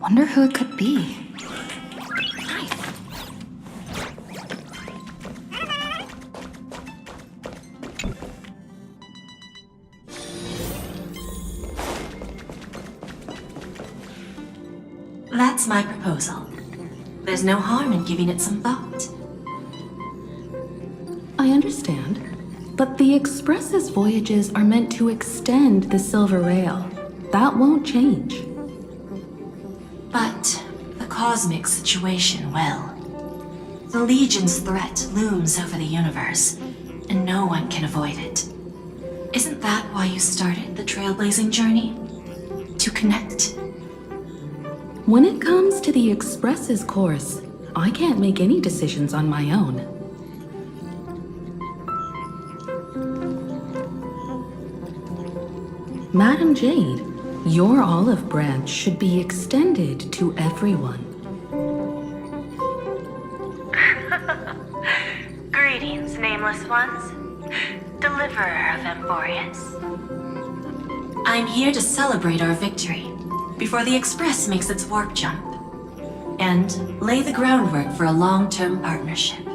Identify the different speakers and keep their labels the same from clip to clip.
Speaker 1: Wonder who it could be.
Speaker 2: That's my proposal. There's no harm in giving it some thought.
Speaker 1: I understand, but the Express's voyages are meant to extend the Silver Rail. That won't change.
Speaker 2: But the cosmic situation will. The Legion's threat looms over the universe, and no one can avoid it. Isn't that why you started the trailblazing journey? To connect?
Speaker 1: When it comes to the Express's course, I can't make any decisions on my own. Madam Jade, your olive branch should be extended to everyone.
Speaker 2: Greetings, nameless ones. Deliverer of Emporius. I'm here to celebrate our victory before the Express makes its warp jump, and lay the groundwork for a long-term partnership.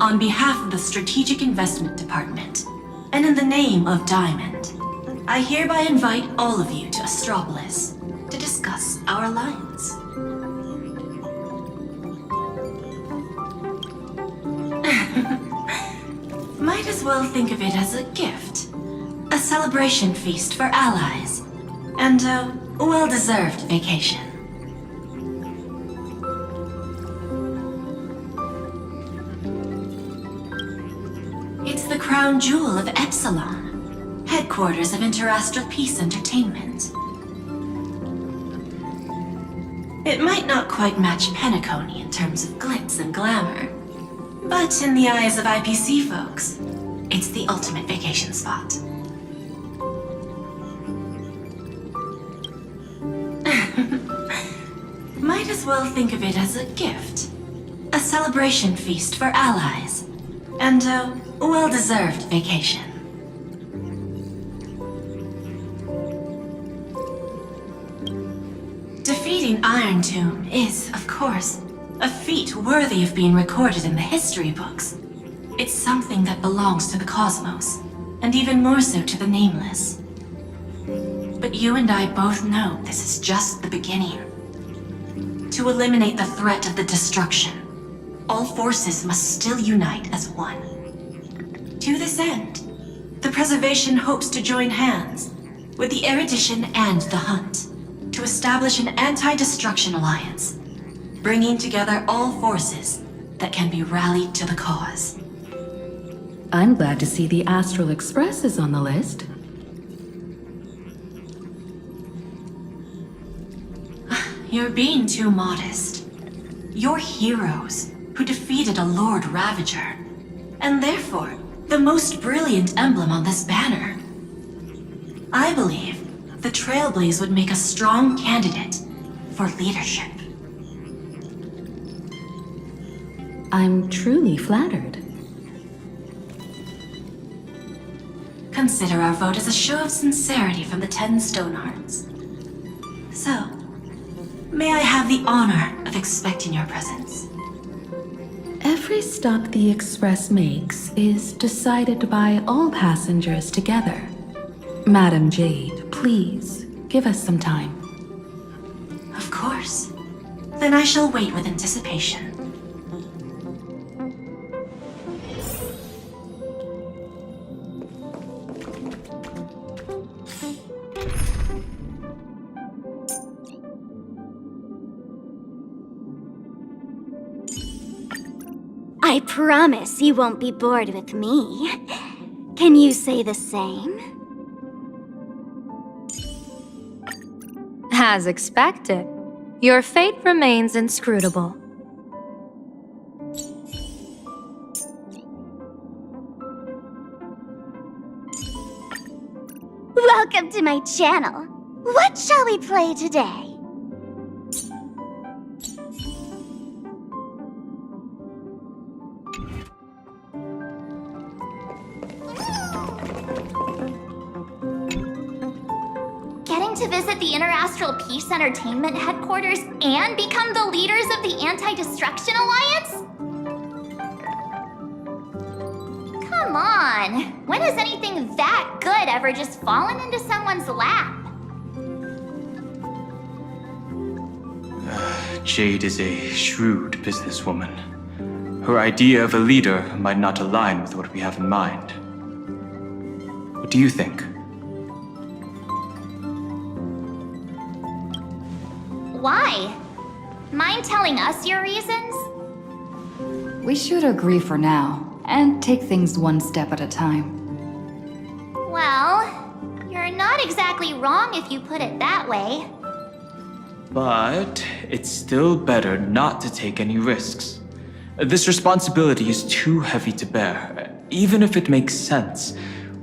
Speaker 2: On behalf of the Strategic Investment Department, and in the name of Diamond, I hereby invite all of you to Astropolis to discuss our alliance. Might as well think of it as a gift. A celebration feast for allies. And a well-deserved vacation. It's the crown jewel of Epsilon, headquarters of Interastral Peace Entertainment. It might not quite match Penacony in terms of glitz and glamour, but in the eyes of IPC folks, it's the ultimate vacation spot. Might as well think of it as a gift. A celebration feast for allies. And a well-deserved vacation. Defeating Iron Tomb is, of course, a feat worthy of being recorded in the history books. It's something that belongs to the cosmos, and even more so to the Nameless. But you and I both know this is just the beginning. To eliminate the threat of the destruction, all forces must still unite as one. To this end, the Preservation hopes to join hands with the Erudition and the Hunt to establish an anti-destruction alliance, bringing together all forces that can be rallied to the cause.
Speaker 1: I'm glad to see the Astral Express is on the list.
Speaker 2: You're being too modest. You're heroes who defeated a Lord Ravager, and therefore the most brilliant emblem on this banner. I believe the Trailblaze would make a strong candidate for leadership.
Speaker 1: I'm truly flattered.
Speaker 2: Consider our vote as a show of sincerity from the 10 Stonehearts. So, may I have the honor of expecting your presence?
Speaker 1: Every stop the Express makes is decided by all passengers together. Madam Jade, please, give us some time.
Speaker 2: Of course. Then I shall wait with anticipation.
Speaker 3: I promise you won't be bored with me. Can you say the same?
Speaker 4: As expected, your fate remains inscrutable.
Speaker 3: Welcome to my channel. What shall we play today?
Speaker 5: to visit the Interastral Peace Entertainment headquarters and become the leaders of the Anti-Destruction Alliance? Come on, when has anything that good ever just fallen into someone's lap?
Speaker 6: Jade is a shrewd businesswoman. Her idea of a leader might not align with what we have in mind. What do you think?
Speaker 5: Why? Mind telling us your reasons?
Speaker 7: We should agree for now, and take things one step at a time.
Speaker 5: Well, you're not exactly wrong if you put it that way.
Speaker 6: But it's still better not to take any risks. This responsibility is too heavy to bear. Even if it makes sense,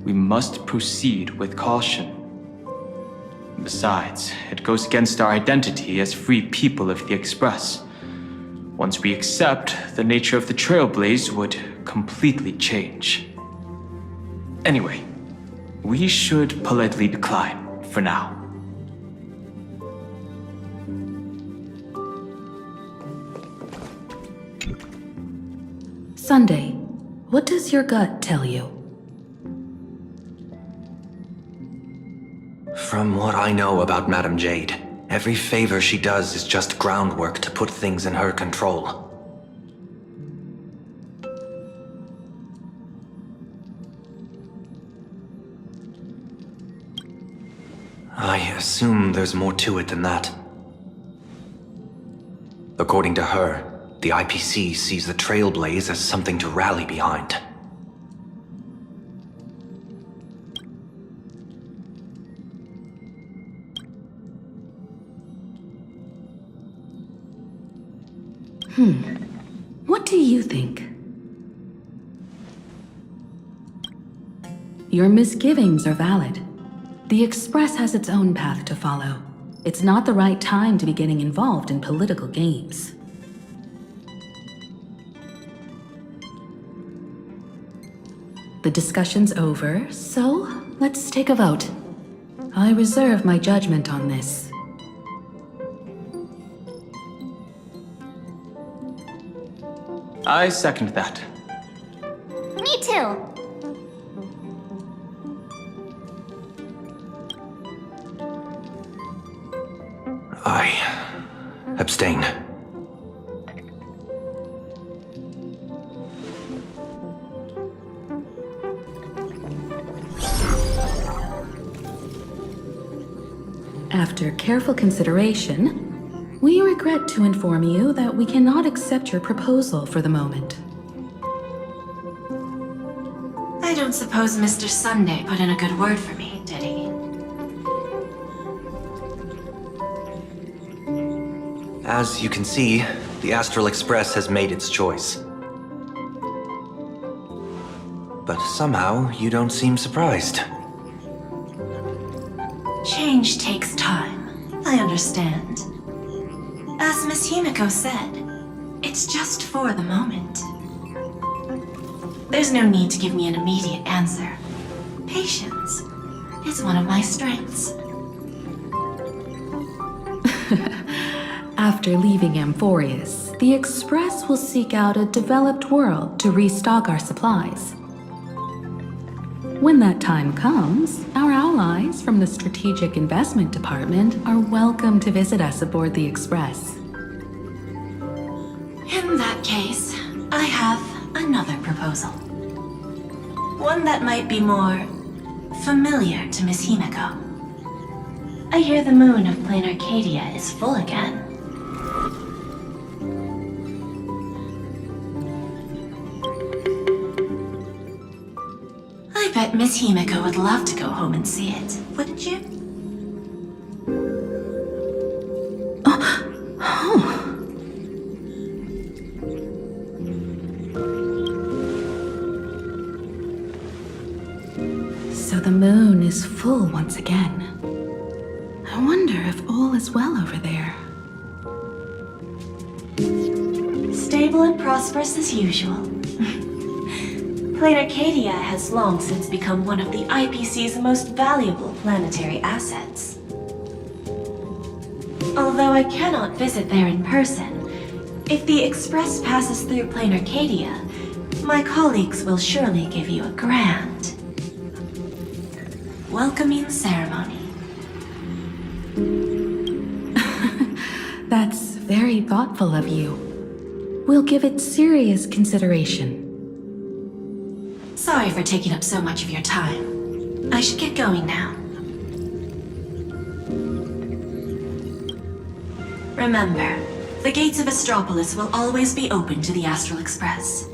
Speaker 6: we must proceed with caution. Besides, it goes against our identity as free people of the Express. Once we accept, the nature of the Trailblaze would completely change. Anyway, we should politely decline for now.
Speaker 1: Sunday, what does your gut tell you?
Speaker 8: From what I know about Madame Jade, every favor she does is just groundwork to put things in her control. I assume there's more to it than that. According to her, the IPC sees the Trailblaze as something to rally behind.
Speaker 1: What do you think? Your misgivings are valid. The Express has its own path to follow. It's not the right time to be getting involved in political games. The discussion's over, so let's take a vote. I reserve my judgment on this.
Speaker 6: I second that.
Speaker 5: Me too.
Speaker 8: I abstain.
Speaker 1: After careful consideration, we regret to inform you that we cannot accept your proposal for the moment.
Speaker 2: I don't suppose Mr. Sunday put in a good word for me, did he?
Speaker 8: As you can see, the Astral Express has made its choice. But somehow, you don't seem surprised.
Speaker 2: Change takes time. I understand. As Miss Himiko said, it's just for the moment. There's no need to give me an immediate answer. Patience is one of my strengths.
Speaker 1: After leaving Amphorius, the Express will seek out a developed world to restock our supplies. When that time comes, our allies from the Strategic Investment Department are welcome to visit us aboard the Express.
Speaker 2: In that case, I have another proposal. One that might be more familiar to Miss Himiko. I hear the moon of Planacadia is full again. I bet Miss Himiko would love to go home and see it, wouldn't you?
Speaker 1: So the moon is full once again. I wonder if all is well over there.
Speaker 2: Stable and prosperous as usual. Planacadia has long since become one of the IPC's most valuable planetary assets. Although I cannot visit there in person, if the express passes through Planacadia, my colleagues will surely give you a grand welcoming ceremony.
Speaker 1: That's very thoughtful of you. We'll give it serious consideration.
Speaker 2: Sorry for taking up so much of your time. I should get going now. Remember, the gates of Astropolis will always be open to the Astral Express.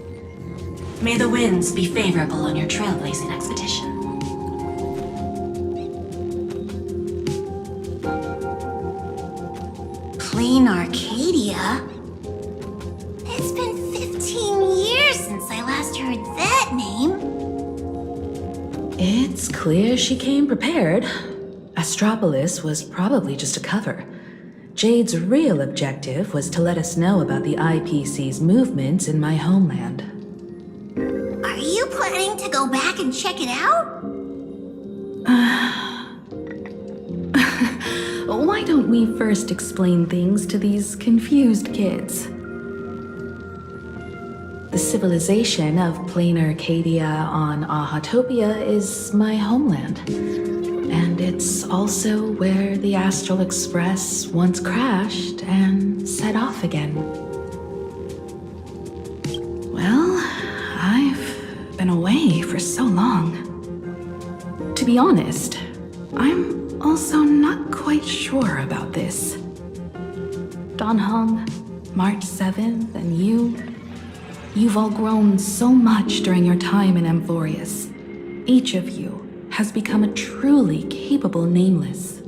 Speaker 2: May the winds be favorable on your trailblazing expedition.
Speaker 5: Planacadia? It's been 15 years since I last heard that name.
Speaker 1: It's clear she came prepared. Astropolis was probably just a cover. Jade's real objective was to let us know about the IPC's movements in my homeland.
Speaker 5: Are you planning to go back and check it out?
Speaker 1: Why don't we first explain things to these confused kids? The civilization of Planacadia on Ahatopia is my homeland. And it's also where the Astral Express once crashed and set off again. Well, I've been away for so long. To be honest, I'm also not quite sure about this. Donhong, March 7th, and you've all grown so much during your time in Amphorius. Each of you has become a truly capable Nameless.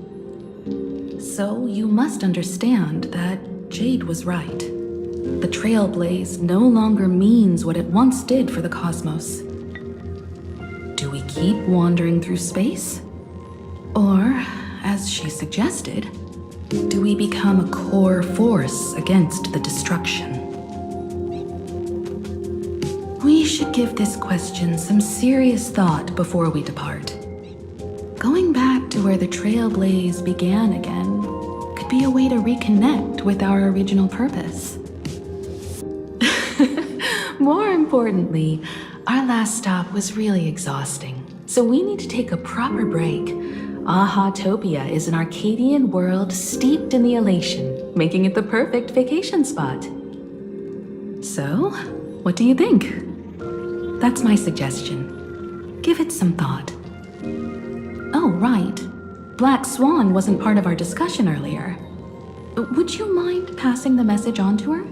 Speaker 1: So you must understand that Jade was right. The Trailblaze no longer means what it once did for the cosmos. Do we keep wandering through space? Or, as she suggested, do we become a core force against the destruction? We should give this question some serious thought before we depart. Going back to where the Trailblaze began again could be a way to reconnect with our original purpose. More importantly, our last stop was really exhausting, so we need to take a proper break. Ahatopia is an Arcadian world steeped in the elation, making it the perfect vacation spot. So, what do you think? That's my suggestion. Give it some thought. Oh, right. Black Swan wasn't part of our discussion earlier. Would you mind passing the message on to her?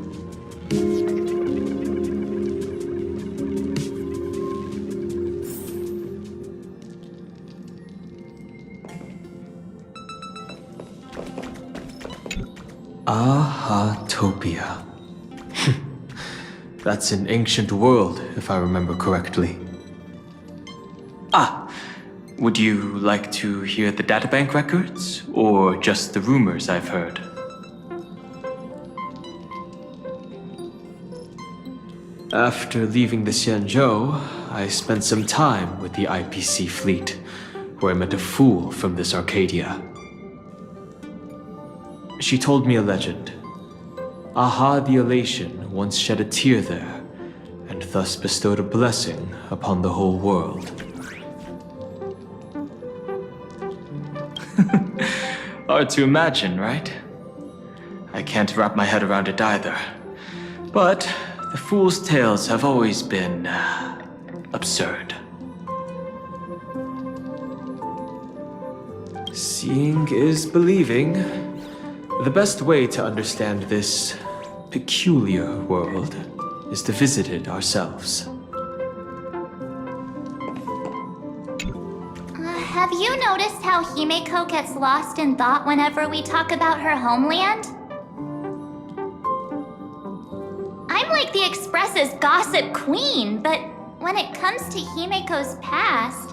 Speaker 6: Ahatopia. That's an ancient world, if I remember correctly. Would you like to hear the databank records, or just the rumors I've heard? After leaving the Xianzhou, I spent some time with the IPC fleet, where I met a fool from this Arcadia. She told me a legend. Aha the Elation once shed a tear there, and thus bestowed a blessing upon the whole world. Hard to imagine, right? I can't wrap my head around it either. But the fool's tales have always been absurd. Seeing is believing. The best way to understand this peculiar world is to visit it ourselves.
Speaker 5: Have you noticed how Himeko gets lost in thought whenever we talk about her homeland? I'm like the Express's gossip queen, but when it comes to Himeko's past,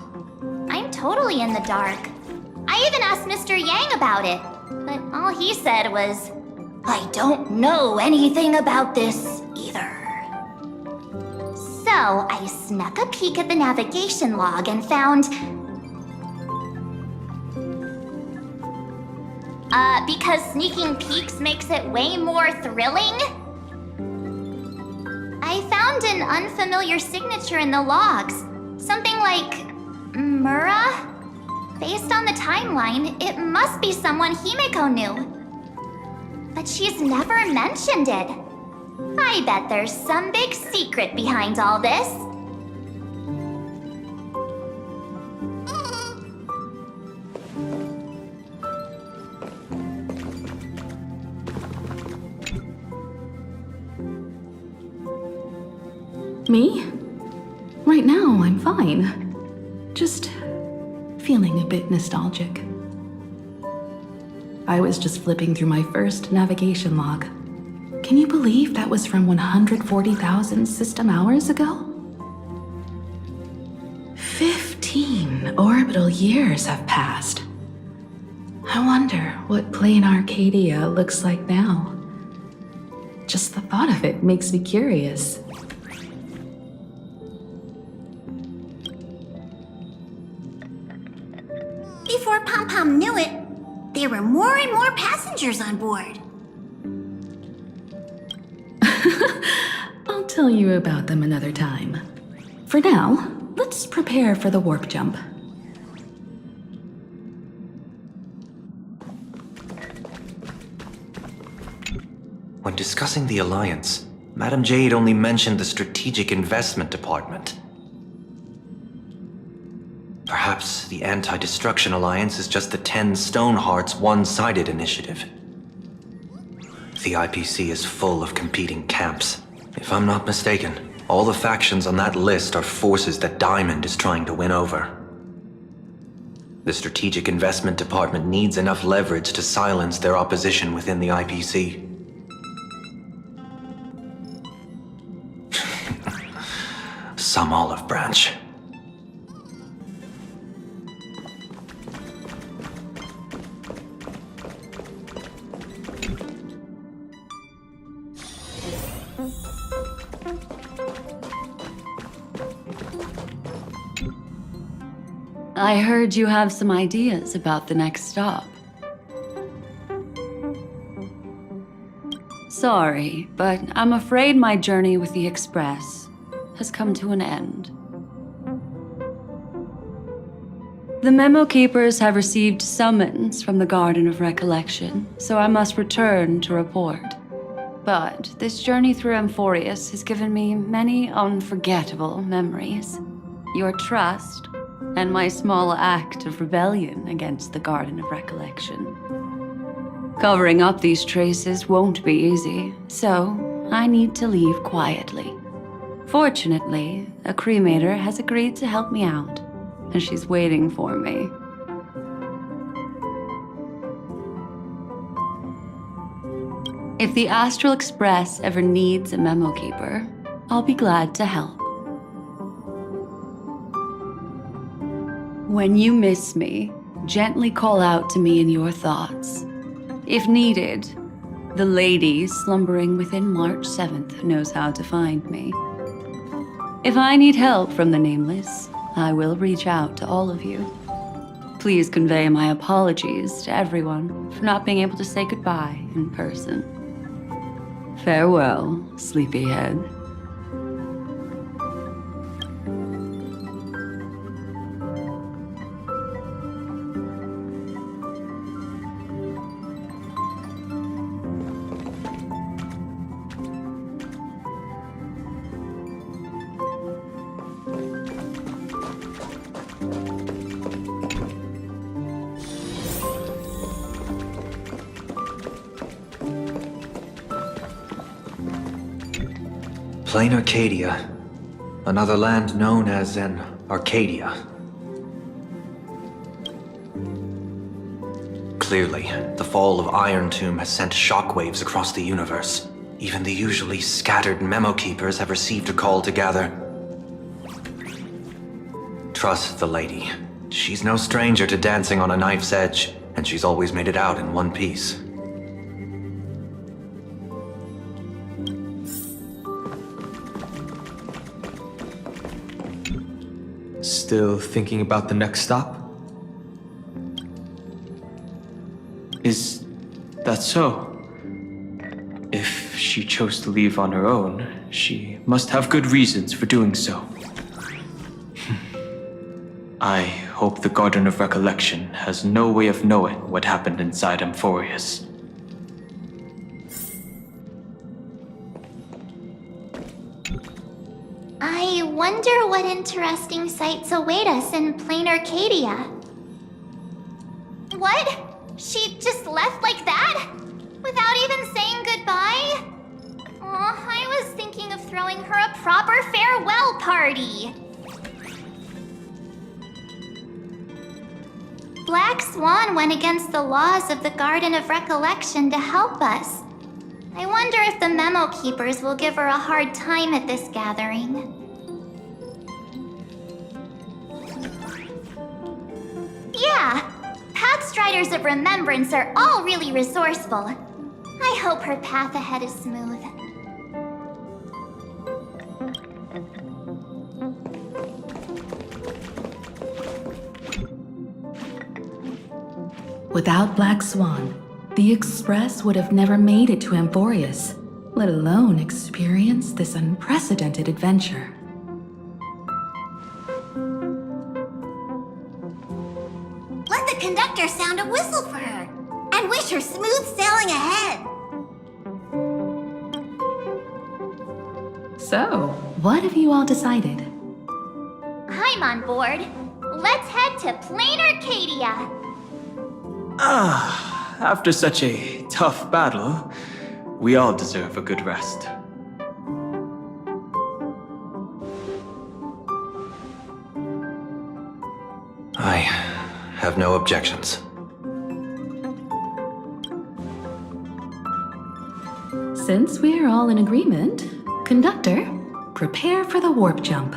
Speaker 5: I'm totally in the dark. I even asked Mr. Yang about it, but all he said was, I don't know anything about this either. So I snuck a peek at the navigation log and found Because sneaking peeks makes it way more thrilling? I found an unfamiliar signature in the logs. Something like... Mura? Based on the timeline, it must be someone Himeko knew. But she's never mentioned it. I bet there's some big secret behind all this.
Speaker 1: Me? Right now, I'm fine. Just feeling a bit nostalgic. I was just flipping through my first navigation log. Can you believe that was from 140,000 system hours ago? 15 orbital years have passed. I wonder what Planacadia looks like now. Just the thought of it makes me curious.
Speaker 9: Before Pom Pom knew it, there were more and more passengers on board.
Speaker 1: I'll tell you about them another time. For now, let's prepare for the warp jump.
Speaker 8: When discussing the Alliance, Madame Jade only mentioned the Strategic Investment Department. Perhaps the Anti-Destruction Alliance is just the 10 Stonehearts one-sided initiative. The IPC is full of competing camps. If I'm not mistaken, all the factions on that list are forces that Diamond is trying to win over. The Strategic Investment Department needs enough leverage to silence their opposition within the IPC. Some olive branch.
Speaker 10: I heard you have some ideas about the next stop. Sorry, but I'm afraid my journey with the Express has come to an end. The Memo Keepers have received summons from the Garden of Recollection, so I must return to report. But this journey through Amphorius has given me many unforgettable memories. Your trust, and my small act of rebellion against the Garden of Recollection. Covering up these traces won't be easy, so I need to leave quietly. Fortunately, a cremator has agreed to help me out, and she's waiting for me. If the Astral Express ever needs a memo keeper, I'll be glad to help. When you miss me, gently call out to me in your thoughts. If needed, the lady slumbering within March 7th knows how to find me. If I need help from the Nameless, I will reach out to all of you. Please convey my apologies to everyone for not being able to say goodbye in person. Farewell, sleepyhead.
Speaker 8: Planacadia, another land known as an Arcadia. Clearly, the fall of Iron Tomb has sent shockwaves across the universe. Even the usually scattered memo keepers have received a call to gather. Trust the lady. She's no stranger to dancing on a knife's edge, and she's always made it out in one piece.
Speaker 6: Still thinking about the next stop? Is That's so. If she chose to leave on her own, she must have good reasons for doing so. I hope the Garden of Recollection has no way of knowing what happened inside Amphorius.
Speaker 5: I wonder what interesting sights await us in Planacadia. What? She just left like that? Without even saying goodbye? Oh, I was thinking of throwing her a proper farewell party. Black Swan went against the laws of the Garden of Recollection to help us. I wonder if the Memo Keepers will give her a hard time at this gathering. Yeah, Pathstriders of Remembrance are all really resourceful. I hope her path ahead is smooth.
Speaker 1: Without Black Swan, the Express would have never made it to Amphorius, let alone experience this unprecedented adventure.
Speaker 9: Let the conductor sound a whistle for her and wish her smooth sailing ahead.
Speaker 1: So, what have you all decided?
Speaker 5: I'm on board. Let's head to Planacadia.
Speaker 6: After such a tough battle, we all deserve a good rest.
Speaker 8: I have no objections.
Speaker 1: Since we're all in agreement, Conductor, prepare for the warp jump.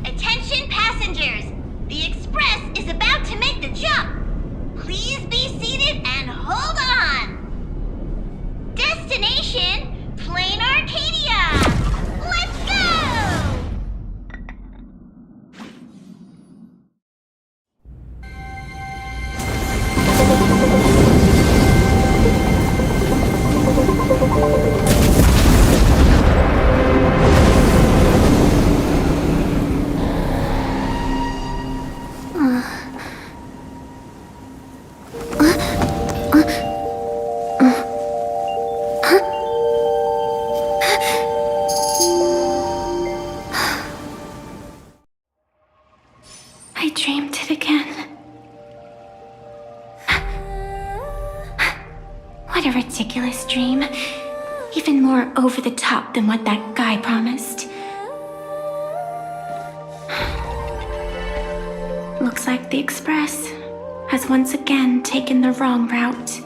Speaker 9: Attention passengers! The Express is about to make the jump. Please be seated and hold on. Destination, Planacadia! Let's go!
Speaker 2: I dreamed it again. What a ridiculous dream. Even more over the top than what that guy promised. Looks like the Express has once again taken the wrong route.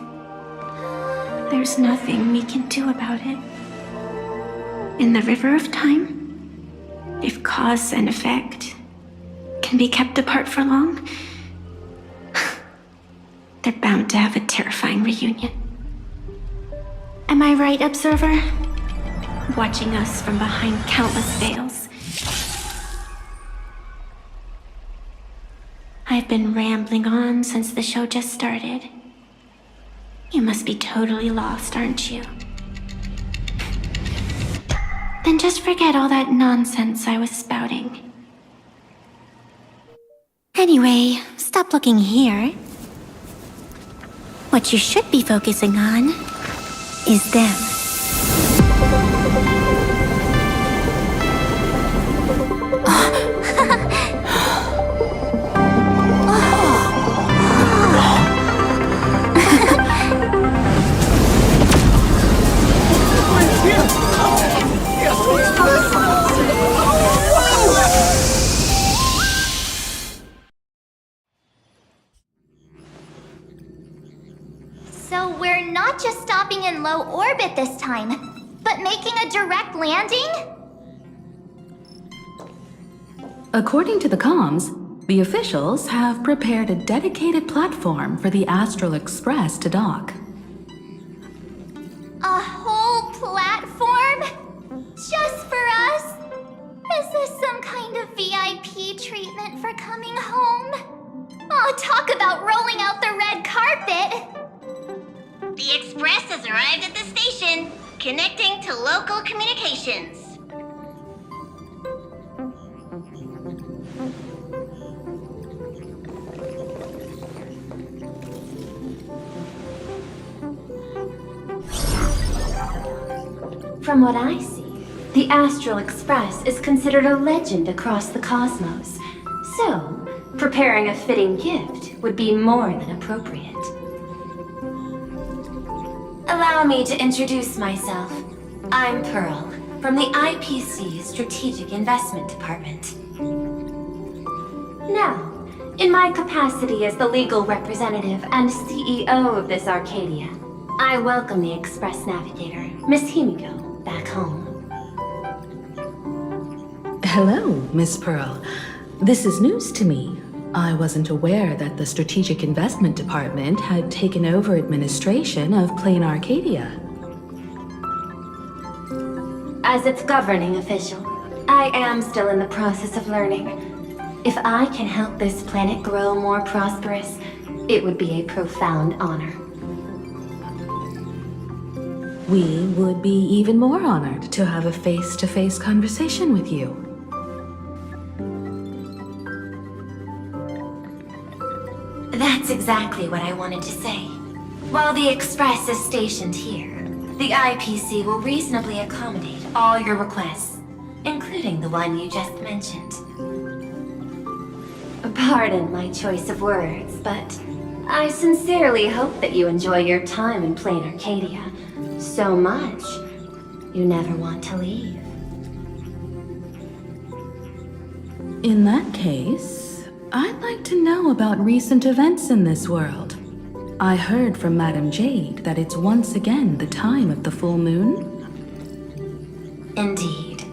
Speaker 2: There's nothing we can do about it. In the river of time, if cause and effect can be kept apart for long, they're bound to have a terrifying reunion. Am I right, Observer? Watching us from behind countless veils. I've been rambling on since the show just started. You must be totally lost, aren't you? Then just forget all that nonsense I was spouting. Anyway, stop looking here. What you should be focusing on is them.
Speaker 5: So we're not just stopping in low orbit this time, but making a direct landing?
Speaker 1: According to the comms, the officials have prepared a dedicated platform for the Astral Express to dock.
Speaker 5: A whole platform? Just for us? about rolling out the red carpet.
Speaker 9: The Express has arrived at the station, connecting to local communications.
Speaker 2: From what I see, the Astral Express is considered a legend across the cosmos. So, preparing a fitting gift would be more than appropriate. Allow me to introduce myself. I'm Pearl, from the IPC Strategic Investment Department. Now, in my capacity as the legal representative and CEO of this Arcadia, I welcome the Express Navigator, Miss Himiko, back home.
Speaker 1: Hello, Miss Pearl. This is news to me. I wasn't aware that the Strategic Investment Department had taken over administration of Planacadia.
Speaker 2: As its governing official, I am still in the process of learning. If I can help this planet grow more prosperous, it would be a profound honor.
Speaker 1: We would be even more honored to have a face-to-face conversation with you.
Speaker 2: That's exactly what I wanted to say. While the Express is stationed here, the IPC will reasonably accommodate all your requests, including the one you just mentioned. Pardon my choice of words, but I sincerely hope that you enjoy your time in Planacadia so much you never want to leave.
Speaker 1: In that case, I'd like to know about recent events in this world. I heard from Madame Jade that it's once again the time of the full moon.
Speaker 2: Indeed.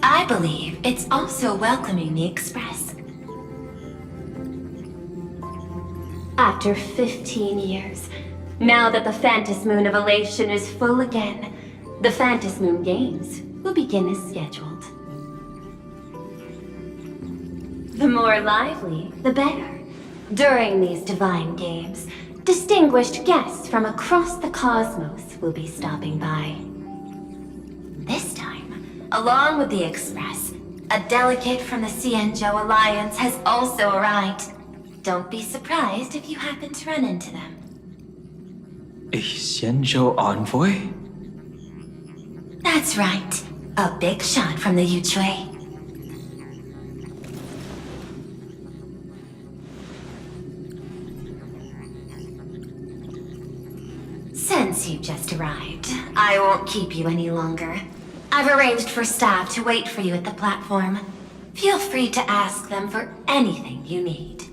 Speaker 2: I believe it's also welcoming the Express. After 15 years, now that the Phantasmoon Moon of Elation is full again, the Phantasmoon Moon Games will begin as scheduled. The more lively, the better. During these divine games, distinguished guests from across the cosmos will be stopping by. This time, along with the Express, a delegate from the Xianzhou Alliance has also arrived. Don't be surprised if you happen to run into them.
Speaker 6: A Xianzhou envoy?
Speaker 2: That's right. A big shot from the Yuchui. Since you just arrived, I won't keep you any longer. I've arranged for staff to wait for you at the platform. Feel free to ask them for anything you need.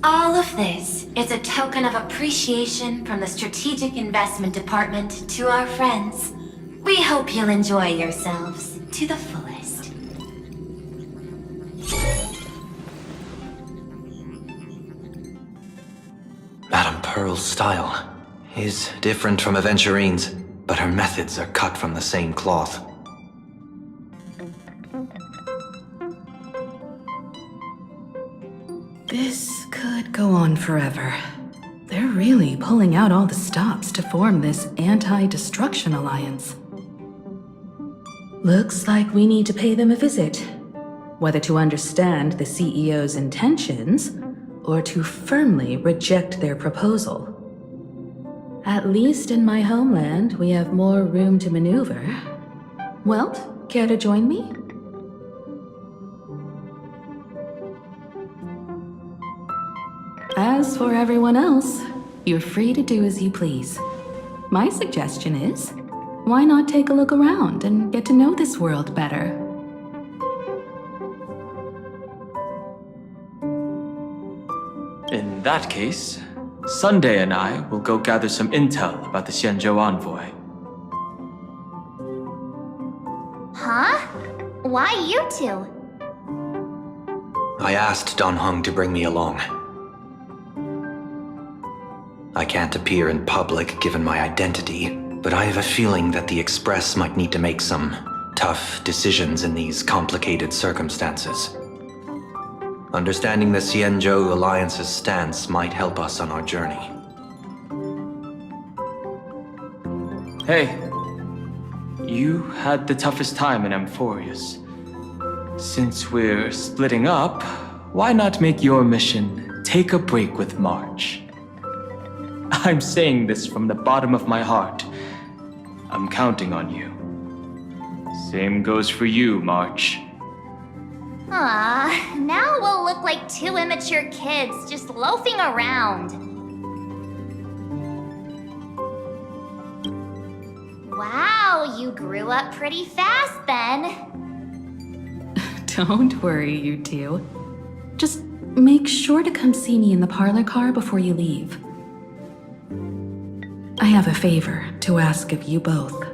Speaker 2: All of this is a token of appreciation from the Strategic Investment Department to our friends. We hope you'll enjoy yourselves to the fullest.
Speaker 8: Madame Pearl's style is different from Aventurine's, but her methods are cut from the same cloth.
Speaker 1: This could go on forever. They're really pulling out all the stops to form this anti-destruction alliance. Looks like we need to pay them a visit. Whether to understand the CEO's intentions, or to firmly reject their proposal. At least in my homeland, we have more room to maneuver. Well, care to join me? As for everyone else, you're free to do as you please. My suggestion is, why not take a look around and get to know this world better?
Speaker 6: In that case, Sunday and I will go gather some intel about the Xianzhou envoy.
Speaker 5: Huh? Why you two?
Speaker 8: I asked Don Hung to bring me along. I can't appear in public given my identity, but I have a feeling that the Express might need to make some tough decisions in these complicated circumstances. Understanding the Xianzhou Alliance's stance might help us on our journey.
Speaker 6: Hey, you had the toughest time in Amphorius. Since we're splitting up, why not make your mission take a break with March? I'm saying this from the bottom of my heart. I'm counting on you. Same goes for you, March.
Speaker 5: Ah, now we'll look like two immature kids just loafing around. Wow, you grew up pretty fast then.
Speaker 1: Don't worry, you two. Just make sure to come see me in the parlor car before you leave. I have a favor to ask of you both.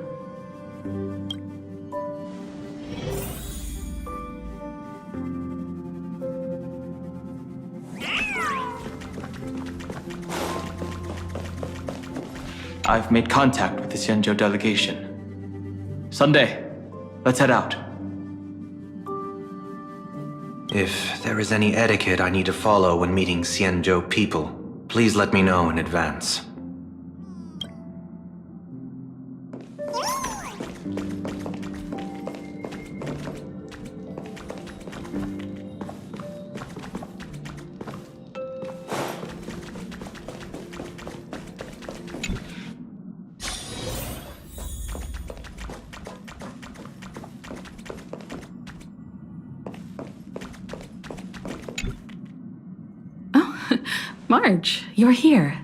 Speaker 6: I've made contact with the Xianzhou delegation. Sunday, let's head out.
Speaker 8: If there is any etiquette I need to follow when meeting Xianzhou people, please let me know in advance.
Speaker 1: March, you're here.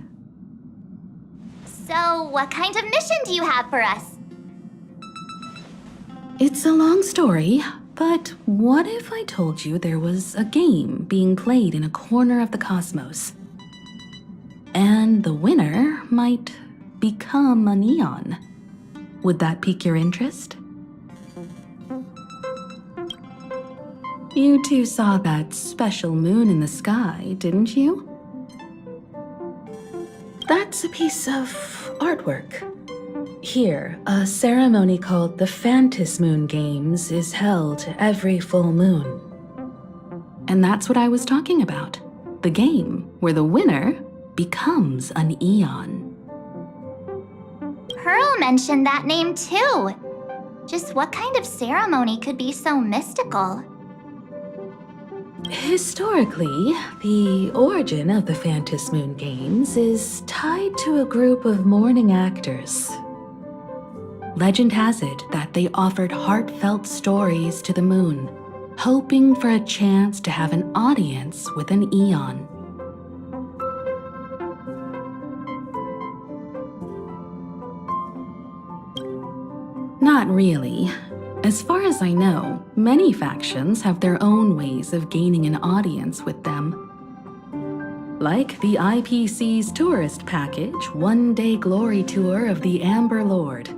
Speaker 5: So, what kind of mission do you have for us?
Speaker 1: It's a long story, but what if I told you there was a game being played in a corner of the cosmos? And the winner might become a neon. Would that pique your interest? You two saw that special moon in the sky, didn't you? That's a piece of artwork. Here, a ceremony called the Phantas Moon Games is held every full moon. And that's what I was talking about. The game where the winner becomes an eon.
Speaker 5: Pearl mentioned that name too. Just what kind of ceremony could be so mystical?
Speaker 1: Historically, the origin of the Phantas Moon Games is tied to a group of mourning actors. Legend has it that they offered heartfelt stories to the moon, hoping for a chance to have an audience with an eon. Not really. As far as I know, many factions have their own ways of gaining an audience with them. Like the IPC's tourist package, one-day glory tour of the Amber Lord.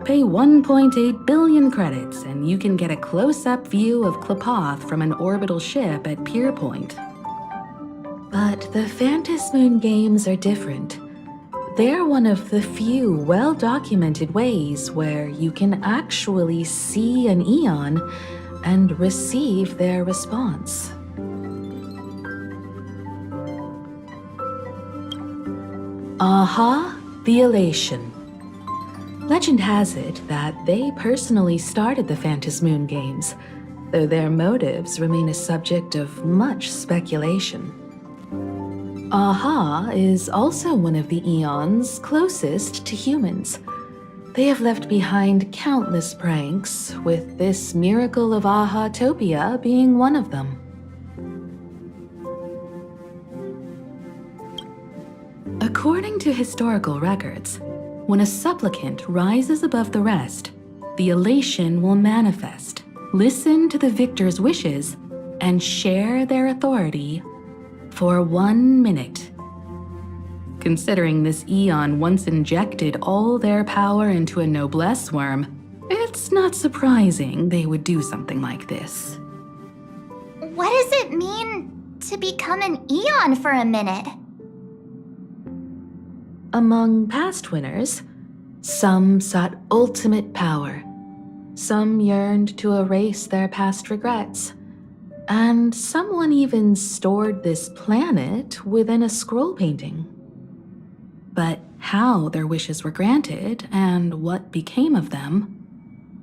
Speaker 1: Pay 1.8 billion credits and you can get a close-up view of Klapoth from an orbital ship at Pier Point. But the Phantas Moon Games are different. They're one of the few well-documented ways where you can actually see an eon and receive their response. Aha, the Elation. Legend has it that they personally started the Phantas Moon Games, though their motives remain a subject of much speculation. Aha is also one of the eons closest to humans. They have left behind countless pranks, with this miracle of Aha-topia being one of them. According to historical records, when a supplicant rises above the rest, the elation will manifest, listen to the victor's wishes, and share their authority for 1 minute. Considering this eon once injected all their power into a noblesse worm, it's not surprising they would do something like this.
Speaker 5: What does it mean to become an eon for a minute?
Speaker 1: Among past winners, some sought ultimate power. Some yearned to erase their past regrets. And someone even stored this planet within a scroll painting. But how their wishes were granted and what became of them,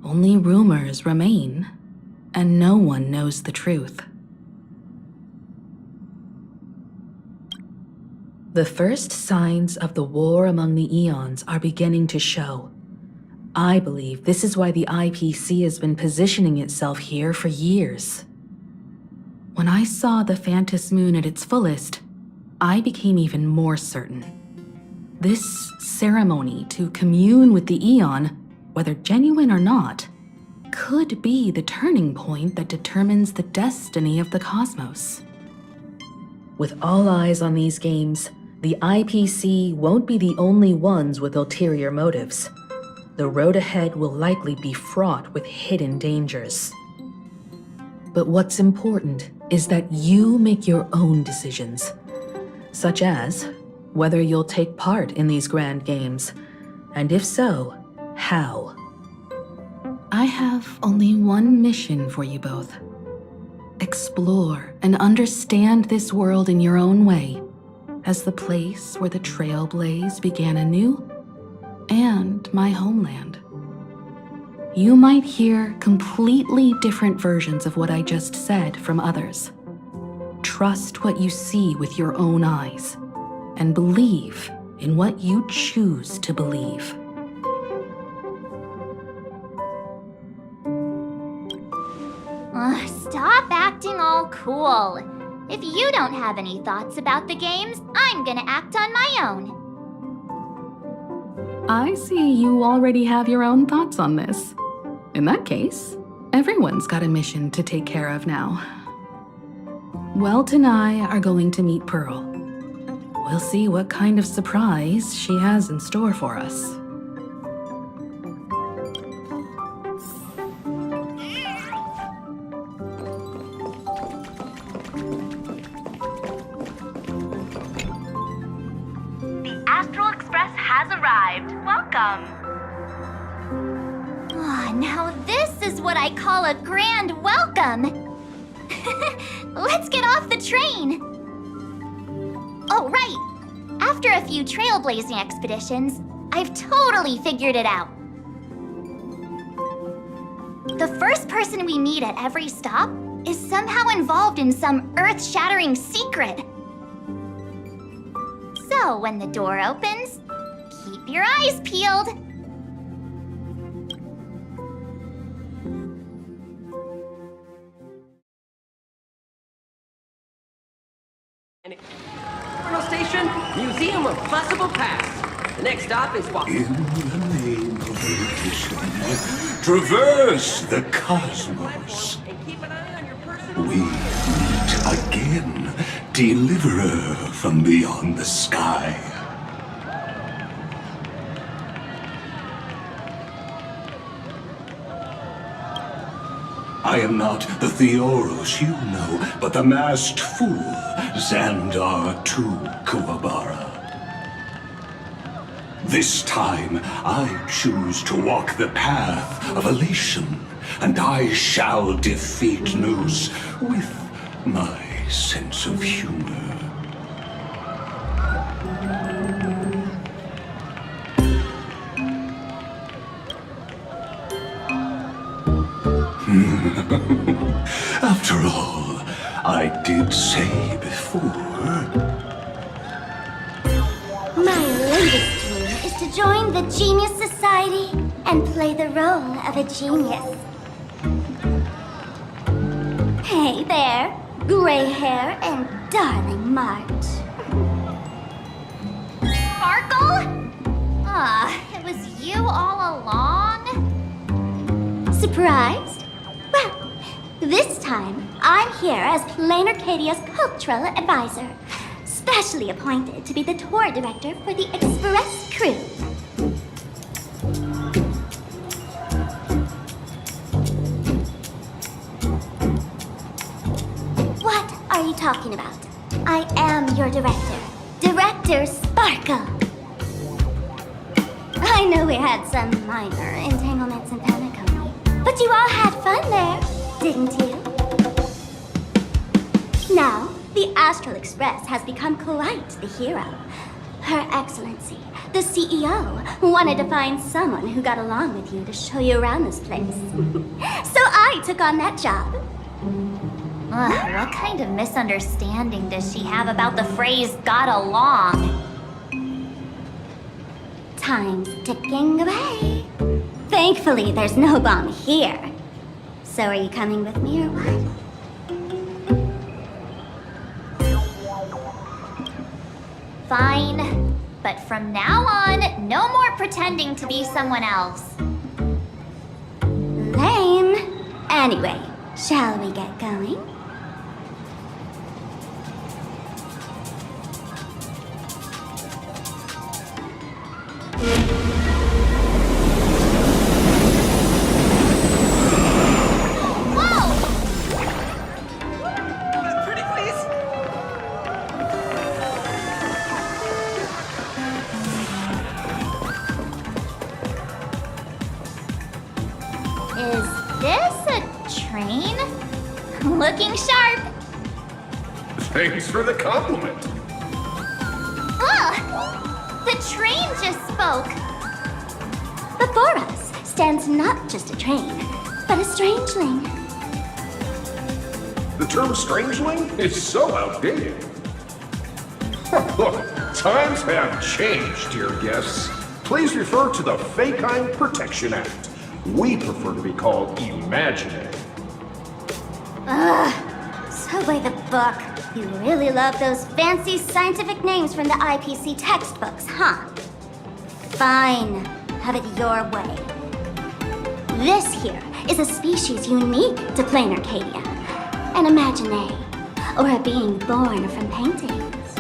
Speaker 1: only rumors remain, and no one knows the truth. The first signs of the war among the eons are beginning to show. I believe this is why the IPC has been positioning itself here for years. When I saw the Phantos Moon at its fullest, I became even more certain. This ceremony to commune with the Eon, whether genuine or not, could be the turning point that determines the destiny of the cosmos. With all eyes on these games, the IPC won't be the only ones with ulterior motives. The road ahead will likely be fraught with hidden dangers. But what's important is that you make your own decisions, such as whether you'll take part in these grand games, and if so, how. I have only one mission for you both. Explore and understand this world in your own way, as the place where the Trailblaze began anew, and my homeland. You might hear completely different versions of what I just said from others. Trust what you see with your own eyes, and believe in what you choose to believe.
Speaker 5: Stop acting all cool. If you don't have any thoughts about the games, I'm gonna act on my own.
Speaker 1: I see you already have your own thoughts on this. In that case, everyone's got a mission to take care of now. Welt and I are going to meet Pearl. We'll see what kind of surprise she has in store for us.
Speaker 9: The Astral Express has arrived. Welcome.
Speaker 5: Now this is what I call a grand welcome. Let's get off the train. Oh, right. After a few trailblazing expeditions, I've totally figured it out. The first person we meet at every stop is somehow involved in some earth-shattering secret. So when the door opens, keep your eyes peeled.
Speaker 11: Station, Museum of Possible Past. The next stop is what?
Speaker 12: In the name of Electricity, traverse the cosmos. We meet again, deliverer from beyond the sky. I am not the Theoros you know, but the masked fool, Xandar II Kuwabara. This time, I choose to walk the path of elation, and I shall defeat Nous with my sense of humor. After all, I did say before.
Speaker 3: My latest dream is to join the Genius Society and play the role of a genius. Hey there, gray hair and darling March.
Speaker 5: Sparkle? It was you all along?
Speaker 3: Surprised? Well, this time I'm here as Planacadia's cultural advisor, specially appointed to be the tour director for the Express crew. What are you talking about? I am your director, Director Sparkle. I know we had some minor entanglements in Planacadia, but you all had fun there, didn't you? Now, the Astral Express has become quite the hero. Her Excellency, the CEO, wanted to find someone who got along with you to show you around this place. So I took on that job.
Speaker 5: Ugh, what kind of misunderstanding does she have about the phrase got along?
Speaker 3: Time's ticking away. Thankfully, there's no bomb here. So are you coming with me or what?
Speaker 5: Fine. But from now on, no more pretending to be someone else.
Speaker 3: Lame. Anyway, shall we get going?
Speaker 5: Looking sharp.
Speaker 12: Thanks for the compliment.
Speaker 5: Ugh! The train just spoke.
Speaker 3: Before us stands not just a train, but a strangeling.
Speaker 12: The term strangeling is so outdated. Look, times have changed, dear guests. Please refer to the Fekine Protection Act. We prefer to be called imaginary.
Speaker 3: Ugh, so by the book. You really love those fancy scientific names from the IPC textbooks, huh? Fine, have it your way. This here is a species unique to Planacadia, an imagine, or a being born from paintings.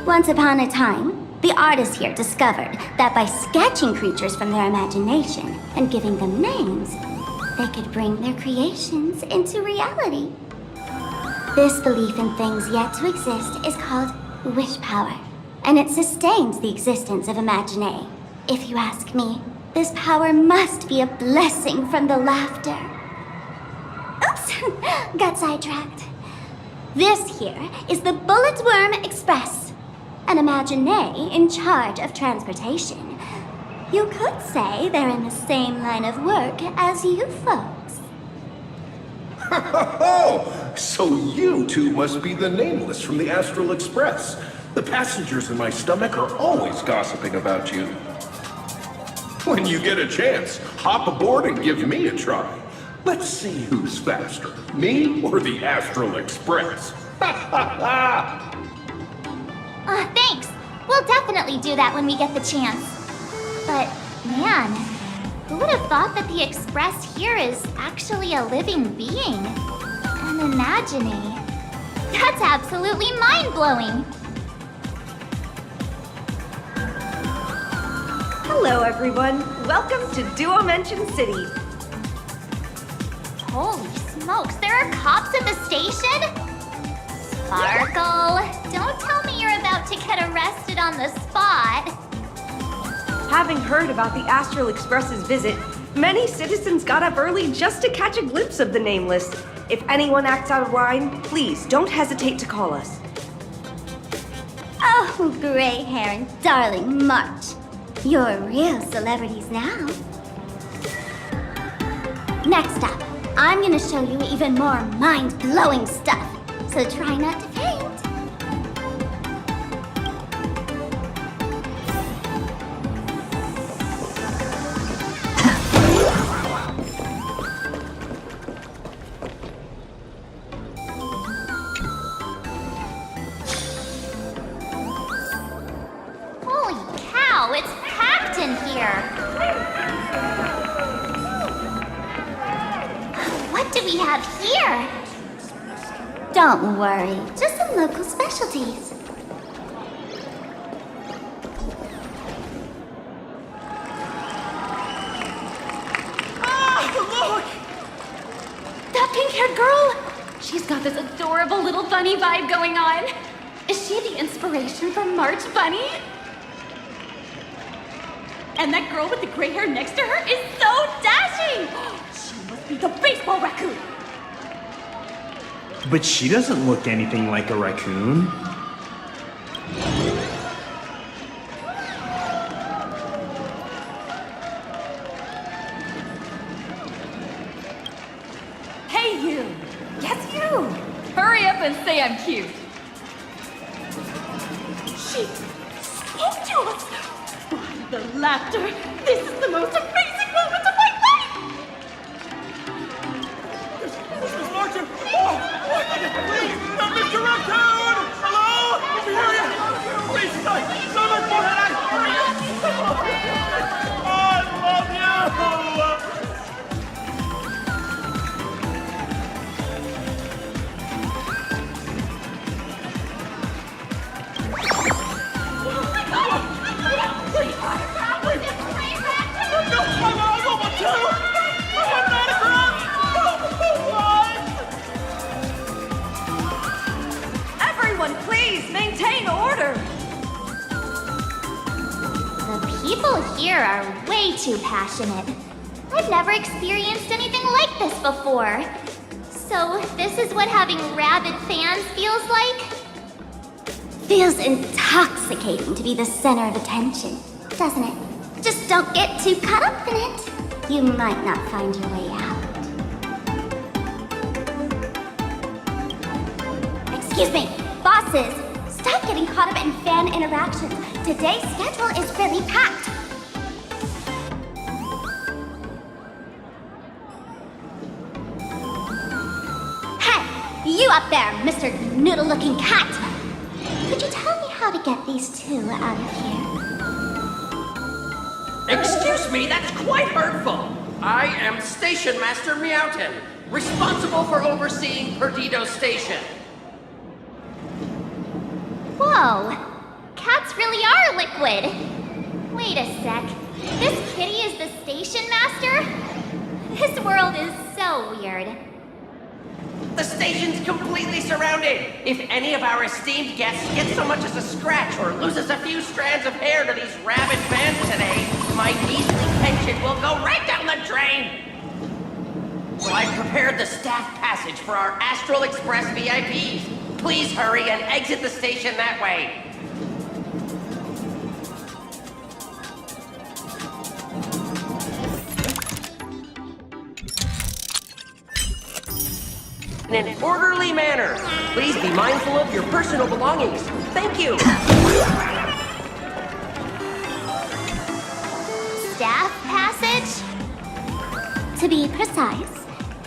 Speaker 3: Once upon a time, the artists here discovered that by sketching creatures from their imagination and giving them names, they could bring their creations into reality. This belief in things yet to exist is called wish power, and it sustains the existence of imagine. If you ask me, this power must be a blessing from the laughter. Oops, got sidetracked. This here is the Bullet Worm Express, an imagine in charge of transportation. You could say they're in the same line of work as you folks.
Speaker 12: Oh, so you two must be the Nameless from the Astral Express. The passengers in my stomach are always gossiping about you. When you get a chance, hop aboard and give me a try. Let's see who's faster, me or the Astral Express.
Speaker 5: Thanks. We'll definitely do that when we get the chance. But, man, who would have thought that the Express here is actually a living being? An imagine. That's absolutely mind-blowing.
Speaker 13: Hello, everyone. Welcome to Duo-Mention City.
Speaker 5: Holy smokes, there are cops at the station? Sparkle, don't tell me you're about to get arrested on the spot.
Speaker 13: Having heard about the Astral Express's visit, many citizens got up early just to catch a glimpse of the Nameless. If anyone acts out of line, please don't hesitate to call us.
Speaker 3: Oh, gray hair and darling March. You're real celebrities now. Next up, I'm gonna show you even more mind-blowing stuff, so try not to faint.
Speaker 5: Holy cow, it's packed in here. What do we have here?
Speaker 3: Don't worry, just some local specialties.
Speaker 1: Look! That pink-haired girl! She's got this adorable little bunny vibe going on. Is she the inspiration for March Bunny?
Speaker 14: And that girl with the gray hair next to her is so dashing! She must be the baseball raccoon!
Speaker 15: But she doesn't look anything like a raccoon.
Speaker 14: Hey, you! Yes, you! Hurry up and say I'm cute! She spoke to us! By the laughter, this is the most amazing moment of my life!
Speaker 16: Mrs. Martin! Please! Mr. Raccoon! Hello? We hear you! Please, someone for that! I love you!
Speaker 13: Everyone, please maintain order.
Speaker 5: The people here are way too passionate. I've never experienced anything like this before. So, this is what having rabid fans feels like?
Speaker 3: Feels intoxicating to be the center of attention, doesn't it? Just don't get too caught up in it. You might not find your way out. Excuse me, bosses! Stop getting caught up in fan interactions. Today's schedule is really packed. Hey, you up there, Mr. Noodle-looking cat! Could you tell me how to get these two out of here?
Speaker 11: Excuse me, that's quite hurtful. I am Station Master Meowton, responsible for overseeing Perdido Station.
Speaker 5: Whoa! Cats really are liquid! Wait a sec. This kitty is the station master? This world is so weird.
Speaker 11: The station's completely surrounded. If any of our esteemed guests gets so much as a scratch or loses a few strands of hair to these rabid fans today, my measly pension will go right down the drain. So I've prepared the staff passage for our Astral Express VIPs. Please hurry and exit the station that way. In an orderly manner. Please be mindful of your personal belongings. Thank you.
Speaker 5: Staff passage?
Speaker 3: To be precise,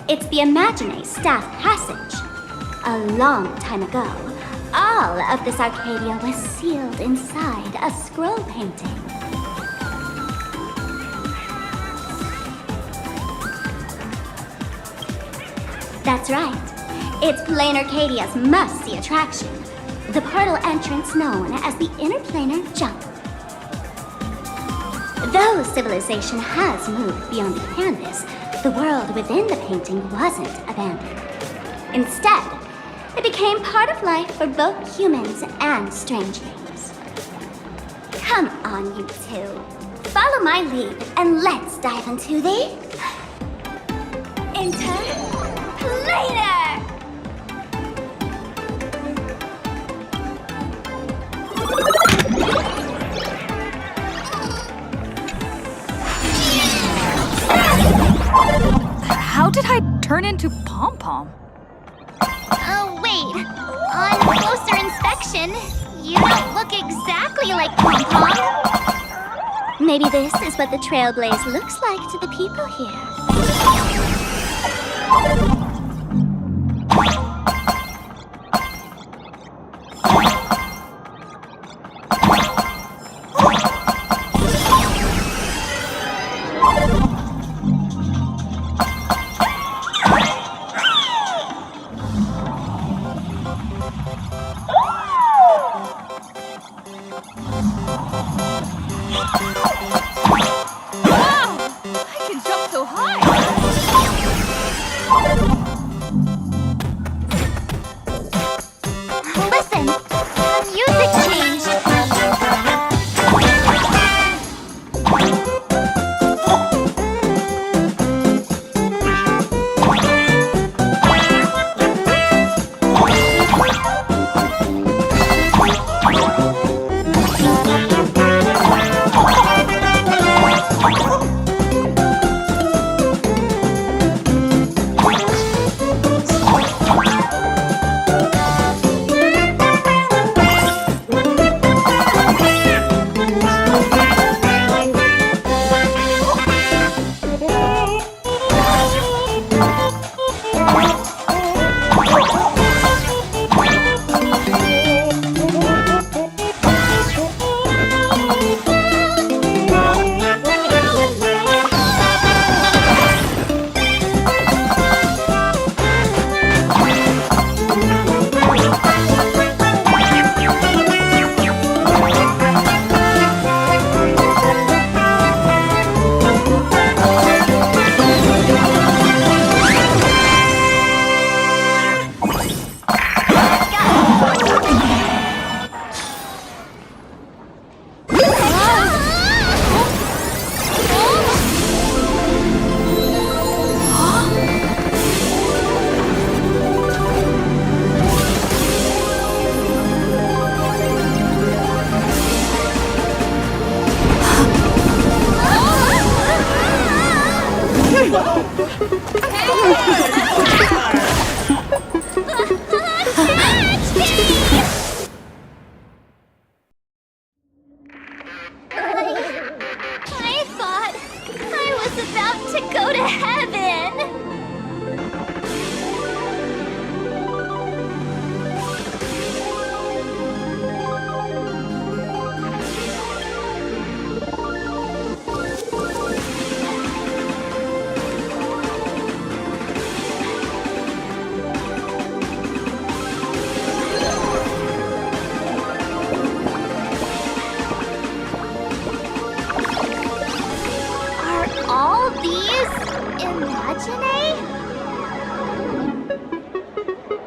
Speaker 3: it's the Imagine Staff Passage. A long time ago, all of this Arcadia was sealed inside a scroll painting. That's right. It's Planacadia's must-see attraction. The portal entrance known as the Interplanar Jump. Though civilization has moved beyond the canvas, the world within the painting wasn't abandoned. Instead, it became part of life for both humans and strange things. Come on, you two. Follow my lead and let's dive into the... Interplanar!
Speaker 7: How did I turn into Pom-Pom?
Speaker 5: Oh, wait. On closer inspection, you don't look exactly like Pom-Pom.
Speaker 3: Maybe this is what the Trailblaze looks like to the people here.
Speaker 14: Wow! I can jump so high!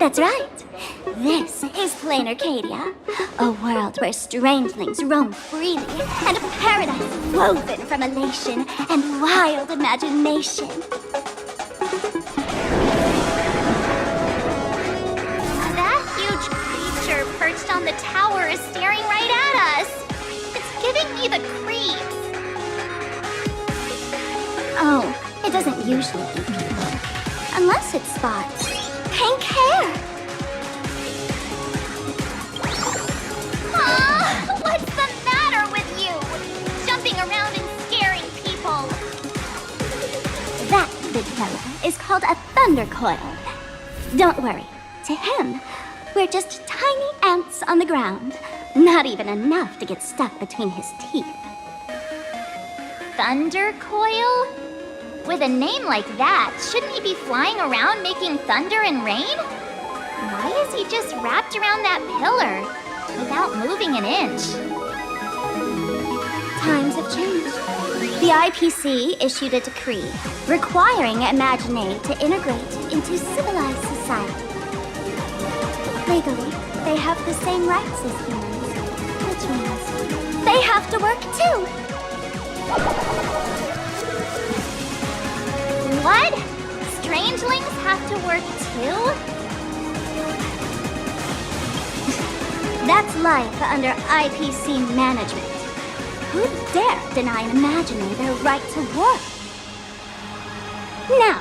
Speaker 3: That's right. This is Planacadia, a world where strangelings roam freely, and a paradise woven from elation and wild imagination.
Speaker 5: That huge creature perched on the tower is staring right at us. It's giving me the creeps.
Speaker 3: Oh, it doesn't usually eat people. Unless it spots pink hair.
Speaker 5: What's the matter with you? Jumping around and scaring people.
Speaker 3: That big fella is called a thunder coil. Don't worry. To him, we're just tiny ants on the ground. Not even enough to get stuck between his teeth.
Speaker 5: Thunder coil? With a name like that, shouldn't he be flying around making thunder and rain? Why is he just wrapped around that pillar without moving an inch?
Speaker 3: Times have changed. The IPC issued a decree requiring Imagine to integrate into civilized society. Legally, they have the same rights as humans, which means they have to work too.
Speaker 5: What? Strangelings have to work too?
Speaker 3: That's life under IPC management. Who'd dare deny an Imagine their right to work? Now,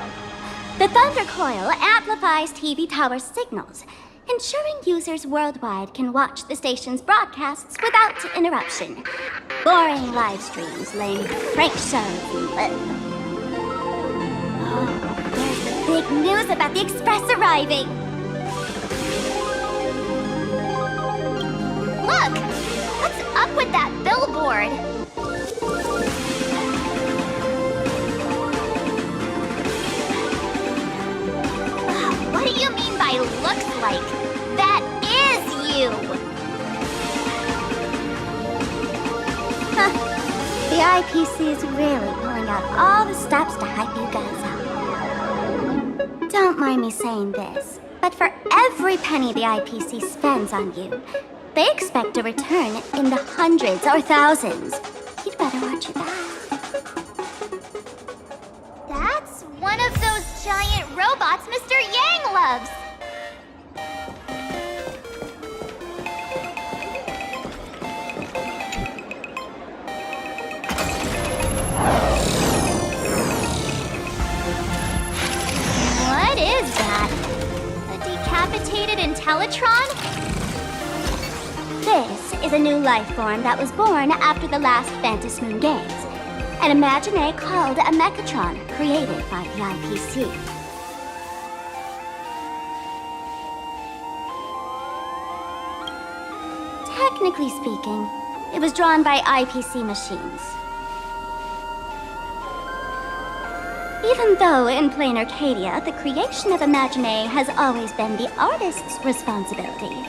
Speaker 3: the Thunder Coil amplifies TV tower signals, ensuring users worldwide can watch the station's broadcasts without interruption. Boring live streams, lame prank shows, and there's the big news about the Express arriving!
Speaker 5: Look! What's up with that billboard? What do you mean by looks like? That is you!
Speaker 3: Huh. The IPC is really pulling out all the stops to hype you guys up. Don't mind me saying this, but for every penny the IPC spends on you, they expect a return in the hundreds or thousands. You'd better watch your back.
Speaker 5: That's one of those giant robots Mr. Yang loves! What is that? A decapitated Intellitron?
Speaker 3: This is a new life form that was born after the last Fantasy Moon Games. An Imagine called a Mechatron, created by the IPC. Technically speaking, it was drawn by IPC machines. Even though in Planacadia, the creation of Imagine has always been the artist's responsibility,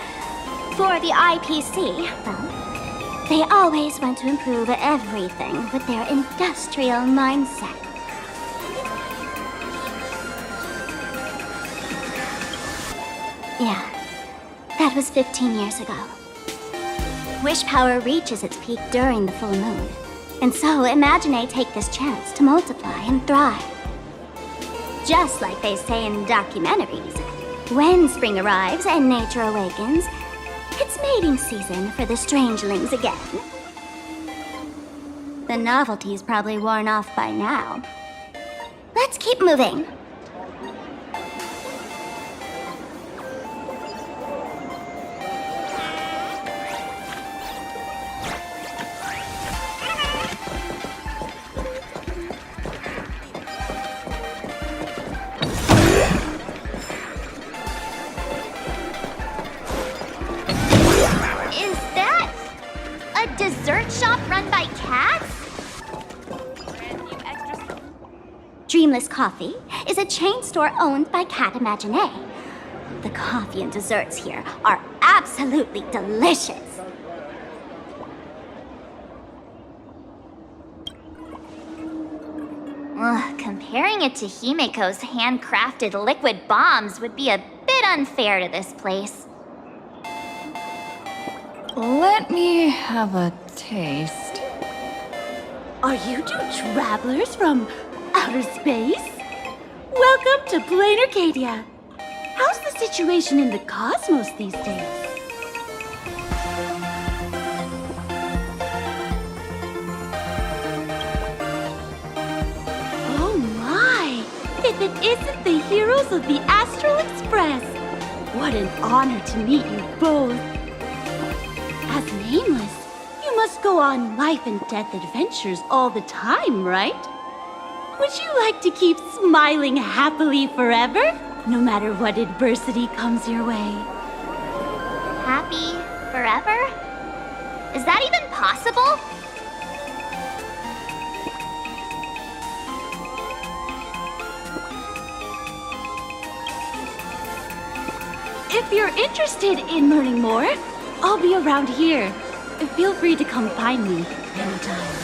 Speaker 3: for the IPC, well, they always want to improve everything with their industrial mindset. Yeah, that was 15 years ago. Wish power reaches its peak during the full moon, and so Imagine take this chance to multiply and thrive. Just like they say in documentaries, when spring arrives and nature awakens, it's mating season for the strangelings again. The novelty's probably worn off by now. Let's keep moving.
Speaker 5: Dessert shop run by cats?
Speaker 3: Dreamless Coffee is a chain store owned by Cat Imagine. The coffee and desserts here are absolutely delicious.
Speaker 5: Comparing it to Himeko's handcrafted liquid bombs would be a bit bit unfair to this place.
Speaker 7: Let me have a taste.
Speaker 14: Are you two travelers from outer space? Welcome to Planacadia. How's the situation in the cosmos these days? Oh my! If it isn't the heroes of the Astral Express! What an honor to meet you both! As Nameless, you must go on life and death adventures all the time, right? Would you like to keep smiling happily forever, no matter what adversity comes your way?
Speaker 5: Happy forever? Is that even possible?
Speaker 14: If you're interested in learning more, I'll be around here. Feel free to come find me anytime.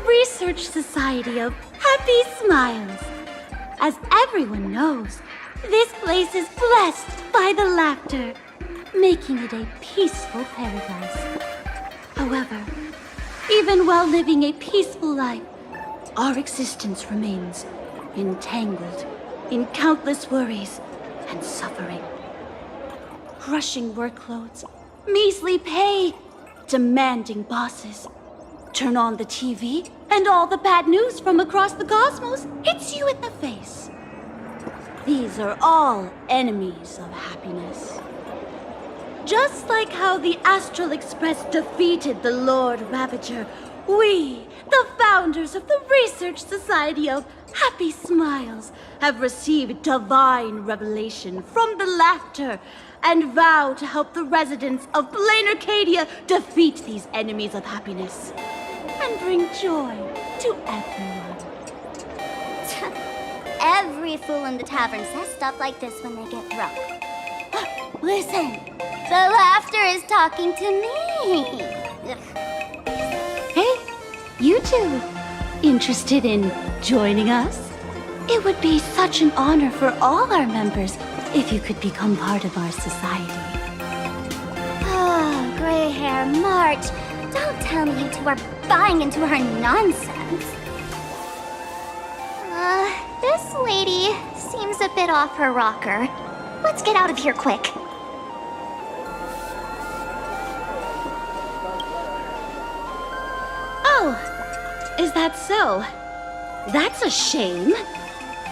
Speaker 14: Research Society of Happy Smiles. As everyone knows, this place is blessed by the laughter, making it a peaceful paradise. However, even while living a peaceful life, our existence remains entangled in countless worries and suffering. Crushing workloads, measly pay, demanding bosses. Turn on the TV, and all the bad news from across the cosmos hits you in the face. These are all enemies of happiness. Just like how the Astral Express defeated the Lord Ravager, we, the founders of the Research Society of Happy Smiles, have received divine revelation from the laughter and vow to help the residents of Planacadia defeat these enemies of happiness and bring joy to everyone.
Speaker 3: Every fool in the tavern says stuff like this when they get drunk. Listen, the laughter is talking to me.
Speaker 14: Hey, you two, interested in joining us? It would be such an honor for all our members if you could become part of our society.
Speaker 3: Oh, gray hair March, don't tell me you two are buying into her nonsense.
Speaker 5: This lady seems a bit off her rocker. Let's get out of here quick.
Speaker 14: Oh, is that so? That's a shame.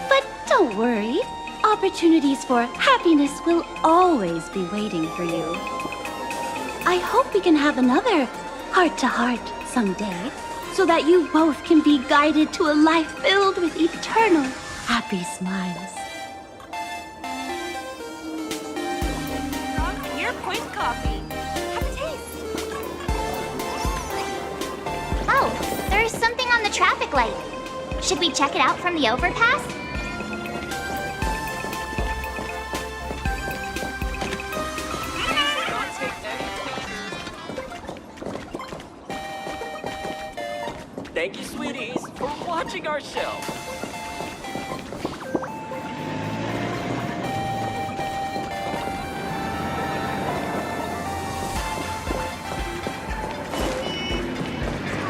Speaker 14: But don't worry. Opportunities for happiness will always be waiting for you. I hope we can have another heart-to-heart someday, so that you both can be guided to a life filled with eternal happy smiles.
Speaker 13: Your point coffee. Have a taste.
Speaker 5: Oh, there's something on the traffic light. Should we check it out from the overpass?
Speaker 11: Thank you, sweeties, for watching our show.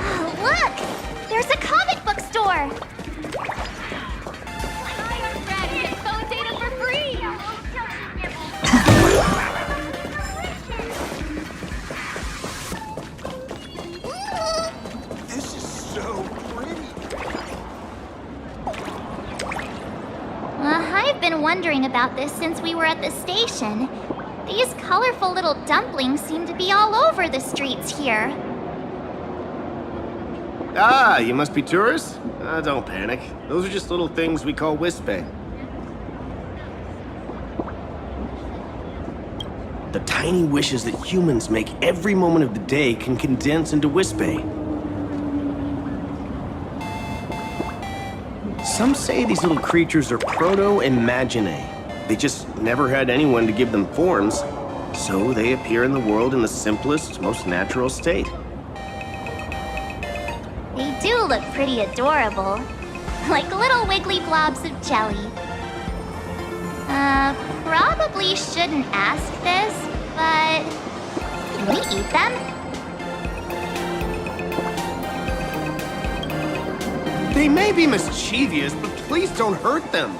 Speaker 5: Oh, look! There's a comic book store! Phone data for free!
Speaker 16: This is so pretty.
Speaker 5: I've been wondering about this since we were at the station. These colorful little dumplings seem to be all over the streets here.
Speaker 17: Ah, you must be tourists? Don't panic. Those are just little things we call wispy. The tiny wishes that humans make every moment of the day can condense into wispy. Some say these little creatures are proto-imaginae. They just never had anyone to give them forms, so they appear in the world in the simplest, most natural state.
Speaker 5: They do look pretty adorable. Like little wiggly blobs of jelly. Probably shouldn't ask this, but can we eat them?
Speaker 17: They may be mischievous, but please don't hurt them.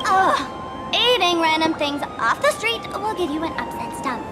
Speaker 3: Ugh! Eating random things off the street will give you an upset stomach.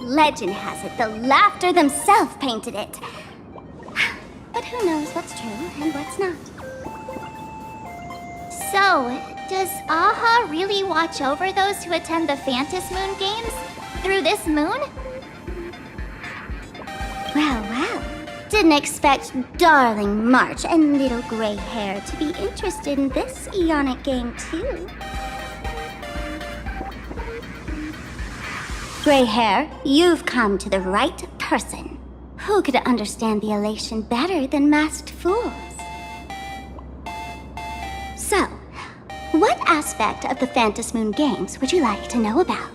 Speaker 3: Legend has it the Laughter themselves painted it. But who knows what's true and what's not.
Speaker 5: So, does Aha really watch over those who attend the Phantas Moon Games through this moon?
Speaker 3: Well. Didn't expect darling March and little gray hair to be interested in this Eonic game too. Gray hair, you've come to the right person. Who could understand the elation better than masked fools? So, what aspect of the Phantas Moon Games would you like to know about?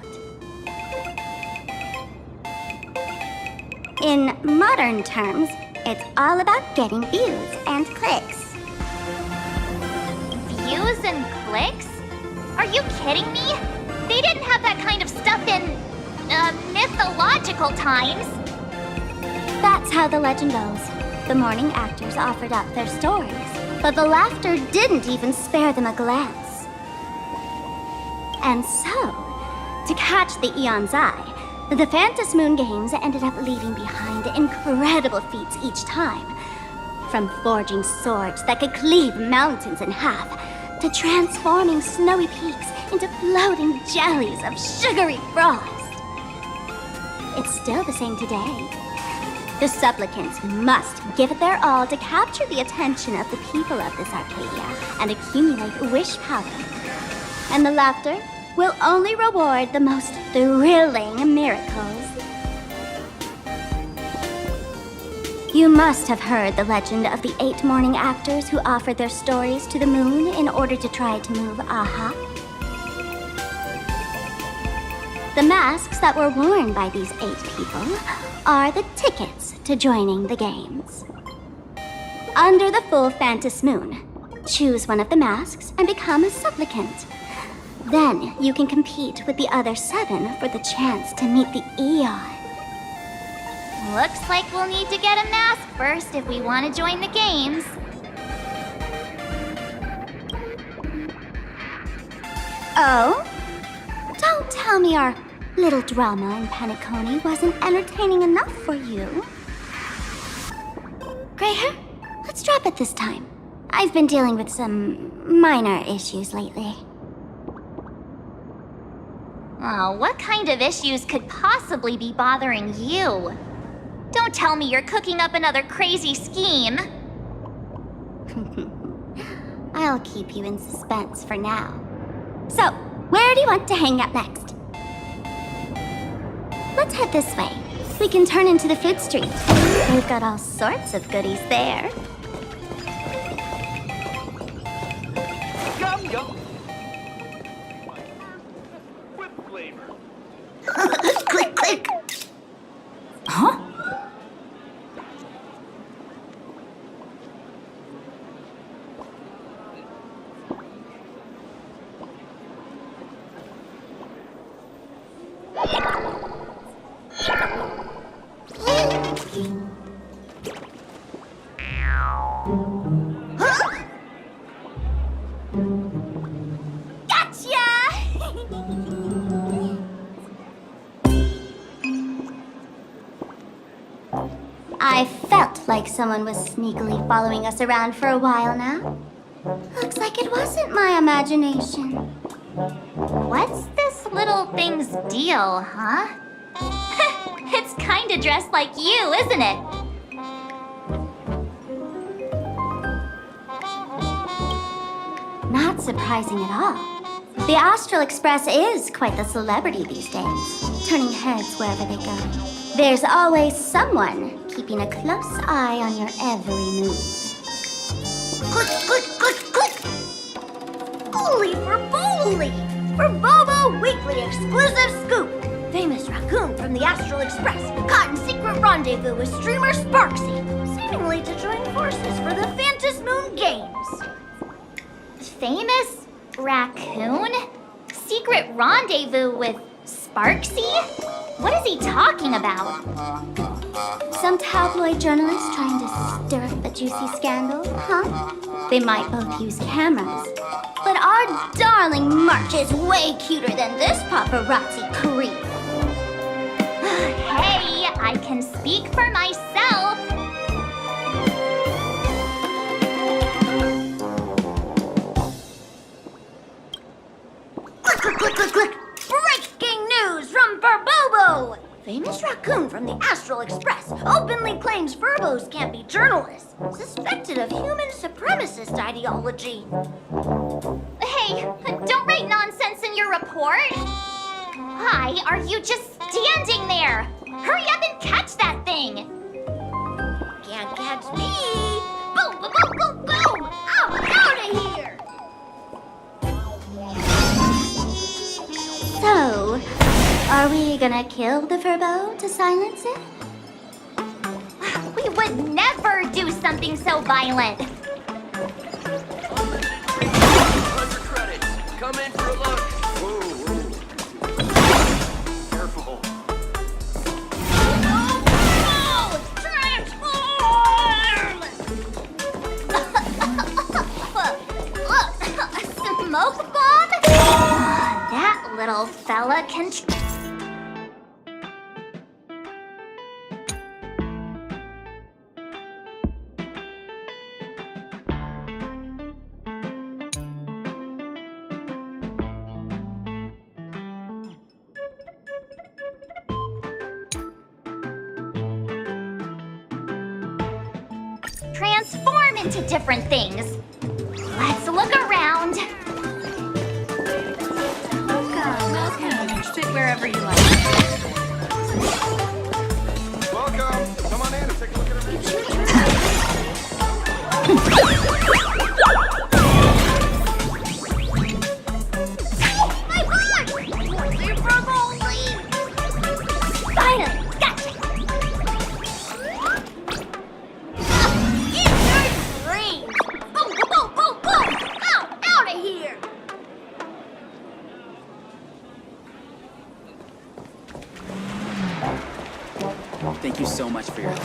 Speaker 3: In modern terms, it's all about getting views and clicks.
Speaker 5: Views and clicks? Are you kidding me? They didn't have that kind of stuff in mythological times.
Speaker 3: That's how the legend goes. The morning actors offered up their stories, but the Laughter didn't even spare them a glance. And so, to catch the Eon's eye, the Phantas Moon Games ended up leaving behind incredible feats each time. From forging swords that could cleave mountains in half, to transforming snowy peaks into floating jellies of sugary frost. It's still the same today. The supplicants must give it their all to capture the attention of the people of this Arcadia and accumulate wish power. And the Laughter will only reward the most thrilling miracles. You must have heard the legend of the 8 morning actors who offered their stories to the moon in order to try to move Aha. The masks that were worn by these 8 people are the tickets to joining the games. Under the full Phantas Moon, choose one of the masks and become a supplicant. Then you can compete with the other 7 for the chance to meet the Eon.
Speaker 5: Looks like we'll need to get a mask first if we want to join the games.
Speaker 3: Oh? Don't tell me our little drama in Paniconi wasn't entertaining enough for you. Gray hair, let's drop it this time. I've been dealing with some minor issues lately.
Speaker 5: Oh, what kind of issues could possibly be bothering you? Don't tell me you're cooking up another crazy scheme.
Speaker 3: I'll keep you in suspense for now. So, where do you want to hang out next? Let's head this way. We can turn into the food street. They've got all sorts of goodies there.
Speaker 16: Yum, yum. With flavor.
Speaker 3: Click, click. I felt like someone was sneakily following us around for a while now. Looks like it wasn't my imagination.
Speaker 5: What's this little thing's deal, huh? It's kinda dressed like you, isn't it?
Speaker 3: Not surprising at all. The Astral Express is quite the celebrity these days, turning heads wherever they go. There's always someone keeping a close eye on your every move.
Speaker 14: Click, click, click, click! Holy for Bowley! For Bobo Weekly Exclusive Scoop! Famous raccoon from the Astral Express caught in secret rendezvous with streamer Sparksy, seemingly to join forces for the Phantasmoon Games.
Speaker 5: Famous raccoon? Secret rendezvous with Sparksy? What is he talking about?
Speaker 3: Some tabloid journalist trying to stir up a juicy scandal, huh? They might both use cameras. But our darling March is way cuter than this paparazzi creep.
Speaker 5: Hey, I can speak for myself.
Speaker 14: Click, click, click, click, click! Breaking news from Furbobo! Famous raccoon from the Astral Express openly claims Furbos can't be journalists, suspected of human supremacist ideology.
Speaker 5: Hey, don't write nonsense in your report. Why are you just standing there? Hurry up and catch that thing.
Speaker 14: Can't catch me! Boom, boom, boom, boom, boom! I'm out of here!
Speaker 3: So, are we gonna kill the Furbo to silence it?
Speaker 5: We would never do something so violent.
Speaker 11: 100 credits. Come in for a look. Whoa. Careful.
Speaker 5: Smoke bomb? That little fella can... transform into different things. Let's look around.
Speaker 13: Welcome. Sit wherever you like.
Speaker 16: Welcome. Come on in and take a look at everything.
Speaker 14: My heart! Only from only! Finally, gotcha! Insert dreams! Boom, boom, boom, boom! Out of here!
Speaker 18: Thank you so much for your help.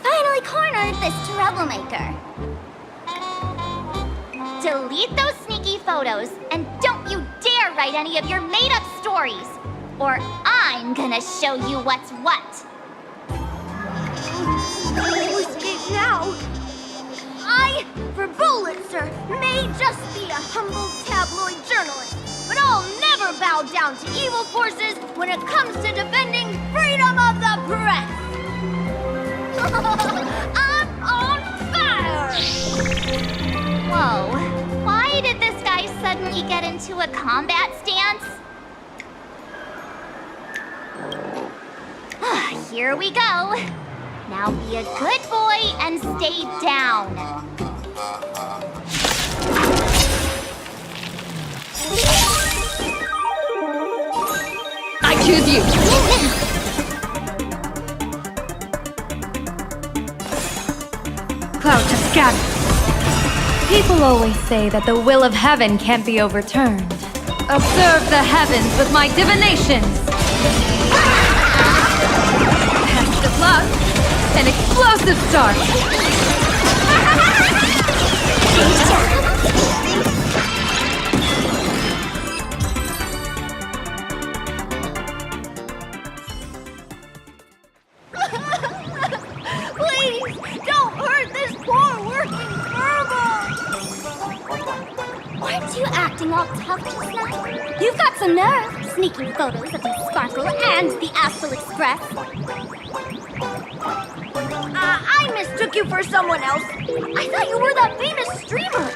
Speaker 3: Finally cornered this troublemaker.
Speaker 5: Delete those sneaky photos, and don't you dare write any of your made-up stories, or I'm gonna show you what's what.
Speaker 14: Escape now! I, for Bullitzer, may just be a humble tabloid journalist, but I'll never bow down to evil forces when it comes to defending freedom of the press! I'm on fire!
Speaker 5: Whoa, why did this guy suddenly get into a combat stance? Here we go. Now be a good boy and stay down.
Speaker 7: I choose you!
Speaker 10: Cloud to scatter.
Speaker 4: People always say that the will of heaven can't be overturned. Observe the heavens with my divinations! Best of luck! An explosive start!
Speaker 14: Please, don't hurt this poor working turbo!
Speaker 3: Aren't you acting all tough just now? You've got some nerve, sneaking photos of the Sparkle and the Astral Express.
Speaker 14: I mistook you for someone else. I thought you were that famous streamer.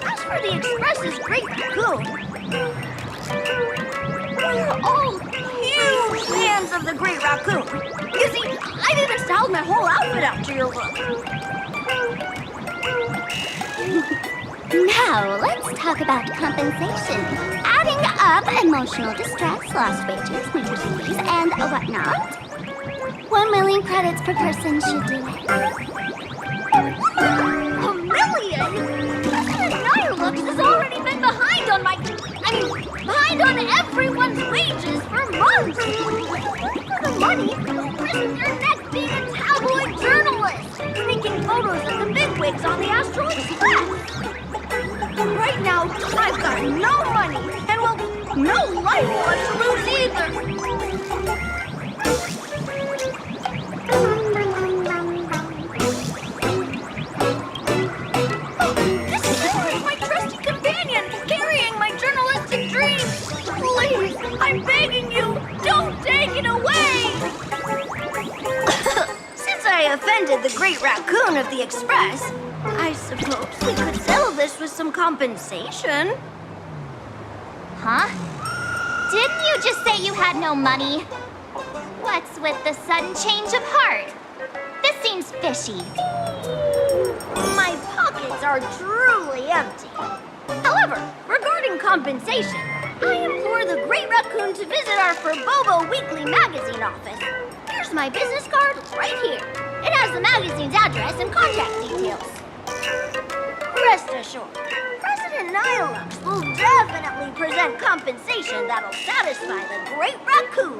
Speaker 14: As for the Express's great raccoon, we're all huge fans of the Great Raccoon. You see, I've even styled my whole outfit after your look.
Speaker 3: Now, let's talk about compensation. Adding up emotional distress, lost wages, winter fees, and whatnot. 1 million credits per person should do it.
Speaker 14: 1 million? President Nihilux has already been behind on behind on everyone's wages for months. For the money, risk your neck being a tabloid journalist, taking photos of the bigwigs on the Astral Express. Right now, I've got no money, and well, no life left to lose either. This is my trusty companion, carrying my journalistic dreams. Please, I'm begging you, don't take it away. Since I offended the Great Raccoon of the Express, I suppose we could settle this with some compensation.
Speaker 5: Huh? Didn't you just say you had no money? What's with the sudden change of heart? This seems fishy.
Speaker 14: My pockets are truly empty. However, regarding compensation, I implore the Great Raccoon to visit our Furbobo Weekly magazine office. Here's my business card right here. It has the magazine's address and contact details. Rest assured, President Nihilux will definitely present compensation that'll satisfy the Great Raccoon.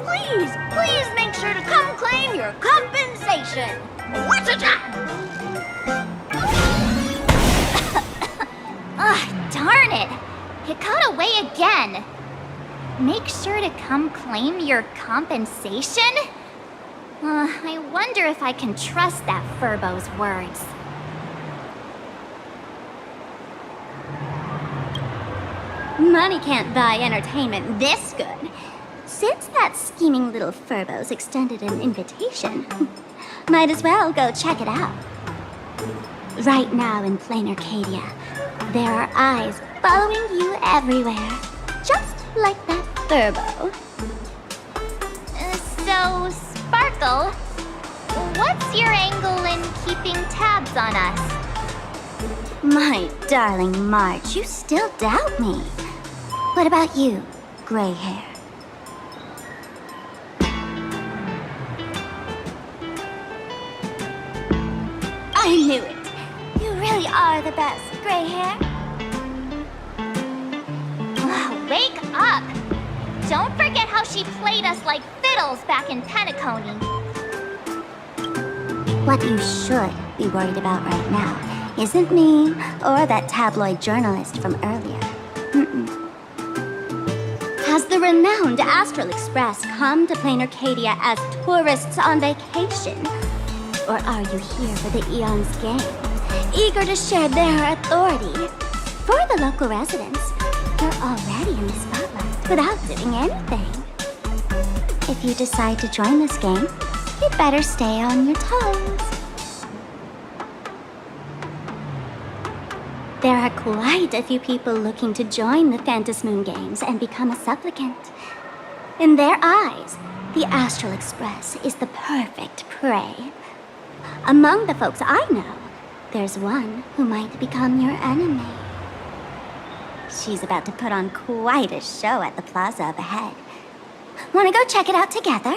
Speaker 14: Please make sure to come claim your compensation. What's it?
Speaker 5: Ugh, darn it! It got away again. Make sure to come claim your compensation? I wonder if I can trust that Furbo's words.
Speaker 3: Money can't buy entertainment this good. Since that scheming little Furbo's extended an invitation, might as well go check it out. Right now in Planacadia, there are eyes following you everywhere, just like that Furbo.
Speaker 5: So, Sparkle, what's your angle in keeping tabs on us?
Speaker 3: My darling March, you still doubt me. What about you, gray hair? I knew it. You really are the best, gray hair.
Speaker 5: Wake up! Don't forget how she played us like fiddles back in Penacony.
Speaker 3: What you should be worried about right now isn't me or that tabloid journalist from earlier. Has the renowned Astral Express come to Planacadia as tourists on vacation? Or are you here for the Eon's game, eager to share their authority? For the local residents, you're already in the spotlight without doing anything. If you decide to join this game, you'd better stay on your toes. There are quite a few people looking to join the Phantasmoon Games and become a supplicant. In their eyes, the Astral Express is the perfect prey. Among the folks I know, there's one who might become your enemy. She's about to put on quite a show at the plaza up ahead. Wanna go check it out together?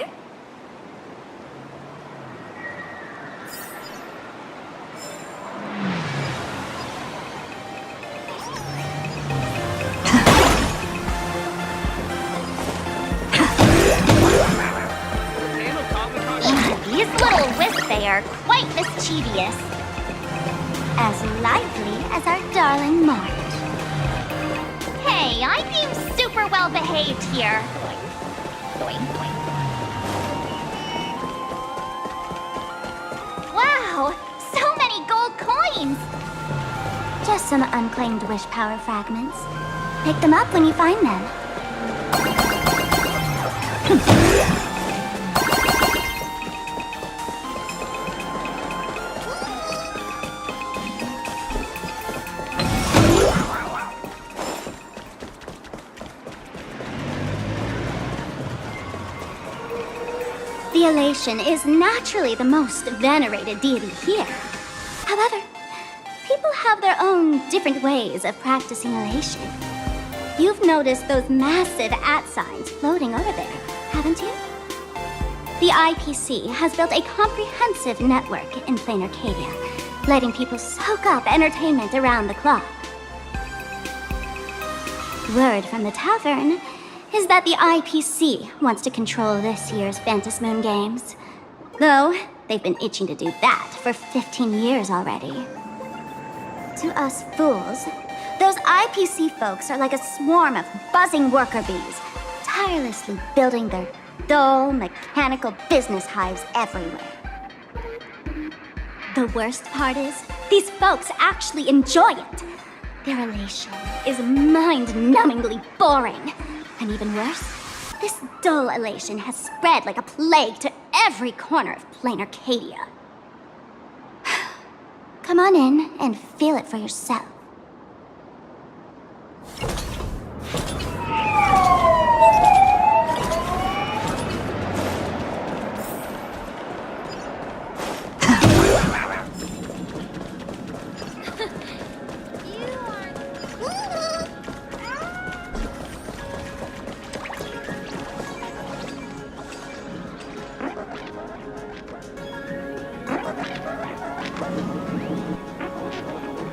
Speaker 3: player, quite mischievous. As lively as our darling March.
Speaker 5: Hey, I'm being super well behaved here. Boing, boing. Wow, so many gold coins!
Speaker 3: Just some unclaimed wish power fragments. Pick them up when you find them. The Elation is naturally the most venerated deity here. However, people have their own different ways of practicing Elation. You've noticed those massive @ signs floating over there, haven't you? The IPC has built a comprehensive network in Planacadia, letting people soak up entertainment around the clock. Word from the tavern is that the IPC wants to control this year's Phantasmoon Games. Though, they've been itching to do that for 15 years already. To us fools, those IPC folks are like a swarm of buzzing worker bees, tirelessly building their dull, mechanical business hives everywhere. The worst part is, these folks actually enjoy it. Their Elation is mind-numbingly boring. And even worse, this dull Elation has spread like a plague to every corner of Planacadia. Come on in and feel it for yourself.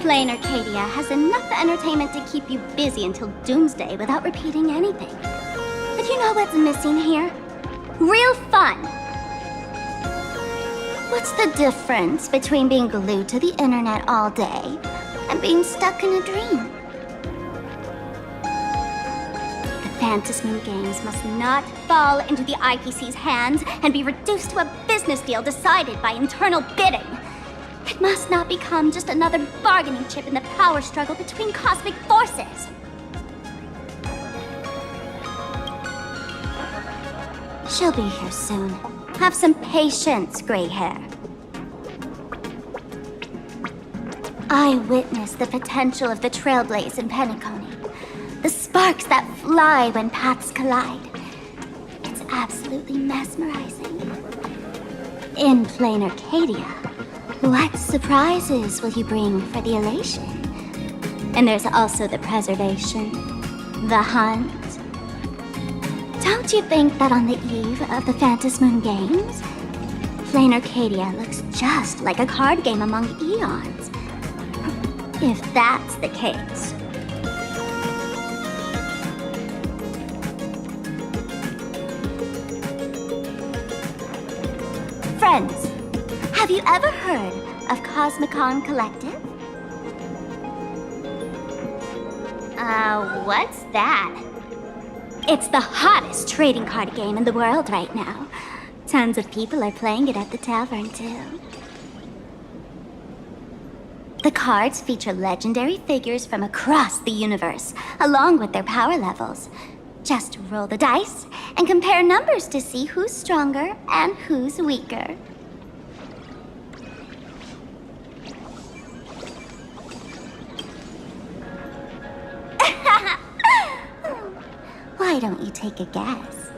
Speaker 3: Planacadia has enough entertainment to keep you busy until doomsday without repeating anything. But you know what's missing here? Real fun! What's the difference between being glued to the internet all day and being stuck in a dream? The Phantasmoon Games must not fall into the IPC's hands and be reduced to a business deal decided by internal bidding. It must not become just another bargaining chip in the power struggle between cosmic forces. She'll be here soon. Have some patience, gray hair. I witnessed the potential of the trailblaze in Penacony. The sparks that fly when paths collide. It's absolutely mesmerizing. In Planacadia, what surprises will you bring for the Elation? And there's also the preservation, the hunt. Don't you think that on the eve of the Phantasmoon Games, Planacadia looks just like a card game among eons? If that's the case. Friends, have you ever heard of Cosmicon Collective?
Speaker 5: What's that?
Speaker 3: It's the hottest trading card game in the world right now. Tons of people are playing it at the tavern, too. The cards feature legendary figures from across the universe, along with their power levels. Just roll the dice and compare numbers to see who's stronger and who's weaker. Why don't you take a guess?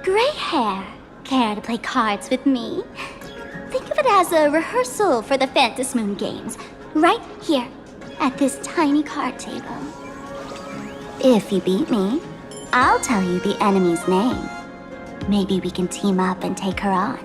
Speaker 3: Gray hair, care to play cards with me? Think of it as a rehearsal for the Phantasmoon Games, right here, at this tiny card table. If you beat me, I'll tell you the enemy's name. Maybe we can team up and take her on.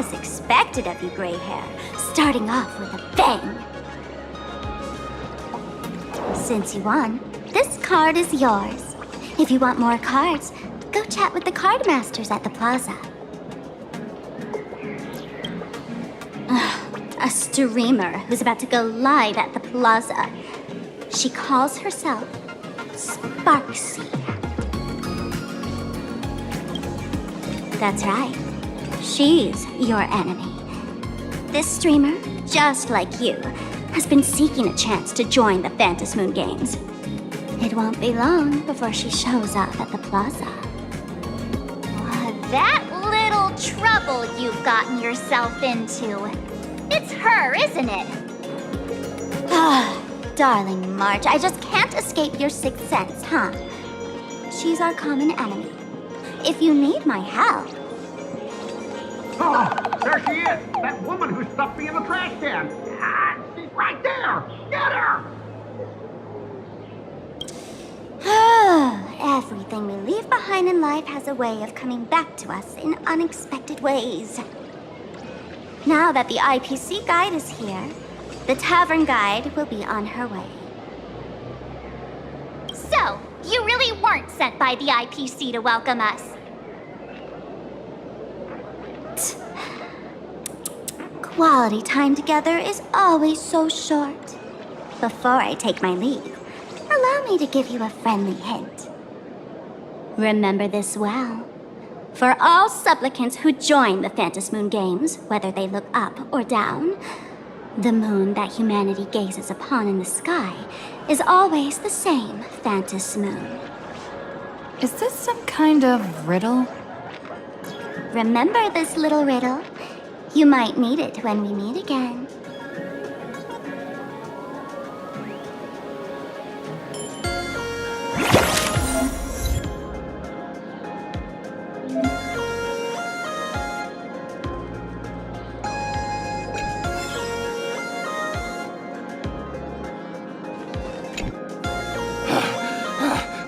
Speaker 3: As expected of you, gray hair, starting off with a bang. Since you won, this card is yours. If you want more cards, go chat with the card masters at the plaza. A streamer who's about to go live at the plaza. She calls herself Sparksy. That's right. She's your enemy. This streamer, just like you, has been seeking a chance to join the Phantom Moon Games. It won't be long before she shows up at the plaza.
Speaker 5: That little trouble you've gotten yourself into. It's her, isn't it?
Speaker 3: Ah, darling March, I just can't escape your sixth sense, huh? She's our common enemy. If you need my help...
Speaker 16: Oh, there she is! That woman who stuffed me in the trash can! Ah, she's right there! Get her!
Speaker 3: Everything we leave behind in life has a way of coming back to us in unexpected ways. Now that the IPC guide is here, the tavern guide will be on her way.
Speaker 5: So, you really weren't sent by the IPC to welcome us.
Speaker 3: Quality time together is always so short. Before I take my leave, allow me to give you a friendly hint. Remember this well. For all supplicants who join the Phantom Moon Games, whether they look up or down, the moon that humanity gazes upon in the sky is always the same Phantom Moon.
Speaker 7: Is this some kind of riddle?
Speaker 3: Remember this little riddle? You might need it when we meet again.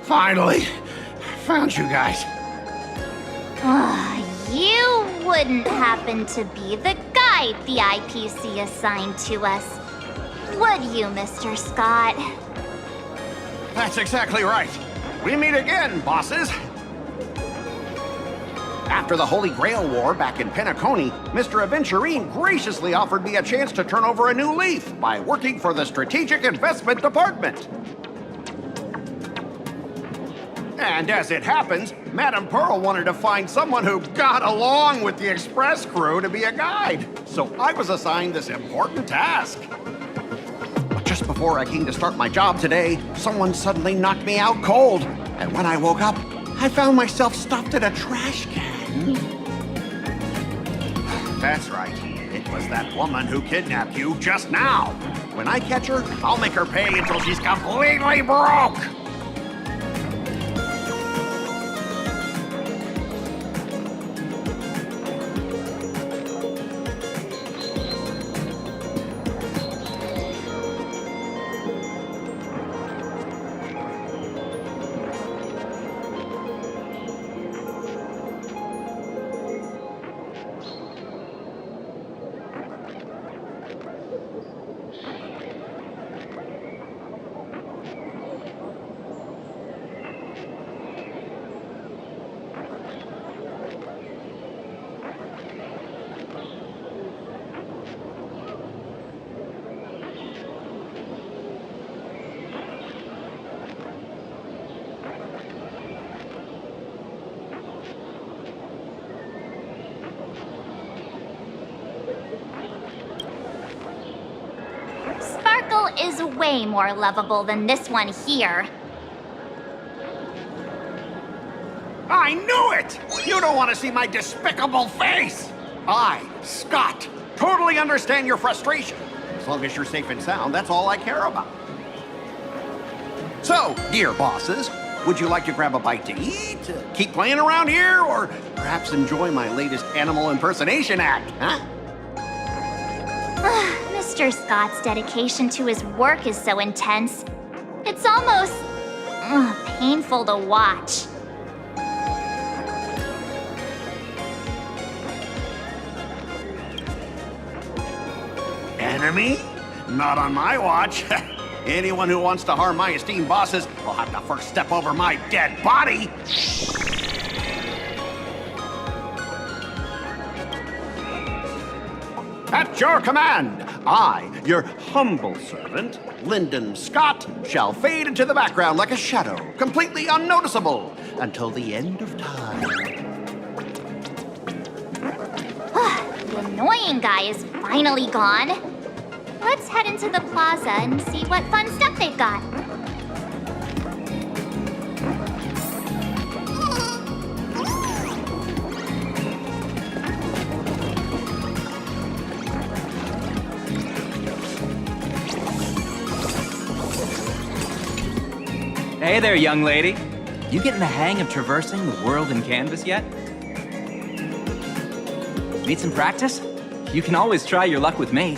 Speaker 16: Finally! Found you guys.
Speaker 5: You wouldn't happen to be the guide the IPC assigned to us, would you, Mr. Scott?
Speaker 16: That's exactly right. We meet again, bosses. After the Holy Grail War back in Penacony, Mr. Aventurine graciously offered me a chance to turn over a new leaf by working for the Strategic Investment Department. And as it happens, Madame Pearl wanted to find someone who got along with the Express crew to be a guide. So I was assigned this important task. But just before I came to start my job today, someone suddenly knocked me out cold. And when I woke up, I found myself stuffed in a trash can. That's right. It was that woman who kidnapped you just now. When I catch her, I'll make her pay until she's completely broke.
Speaker 5: Sparkle is way more lovable than this one here.
Speaker 16: I knew it! You don't want to see my despicable face! I, Scott, totally understand your frustration. As long as you're safe and sound, that's all I care about. So, dear bosses, would you like to grab a bite to eat, keep playing around here, or perhaps enjoy my latest animal impersonation act, huh?
Speaker 5: Mr. Scott's dedication to his work is so intense. It's almost painful to watch.
Speaker 16: enemy? Not on my watch. Anyone who wants to harm my esteemed bosses will have to first step over my dead body. At your command, I, your humble servant, Lyndon Scott, shall fade into the background like a shadow, completely unnoticeable, until the end of time.
Speaker 5: The annoying guy is finally gone. Let's head into the plaza and see what fun stuff they've got.
Speaker 18: Hey there, young lady. You getting the hang of traversing the world in canvas yet? Need some practice? You can always try your luck with me.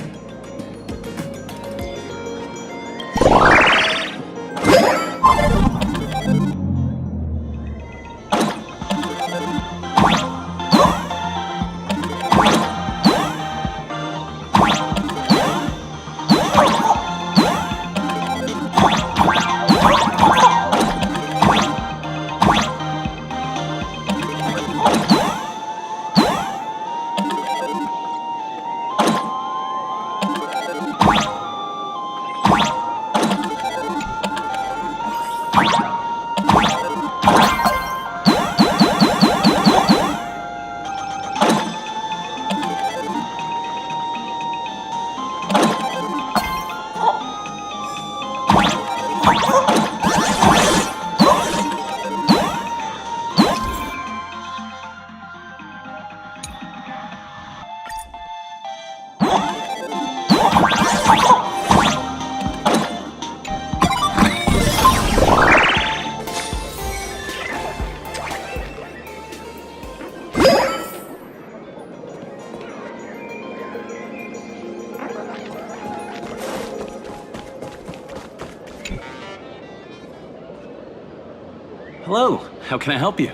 Speaker 18: Hello, how can I help you?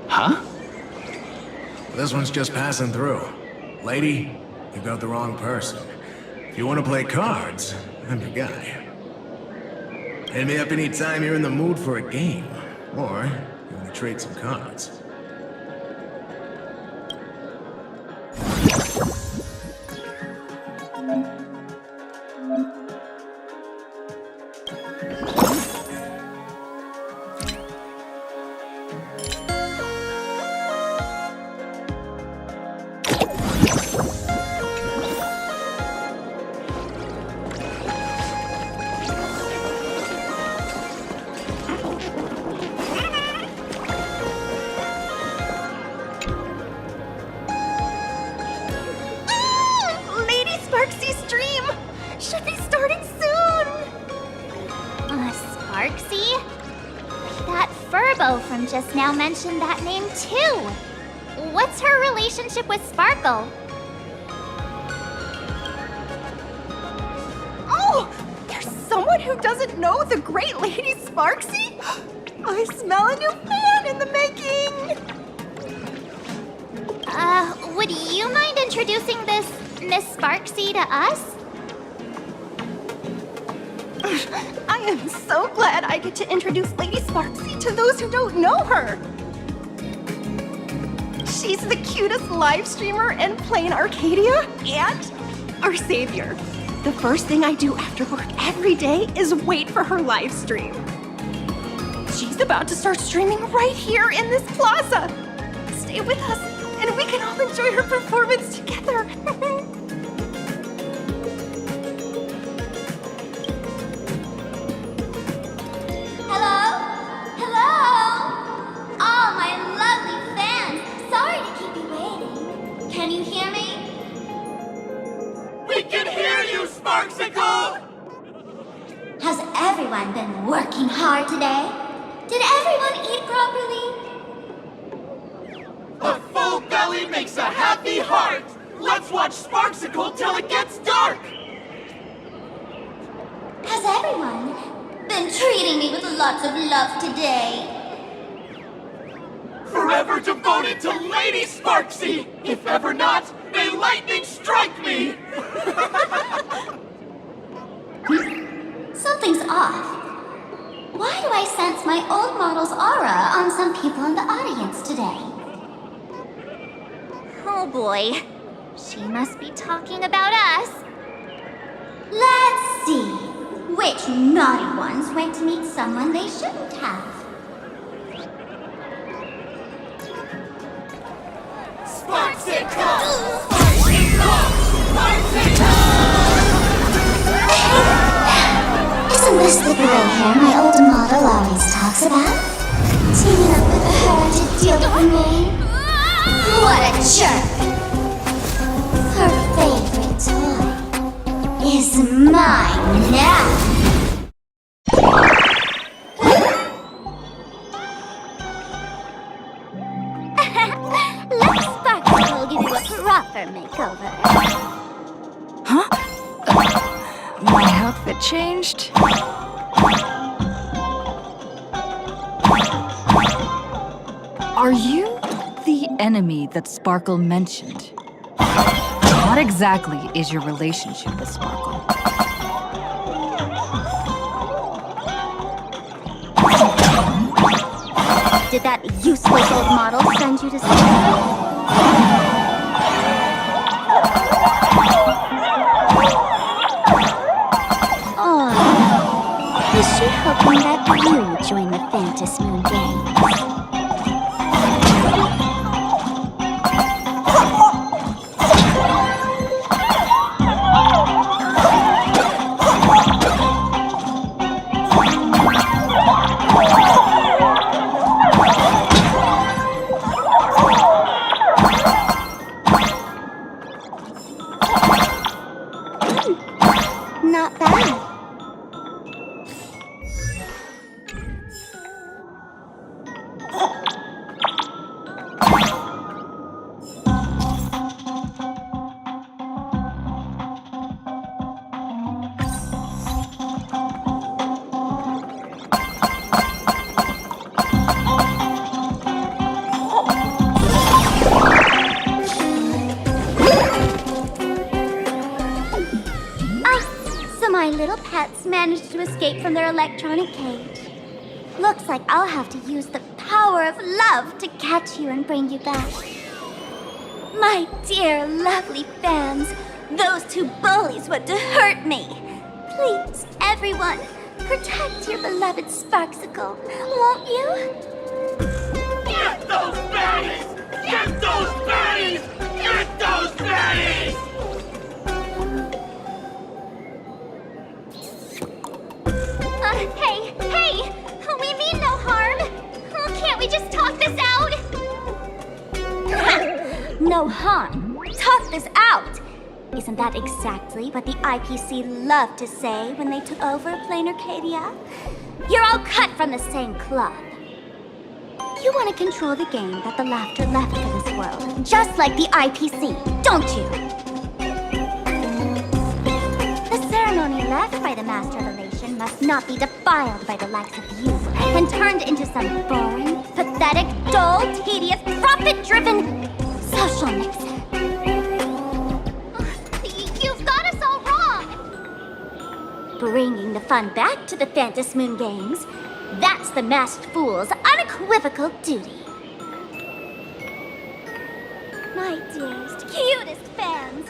Speaker 18: Huh?
Speaker 19: This one's just passing through. Lady, you got the wrong person. If you want to play cards, I'm your guy. Hit me up anytime you're in the mood for a game. Or, you want to trade some cards.
Speaker 5: Just now mentioned that name too. What's her relationship with Sparkle?
Speaker 13: Oh! There's someone who doesn't know the great Lady Sparksy? I smell a new fan in the making!
Speaker 5: Would you mind introducing this Miss Sparksy to us?
Speaker 13: I am so glad I get to introduce Lady Sparksy to those who don't know her. She's the cutest live streamer in Planacadia and our savior. The first thing I do after work every day is wait for her live stream. She's about to start streaming right here in this plaza. Stay with us and we can all enjoy her performance together.
Speaker 5: Can you hear me?
Speaker 9: We can hear you, Sparksicle!
Speaker 3: Has everyone been working hard today? Did everyone eat properly?
Speaker 9: A full belly makes a happy heart! Let's watch Sparksicle till it gets dark!
Speaker 3: Has everyone been treating me with lots of love today?
Speaker 20: Forever devoted to Lady Sparksy! If ever not, may lightning strike me!
Speaker 3: Something's off. Why do I sense my old model's aura on some people in the audience today?
Speaker 5: Oh boy. She must be talking about us.
Speaker 3: Let's see. Which naughty ones went to meet someone they shouldn't have? Isn't this the gray hair my old model always talks about? Teaming up with her to deal with me? What a jerk! Her favorite toy is mine now! Let's Sparkle will give you a proper makeover.
Speaker 7: Huh? My outfit changed? Are you the enemy that Sparkle mentioned? What exactly is your relationship with Sparkle?
Speaker 3: Did that useless old model send you to see her? Or is she hoping that you join the Phantasmoon gang? Not bad. My little pets managed to escape from their electronic cage. Looks like I'll have to use the power of love to catch you and bring you back. My dear, lovely fans, those two bullies want to hurt me. Please, everyone, protect your beloved Sparksicle, won't you?
Speaker 20: Get those baddies! Get those baddies! Get those baddies!
Speaker 5: Hey! We mean no harm! Can't we just talk this out?
Speaker 3: No harm. Talk this out! Isn't that exactly what the IPC loved to say when they took over Planacadia? You're all cut from the same cloth. You want to control the game that the laughter left for this world, just like the IPC, don't you? The ceremony left by the Master of Elation must not be defiled by the likes of you and turned into some boring, pathetic, dull, tedious, profit-driven social mixer.
Speaker 5: You've got us all wrong!
Speaker 3: Bringing the fun back to the Phantasmoon Games, that's the Masked Fool's unequivocal duty. My dearest, cutest fans,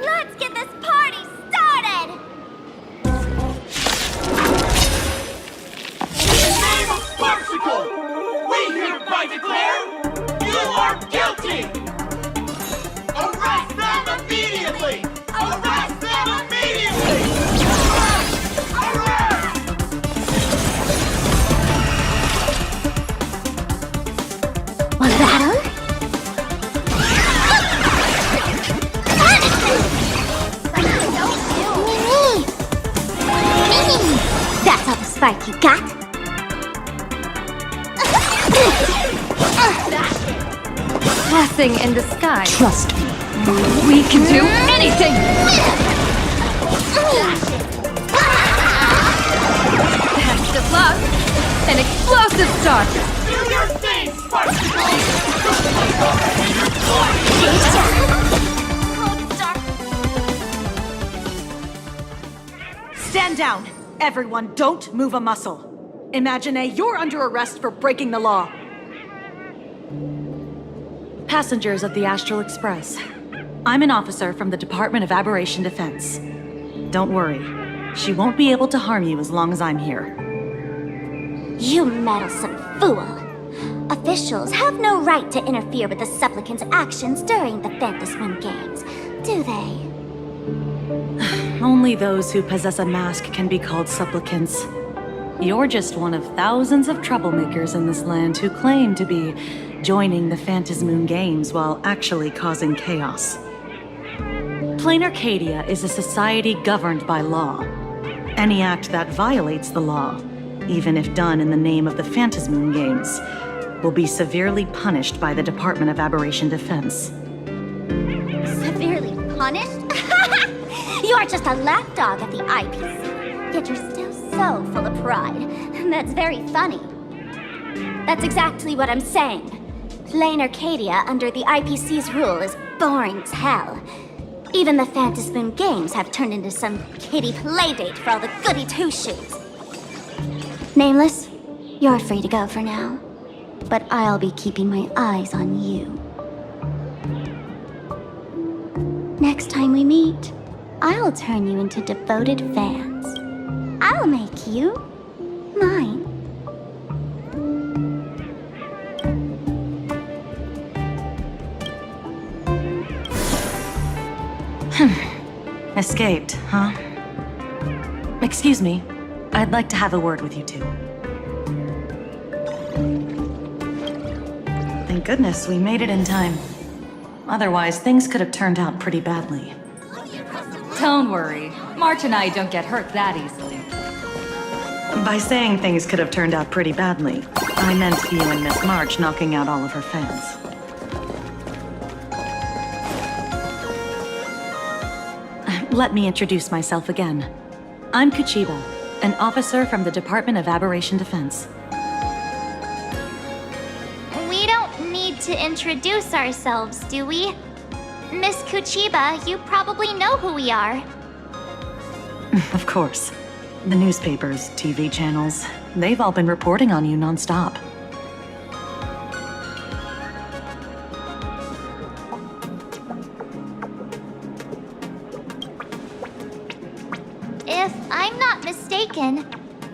Speaker 3: let's get this party started!
Speaker 20: In the name of Sparksicle, we hereby declare you are guilty! Arrest them immediately! Arrest them immediately! Arrest!
Speaker 3: Was that her? That's all the spark you got?
Speaker 4: Blessing in disguise.
Speaker 7: Trust me.
Speaker 4: We can do anything! Best of luck! An explosive start!
Speaker 20: your thing, Sparky!
Speaker 21: Stand down! Everyone, don't move a muscle. Imagine you're under arrest for breaking the law. Passengers of the Astral Express. I'm an officer from the Department of Aberration Defense. Don't worry. She won't be able to harm you as long as I'm here.
Speaker 3: You meddlesome fool! Officials have no right to interfere with the supplicants' actions during the Phantasm Games, do they?
Speaker 21: Only those who possess a mask can be called supplicants. You're just one of thousands of troublemakers in this land who claim to be joining the Phantasm Games while actually causing chaos. Planacadia is a society governed by law. Any act that violates the law, even if done in the name of the Phantasm Games, will be severely punished by the Department of Aberration Defense.
Speaker 3: Severely punished? You are just a lapdog at the IPC, yet you're still so full of pride. That's very funny. That's exactly what I'm saying. Planacadia under the IPC's rule is boring as hell. Even the Phantasm Games have turned into some kiddie playdate for all the goody two-shoes. Nameless, you're free to go for now. But I'll be keeping my eyes on you. Next time we meet, I'll turn you into devoted fans. I'll make you mine.
Speaker 21: Escaped, huh? Excuse me. I'd like to have a word with you two. Thank goodness we made it in time. Otherwise, things could have turned out pretty badly.
Speaker 7: Don't worry. March and I don't get hurt that easily.
Speaker 21: By saying things could have turned out pretty badly, I meant you and Miss March knocking out all of her fans. Let me introduce myself again. I'm Kuchiba, an officer from the Department of Aberration Defense.
Speaker 5: We don't need to introduce ourselves, do we? Miss Kuchiba, you probably know who we are.
Speaker 21: Of course. The newspapers, TV channels, they've all been reporting on you nonstop.
Speaker 5: If I'm not mistaken,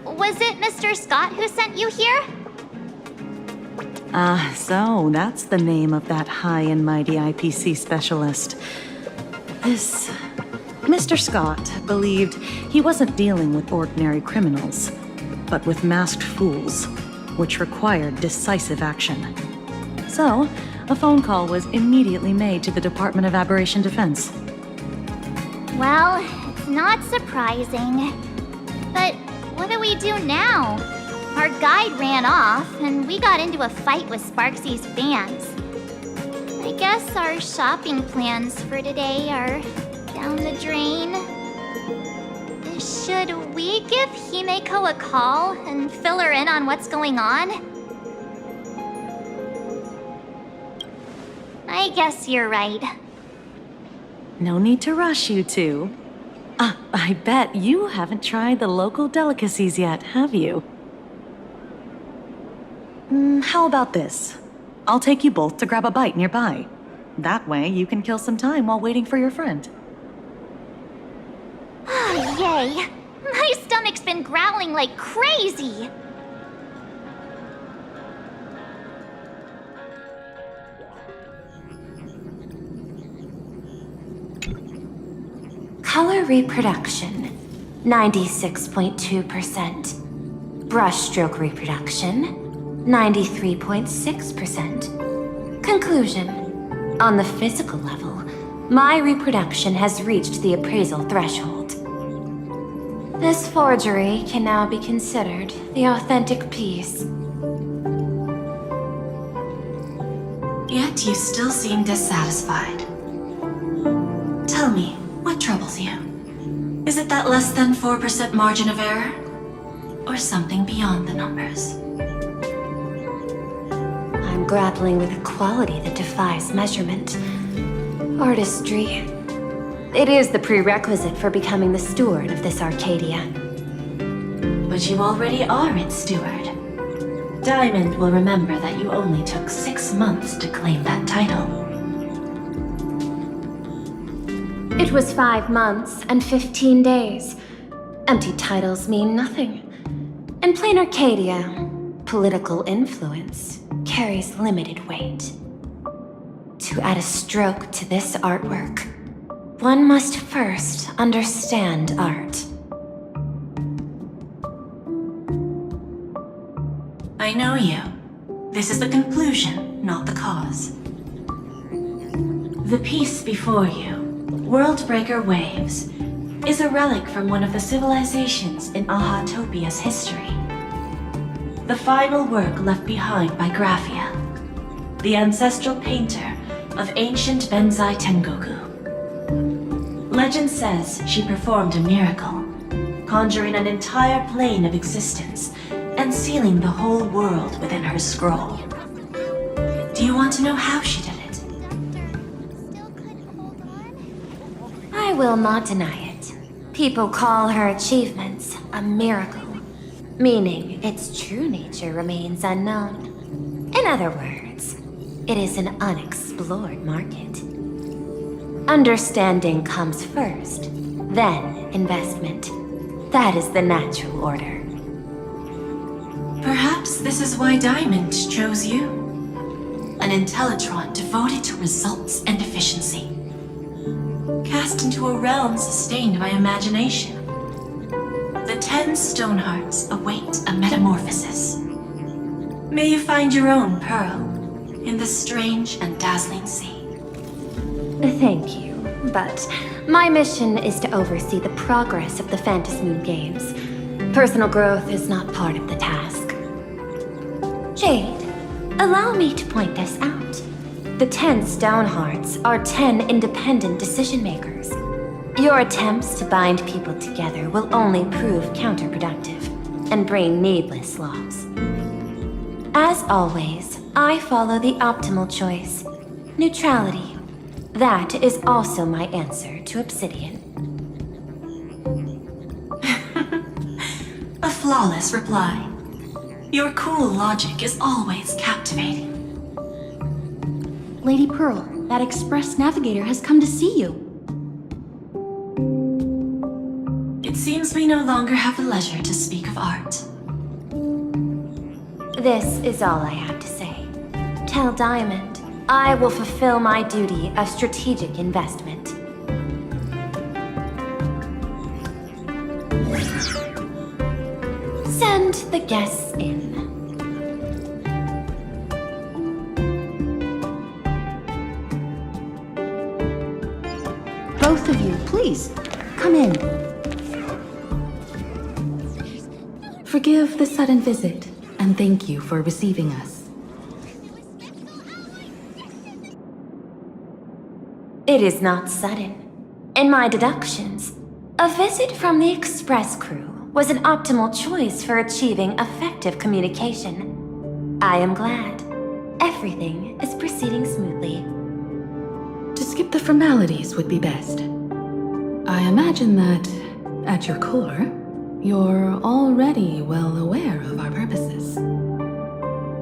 Speaker 5: was it Mr. Scott who sent you here?
Speaker 21: So that's the name of that high and mighty IPC specialist. This Mr. Scott believed he wasn't dealing with ordinary criminals, but with masked fools, which required decisive action. So, a phone call was immediately made to the Department of Aberration Defense.
Speaker 5: Well, it's not surprising. But what do we do now? Our guide ran off, and we got into a fight with Sparksy's fans. I guess our shopping plans for today are down the drain. Should we give Himeko a call and fill her in on what's going on? I guess you're right.
Speaker 21: No need to rush, you two. I bet you haven't tried the local delicacies yet, have you? How about this? I'll take you both to grab a bite nearby. That way, you can kill some time while waiting for your friend.
Speaker 5: Oh, yay! My stomach's been growling like crazy!
Speaker 2: Color reproduction, 96.2%. Brushstroke reproduction, 93.6%. Conclusion. On the physical level, my reproduction has reached the appraisal threshold. This forgery can now be considered the authentic piece. Yet you still seem dissatisfied. Tell me, what troubles you? Is it that less than 4% margin of error? Or something beyond the numbers? I'm grappling with a quality that defies measurement. Artistry. It is the prerequisite for becoming the steward of this Arcadia. But you already are its steward. Diamond will remember that you only took 6 months to claim that title. It was 5 months and 15 days. Empty titles mean nothing. In Planacadia, political influence carries limited weight. To add a stroke to this artwork, one must first understand art. I know you. This is the conclusion, not the cause. The piece before you, Worldbreaker Waves, is a relic from one of the civilizations in Ahatopia's history. The final work left behind by Graphia, the ancestral painter of ancient Benzai Tengoku. Legend says she performed a miracle, conjuring an entire plane of existence and sealing the whole world within her scroll. Do you want to know how she did it? I will not deny it. People call her achievements a miracle, meaning its true nature remains unknown. In other words, it is an unexplored market. Understanding comes first, then investment. That is the natural order. Perhaps this is why Diamond chose you. An Intellitron devoted to results and efficiency. Cast into a realm sustained by imagination. The 10 Stonehearts await a metamorphosis. May you find your own pearl in this strange and dazzling sea. Thank you, but my mission is to oversee the progress of the Phantasmoon Games. Personal growth is not part of the task. Jade, allow me to point this out. The 10 Stonehearts are 10 independent decision-makers. Your attempts to bind people together will only prove counterproductive and bring needless loss. As always, I follow the optimal choice, neutrality. That is also my answer to Obsidian. A flawless reply. Your cool logic is always captivating.
Speaker 1: Lady Pearl, that Express Navigator has come to see you.
Speaker 2: It seems we no longer have the leisure to speak of art. This is all I have to say. Tell Diamond, I will fulfill my duty of strategic investment. Send the guests in.
Speaker 1: Both of you, please, come in. Forgive the sudden visit, and thank you for receiving us.
Speaker 2: It is not sudden. In my deductions, a visit from the Express crew was an optimal choice for achieving effective communication. I am glad. Everything is proceeding smoothly.
Speaker 1: To skip the formalities would be best. I imagine that, at your core, you're already well aware of our purposes.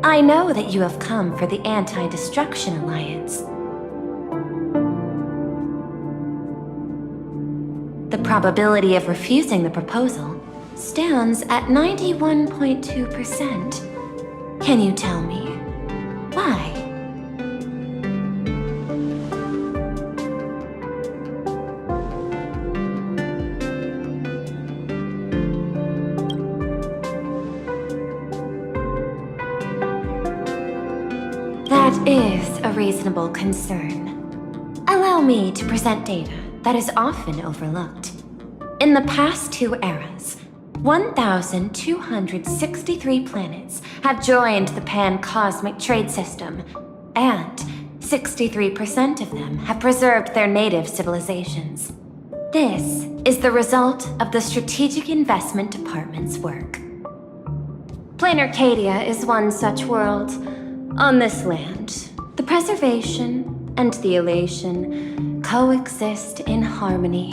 Speaker 2: I know that you have come for the Anti-Destruction Alliance. The probability of refusing the proposal stands at 91.2%. Can you tell me why? That is a reasonable concern. Allow me to present data that is often overlooked. In the past 2 eras, 1,263 planets have joined the pan-cosmic trade system, and 63% of them have preserved their native civilizations. This is the result of the Strategic Investment Department's work. Planacadia is one such world,
Speaker 6: On this land, the preservation and the elation coexist in harmony.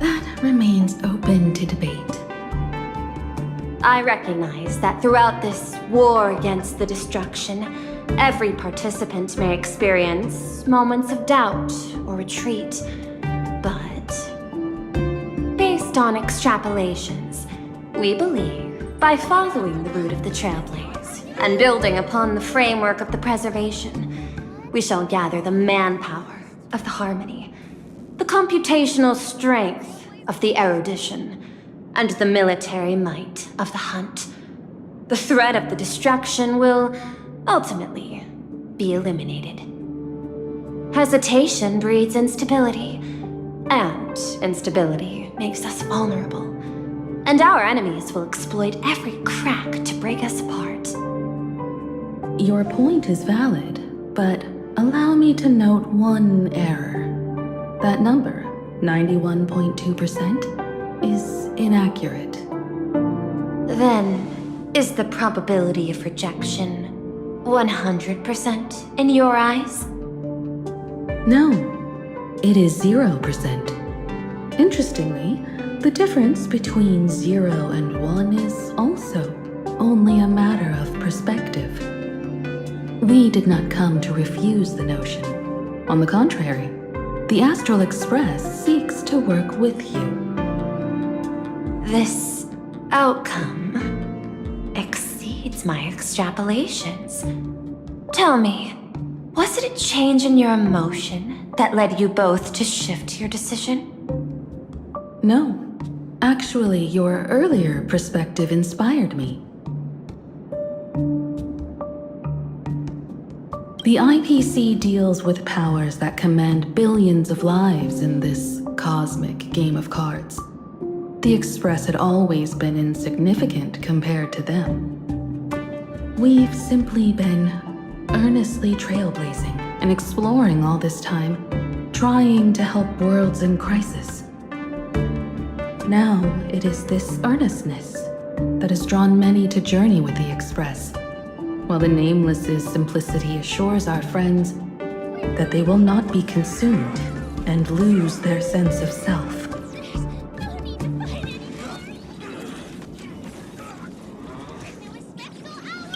Speaker 1: That remains open to debate.
Speaker 6: I recognize that throughout this war against the destruction, every participant may experience moments of doubt or retreat. But based on extrapolations, we believe by following the route of the Trailblaze and building upon the framework of the preservation, we shall gather the manpower of the harmony, the computational strength of the erudition, and the military might of the hunt. The threat of the destruction will ultimately be eliminated. Hesitation breeds instability, and instability makes us vulnerable. And our enemies will exploit every crack to break us apart.
Speaker 1: Your point is valid, but allow me to note one error. That number, 91.2%, is inaccurate.
Speaker 6: Then, is the probability of rejection 100% in your eyes?
Speaker 1: No, it is 0%. Interestingly, the difference between 0 and 1 is also only a matter of perspective. We did not come to refuse the notion. On the contrary, the Astral Express seeks to work with you.
Speaker 6: This outcome exceeds my extrapolations. Tell me, was it a change in your emotion that led you both to shift your decision?
Speaker 1: No. Actually, your earlier perspective inspired me. The IPC deals with powers that command billions of lives in this cosmic game of cards. The Express had always been insignificant compared to them. We've simply been earnestly trailblazing and exploring all this time, trying to help worlds in crisis. Now it is this earnestness that has drawn many to journey with the Express, while the Nameless's simplicity assures our friends that they will not be consumed and lose their sense of self.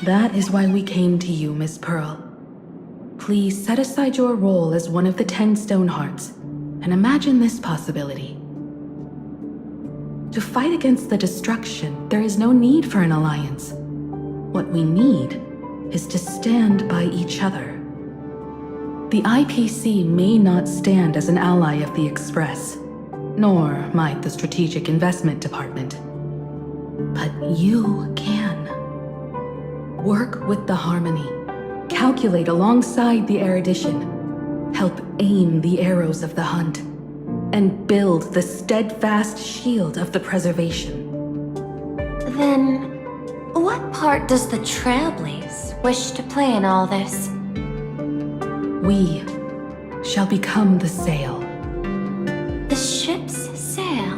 Speaker 1: That is why we came to you, Miss Pearl. Please set aside your role as one of the 10 Stonehearts and imagine this possibility. To fight against the destruction, there is no need for an alliance. What we need is to stand by each other. The IPC may not stand as an ally of the Express, nor might the Strategic Investment Department. But you can. Work with the harmony, calculate alongside the erudition, help aim the arrows of the hunt, and build the steadfast shield of the preservation.
Speaker 6: Then, what part does the Trailblaze wish to play in all this?
Speaker 1: We shall become the sail.
Speaker 6: The ship's sail?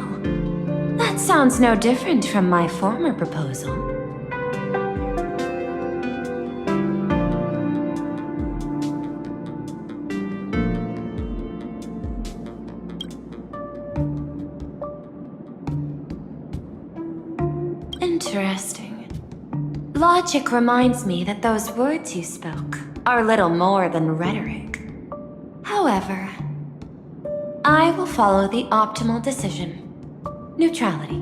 Speaker 6: That sounds no different from my former proposal. Interesting. Logic reminds me that those words you spoke are little more than rhetoric. However, I will follow the optimal decision. Neutrality.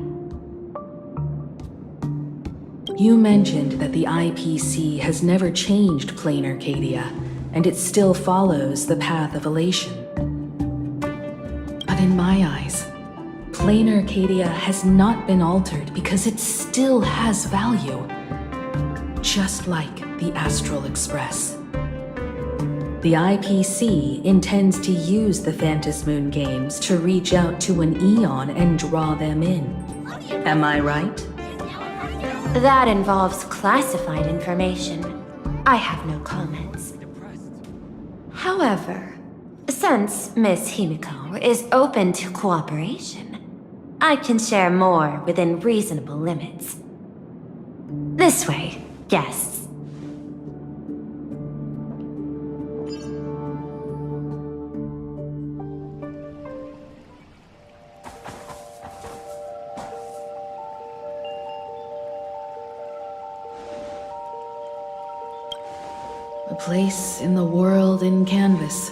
Speaker 1: You mentioned that the IPC has never changed Planacadia, and it still follows the path of elation. But in my eyes, Planacadia has not been altered because it still has value. Just like the Astral Express. The IPC intends to use the Phantasmoon games to reach out to an Eon and draw them in. Am I right?
Speaker 6: That involves classified information. I have no comments. However, since Miss Himiko is open to cooperation, I can share more within reasonable limits. This way, guests.
Speaker 1: place in the world in canvas,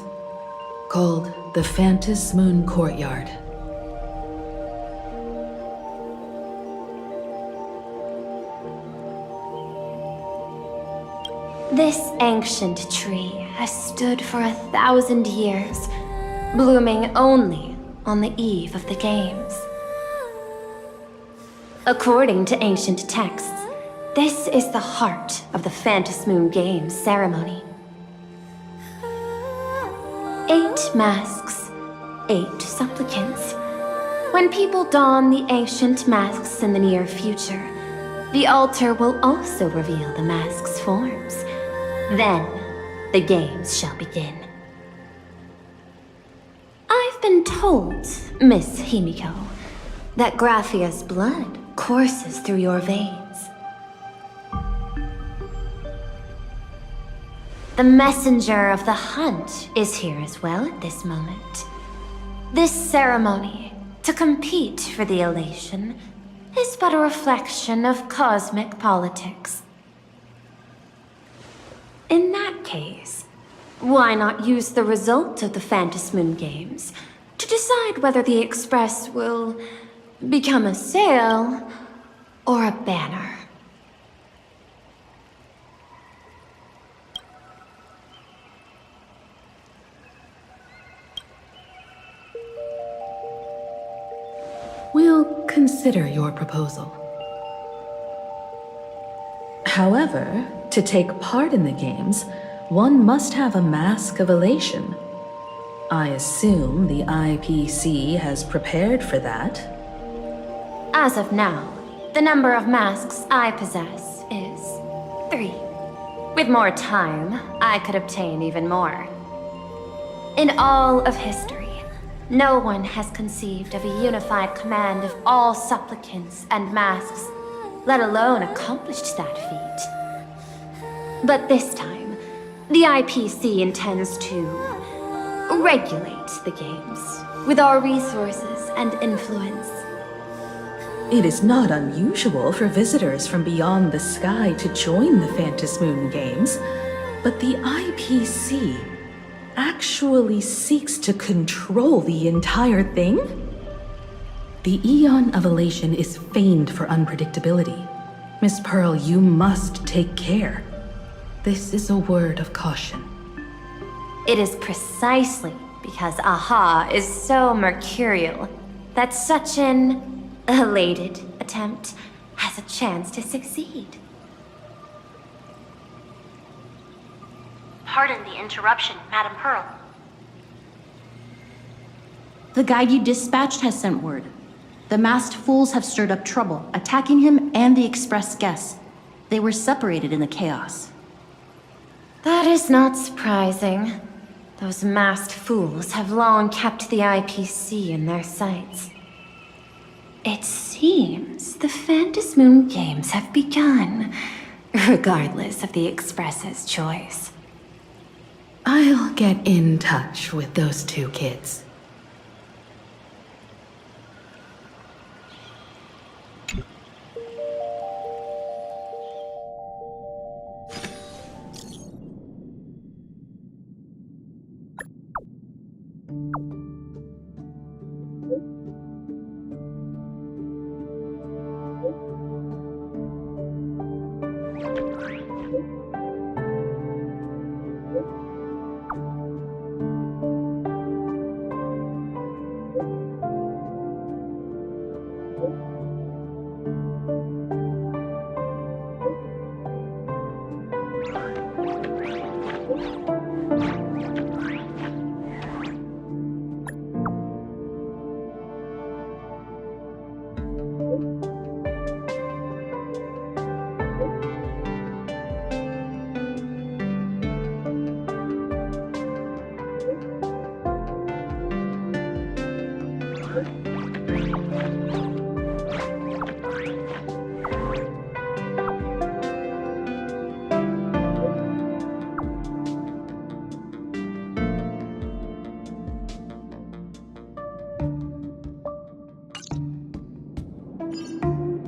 Speaker 1: called the Phantom Moon Courtyard.
Speaker 6: This ancient tree has stood for 1,000 years, blooming only on the eve of the games. According to ancient texts, this is the heart of the Phantom Moon Games ceremony. 8 masks, 8 supplicants. When people don the ancient masks in the near future, the altar will also reveal the masks' forms. Then, the games shall begin. I've been told, Miss Himiko, that Graphia's blood courses through your veins. The messenger of the hunt is here as well at this moment. This ceremony, to compete for the elation, is but a reflection of cosmic politics. In that case, why not use the result of the Phantom Moon Games to decide whether the Express will become a sail or a banner?
Speaker 1: We'll consider your proposal. However, to take part in the games, one must have a mask of elation. I assume the IPC has prepared for that.
Speaker 6: As of now, the number of masks I possess is 3. With more time, I could obtain even more. In all of history, no one has conceived of a unified command of all supplicants and masks, let alone accomplished that feat. But this time, the IPC intends to regulate the games with our resources and influence.
Speaker 1: It is not unusual for visitors from beyond the sky to join the Phantom Moon Games, but the IPC actually seeks to control the entire thing? The Eon of Elation is famed for unpredictability. Miss Pearl, you must take care. This is a word of caution.
Speaker 6: It is precisely because Aha is so mercurial that such an elated attempt has a chance to succeed.
Speaker 8: Pardon the interruption, Madam Pearl.
Speaker 22: The guide you dispatched has sent word. The masked fools have stirred up trouble, attacking him and the Express guests. They were separated in the chaos.
Speaker 6: That is not surprising. Those masked fools have long kept the IPC in their sights. It seems the Phantom Moon Games have begun, regardless of the Express's choice.
Speaker 1: I'll get in touch with those 2 kids.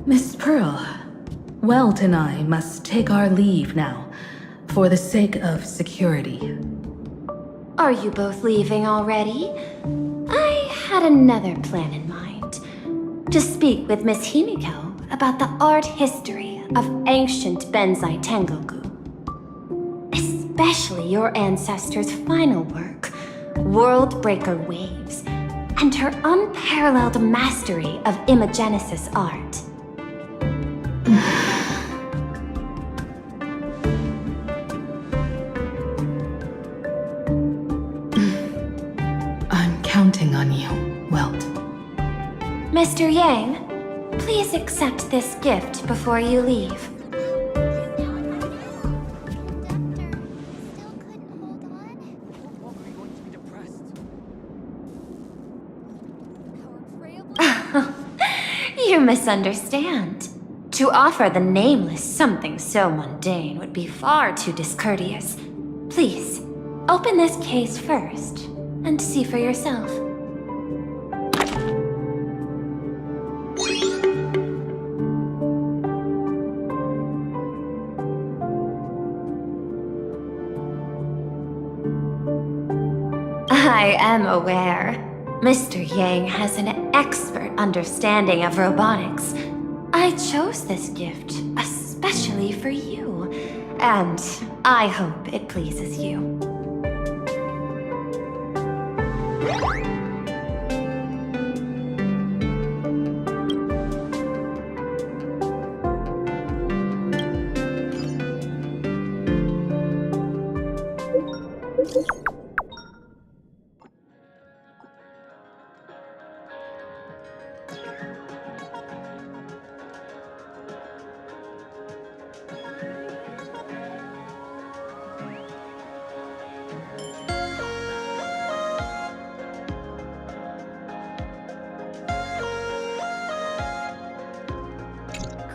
Speaker 1: Miss Pearl, Welt and I must take our leave now. for the sake of security.
Speaker 6: Are you both leaving already? I had another plan in mind. To speak with Miss Himiko about the art history of ancient Benzai Tengoku. Especially your ancestors' final work, World Breaker Waves, and her unparalleled mastery of imagenesis art.
Speaker 1: I'm counting on you, Welt.
Speaker 6: Mr. Yang, please accept this gift before you leave. You misunderstand. To offer the Nameless something so mundane would be far too discourteous. Please, open this case first, and see for yourself. I am aware. Mr. Yang has an expert understanding of robotics. I chose this gift especially for you, and I hope it pleases you.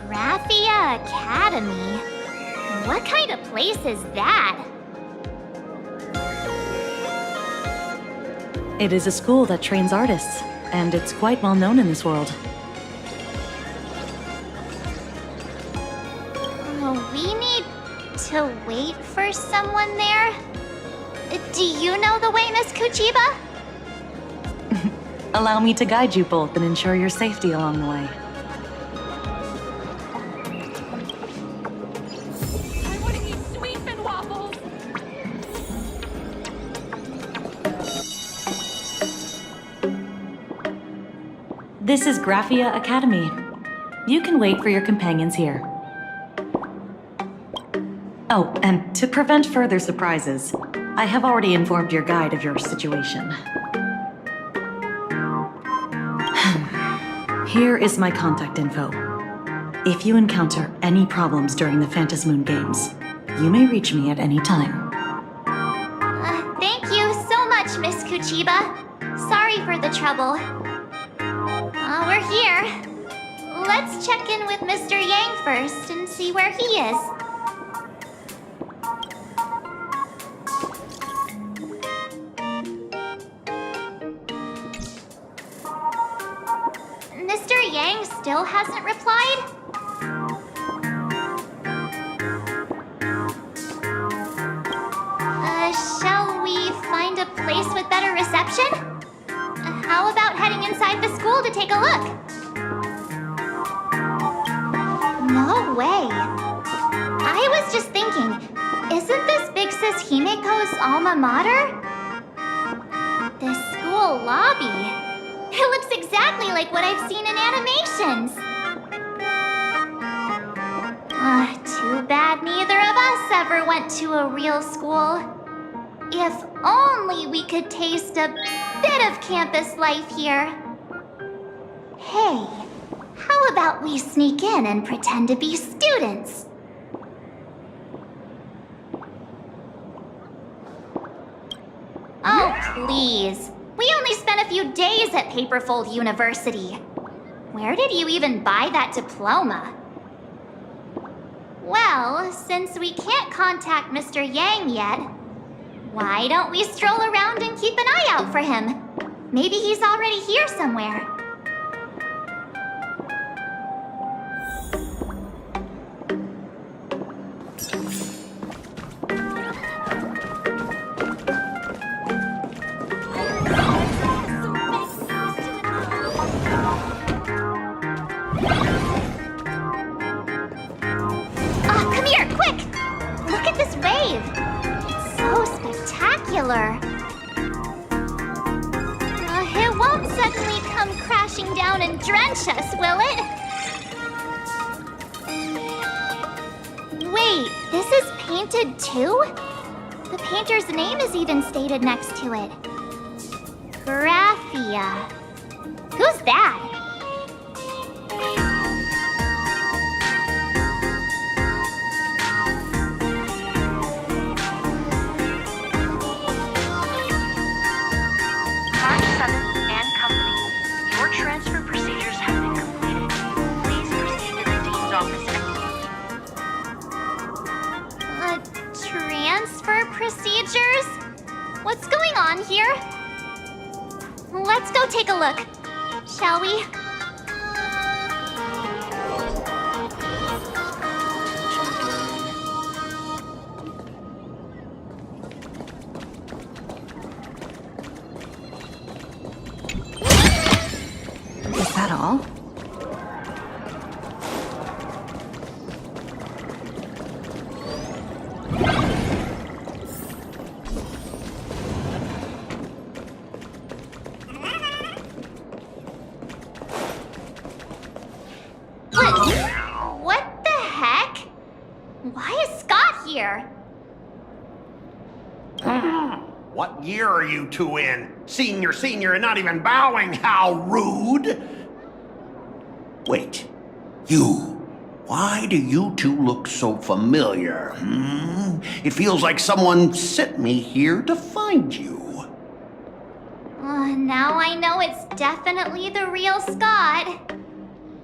Speaker 5: Graphia Academy? What kind of place is that?
Speaker 21: It is a school that trains artists, and it's quite well known in this world.
Speaker 5: We need to wait for someone there? Do you know the way, Miss Kuchiba?
Speaker 21: Allow me to guide you both and ensure your safety along the way. This is Graphia Academy. You can wait for your companions here. Oh, and to prevent further surprises, I have already informed your guide of your situation. Here is my contact info. If you encounter any problems during the Phantasmoon Games, you may reach me at any time.
Speaker 5: Thank you so much, Miss Kuchiba. Sorry for the trouble. We're here. Let's check in with Mr. Yang first and see where he is. Mr. Yang still hasn't replied? Shall we find a place with better reception? How about heading inside the school to take a look? No way. I was just thinking, isn't this Big Sis Himiko's alma mater? The school lobby. It looks exactly like what I've seen in animations. Too bad neither of us ever went to a real school. If only we could taste a bit of campus life here. Hey, how about we sneak in and pretend to be students? Oh, please. We only spent a few days at Paperfold University. Where did you even buy that diploma? Well, since we can't contact Mr. Yang yet, why don't we stroll around and keep an eye out for him? Maybe he's already here somewhere. crashing down and drench us, will it? Wait, this is painted too? The painter's name is even stated next to it. Graphia. Who's that?
Speaker 8: March 7th and Company. Your transfer procedures have been completed. Please proceed to the Dean's office.
Speaker 5: Transfer procedures? What's going on here? Let's go take a look, shall we?
Speaker 7: Is that all?
Speaker 5: What the heck? Why is Scott here?
Speaker 16: What year are you two in? Senior, and not even bowing. How rude! Wait, you. Why do you two look so familiar? It feels like someone sent me here to find you.
Speaker 5: Now I know it's definitely the real Scott.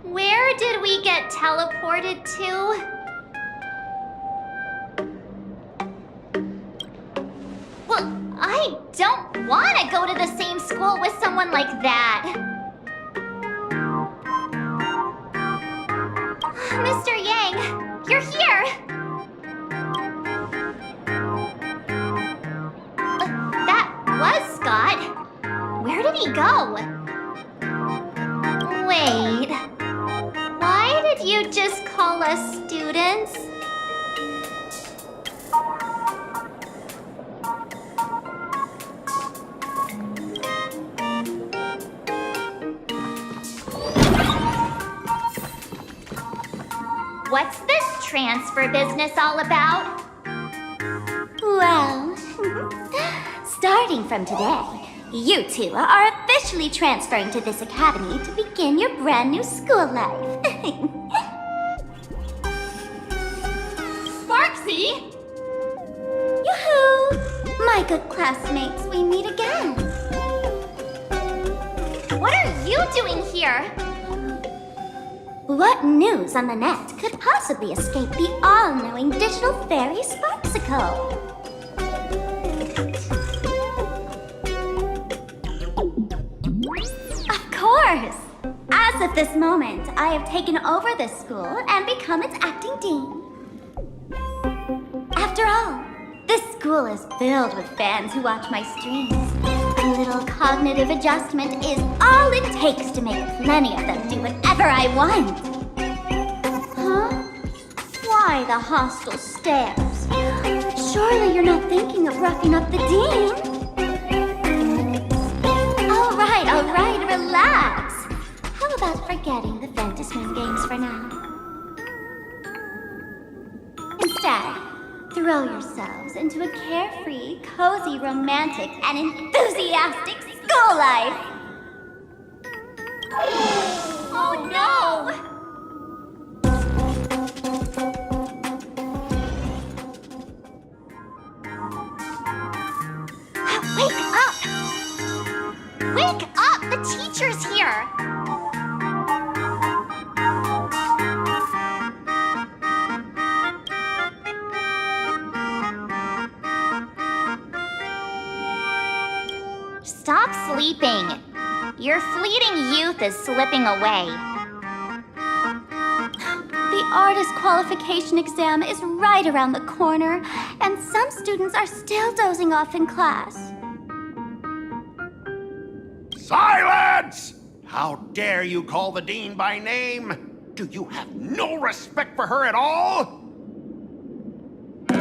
Speaker 5: Where did we get teleported to? Well, I don't want to go to the same school with someone like that. Mr. Yang, you're here. That was Scott. Where did he go? Wait. Why did you just call us students? What's this transfer business all about?
Speaker 3: Well, starting from today, you two are officially transferring to this academy to begin your brand new school life.
Speaker 5: Sparksy!
Speaker 3: Yoo-hoo! My good classmates, we meet again.
Speaker 5: What are you doing here?
Speaker 3: What news on the net could possibly escape the all-knowing digital fairy Sparksicle? Of course! As of this moment, I have taken over this school and become its acting dean. After all, this school is filled with fans who watch my streams. A little cognitive adjustment is all it takes to make plenty of them do whatever I want. Huh? Why the hostile stares? Surely you're not thinking of roughing up the dean? All right, relax. How about forgetting the Ventus Moon games for now? Instead, throw yourselves into a carefree, cozy, romantic, and enthusiastic school life!
Speaker 5: Oh no! Wake up! Wake up! The teacher's here! Stop sleeping. Your fleeting youth is slipping away.
Speaker 3: The artist qualification exam is right around the corner, and some students are still dozing off in class.
Speaker 16: Silence! How dare you call the dean by name? Do you have no respect for her at all?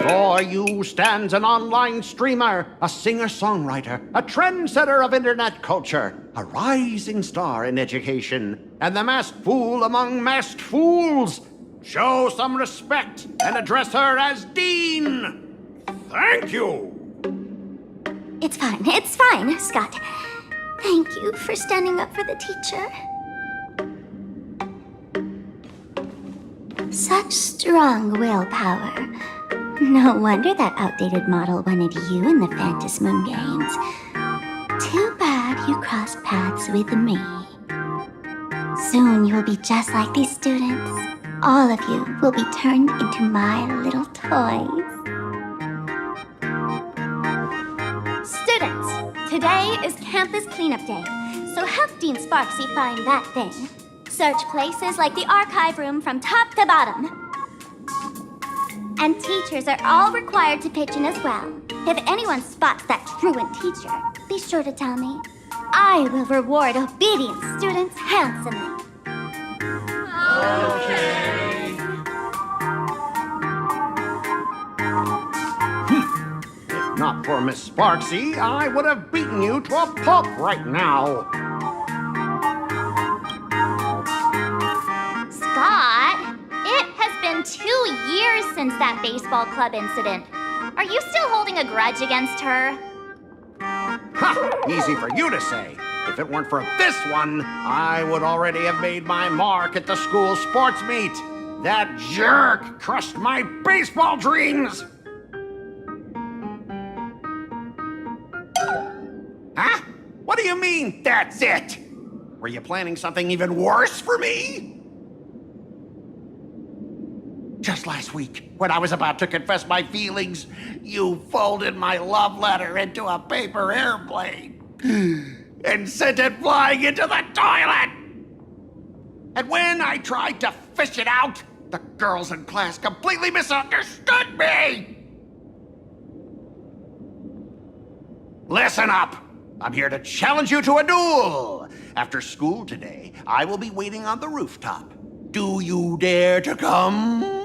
Speaker 16: Before you stands an online streamer, a singer-songwriter, a trendsetter of internet culture, a rising star in education, and the masked fool among masked fools. Show some respect and address her as Dean. Thank you.
Speaker 3: It's fine, Scott. Thank you for standing up for the teacher. Such strong willpower. No wonder that outdated model wanted you in the Phantasmoon Games. Too bad you crossed paths with me. Soon you will be just like these students. All of you will be turned into my little toys. Students, today is campus cleanup day, so help Dean Sparksy find that thing. Search places like the archive room from top to bottom. And teachers are all required to pitch in as well. If anyone spots that truant teacher, be sure to tell me. I will reward obedient students handsomely.
Speaker 16: Okay. If not for Miss Sparksy, I would have beaten you to a pulp right now.
Speaker 5: Scott, it has been 2 years since that baseball club incident. Are you still holding a grudge against her?
Speaker 16: Ha! Easy for you to say. If it weren't for this one, I would already have made my mark at the school sports meet. That jerk crushed my baseball dreams! Huh? What do you mean, that's it? Were you planning something even worse for me? Just last week, when I was about to confess my feelings, you folded my love letter into a paper airplane and sent it flying into the toilet. And when I tried to fish it out, the girls in class completely misunderstood me. Listen up. I'm here to challenge you to a duel. After school today, I will be waiting on the rooftop. Do you dare to come?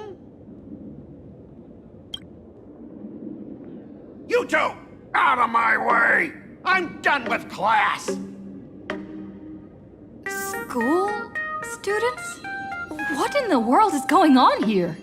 Speaker 16: You two, out of my way! I'm done with class!
Speaker 7: School? Students? What in the world is going on here?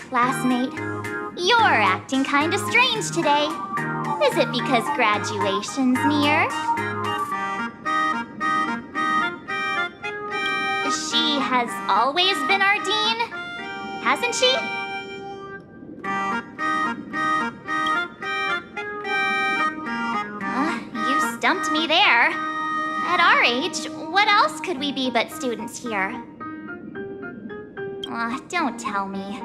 Speaker 5: Classmate, you're acting kinda strange today. Is it because graduation's near? She has always been our dean, hasn't she? You stumped me there. At our age, what else could we be but students here? Don't tell me.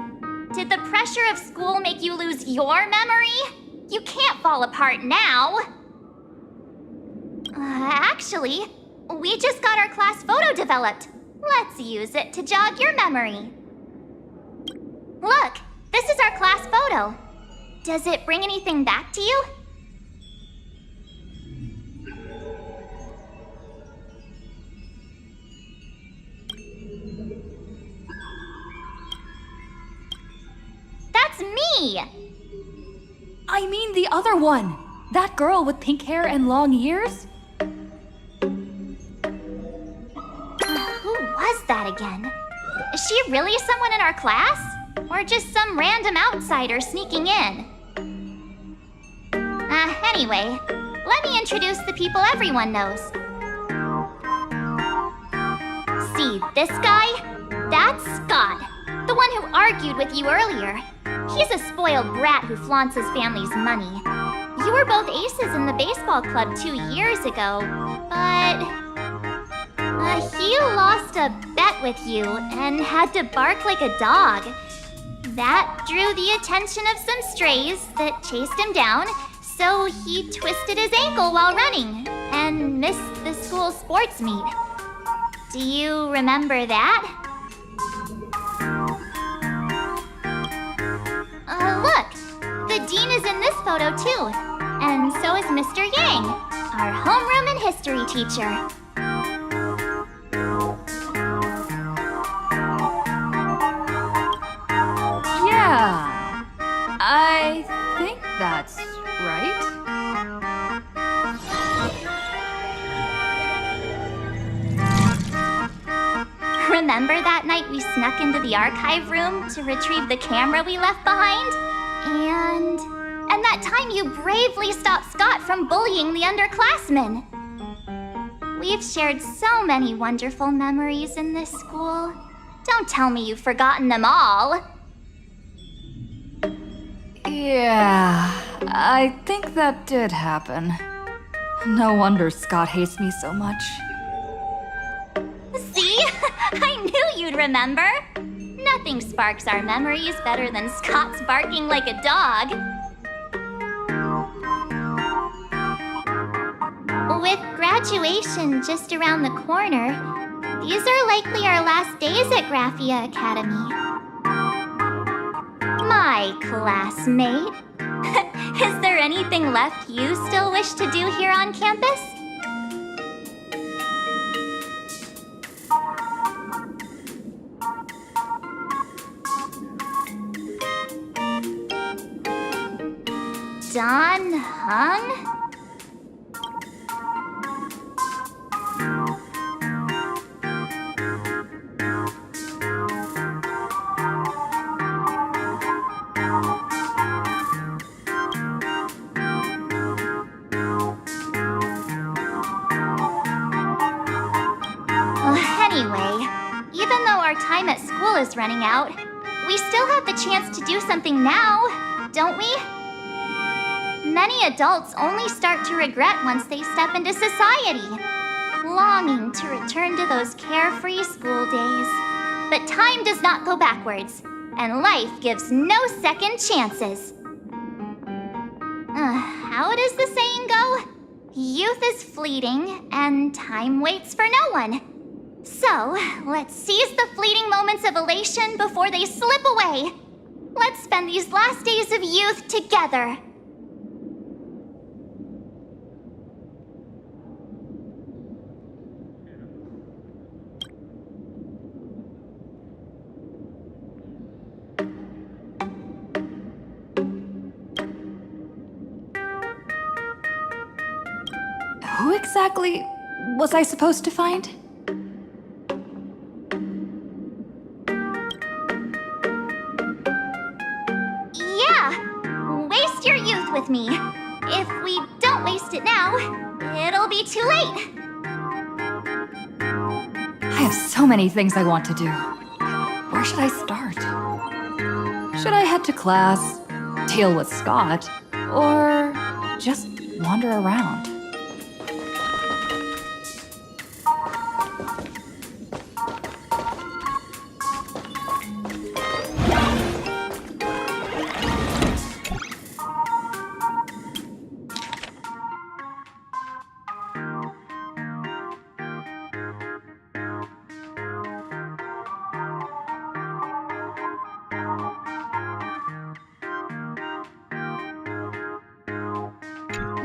Speaker 5: Did the pressure of school make you lose your memory? You can't fall apart now. Actually, we just got our class photo developed. Let's use it to jog your memory. Look, this is our class photo. Does it bring anything back to you? That's me!
Speaker 7: I mean the other one! That girl with pink hair and long ears?
Speaker 5: Who was that again? Is she really someone in our class? Or just some random outsider sneaking in? Anyway, let me introduce the people everyone knows. See, this guy? That's Scott, the one who argued with you earlier. He's a spoiled brat who flaunts his family's money. You were both aces in the baseball club 2 years ago, but he lost a bet with you and had to bark like a dog. That drew the attention of some strays that chased him down, so he twisted his ankle while running and missed the school sports meet. Do you remember that? Look, the dean is in this photo too, and so is Mr. Yang, our homeroom and history teacher.
Speaker 7: Yeah, I think that's right.
Speaker 5: Remember that night we snuck into the archive room to retrieve the camera we left behind? And that time you bravely stopped Scott from bullying the underclassmen. We've shared so many wonderful memories in this school. Don't tell me you've forgotten them all.
Speaker 7: Yeah, I think that did happen. No wonder Scott hates me so much.
Speaker 5: See? I knew you'd remember. Nothing sparks our memories better than Scott's barking like a dog. With graduation just around the corner, these are likely our last days at Graphia Academy. My classmate. Is there anything left you still wish to do here on campus? Don Hung? Anyway, even though our time at school is running out, we still have the chance to do something now, don't we? Many adults only start to regret once they step into society, longing to return to those carefree school days. But time does not go backwards, and life gives no second chances. How does the saying go? Youth is fleeting, and time waits for no one. So, let's seize the fleeting moments of elation before they slip away. Let's spend these last days of youth together.
Speaker 7: Who exactly was I supposed to find?
Speaker 5: Waste your youth with me. If we don't waste it now, it'll be too late.
Speaker 7: I have so many things I want to do. Where should I start? Should I head to class, deal with Scott, or just wander around?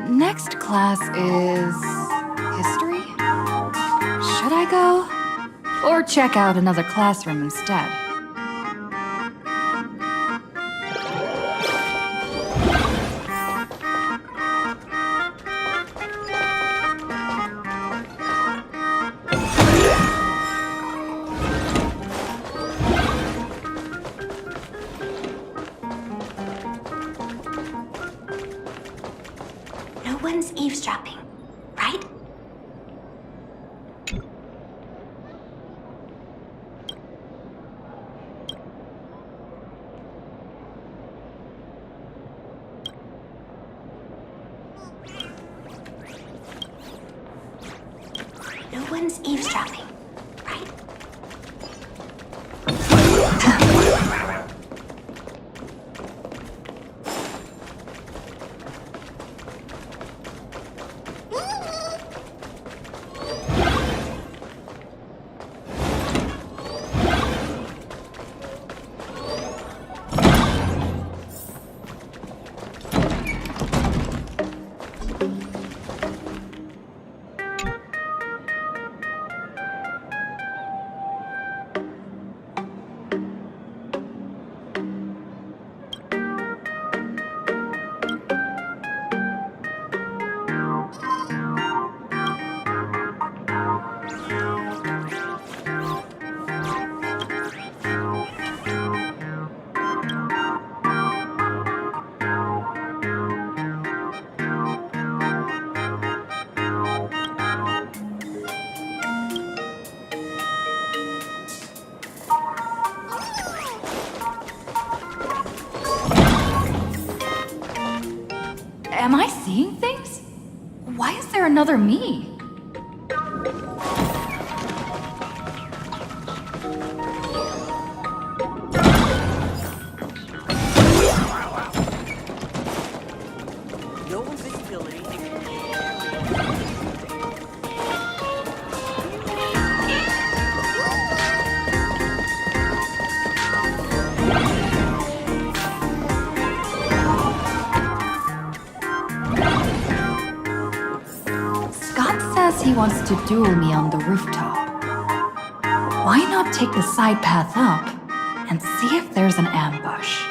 Speaker 7: Next class is history? Should I go? Or check out another classroom instead?
Speaker 5: No one's eavesdropping, right?
Speaker 3: everyone's eavesdropping, right?
Speaker 7: Am I seeing things? Why is there another me?
Speaker 11: No visibility.
Speaker 7: Scott says he wants to duel me on the rooftop. Why not take the side path up and see if there's an ambush?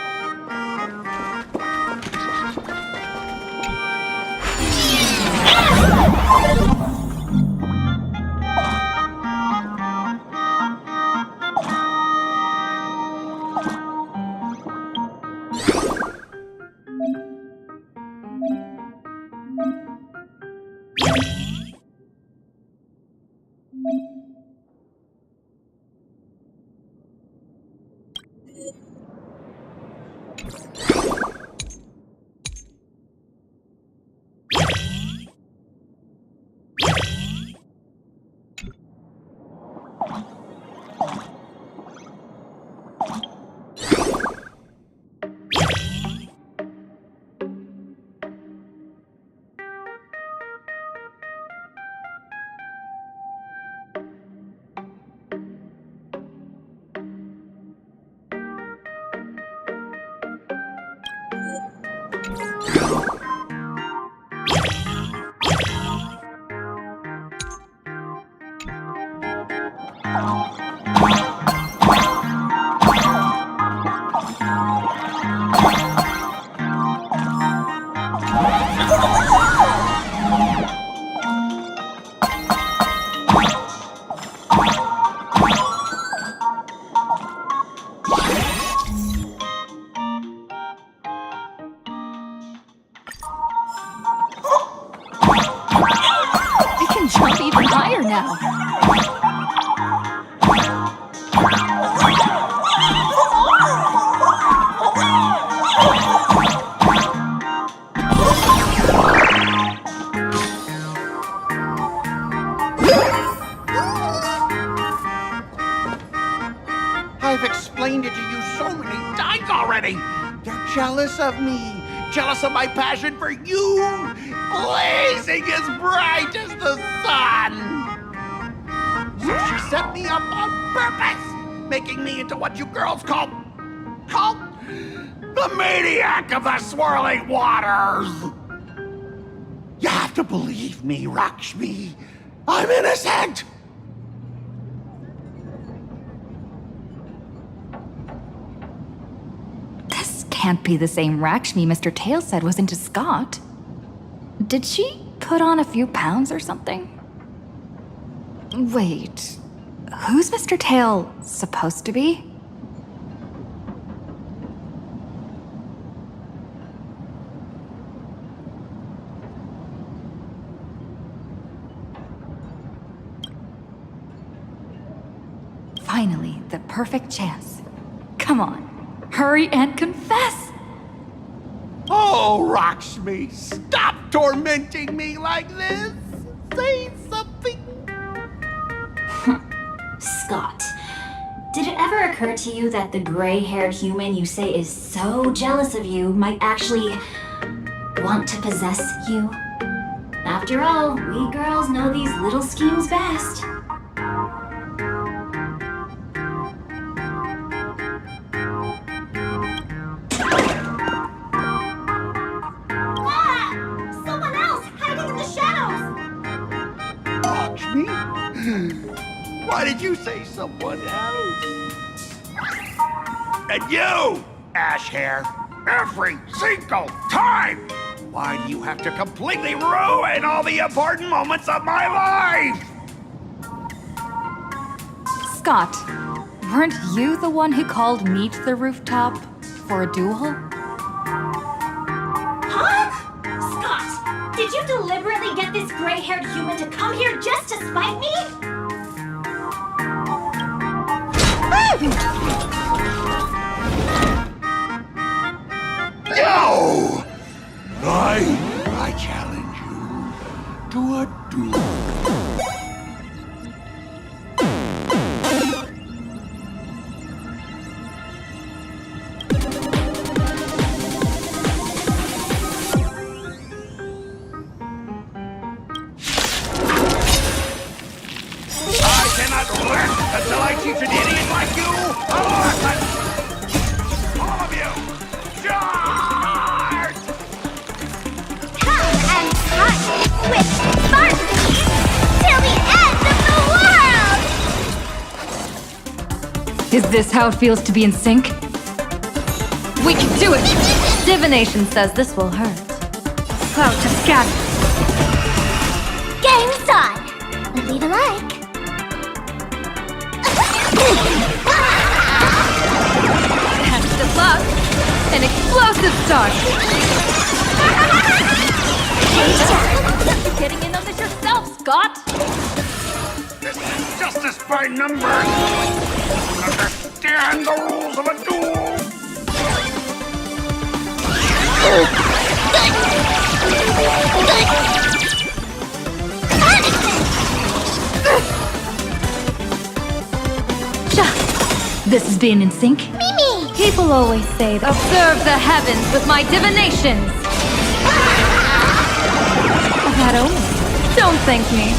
Speaker 7: Jump even higher now.
Speaker 16: I've explained it to you so many times already. They're jealous of me, jealous of my passion for you, blazing as bright as the sun. So she set me up on purpose, making me into what you girls call the maniac of the swirling waters. You have to believe me, Rakshmi. I'm innocent.
Speaker 7: This can't be the same Rakshmi Mr. Tail said was into Scott. Did she put on a few pounds or something? Wait, who's Mr. Tail supposed to be? Finally, the perfect chance. Come on, hurry and confess!
Speaker 16: Oh, Rakshmi, stop tormenting me like this. Say something.
Speaker 12: Scott, did it ever occur to you that the gray-haired human you say is so jealous of you might actually want to possess you? After all, we girls know these little schemes best.
Speaker 9: Someone else hiding in the shadows!
Speaker 16: Watch me? Why did you say someone else? And you, ash hair, every single time! Why do you have to completely ruin all the important moments of my life?
Speaker 7: Scott, weren't you the one who called me to the rooftop for a duel?
Speaker 5: Huh? Scott, did you deliberately get this gray-haired human to come here just to spite me?
Speaker 16: No! I challenge you to a duel. I cannot rest until I teach an idiot like you a lesson! All of you, charge!
Speaker 9: Come and touch with Sparky till the end of the world!
Speaker 7: Is this how it feels to be in sync? We can do it!
Speaker 4: Divination says this will hurt. Cloud to scatter.
Speaker 3: Game's on! What do you like?
Speaker 4: Best of luck. An explosive start. You're getting in on this yourself, Scott.
Speaker 16: This is justice by numbers. Understand the rules of a duel.
Speaker 7: This is being in sync?
Speaker 3: Mimi!
Speaker 4: People always say, observe the heavens with my divinations. That only. Don't thank me.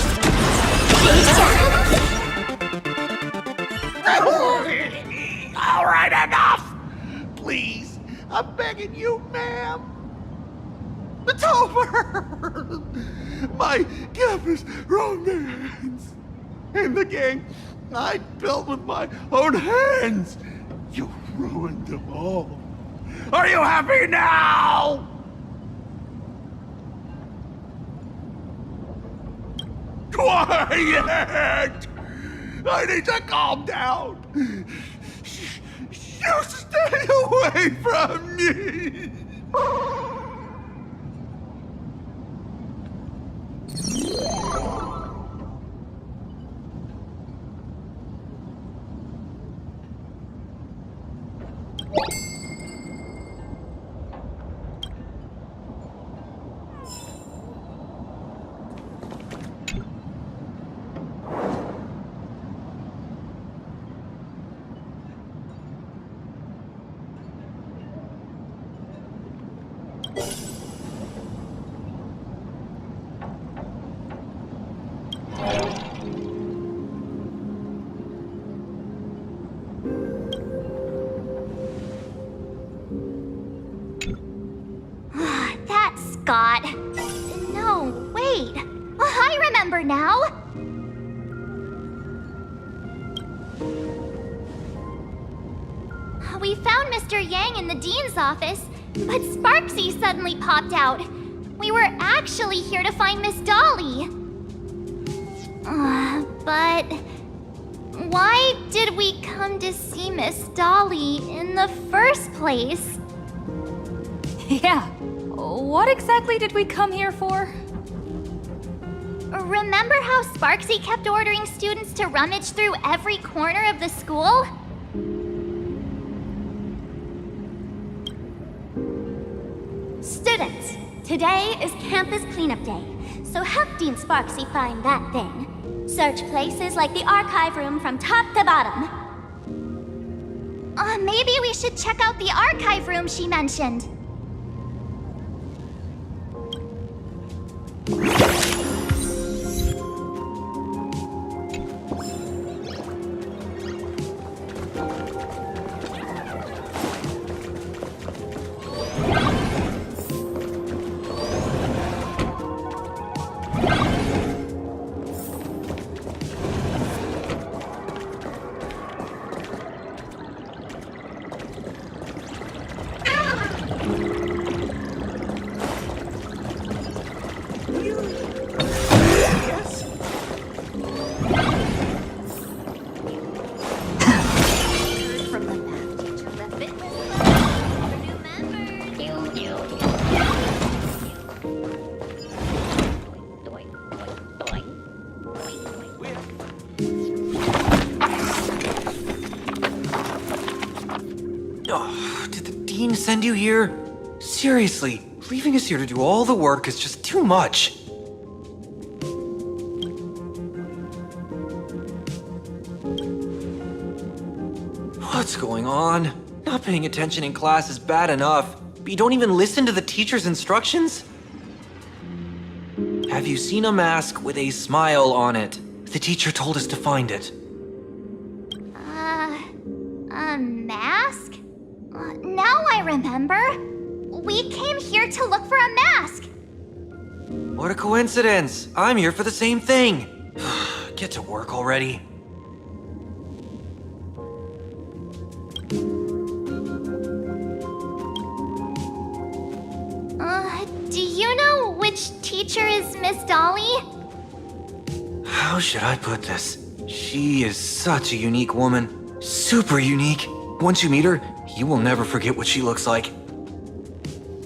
Speaker 16: All right, enough! Please, I'm begging you, ma'am. It's over! My campus romance and the gang I built with my own hands. You ruined them all. Are you happy now? Quiet! I need to calm down. You stay away from me.
Speaker 5: That's Scott. No, wait. I remember now. We found Mr. Yang in the dean's office, but Sparksy suddenly popped out. We were actually here to find Miss Dolly. But why did we come to see Miss Dolly in the first place?
Speaker 7: Yeah. What exactly did we come here for?
Speaker 5: Remember how Sparksy kept ordering students to rummage through every corner of the school?
Speaker 3: Students, today is campus cleanup day, so help Dean Sparksy find that thing. Search places like the archive room from top to bottom.
Speaker 5: Maybe we should check out the archive room she mentioned.
Speaker 18: Send you here? Seriously, leaving us here to do all the work is just too much. What's going on? Not paying attention in class is bad enough, but you don't even listen to the teacher's instructions? Have you seen a mask with a smile on it? The teacher told us to find it.
Speaker 5: A mask? Now I remember. We came here to look for a mask.
Speaker 18: What a coincidence! I'm here for the same thing! Get to work already.
Speaker 5: Do you know which teacher is Miss Dolly?
Speaker 18: How should I put this? She is such a unique woman. Super unique. Once you meet her, you will never forget what she looks like.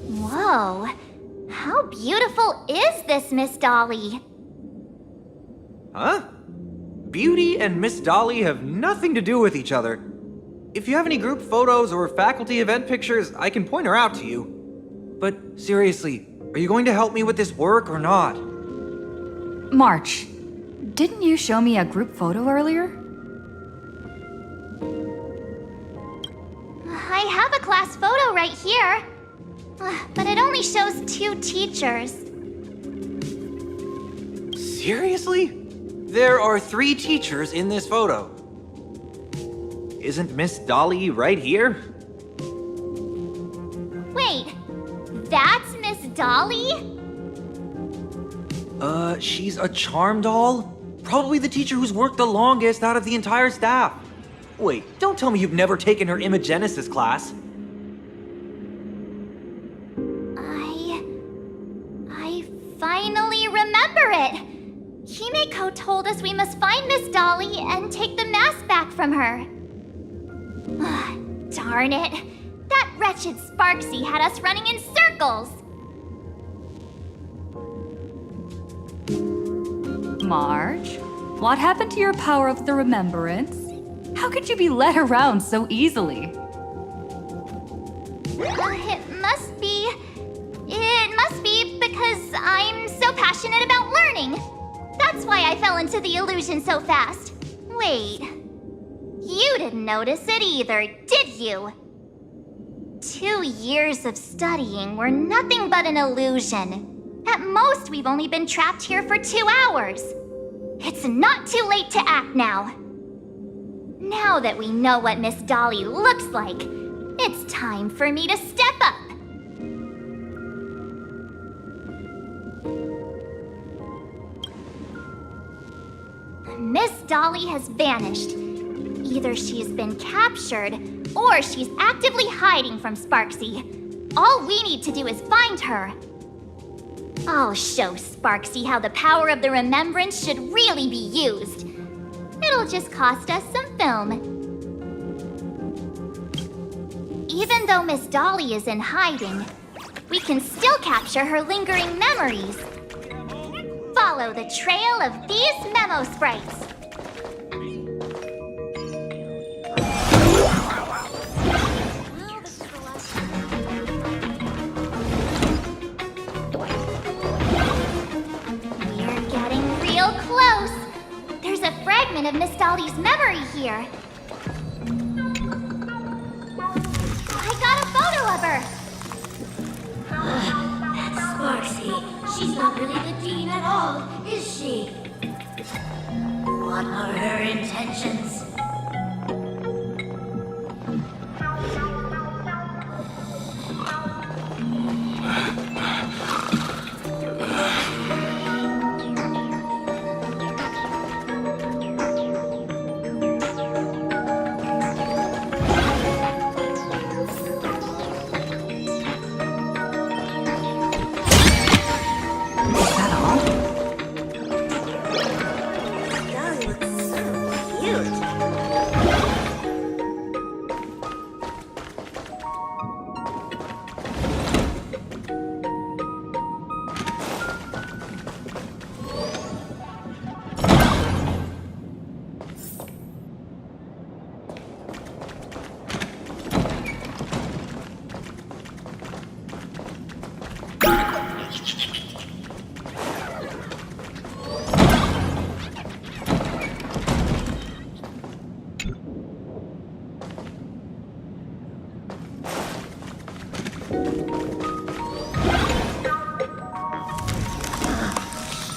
Speaker 5: Whoa. How beautiful is this Miss Dolly?
Speaker 18: Huh? Beauty and Miss Dolly have nothing to do with each other. If you have any group photos or faculty event pictures, I can point her out to you. But seriously, are you going to help me with this work or not?
Speaker 7: March, didn't you show me a group photo earlier?
Speaker 5: I have a class photo right here. But it only shows 2 teachers.
Speaker 18: Seriously? There are 3 teachers in this photo. Isn't Miss Dolly right here?
Speaker 5: Wait, that's Miss Dolly?
Speaker 18: She's a charm doll? Probably the teacher who's worked the longest out of the entire staff. Wait, don't tell me you've never taken her Imagenesis class.
Speaker 5: I finally remember it! Himeko told us we must find Miss Dolly and take the mask back from her. Darn it! That wretched Sparksy had us running in circles!
Speaker 7: March, what happened to your power of the remembrance? How could you be led around so easily?
Speaker 5: It must be because I'm so passionate about learning. That's why I fell into the illusion so fast. Wait, you didn't notice it either, did you? 2 years of studying were nothing but an illusion. At most, we've only been trapped here for 2 hours. It's not too late to act now. Now that we know what Miss Dolly looks like, it's time for me to step up. Miss Dolly has vanished. Either she's been captured, or she's actively hiding from Sparksy. All we need to do is find her. I'll show Sparksy how the power of the remembrance should really be used. It'll just cost us some film. Even though Miss Dolly is in hiding, we can still capture her lingering memories. Follow the trail of these memo sprites. We're getting real close. of Miss Dolly's memory here. I got a photo of her.
Speaker 9: That's Sparksy. She's not really the dean at all, is she? What are her intentions?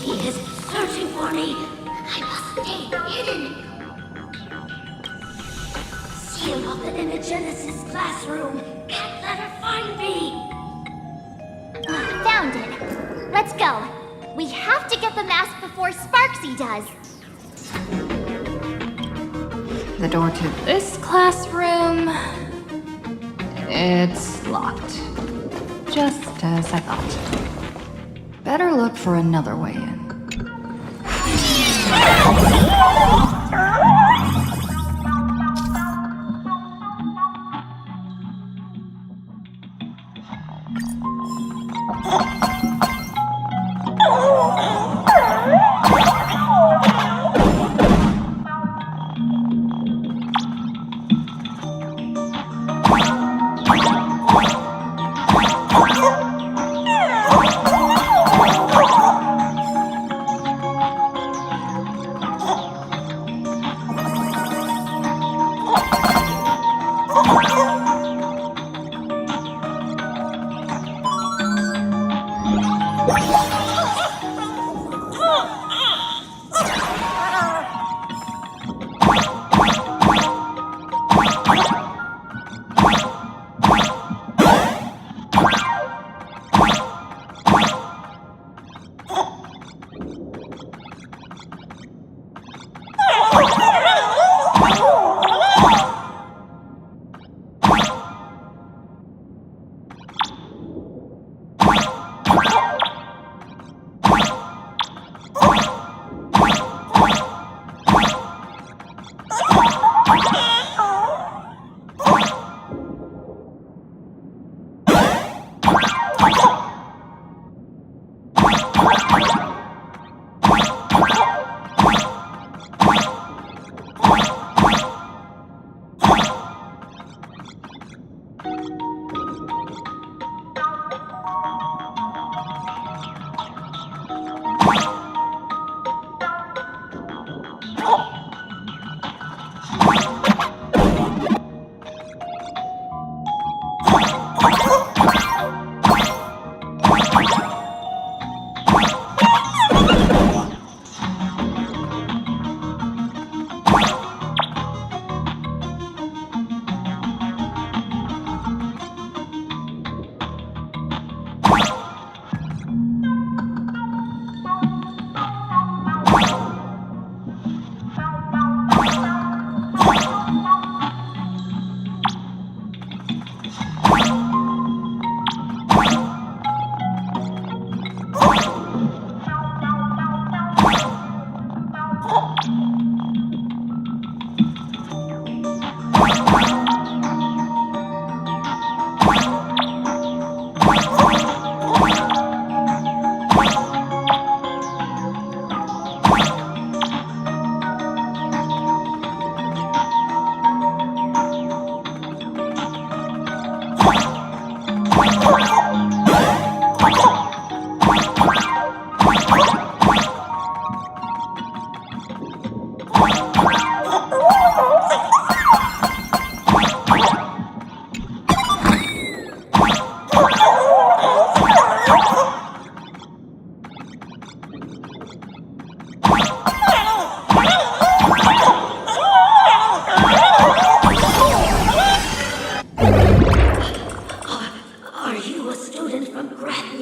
Speaker 9: He is searching for me. I must stay hidden. Seal off the Imagenesis classroom. Can't let her find me.
Speaker 5: Found it. Let's go. We have to get the mask before Sparksy does.
Speaker 7: The door to this classroom... it's locked. Just as I thought. Better look for another way in.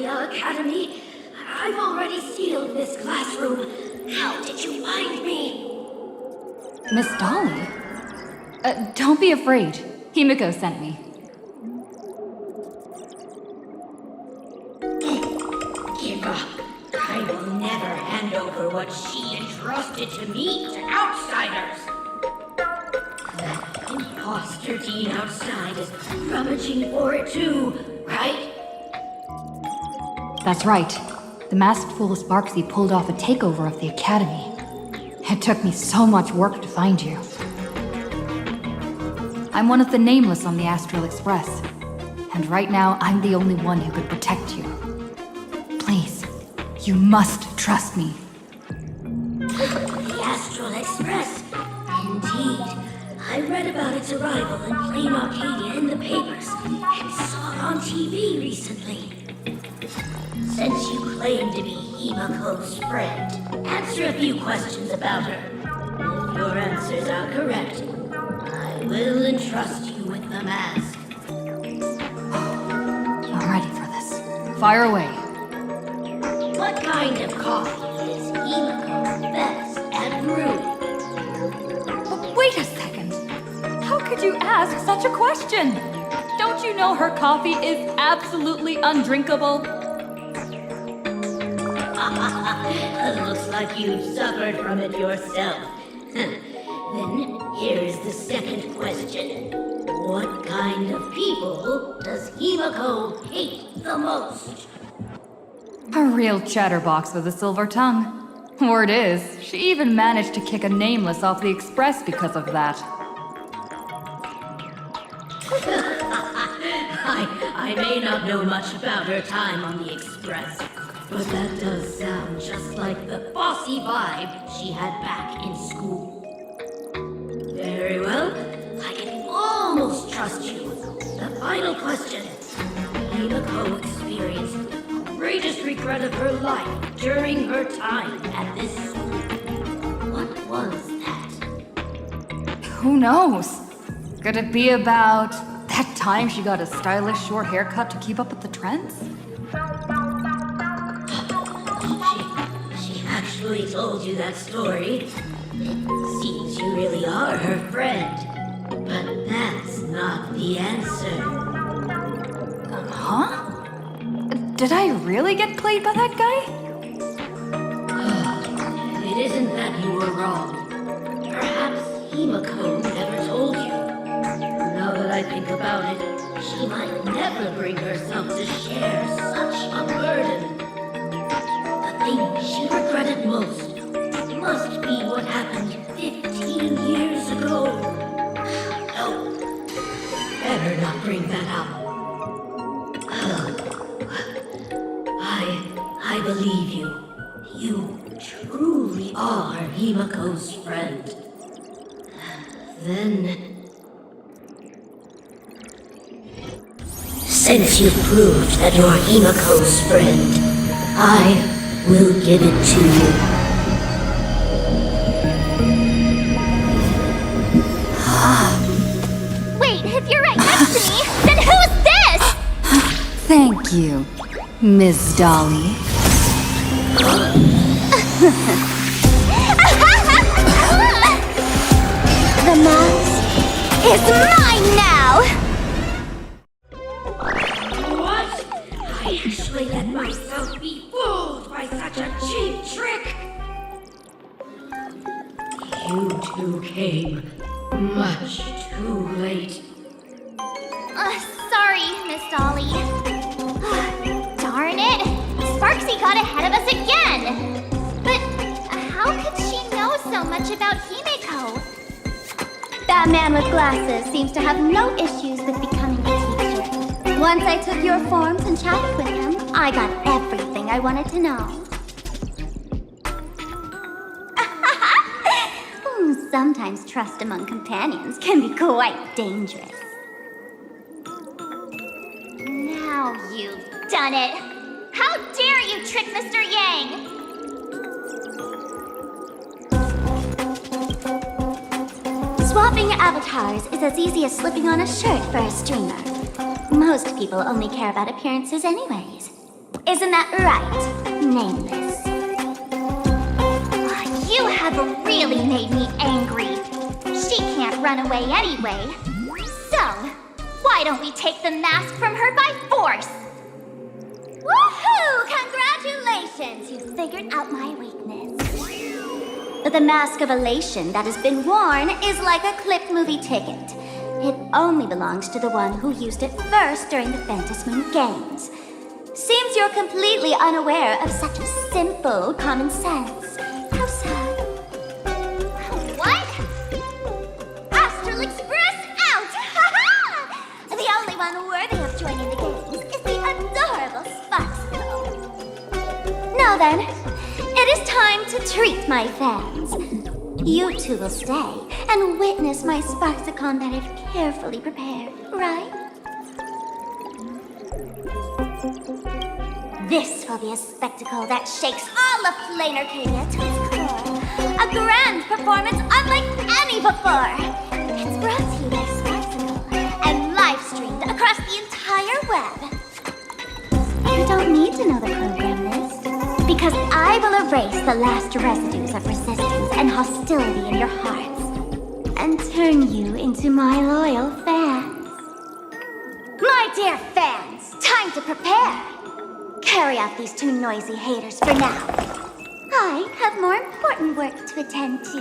Speaker 15: Planacadia Academy. I've already sealed this classroom. How did you find me?
Speaker 7: Miss Dolly? Don't be afraid. Himiko sent me.
Speaker 15: Give up. I will never hand over what she entrusted to me to outsiders. That imposter teen outside is rummaging for it too, right?
Speaker 7: That's right. The masked fool Sparksy pulled off a takeover of the Academy. It took me so much work to find you. I'm one of the Nameless on the Astral Express. And right now, I'm the only one who could protect you. Please, you must trust me.
Speaker 15: The Astral Express. Indeed. I read about its arrival in Planacadia in the papers and saw it on TV recently. Since you claim to be Himiko's friend, answer a few questions about her. If your answers are correct, I will entrust you with the mask.
Speaker 7: I'm ready for this. Fire away.
Speaker 15: What kind of coffee is Himiko's best at brewing?
Speaker 7: Wait a second. How could you ask such a question? Don't you know her coffee is absolutely undrinkable?
Speaker 15: Looks like you've suffered from it yourself. Then here's the second question. What kind of people does Himiko hate the most?
Speaker 7: A real chatterbox with a silver tongue. Word is, she even managed to kick a Nameless off the Express because of that.
Speaker 15: I may not know much about her time on the Express, but that does sound just like the bossy vibe she had back in school. Very well, I can almost trust you. The final question. Himiko experienced the greatest regret of her life during her time at this school. What was that?
Speaker 7: Who knows? Could it be about that time she got a stylish short haircut to keep up with the trends?
Speaker 15: She actually told you that story. It seems you really are her friend. But that's not the answer.
Speaker 7: Huh? Did I really get played by that guy?
Speaker 15: It isn't that you were wrong. Perhaps Himiko never told you. Now that I think about it, she might never bring herself to share such a burden. The thing she regretted most must be what happened 15 years ago. No, better not bring that up. I believe you. You truly are Himiko's friend. Then, since you've proved that you're Himiko's friend, I will give it to you.
Speaker 5: Wait, if you're right next to me, then who's this?
Speaker 7: Thank you, Miss Dolly.
Speaker 5: The mask is mine now!
Speaker 15: What? I actually let myself be fooled by such a cheap trick! You two came much too late.
Speaker 5: Sorry, Miss Dolly. Darn it! Sparksy got ahead of us again! But how could she know so much about Himiko?
Speaker 3: That man with glasses seems to have no issues with becoming a teacher. Once I took your forms and chatted with him, I got everything I wanted to know. Sometimes trust among companions can be quite dangerous.
Speaker 5: Now you've done it! How dare you trick Mr. Yang!
Speaker 3: Swapping avatars is as easy as slipping on a shirt for a streamer. Most people only care about appearances anyways. Isn't that right, Nameless?
Speaker 5: You have really made me angry. She can't run away anyway. So, why don't we take the mask from her by force?
Speaker 3: Woohoo! Congratulations! You figured out my weakness. The mask of elation that has been worn is like a clip movie ticket. It only belongs to the one who used it first during the Ventus Moon Games. Seems you're completely unaware of such a simple common sense. How sad.
Speaker 5: What?
Speaker 3: Astral Express out! Ha-ha! The only one worthy of joining the games is the adorable Sparksicle. Now then, it is time to treat my fans. You two will stay and witness my Sparksicon that I've carefully prepared, right? This will be a spectacle that shakes all of Planacadia to its core. A grand performance unlike any before. It's brought to you by Sparksicle and live-streamed across the entire web. You don't need to know the program list, because I will erase the last residues of resistance and hostility in your hearts and turn you into my loyal fans. My dear fans, time to prepare. Carry out these two noisy haters for now. I have more important work to attend to.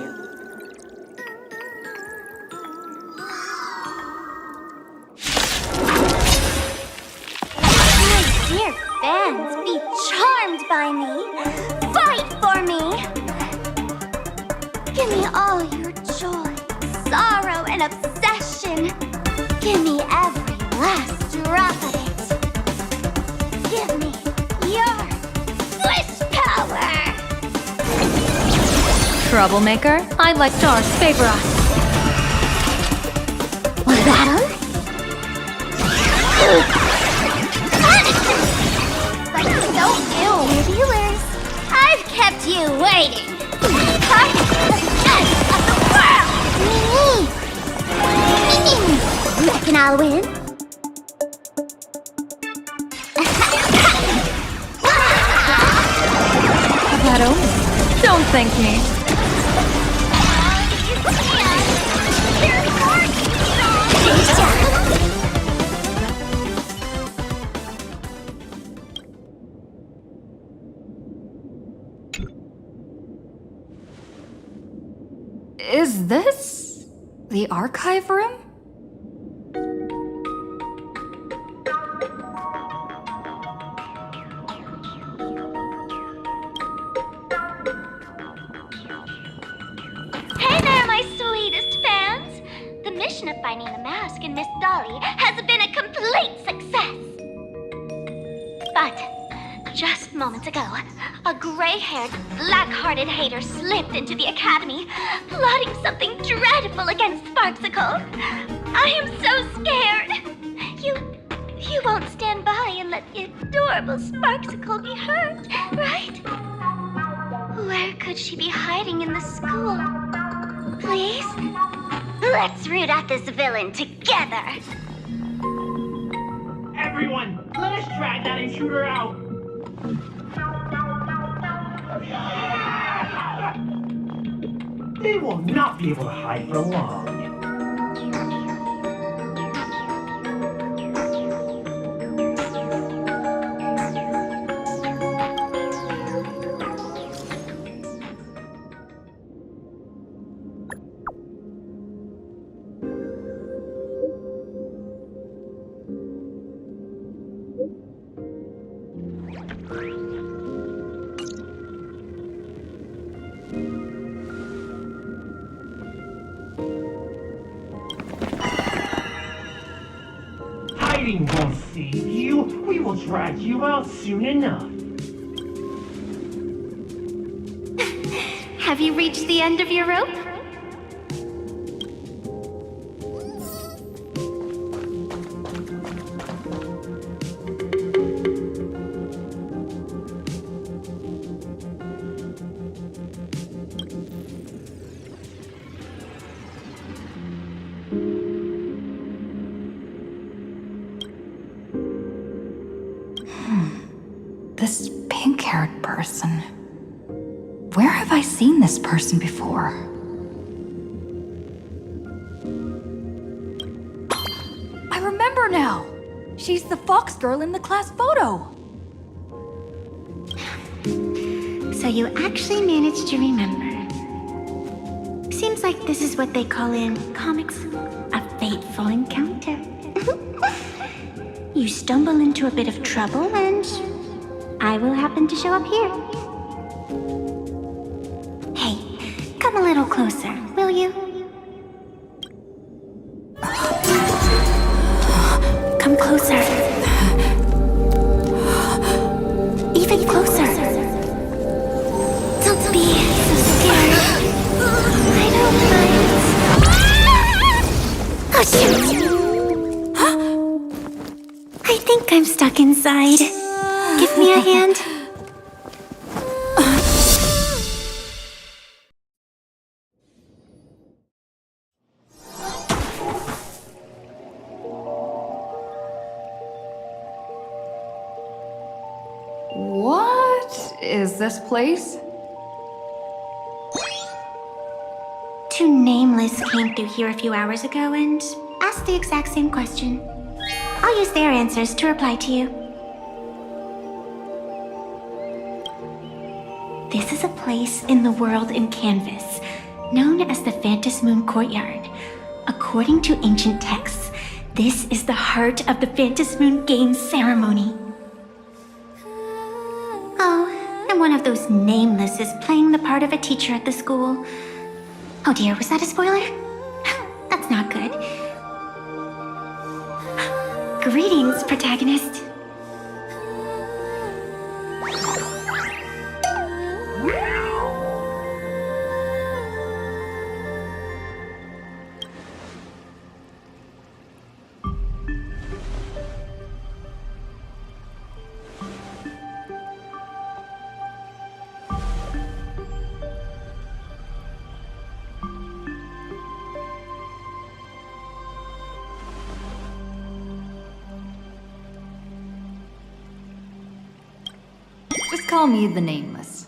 Speaker 3: My dear fans, be charmed by me. Fight for me. Give me all your joy, sorrow, and obsession. Give me every last drop of it. Give me your wish power!
Speaker 4: Troublemaker, I'd like stars favor us.
Speaker 3: Was that him? But so ill, reviewers. I've kept you waiting. I'm the best of the world! Reckon I'll win?
Speaker 4: Shadow, don't thank me. Is this the archive room?
Speaker 5: The mission of finding the mask and Miss Dolly has been a complete success. But just moments ago, a gray-haired, black-hearted hater slipped into the academy, plotting something dreadful against Sparksicle. I am so scared. You won't stand by and let the adorable Sparksicle be hurt, right? Where could she be hiding in the school? Please? Let's root out this villain together!
Speaker 20: Everyone, let us drag that intruder out! They will not be able to hide for long. Hiding won't save you. We will drag you out soon enough.
Speaker 5: Have you reached the end of your rope?
Speaker 7: This pink-haired person. Where have I seen this person before? I remember now! She's the fox girl in the class photo!
Speaker 3: So you actually managed to remember. Seems like this is what they call in comics a fateful encounter. You stumble into a bit of trouble and I will happen to show up here. Hey, come a little closer, will you? Come closer. Even closer. Don't be so scared. I don't mind. Oh, shoot. I think I'm stuck inside. Give me a hand.
Speaker 7: What is this place?
Speaker 3: Two nameless came through here a few hours ago and asked the exact same question. I'll use their answers to reply to you. This is a place in the world in Canvas, known as the Phantom Moon Courtyard. According to ancient texts, this is the heart of the Phantom Moon Games ceremony. Oh, and one of those nameless is playing the part of a teacher at the school. Oh dear, was that a spoiler? That's not good. Greetings, protagonist.
Speaker 7: Just call me the Nameless.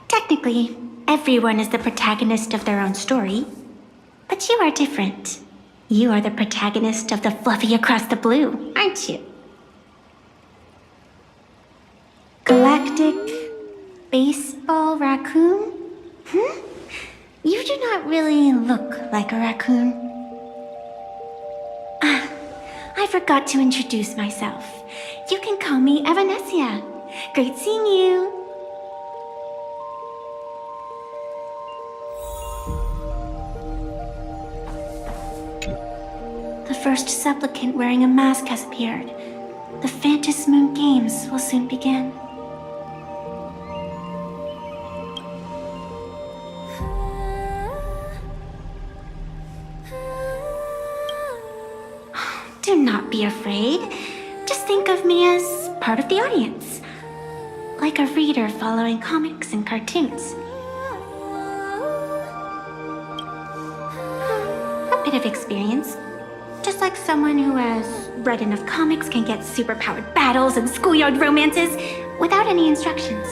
Speaker 3: Technically, everyone is the protagonist of their own story. But you are different. You are the protagonist of the Fluffy Across the Blue, aren't you? Galactic Baseball Raccoon? You do not really look like a raccoon. I forgot to introduce myself. You can call me Evanescia. Great seeing you. The first supplicant wearing a mask has appeared. The Phantom Moon Games will soon begin. Do not be afraid. Just think of me as part of the audience. Like a reader following comics and cartoons. A bit of experience. Just like someone who has read enough comics can get superpowered battles and schoolyard romances without any instructions.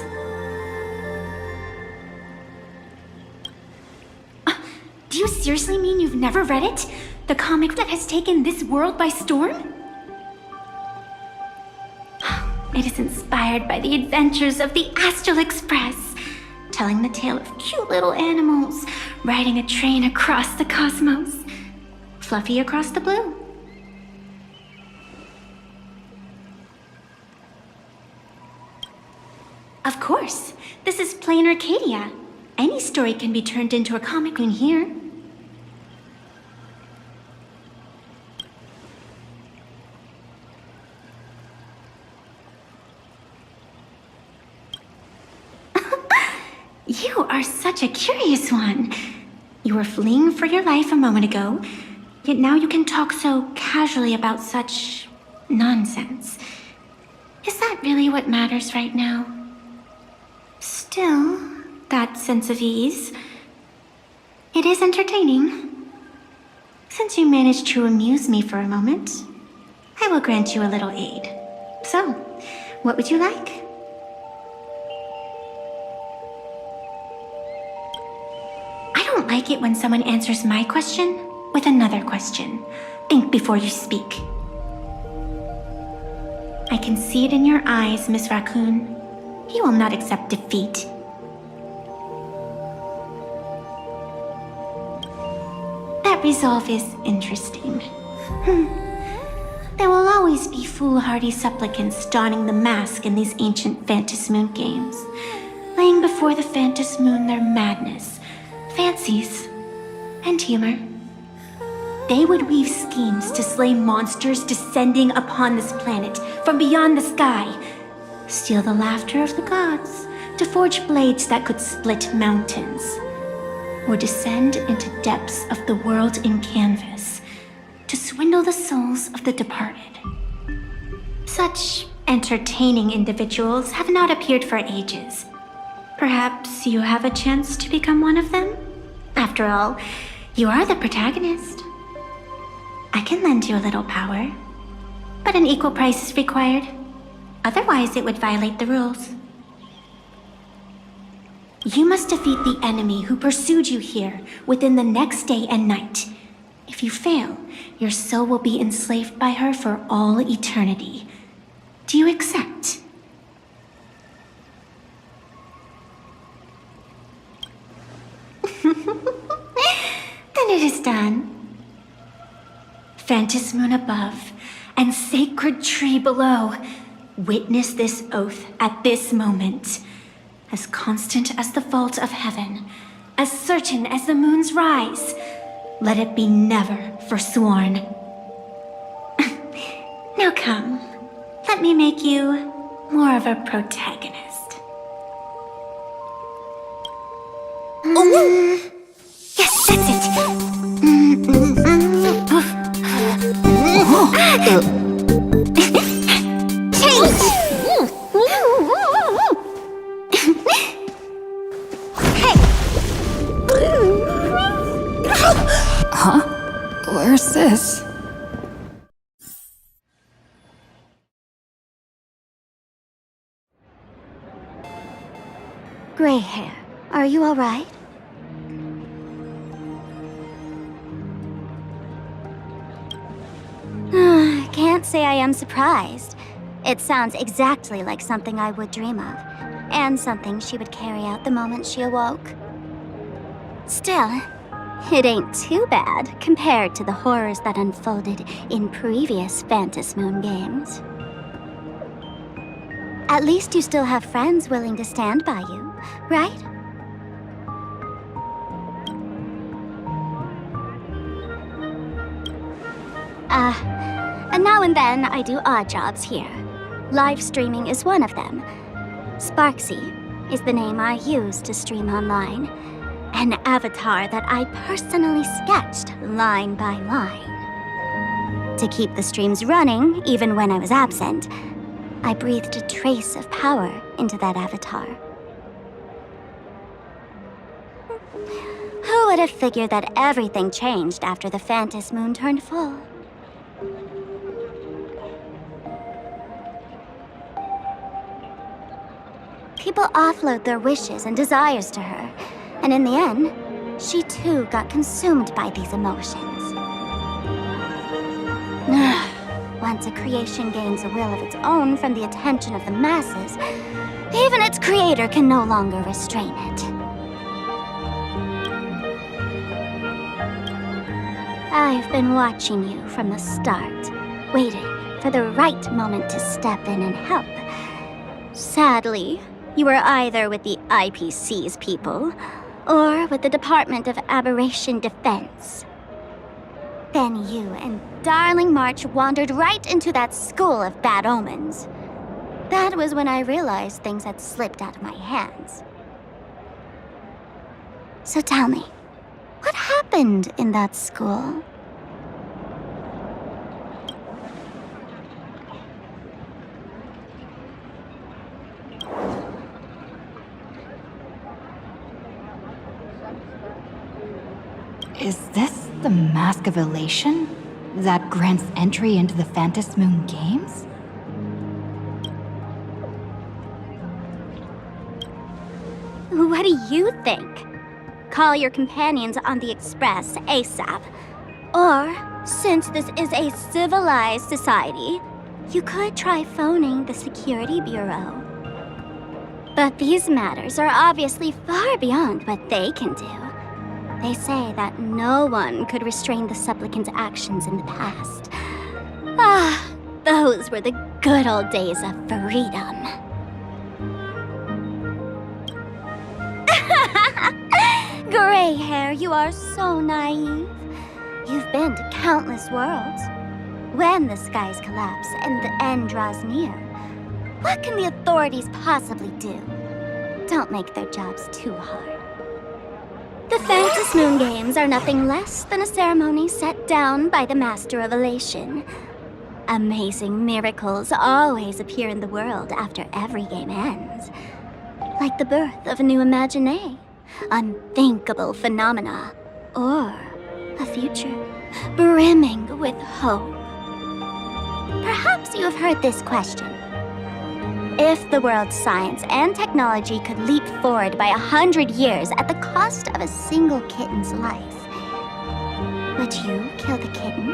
Speaker 3: Do you seriously mean you've never read it? The comic that has taken this world by storm? It is inspired by the adventures of the Astral Express, telling the tale of cute little animals riding a train across the cosmos. Fluffy Across the Blue. Of course, this is Planacadia. Any story can be turned into a comic in here. You are such a curious one. You were fleeing for your life a moment ago, yet now you can talk so casually about such nonsense. Is that really what matters right now? Still, that sense of ease. It is entertaining. Since you managed to amuse me for a moment, I
Speaker 14: will grant you a little aid. So, what would you like? I don't like it when someone answers my question with another question. Think before you speak. I can see it in your eyes, Miss Raccoon. You will not accept defeat. That resolve is interesting. There will always be foolhardy supplicants donning the mask in these ancient Phantom Moon games, laying before the Phantom Moon their madness, fancies, and humor. They would weave schemes to slay monsters descending upon this planet from beyond the sky, steal the laughter of the gods to forge blades that could split mountains, or descend into depths of the world in canvas to swindle the souls of the departed. Such entertaining individuals have not appeared for ages. Perhaps you have a chance to become one of them? After all, you are the protagonist. I can lend you a little power, but an equal price is required. Otherwise, it would violate the rules. You must defeat the enemy who pursued you here within the next day and night. If you fail, your soul will be enslaved by her for all eternity. Do you accept? Then it is done. Phantom Moon above and sacred tree below, witness this oath at this moment. As constant as the vault of heaven, as certain as the moon's rise, let it be never forsworn. Now come, let me make you more of a protagonist. Yes, that's it. Change!
Speaker 7: Huh? Where's this?
Speaker 3: Gray hair, are you all right? Can't say I am surprised. It sounds exactly like something I would dream of, and something she would carry out the moment she awoke. Still, it ain't too bad compared to the horrors that unfolded in previous Phantom Moon games. At least you still have friends willing to stand by you, right? And now and then I do odd jobs here. Live streaming is one of them. Sparksy is the name I use to stream online. An avatar that I personally sketched line by line. To keep the streams running, even when I was absent, I breathed a trace of power into that avatar. Who would have figured that everything changed after the Phantom Moon turned full? People offload their wishes and desires to her, and in the end, she too got consumed by these emotions. Once a creation gains a will of its own from the attention of the masses, even its creator can no longer restrain it. I've been watching you from the start, waiting for the right moment to step in and help. Sadly, you were either with the IPC's people, or with the Department of Aberration Defense. Then you and Darling March wandered right into that school of bad omens. That was when I realized things had slipped out of my hands. So tell me, what happened in that school?
Speaker 7: Is this the Mask of Elation? that grants entry into the Phantom Moon Games?
Speaker 3: What do you think? Call your companions on the Express ASAP. Or, since this is a civilized society, you could try phoning the Security Bureau. But these matters are obviously far beyond what they can do. They say that no one could restrain the supplicant's actions in the past. Ah, those were the good old days of freedom. Gray hair, you are so naive. You've been to countless worlds. When the skies collapse and the end draws near, what can the authorities possibly do? Don't make their jobs too hard. The Phantom Moon Games are nothing less than a ceremony set down by the Master of Elation. Amazing miracles always appear in the world after every game ends. Like the birth of a new imagination, unthinkable phenomena, or a future brimming with hope. Perhaps you have heard this question. If the world's science and technology could leap forward by 100 years at the cost of a single kitten's life, would you kill the kitten?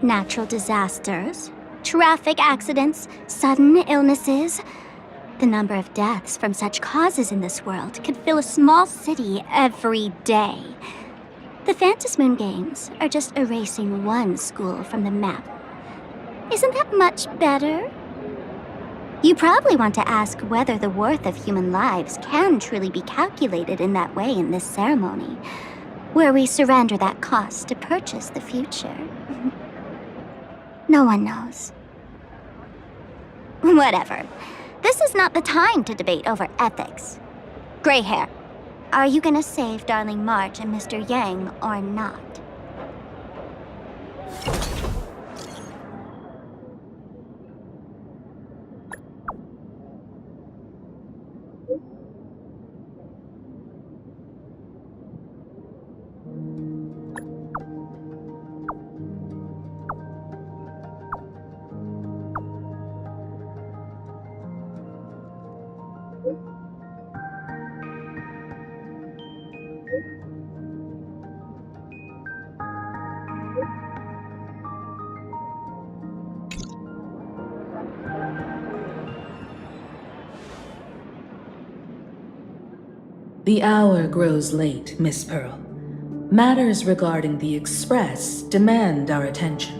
Speaker 3: Natural disasters, traffic accidents, sudden illnesses. The number of deaths from such causes in this world could fill a small city every day. The Phantom Moon Games are just erasing one school from the map. Isn't that much better? You probably want to ask whether the worth of human lives can truly be calculated in that way in this ceremony, where we surrender that cost to purchase the future. No one knows. Whatever. This is not the time to debate over ethics. Gray hair, are you gonna save Darling March and Mr. Yang or not?
Speaker 1: The hour grows late, Miss Pearl. Matters regarding the Express demand our attention.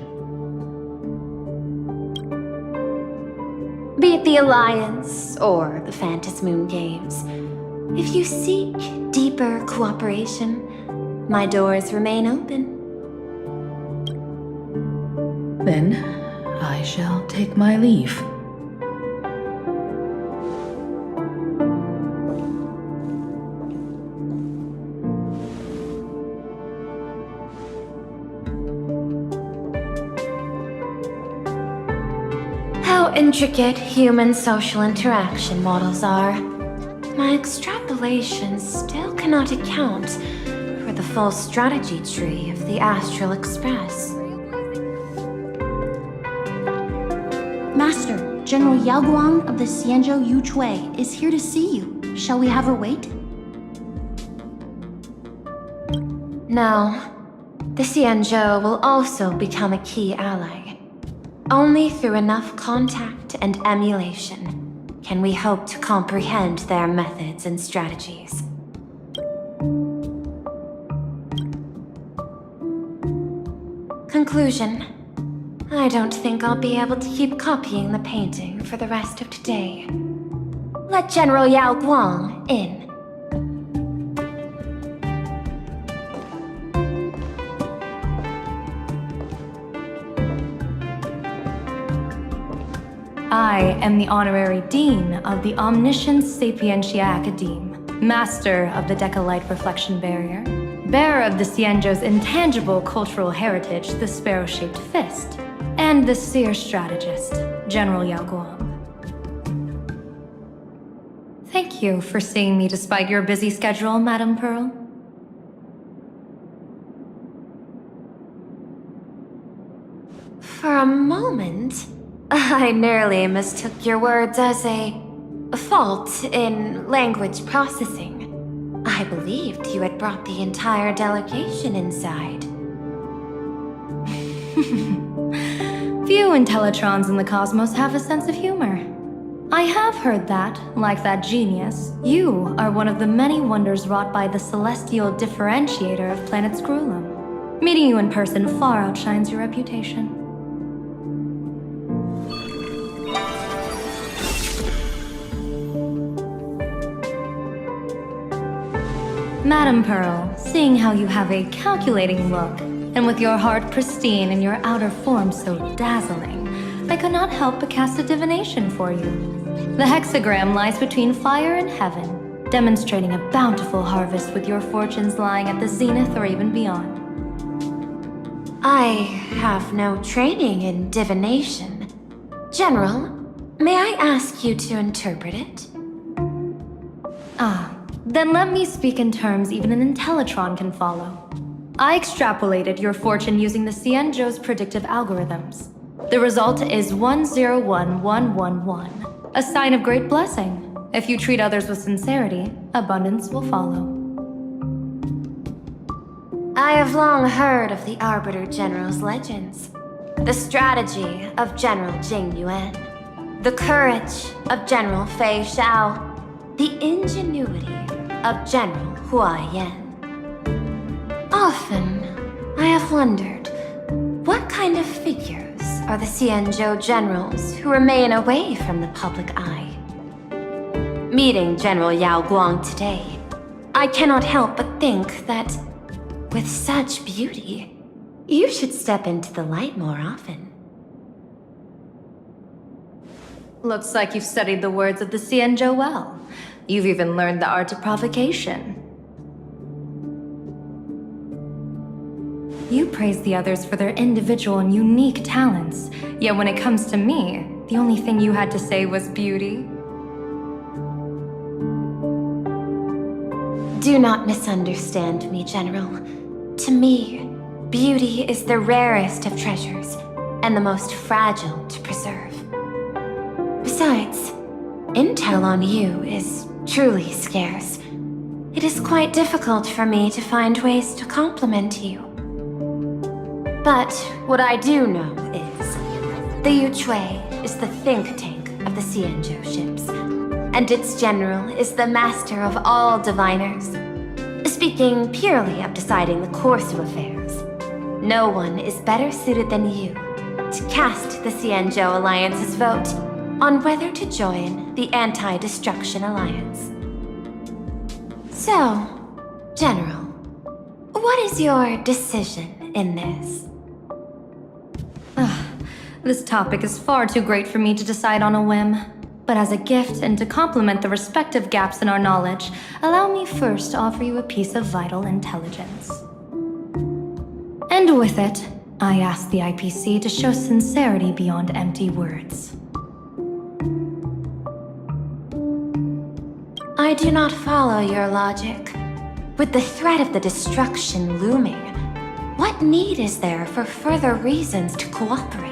Speaker 6: Be it the Alliance or the Phantom Moon Games, if you seek deeper cooperation, my doors remain open.
Speaker 1: Then, I shall take my leave.
Speaker 6: How intricate human social interaction models are. My extrapolations still cannot account for the full strategy tree of the Astral Express.
Speaker 22: Master, General Yao Guang of the Xianzhou Yuchui is here to see you. Shall we have her wait?
Speaker 6: No. The Xianzhou will also become a key ally. Only through enough contact and emulation can we hope to comprehend their methods and strategies. Conclusion. I don't think I'll be able to keep copying the painting for the rest of today. Let General Yao Guang in.
Speaker 4: I am the Honorary Dean of the Omniscience Sapientia Academe, Master of the Deca-Light Reflection Barrier, bearer of the Xianzhou's intangible cultural heritage, the Sparrow-Shaped Fist, and the Seer Strategist, General Yao Guang. Thank you for seeing me despite your busy schedule, Madam Pearl.
Speaker 6: For a moment, I nearly mistook your words as a fault in language processing. I believed you had brought the entire delegation inside.
Speaker 4: Few Intellitrons in the cosmos have a sense of humor. I have heard that, like that genius, you are one of the many wonders wrought by the celestial differentiator of planet Scrulum. Meeting you in person far outshines your reputation. Madam Pearl, seeing how you have a calculating look, and with your heart pristine and your outer form so dazzling, I could not help but cast a divination for you. The hexagram lies between fire and heaven, demonstrating a bountiful harvest with your fortunes lying at the zenith or even beyond.
Speaker 6: I have no training in divination. General, may I ask you to interpret it?
Speaker 4: Then let me speak in terms even an Intellitron can follow. I extrapolated your fortune using the Cienjo's predictive algorithms. The result is 101111, a sign of great blessing. If you treat others with sincerity, abundance will follow.
Speaker 6: I have long heard of the Arbiter General's legends. The strategy of General Jing Yuan. The courage of General Fei Xiao. The ingenuity of General Hua Yan. Often, I have wondered, what kind of figures are the Cienjo generals who remain away from the public eye? Meeting General Yao Guang today, I cannot help but think that, with such beauty, you should step into the light more often.
Speaker 4: Looks like you've studied the words of the Cienjo well. You've even learned the art of provocation. You praise the others for their individual and unique talents, yet when it comes to me, the only thing you had to say was beauty.
Speaker 6: Do not misunderstand me, General. To me, beauty is the rarest of treasures and the most fragile to preserve. Besides, intel on you is truly scarce. It is quite difficult for me to find ways to compliment you. But what I do know is, the Yuchui is the think tank of the Cienjo ships, and its general is the master of all diviners. Speaking purely of deciding the course of affairs, no one is better suited than you to cast the Cienjo Alliance's vote on whether to join the Anti-Destruction Alliance. So, General, what is your decision in this?
Speaker 4: This topic is far too great for me to decide on a whim. But as a gift and to complement the respective gaps in our knowledge, allow me first to offer you a piece of vital intelligence. And with it, I ask the IPC to show sincerity beyond empty words.
Speaker 6: I do not follow your logic. With the threat of the destruction looming, what need is there for further reasons to cooperate?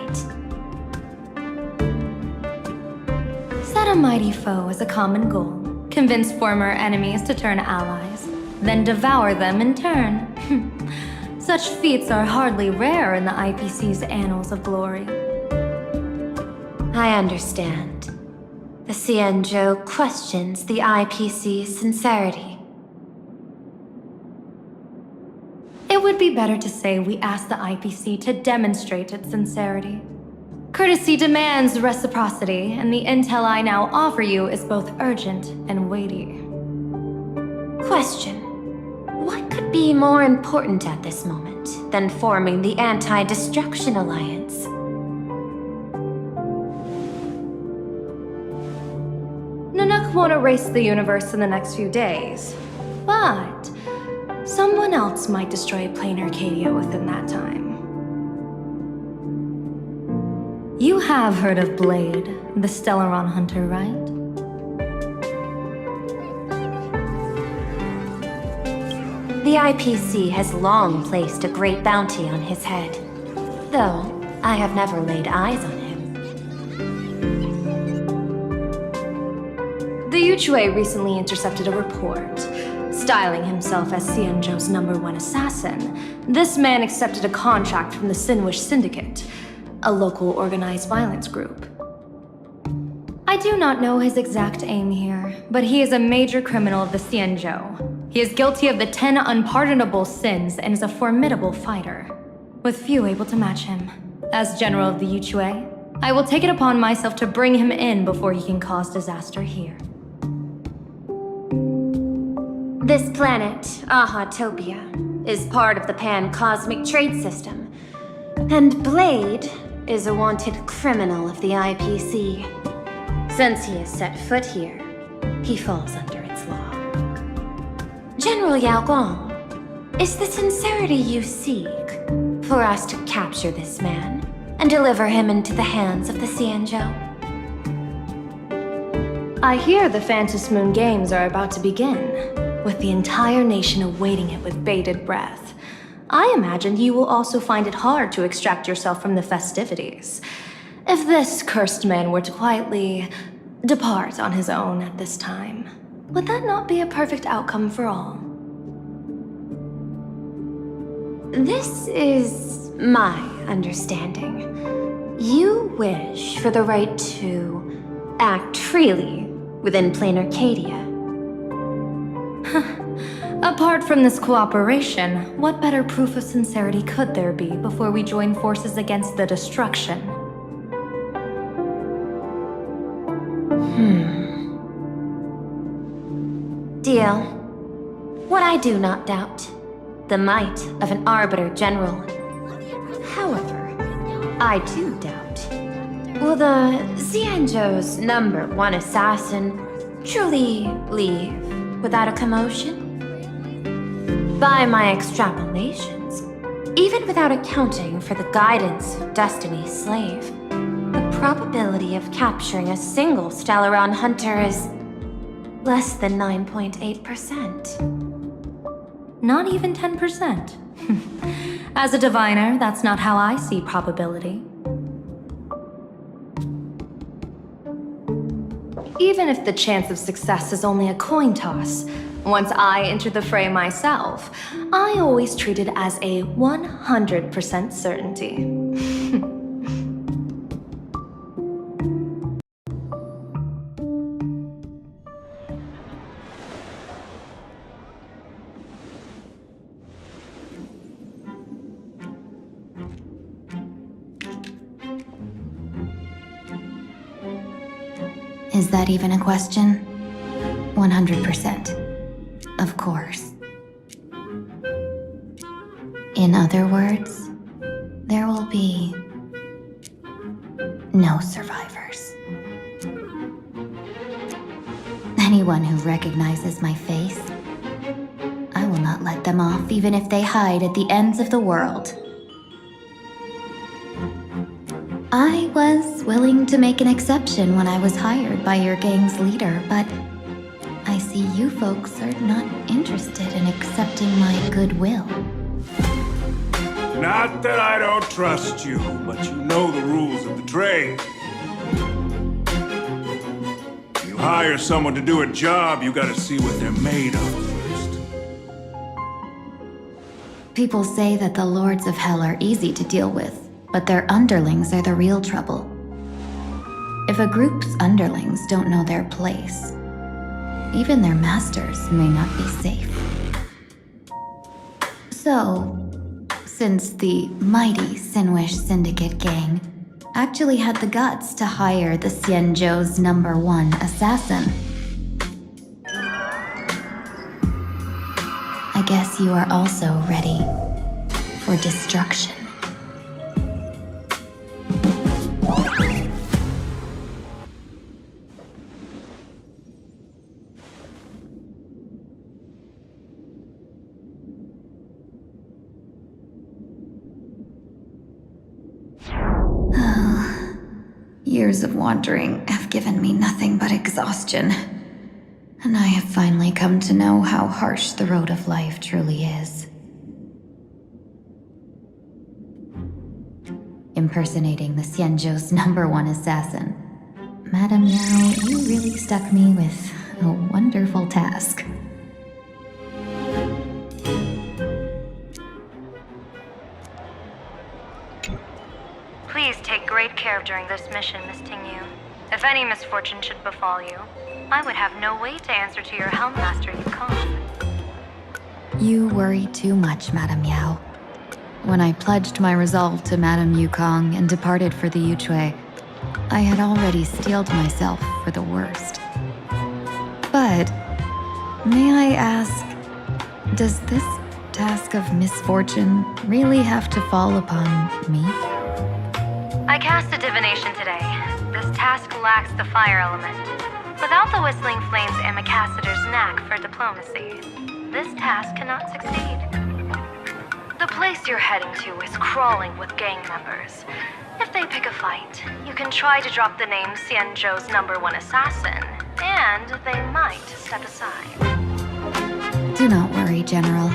Speaker 4: Set a mighty foe as a common goal. Convince former enemies to turn allies, then devour them in turn. Such feats are hardly rare in the IPC's annals of glory.
Speaker 6: I understand. The Cienjo questions the IPC's sincerity.
Speaker 4: It would be better to say we ask the IPC to demonstrate its sincerity. Courtesy demands reciprocity, and the intel I now offer you is both urgent and weighty.
Speaker 6: Question. What could be more important at this moment than forming the Anti-Destruction Alliance?
Speaker 4: Nanook won't erase the universe in the next few days, but someone else might destroy Planacadia within that time. You have heard of Blade, the Stellaron hunter, right?
Speaker 6: The IPC has long placed a great bounty on his head, though I have never laid eyes on him. The Yuchue recently intercepted a report. Styling himself as Xianzhou's #1 assassin, this man accepted a contract from the Sinwish Syndicate, a local organized violence group. I do not know his exact aim here, but he is a major criminal of the Xianzhou. He is guilty of the 10 unpardonable sins and is a formidable fighter, with few able to match him. As general of the Yuchue, I will take it upon myself to bring him in before he can cause disaster here. This planet, Ahatopia, is part of the pan-cosmic trade system, and Blade is a wanted criminal of the IPC. Since he has set foot here, he falls under its law. General Yao Gong, is the sincerity you seek for us to capture this man and deliver him into the hands of the Xianzhou?
Speaker 4: I hear the Phantom Moon Games are about to begin, with the entire nation awaiting it with bated breath. I imagine you will also find it hard to extract yourself from the festivities. If this cursed man were to quietly depart on his own at this time, would that not be a perfect outcome for all?
Speaker 6: This is my understanding. You wish for the right to act freely within Planacadia.
Speaker 4: Apart from this cooperation, what better proof of sincerity could there be before we join forces against the destruction?
Speaker 6: Deal. What I do not doubt, the might of an Arbiter General. However, I do doubt, will the Xianzhou's #1 assassin truly leave without a commotion? By my extrapolations, even without accounting for the guidance of Destiny's slave, the probability of capturing a single Stellaron hunter is less than 9.8%.
Speaker 4: Not even 10%. As a diviner, that's not how I see probability. Even if the chance of success is only a coin toss, once I enter the fray myself, I always treat it as a 100% certainty.
Speaker 1: Is that even a question? 100%. Of course. In other words, there will be no survivors. Anyone who recognizes my face, I will not let them off even if they hide at the ends of the world. I was willing to make an exception when I was hired by your gang's leader, but I see you folks are not interested in accepting my goodwill.
Speaker 10: Not that I don't trust you, but you know the rules of the trade. You hire someone to do a job, you gotta see what they're made of first.
Speaker 1: People say that the Lords of Hell are easy to deal with, but their underlings are the real trouble. If a group's underlings don't know their place, even their masters may not be safe. So, since the mighty Sinwish Syndicate gang actually had the guts to hire the Xianzhou's #1 assassin, I guess you are also ready for destruction. Years of wandering have given me nothing but exhaustion. And I have finally come to know how harsh the road of life truly is. Impersonating the Xianzhou's #1 assassin. Madame Yao, you really stuck me with a wonderful task.
Speaker 4: Please take great care during this mission, Miss Tingyu. If any misfortune should befall you, I would have no way to answer to your Helmmaster Yukong.
Speaker 1: You worry too much, Madame Yao. When I pledged my resolve to Madame Yukong and departed for the Yuchui, I had already steeled myself for the worst. But, may I ask, does this task of misfortune really have to fall upon me?
Speaker 4: I cast a divination today. This task lacks the fire element. Without the whistling flames and Macassiter's knack for diplomacy, this task cannot succeed. The place you're heading to is crawling with gang members. If they pick a fight, you can try to drop the name Xianzhou's #1 assassin, and they might step aside.
Speaker 1: Do not worry, General.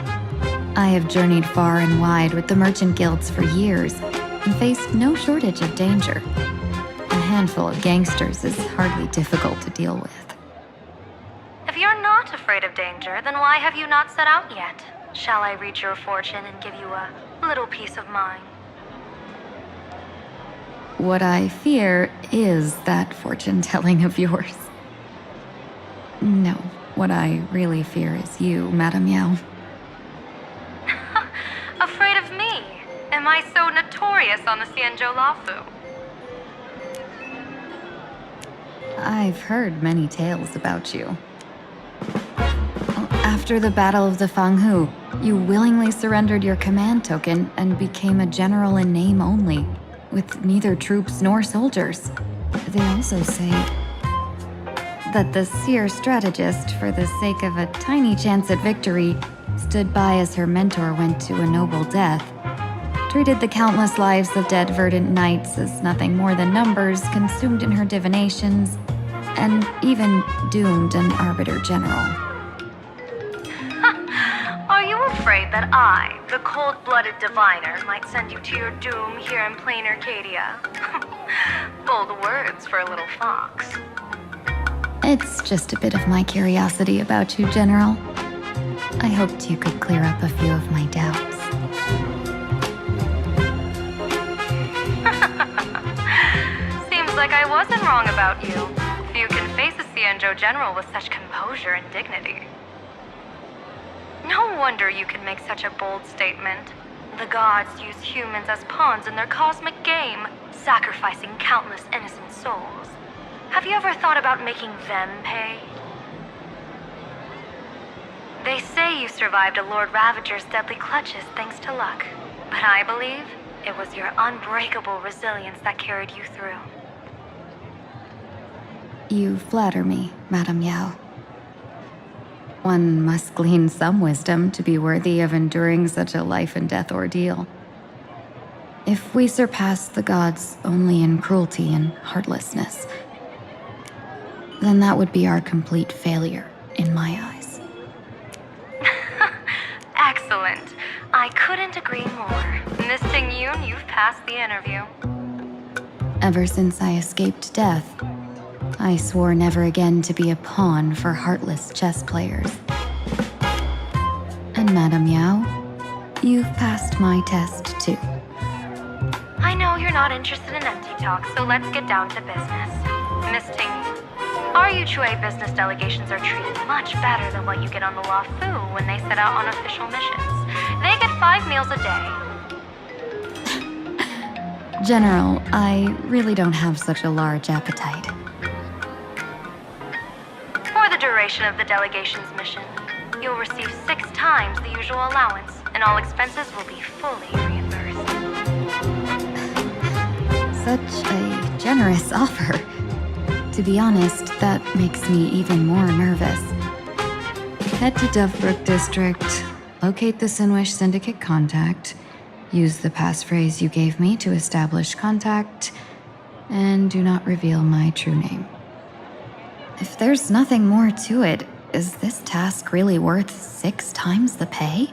Speaker 1: I have journeyed far and wide with the merchant guilds for years and faced no shortage of danger. A handful of gangsters is hardly difficult to deal with.
Speaker 4: If you're not afraid of danger, then why have you not set out yet? Shall I read your fortune and give you a little peace of mind?
Speaker 1: What I fear is that fortune-telling of yours. No, what I really fear is you, Madame Yao.
Speaker 4: Afraid of me? Am I so notorious on the Xianzhou Lafu?
Speaker 1: I've heard many tales about you. After the Battle of the Fanghu, you willingly surrendered your command token and became a general in name only, with neither troops nor soldiers. They also say that the seer strategist, for the sake of a tiny chance at victory, stood by as her mentor went to a noble death, treated the countless lives of dead verdant knights as nothing more than numbers consumed in her divinations, and even doomed an arbiter general.
Speaker 4: Are you afraid that I, the cold-blooded diviner, might send you to your doom here in Planacadia? Bold words for a little fox.
Speaker 1: It's just a bit of my curiosity about you, General. I hoped you could clear up a few of my doubts.
Speaker 4: Seems like I wasn't wrong about you. Few can face a Xianzhou general with such composure and dignity. No wonder you can make such a bold statement. The gods use humans as pawns in their cosmic game, sacrificing countless innocent souls. Have you ever thought about making them pay? They say you survived a Lord Ravager's deadly clutches thanks to luck, but I believe it was your unbreakable resilience that carried you through.
Speaker 1: You flatter me, Madame Yao. One must glean some wisdom to be worthy of enduring such a life-and-death ordeal. If we surpass the gods only in cruelty and heartlessness, then that would be our complete failure, in my eyes.
Speaker 4: Excellent. I couldn't agree more. Miss Ting-Yun, you've passed the interview.
Speaker 1: Ever since I escaped death, I swore never again to be a pawn for heartless chess players. And Madame Yao, you've passed my test too.
Speaker 4: I know you're not interested in empty talk, so let's get down to business. Miss Ting-Yun, our Yuchui business delegations are treated much better than what you get on the Lafu when they set out on official missions. They get 5 meals a day.
Speaker 1: General, I really don't have such a large appetite.
Speaker 4: For the duration of the delegation's mission, you'll receive 6 times the usual allowance, and all expenses will be fully reimbursed.
Speaker 1: Such a generous offer. To be honest, that makes me even more nervous. Head to Dovebrook District, locate the Sinwish Syndicate contact, use the passphrase you gave me to establish contact, and do not reveal my true name. If there's nothing more to it,
Speaker 7: Is this task really worth 6 times the pay?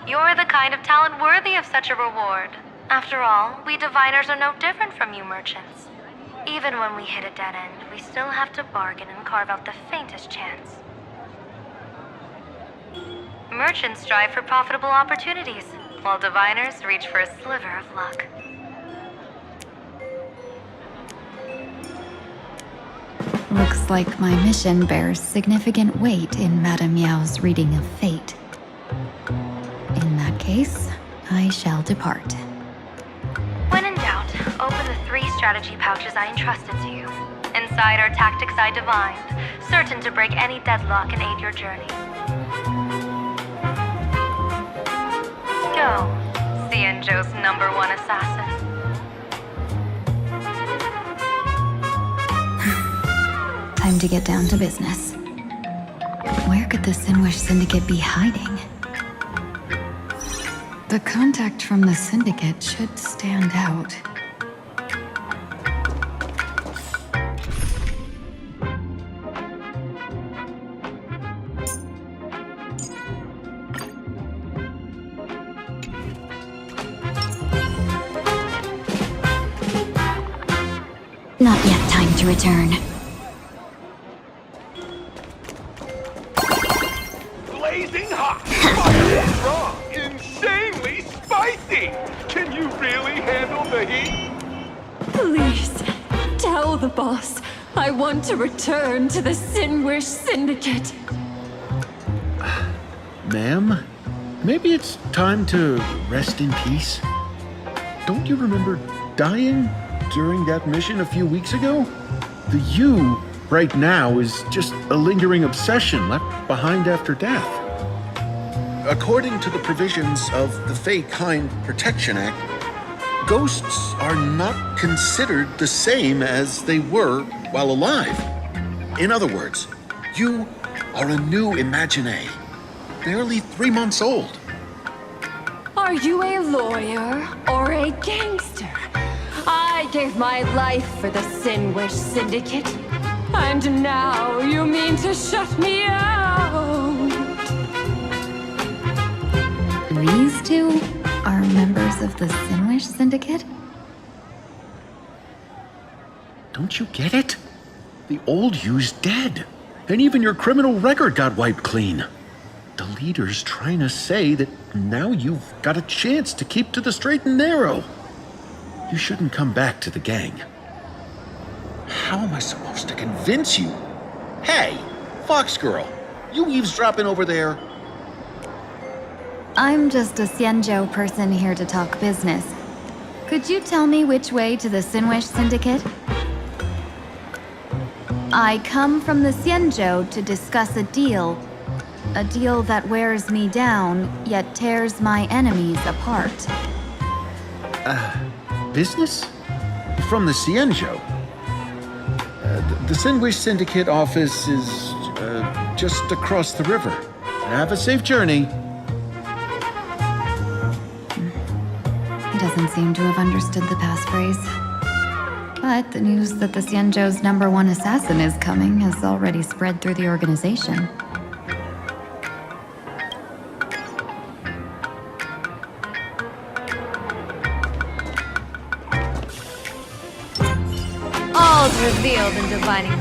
Speaker 4: You're the kind of talent worthy of such a reward. After all, we diviners are no different from you merchants. Even when we hit a dead end, we still have to bargain and carve out the faintest chance. Merchants strive for profitable opportunities, while diviners reach for a sliver of luck.
Speaker 7: Looks like my mission bears significant weight in Madame Miao's reading of fate. In that case, I shall depart.
Speaker 4: When in doubt, open the 3 strategy pouches I entrusted to you. Inside are tactics I divined, certain to break any deadlock and aid your journey. Go, Xianzhou's #1 assassin.
Speaker 7: Time to get down to business. Where could the Sinwish Syndicate be hiding? The contact from the Syndicate should stand out. Not yet time to return.
Speaker 20: Blazing hot! Fire strong! Insanely spicy! Can you really handle the heat?
Speaker 17: Please, tell the boss I want to return to the Sinwish Syndicate.
Speaker 19: Ma'am, maybe it's time to rest in peace. Don't you remember dying during that mission a few weeks ago? The you right now is just a lingering obsession left behind after death. According to the provisions of the Fey-Kind Protection Act, ghosts are not considered the same as they were while alive. In other words, you are a new Imagine, barely 3 months old.
Speaker 17: Are you a lawyer or a gangster? I gave my life for the Sinwish Syndicate, and now you mean to shut me out?
Speaker 7: These two are members of the Sinwish Syndicate?
Speaker 19: Don't you get it? The old you's dead, and even your criminal record got wiped clean. The leader's trying to say that now you've got a chance to keep to the straight and narrow. You shouldn't come back to the gang. How am I supposed to convince you? Hey, Fox Girl, you eavesdropping over there?
Speaker 7: I'm just a Xianzhou person here to talk business. Could you tell me which way to the Sinwish Syndicate? I come from the Xianzhou to discuss a deal. A deal that wears me down, yet tears my enemies apart.
Speaker 19: Business? From the Xianzhou? The Sinwish Syndicate office is just across the river. Have a safe journey.
Speaker 7: He doesn't seem to have understood the passphrase. But the news that the Xianzhou's #1 assassin is coming has already spread through the organization.
Speaker 4: All's revealed in divining.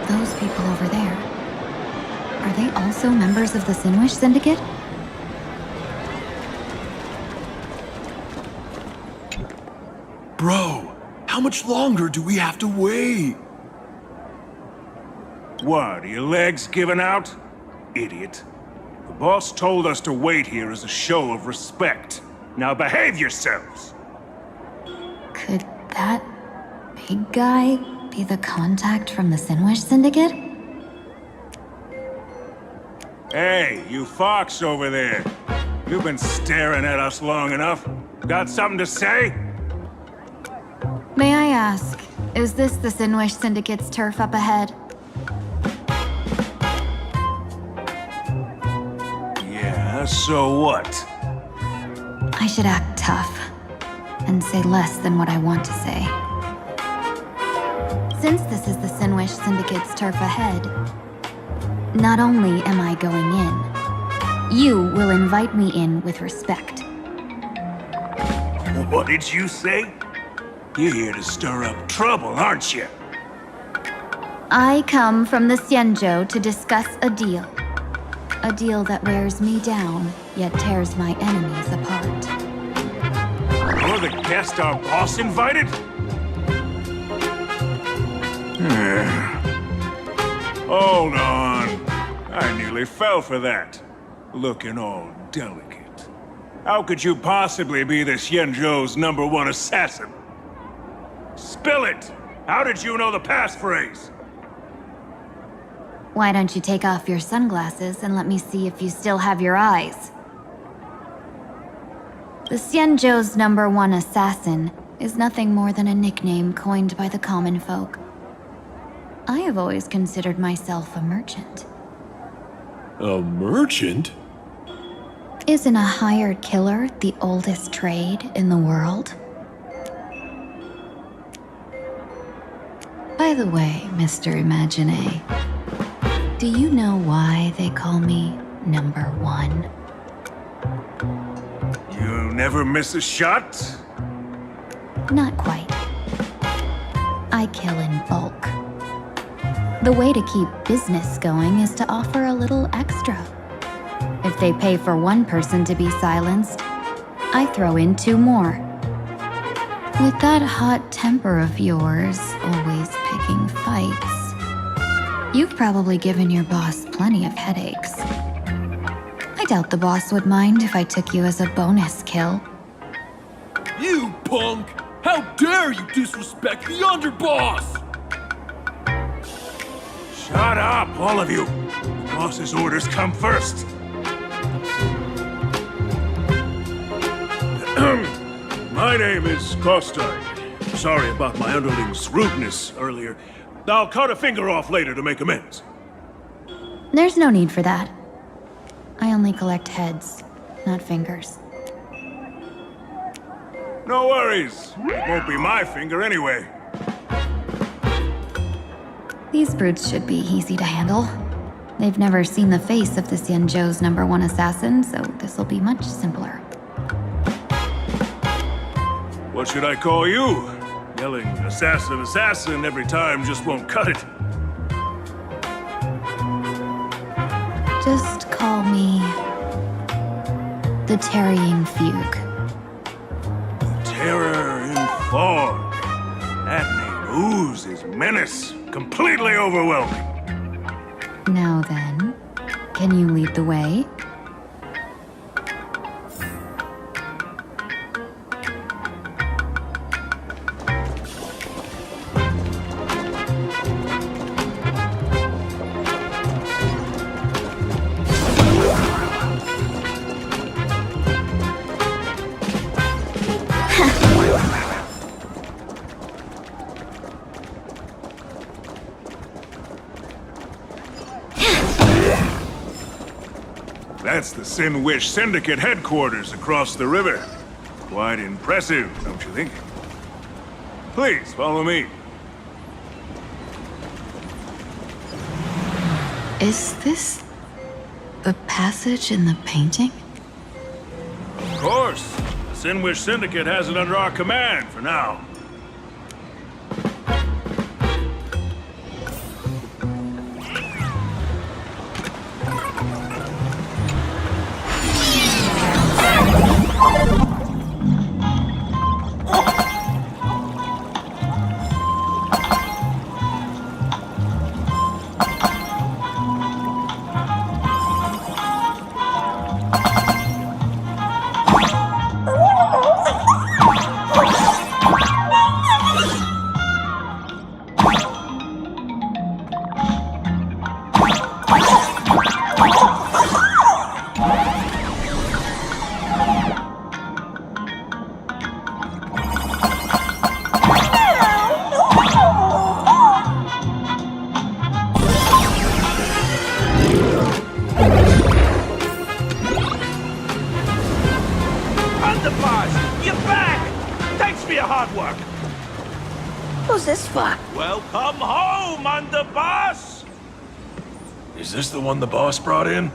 Speaker 7: Those people over there. Are they also members of the Sinwish Syndicate?
Speaker 20: Bro, how much longer do we have to wait?
Speaker 10: What, are your legs giving out? Idiot. The boss told us to wait here as a show of respect. Now behave yourselves!
Speaker 7: Could that big guy be the contact from the Sinwish Syndicate?
Speaker 10: Hey, you fox over there. You've been staring at us long enough. Got something to say?
Speaker 2: May I ask, is this the Sinwish Syndicate's turf up ahead?
Speaker 10: Yeah, so what?
Speaker 2: I should act tough and say less than what I want to say. Since this is the Sinwish Syndicate's turf ahead, not only am I going in, you will invite me in with respect.
Speaker 10: What did you say? You're here to stir up trouble, aren't you?
Speaker 2: I come from the Xianzhou to discuss a deal. A deal that wears me down, yet tears my enemies apart.
Speaker 10: You're the guest our boss invited? Hold on. I nearly fell for that. Looking all delicate. How could you possibly be the Xianzhou's #1 assassin? Spill it! How did you know the passphrase?
Speaker 2: Why don't you take off your sunglasses and let me see if you still have your eyes? The Xianzhou's #1 assassin is nothing more than a nickname coined by the common folk. I have always considered myself a merchant.
Speaker 13: A merchant?
Speaker 2: Isn't a hired killer the oldest trade in the world? By the way, Mr. Imagine, do you know why they call me #1?
Speaker 10: You never miss a shot?
Speaker 2: Not quite. I kill in bulk. The way to keep business going is to offer a little extra. If they pay for one person to be silenced, I throw in 2 more. With that hot temper of yours, always picking fights, you've probably given your boss plenty of headaches. I doubt the boss would mind if I took you as a bonus kill.
Speaker 13: You punk! How dare you disrespect the underboss!
Speaker 10: Shut up, all of you! The boss's orders come first. My name is Kostai. Sorry about my underling's rudeness earlier. I'll cut a finger off later to make amends.
Speaker 2: There's no need for that. I only collect heads, not fingers.
Speaker 10: No worries. It won't be my finger anyway.
Speaker 2: These brutes should be easy to handle. They've never seen the face of the Xianzhou's #1 assassin, so this'll be much simpler.
Speaker 10: What should I call you? Yelling assassin, assassin every time just won't cut it.
Speaker 2: Just call me the Tarrying Fugue.
Speaker 10: Terror in fog. That name oozes menace. Completely overwhelming.
Speaker 2: Now then, can you lead the way?
Speaker 10: That's the Sinwish Syndicate headquarters across the river. Quite impressive, don't you think? Please, follow me.
Speaker 1: Is this the passage in the painting?
Speaker 10: Of course. The Sinwish Syndicate has it under our command for now.
Speaker 20: Underboss! You're back! Thanks for your hard work.
Speaker 14: Who's this for?
Speaker 20: Welcome home, Underboss!
Speaker 13: Is this the one the boss brought in?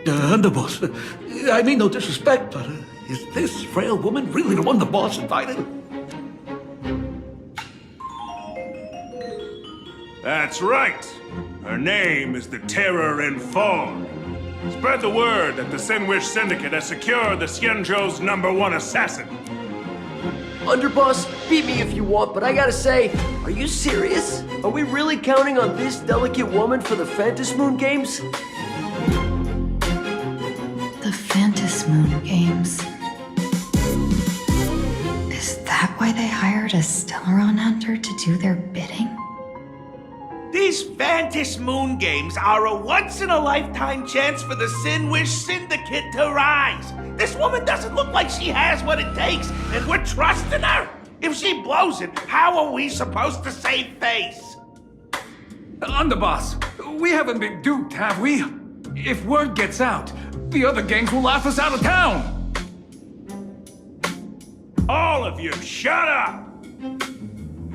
Speaker 8: Underboss, I mean no disrespect, but is this frail woman really the one the boss invited?
Speaker 10: That's right. Her name is the Terror in Fog. Spread the word that the Sinwish Syndicate has secured the Xianzhou's #1 assassin.
Speaker 21: Underboss, beat me if you want, but I gotta say, are you serious? Are we really counting on this delicate woman for the Phantasmoon Games?
Speaker 2: The Phantasmoon Games. Is that why they hired a Stellaron hunter to do their bidding?
Speaker 20: These Phantasmoon Games are a once-in-a-lifetime chance for the Sinwish Syndicate to rise. This woman doesn't look like she has what it takes, and we're trusting her. If she blows it, how are we supposed to save face?
Speaker 13: Underboss, we haven't been duped, have we? If word gets out, the other gangs will laugh us out of town!
Speaker 10: All of you, shut up!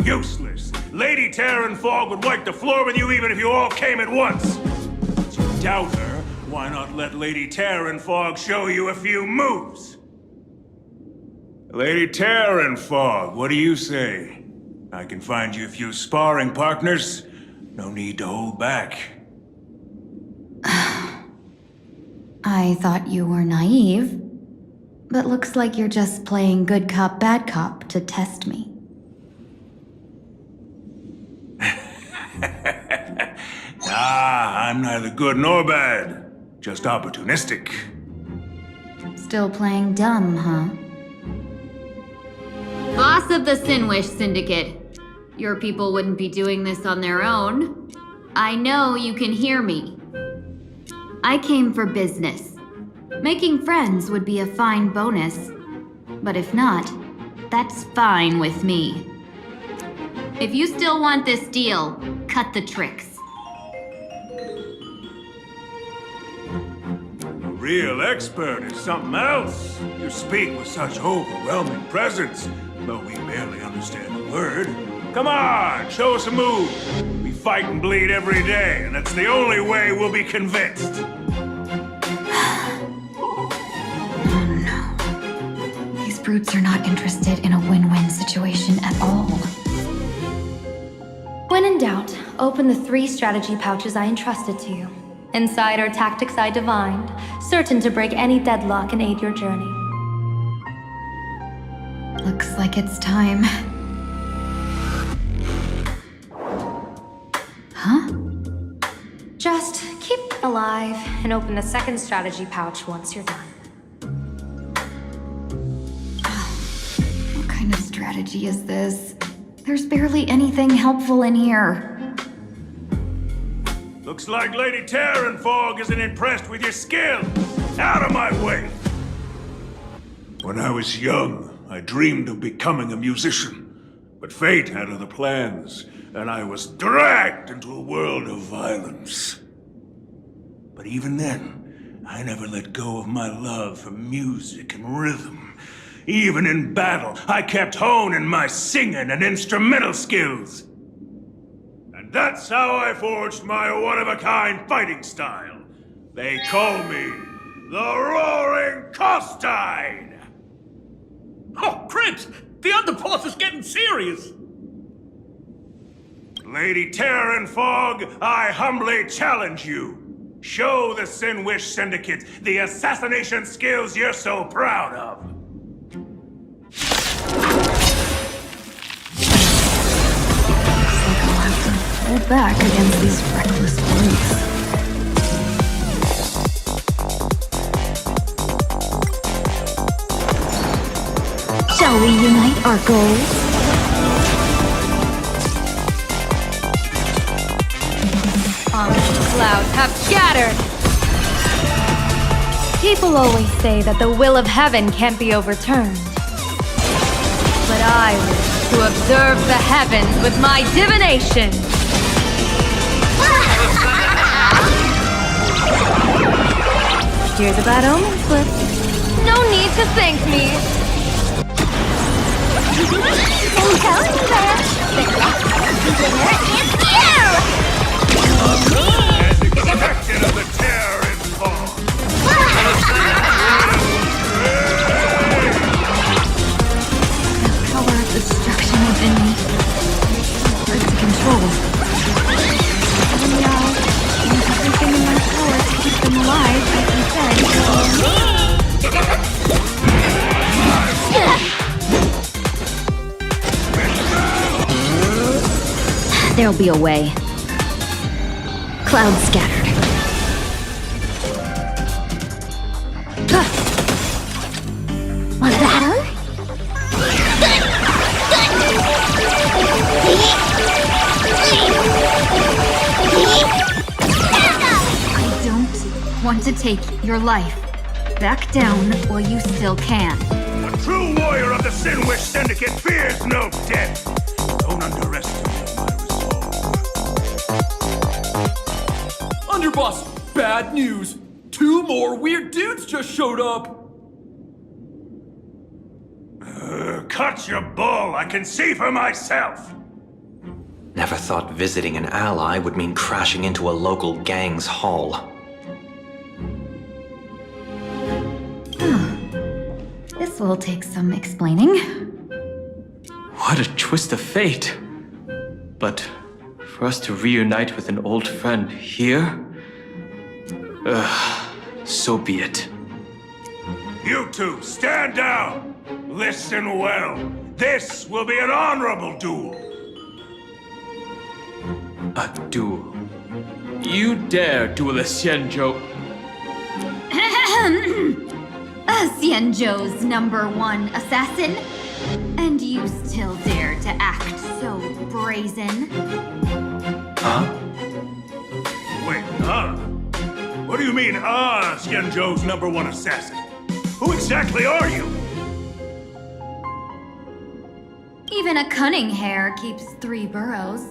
Speaker 10: Useless. Lady Terran Fog would wipe the floor with you even if you all came at once. But you doubt her, why not let Lady Terran Fog show you a few moves? Lady Terran Fog, what do you say? I can find you a few sparring partners. No need to hold back.
Speaker 2: I thought you were naive, but looks like you're just playing good cop, bad cop to test me.
Speaker 10: I'm neither good nor bad, just opportunistic.
Speaker 2: Still playing dumb, huh?
Speaker 23: Boss of the Sinwish Syndicate, your people wouldn't be doing this on their own. I know you can hear me. I came for business. Making friends would be a fine bonus, but if not, that's fine with me. If you still want this deal, cut the tricks.
Speaker 10: A real expert is something else. You speak with such overwhelming presence, though we barely understand a word. Come on, show us a move. We fight and bleed every day, and that's the only way we'll be convinced.
Speaker 2: These brutes are not interested in a win-win situation at all.
Speaker 4: When in doubt, open the 3 strategy pouches I entrusted to you. Inside are tactics I divined, certain to break any deadlock and aid your journey.
Speaker 2: Looks like it's time. Huh?
Speaker 4: Just keep alive and open the 2nd strategy pouch once you're done.
Speaker 2: What kind of strategy is this? There's barely anything helpful in here.
Speaker 10: Looks like Lady Terran Fog isn't impressed with your skill. Out of my way! When I was young, I dreamed of becoming a musician. But fate had other plans, and I was dragged into a world of violence. But even then, I never let go of my love for music and rhythm. Even in battle, I kept honing my singing and instrumental skills. And that's how I forged my one-of-a-kind fighting style. They call me the Roaring Costine!
Speaker 8: Oh, Prince! The underboss is getting serious!
Speaker 10: Lady Terran Fog, I humbly challenge you. Show the Sinwish Syndicate the assassination skills you're so proud of.
Speaker 2: Hold back against these reckless brutes. Shall we unite our goals?
Speaker 4: clouds have scattered! People always say that the will of heaven can't be overturned. But I wish to observe the heavens with my divination! Here's a bad omen slip. No need to thank me!
Speaker 5: I'm telling you there, the next winner is you!
Speaker 10: As expected of the terror in fall.
Speaker 7: The power of destruction within me. Hard to control. And now, use everything in my power to keep them alive, as you said.
Speaker 2: There'll be a way. Clouds scattered.
Speaker 3: Want that?
Speaker 7: I don't want to take your life. Back down while you still can.
Speaker 10: A true warrior of the Sinwish Syndicate fears no death. Don't underestimate my resolve.
Speaker 13: Underboss, bad news. 2 more weird dudes just showed up.
Speaker 10: Cut your bull. I can see for myself.
Speaker 18: Never thought visiting an ally would mean crashing into a local gang's hall.
Speaker 7: This will take some explaining.
Speaker 11: What a twist of fate. But for us to reunite with an old friend here? So be it.
Speaker 10: You two, stand down. Listen well. This will be an honorable duel.
Speaker 11: A duel. You dare duel a Xianzhou.
Speaker 23: Xianzhou's #1 assassin? And you still dare to act so brazen?
Speaker 11: Huh?
Speaker 10: Wait, What do you mean, Xianzhou's #1 assassin? Who exactly are you?
Speaker 23: Even a cunning hare keeps 3 burrows.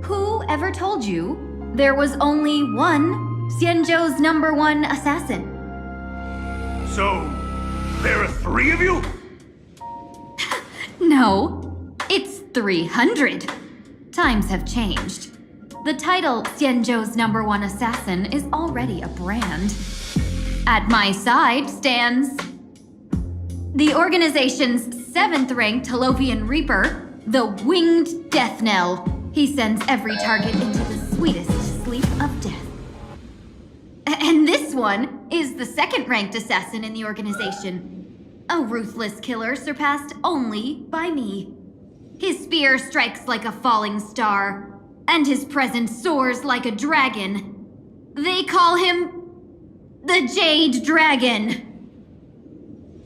Speaker 23: Who ever told you there was only one Xianzhou's #1 assassin?
Speaker 10: So, there are 3 of you?
Speaker 23: No, it's 300. Times have changed. The title Xianzhou's #1 assassin is already a brand. At my side stands the organization's 7th-ranked Holovian Reaper, the Winged Death Knell. He sends every target into the sweetest sleep of death. And this one is the 2nd-ranked assassin in the organization. A ruthless killer surpassed only by me. His spear strikes like a falling star, and his presence soars like a dragon. They call him the Jade Dragon.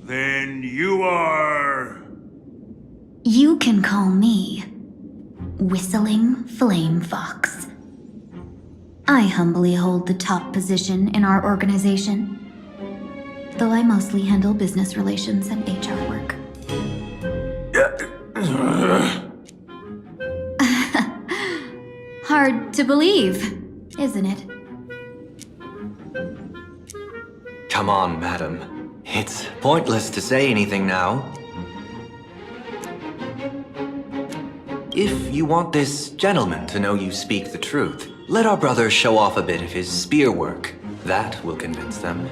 Speaker 10: Then you are...
Speaker 2: You can call me Whistling Flame Fox. I humbly hold the top position in our organization, though I mostly handle business relations and HR work.
Speaker 23: Hard to believe, isn't it?
Speaker 18: Come on, madam. It's pointless to say anything now. If you want this gentleman to know you speak the truth, let our brother show off a bit of his spear work. That will convince them.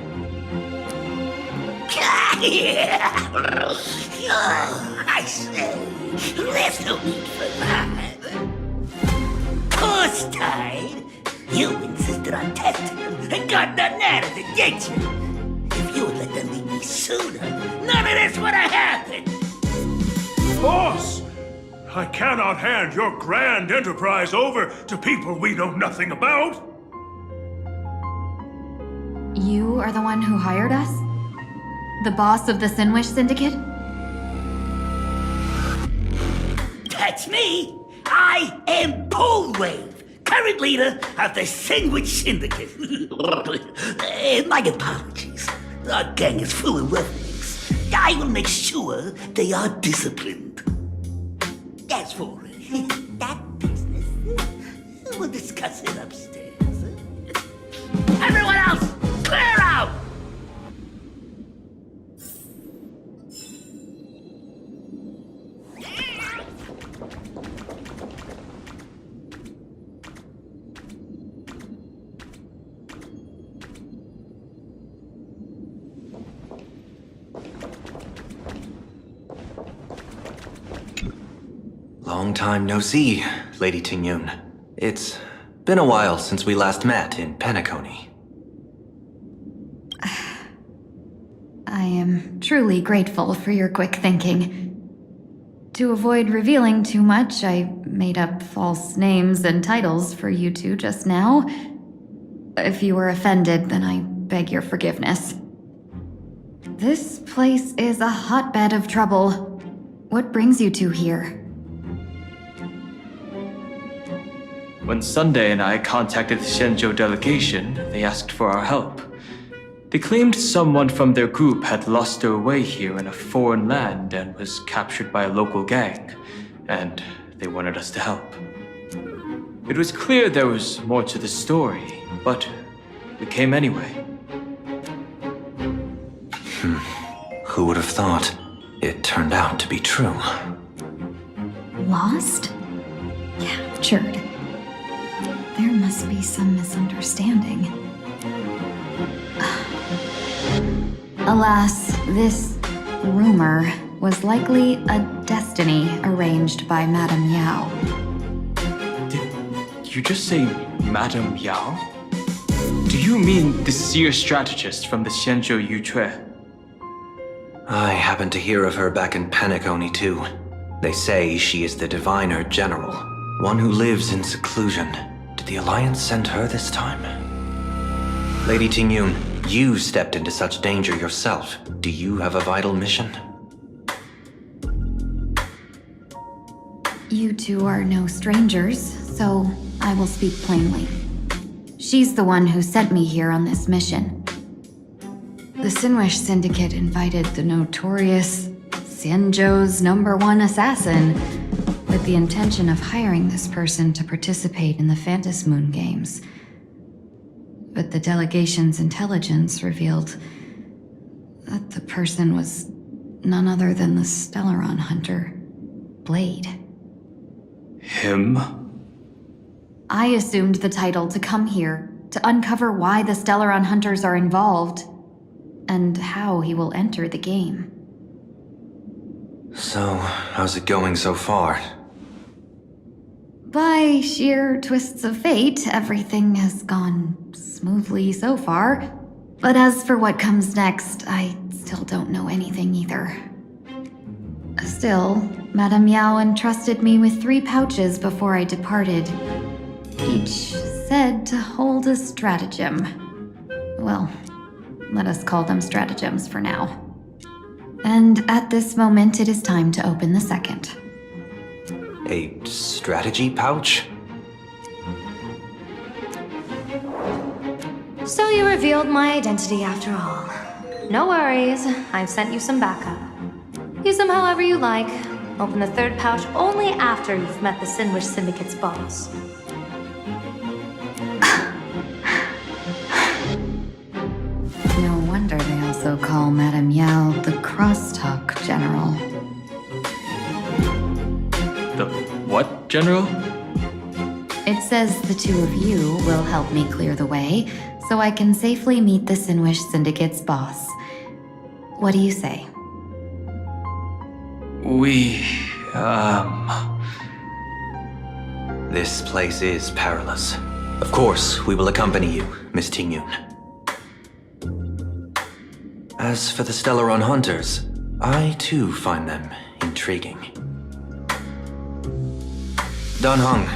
Speaker 20: I say, there's no need for that. Course tied. You insisted on testing them and got nothing out of it, didn't you? If you had let them leave me sooner, none of this would have happened.
Speaker 10: Boss! I cannot hand your grand enterprise over to people we know nothing about.
Speaker 23: You are the one who hired us? The boss of the Sinwish Syndicate?
Speaker 20: That's me. I am Polewave, current leader of the Sandwich Syndicate. My apologies. Our gang is full of ruffians. I will make sure they are disciplined. As for that business, we'll discuss it upstairs. Everyone else, clear out!
Speaker 9: Long time no see, Lady Tingyun. It's been a while since we last met in Planacadia.
Speaker 2: I am truly grateful for your quick thinking. To avoid revealing too much, I made up false names and titles for you two just now. If you were offended, then I beg your forgiveness. This place is a hotbed of trouble. What brings you two here?
Speaker 11: When Sunday and I contacted the Xianzhou delegation, they asked for our help. They claimed someone from their group had lost their way here in a foreign land and was captured by a local gang, and they wanted us to help. It was clear there was more to the story, but we came anyway.
Speaker 9: Who would have thought? It turned out to be true.
Speaker 2: Lost? Captured. There must be some misunderstanding. Alas, this rumor was likely a destiny arranged by Madame Yao.
Speaker 11: Did you just say Madame Yao? Do you mean the seer strategist from the Xianzhou Yutue?
Speaker 9: I happened to hear of her back in Planacadia too. They say she is the diviner general, one who lives in seclusion. Did the Alliance send her this time? Lady Tingyun, you stepped into such danger yourself. Do you have a vital mission?
Speaker 2: You two are no strangers, so I will speak plainly. She's the one who sent me here on this mission. The Sinwish Syndicate invited the notorious Xianzhou's #1 assassin with the intention of hiring this person to participate in the Phantom Moon games. But the delegation's intelligence revealed that the person was none other than the Stellaron hunter, Blade.
Speaker 11: Him?
Speaker 2: I assumed the title to come here to uncover why the Stellaron hunters are involved and how he will enter the game.
Speaker 9: So, how's it going so far?
Speaker 2: By sheer twists of fate, everything has gone smoothly so far. But as for what comes next, I still don't know anything either. Still, Madame Yao entrusted me with 3 pouches before I departed. Each said to hold a stratagem. Well, let us call them stratagems for now. And at this moment, it is time to open the second.
Speaker 9: A strategy pouch?
Speaker 4: So you revealed my identity after all. No worries, I've sent you some backup. Use them however you like. Open the 3rd pouch only after you've met the Sinwish Syndicate's boss.
Speaker 2: No wonder they also call Madame Yao the Crosstalk General.
Speaker 11: The what, General?
Speaker 2: It says the 2 of you will help me clear the way, so I can safely meet the Sinwish Syndicate's boss. What do you say?
Speaker 9: This place is perilous. Of course, we will accompany you, Miss Tingyun. As for the Stellaron hunters, I too find them intriguing. Dan Heng,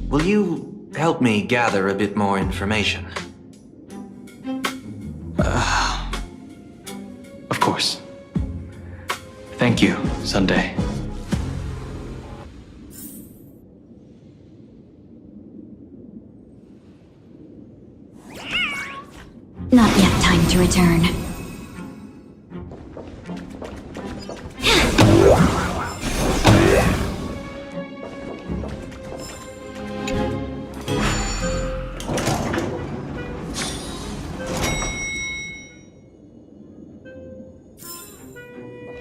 Speaker 9: will you help me gather a bit more information?
Speaker 11: Of course. Thank you, Sunday.
Speaker 2: Not yet time to return.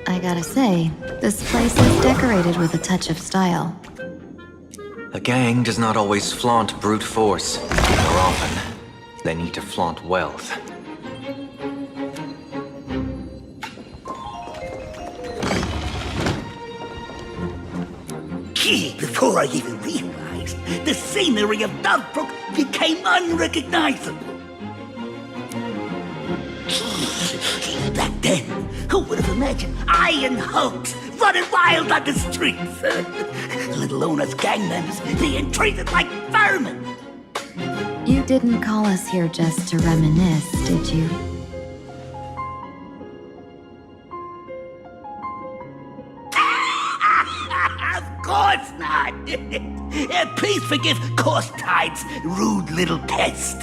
Speaker 2: I gotta say, this place is decorated with a touch of style.
Speaker 9: A gang does not always flaunt brute force. More often, they need to flaunt wealth.
Speaker 20: Before I even realized, the scenery of Dovebrook became unrecognizable. Back then, who would have imagined iron hulks running wild on the streets? Let alone us gang members being treated like vermin.
Speaker 2: You didn't call us here just to reminisce, did you?
Speaker 20: Of course not. Please forgive Course Tide's rude little pest.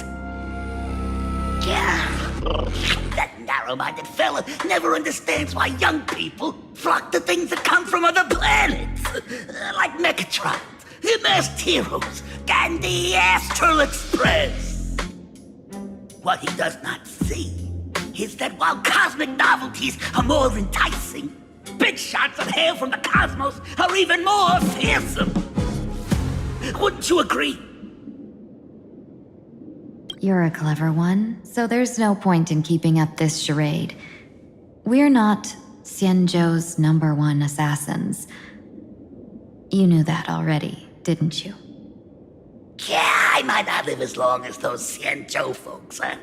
Speaker 20: That narrow-minded fella never understands why young people flock to things that come from other planets. Like Mechatrons, Masked Heroes, and the Astral Express. What he does not see is that while cosmic novelties are more enticing, big shots of hail from the cosmos are even more fearsome. Wouldn't you agree?
Speaker 2: You're a clever one, so there's no point in keeping up this charade. We're not Xianzhou's #1 assassins. You knew that already, didn't you?
Speaker 20: Yeah, I might not live as long as those Xianzhou folks, but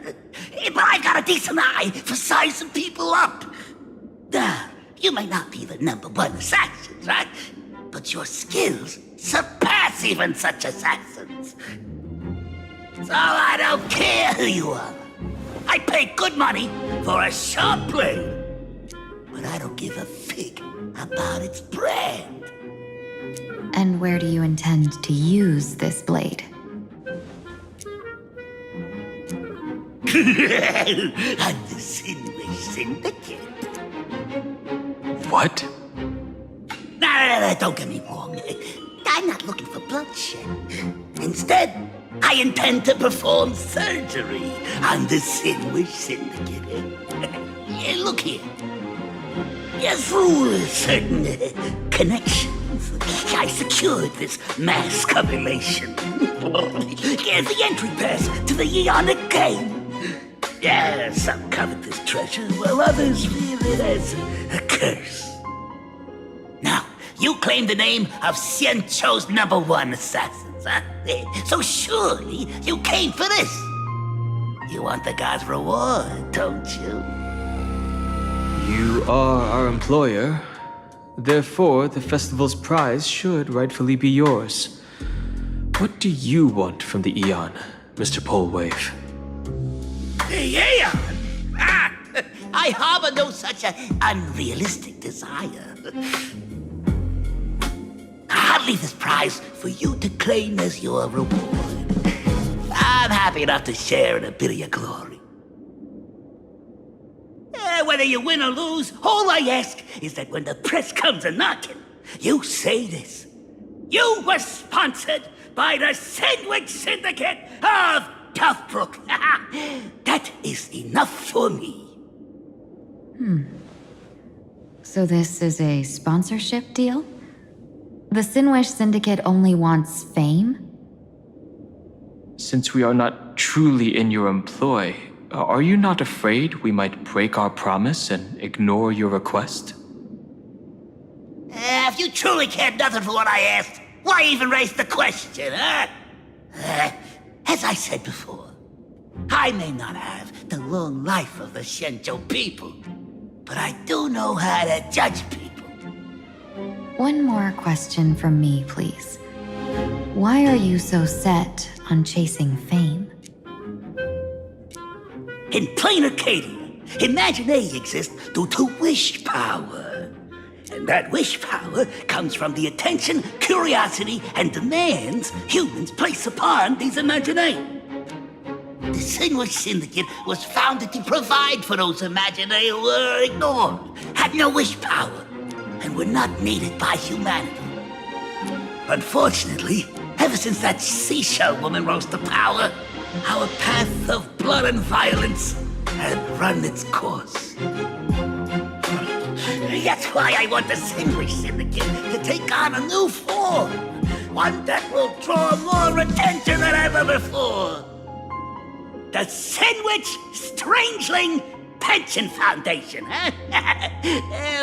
Speaker 20: I've got a decent eye for sizing people up. You may not be the #1 assassin, right? But your skills surpass even such assassins. So I don't care who you are. I pay good money for a sharp blade. But I don't give a fig about its brand.
Speaker 2: And where do you intend to use this blade?
Speaker 20: On the Sinwish Syndicate.
Speaker 11: What?
Speaker 20: No, don't get me wrong. I'm not looking for bloodshed. Instead, I intend to perform surgery on the Sinwish Syndicate. Look here. Through certain connections, I secured this mass combination. The entry pass to the Eonic game. Some covet this treasure, while others feel it as a curse. Now, you claim the name of Xianzhou's #1 assassins, huh? So surely you came for this. You want the god's reward, don't you?
Speaker 11: You are our employer. Therefore, the festival's prize should rightfully be yours. What do you want from the Eon, Mr. Polewave?
Speaker 20: The Aeon? I harbor no such an unrealistic desire. I'll leave this prize for you to claim as your reward. I'm happy enough to share in a bit of your glory. Whether you win or lose, all I ask is that when the press comes a-knocking, you say this. You were sponsored by the Sandwich Syndicate of Dovebrook. That is enough for me.
Speaker 2: So this is a sponsorship deal? The Sinwish Syndicate only wants fame?
Speaker 11: Since we are not truly in your employ, are you not afraid we might break our promise and ignore your request?
Speaker 20: If you truly cared nothing for what I asked, why even raise the question, huh? As I said before, I may not have the long life of the Xianzhou people, but I do know how to judge people.
Speaker 2: One more question from me, please. Why are you so set on chasing fame?
Speaker 20: In Planacadia, imagination exists due to wish power. And that wish power comes from the attention, curiosity, and demands humans place upon these imaginations.
Speaker 12: The Sinwish Syndicate was founded to provide for those imaginary who were ignored, had no wish power, and were not needed by humanity. Unfortunately, ever since that seashell woman rose to power, our path of blood and violence had run its course. That's why I want the Sinwish Syndicate to take on a new form. One that will draw more attention than ever before. The Sinwich Strangeling Pension Foundation, huh?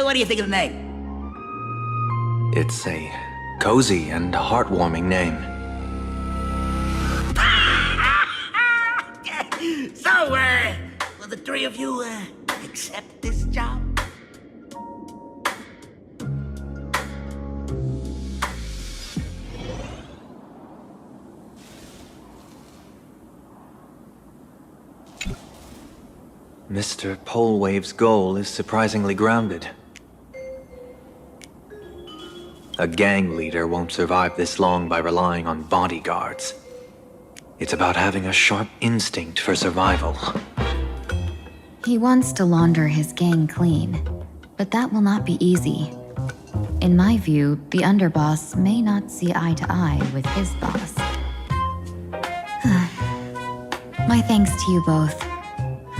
Speaker 12: What do you think of the name?
Speaker 9: It's a cozy and heartwarming name.
Speaker 12: So, will the three of you, accept this job?
Speaker 9: Mr. Polewave's goal is surprisingly grounded. A gang leader won't survive this long by relying on bodyguards. It's about having a sharp instinct for survival.
Speaker 2: He wants to launder his gang clean, but that will not be easy. In my view, the underboss may not see eye to eye with his boss. My thanks to you both.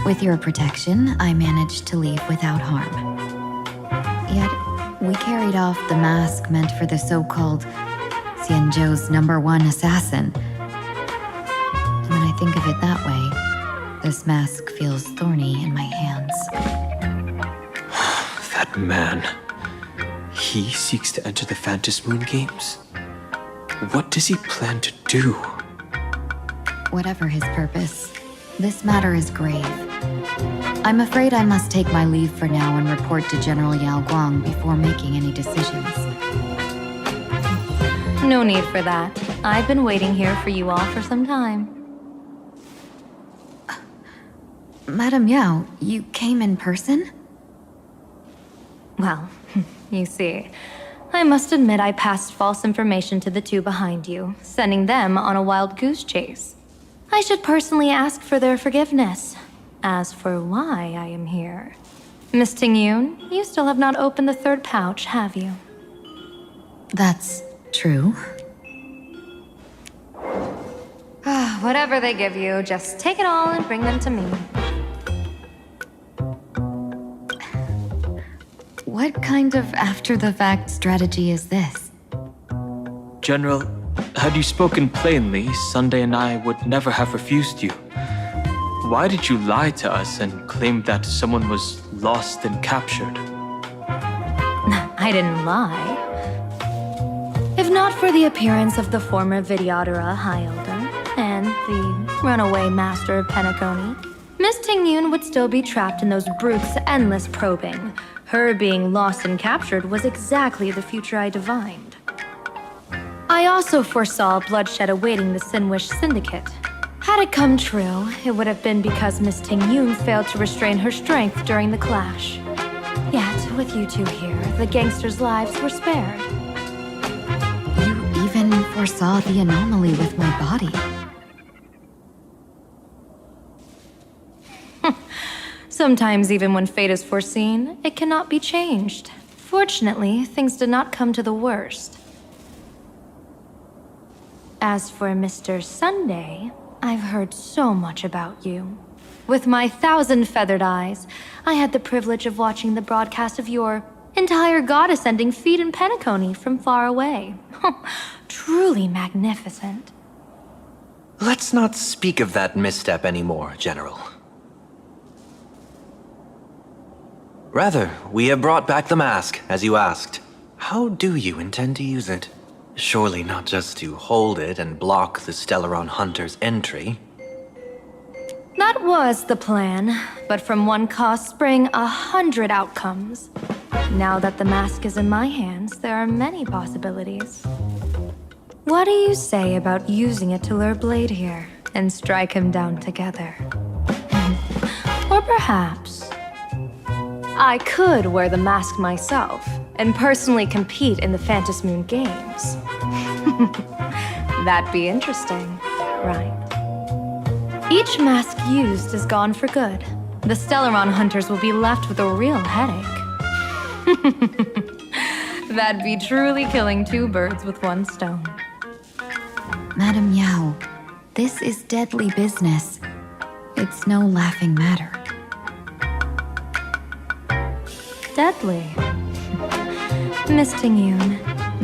Speaker 2: With your protection, I managed to leave without harm. Yet, we carried off the mask meant for the so-called Xianzhou's #1 assassin. And when I think of it that way, this mask feels thorny in my hands.
Speaker 11: That man. He seeks to enter the Phantom Moon Games. What does he plan to do?
Speaker 2: Whatever his purpose, this matter is grave. I'm afraid I must take my leave for now and report to General Yao Guang before making any decisions.
Speaker 4: No need for that. I've been waiting here for you all for some time.
Speaker 2: Madam Yao, you came in person?
Speaker 4: Well, you see, I must admit I passed false information to the two behind you, sending them on a wild goose chase. I should personally ask for their forgiveness. As for why I am here, Miss Tingyun, you still have not opened the third pouch, have you?
Speaker 2: That's true.
Speaker 4: Whatever they give you, just take it all and bring them to me.
Speaker 2: What kind of after-the-fact strategy is this?
Speaker 11: General, had you spoken plainly, Sunday and I would never have refused you. Why did you lie to us and claim that someone was lost and captured?
Speaker 4: I didn't lie. If not for the appearance of the former Vidyadhara High Elder and the runaway master of Penacony, Miss Tingyun would still be trapped in those brutes' endless probing. Her being lost and captured was exactly the future I divined. I also foresaw bloodshed awaiting the Sinwish Syndicate. Had it come true, it would have been because Miss Tingyun failed to restrain her strength during the clash. Yet, with you two here, the gangsters' lives were spared.
Speaker 2: You even foresaw the anomaly with my body.
Speaker 4: Sometimes even when fate is foreseen, it cannot be changed. Fortunately, things did not come to the worst. As for Mr. Sunday, I've heard so much about you. With my 1,000 feathered eyes, I had the privilege of watching the broadcast of your entire god-ascending feat in Penacony from far away. Truly magnificent.
Speaker 9: Let's not speak of that misstep anymore, General. Rather, we have brought back the mask, as you asked. How do you intend to use it? Surely not just to hold it and block the Stellaron Hunter's entry.
Speaker 4: That was the plan, but from one cost spring 100 outcomes. Now that the mask is in my hands, there are many possibilities. What do you say about using it to lure Blade here and strike him down together? Or perhaps I could wear the mask myself and personally compete in the Phantom Moon Games. That'd be interesting, right? Each mask used is gone for good. The Stellaron hunters will be left with a real headache. That'd be truly killing two birds with one stone.
Speaker 2: Madam Yao, this is deadly business. It's no laughing matter.
Speaker 4: Deadly. Miss Tingyun,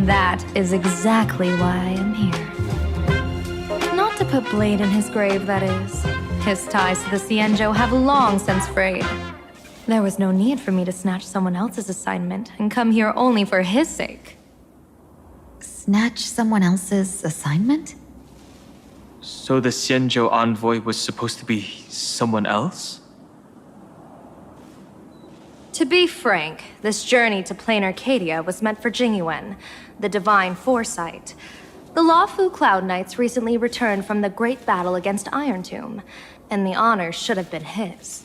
Speaker 4: that is exactly why I am here. Not to put Blade in his grave, that is. His ties to the Xianzhou have long since frayed. There was no need for me to snatch someone else's assignment and come here only for his sake.
Speaker 2: Snatch someone else's assignment?
Speaker 11: So the Xianzhou envoy was supposed to be someone else?
Speaker 4: To be frank, this journey to Planacadia was meant for Jingyuan, the divine foresight. The Lawfu Cloud Knights recently returned from the great battle against Iron Tomb, and the honor should have been his.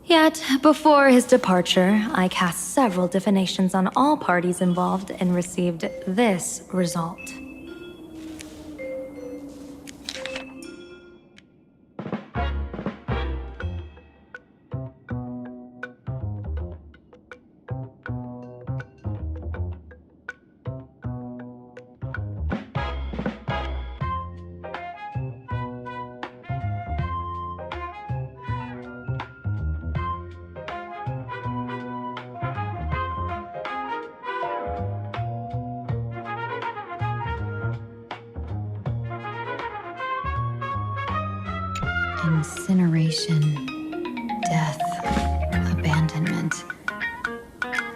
Speaker 4: Yet, before his departure, I cast several divinations on all parties involved and received this result.
Speaker 2: Incineration, death, abandonment.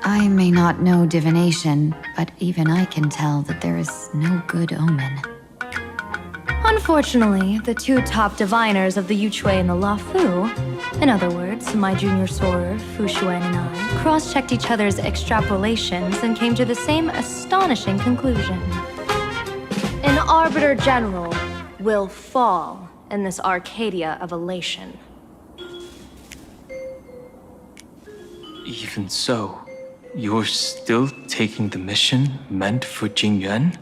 Speaker 2: I may not know divination, but even I can tell that there is no good omen.
Speaker 4: Unfortunately, the two top diviners of the Yuchui and the Luofu, in other words, my junior soror, Fu Xuan and I, cross-checked each other's extrapolations and came to the same astonishing conclusion. An Arbiter General will fall in this Arcadia of elation.
Speaker 11: Even so, you're still taking the mission meant for Jingyuan?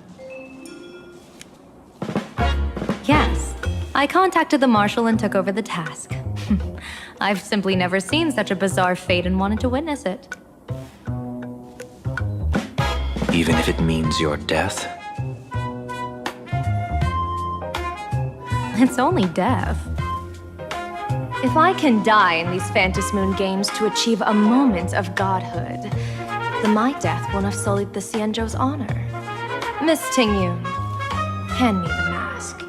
Speaker 4: Yes, I contacted the Marshal and took over the task. I've simply never seen such a bizarre fate and wanted to witness it.
Speaker 9: Even if it means your death?
Speaker 4: It's only death. If I can die in these Phantasmoon games to achieve a moment of godhood, then my death won't have sullied the Xianzhou's honor. Miss Tingyun, hand me the mask.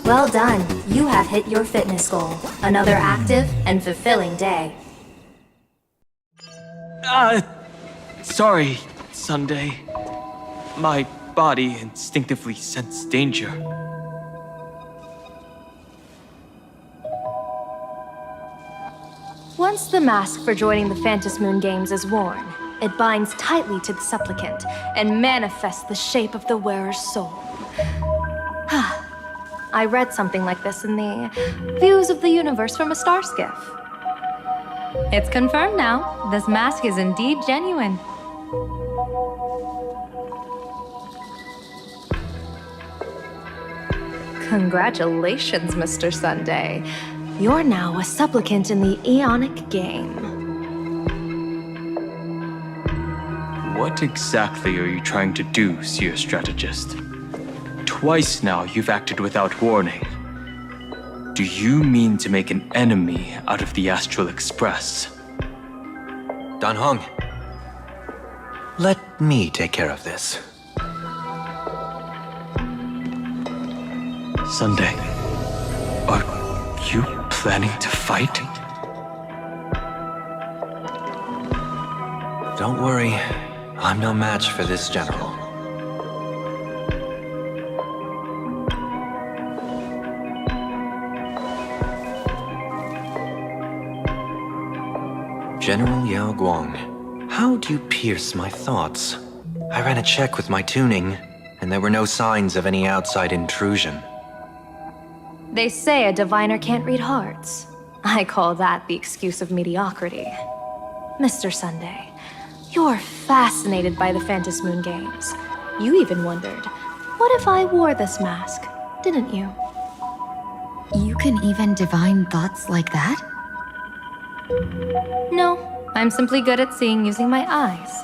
Speaker 4: Well done. You have hit your fitness goal. Another active and fulfilling day.
Speaker 11: Sorry, Sunday. My body instinctively sensed danger.
Speaker 4: Once the mask for joining the Phantasmoon games is worn, it binds tightly to the supplicant and manifests the shape of the wearer's soul. I read something like this in the Views of the Universe from a Star Skiff. It's confirmed now. This mask is indeed genuine. Congratulations, Mr. Sunday. You're now a supplicant in the Aeonic game.
Speaker 11: What exactly are you trying to do, Seer Strategist? Twice now you've acted without warning. Do you mean to make an enemy out of the Astral Express?
Speaker 9: Dan Hong, let me take care of this.
Speaker 11: Sunday, are you planning to fight?
Speaker 9: Don't worry, I'm no match for this general. General Yao Guang, how do you pierce my thoughts? I ran a check with my tuning, and there were no signs of any outside intrusion.
Speaker 4: They say a diviner can't read hearts. I call that the excuse of mediocrity. Mr. Sunday, you're fascinated by the Phantom Moon games. You even wondered, what if I wore this mask, didn't you?
Speaker 2: You can even divine thoughts like that?
Speaker 4: No, I'm simply good at seeing using my eyes.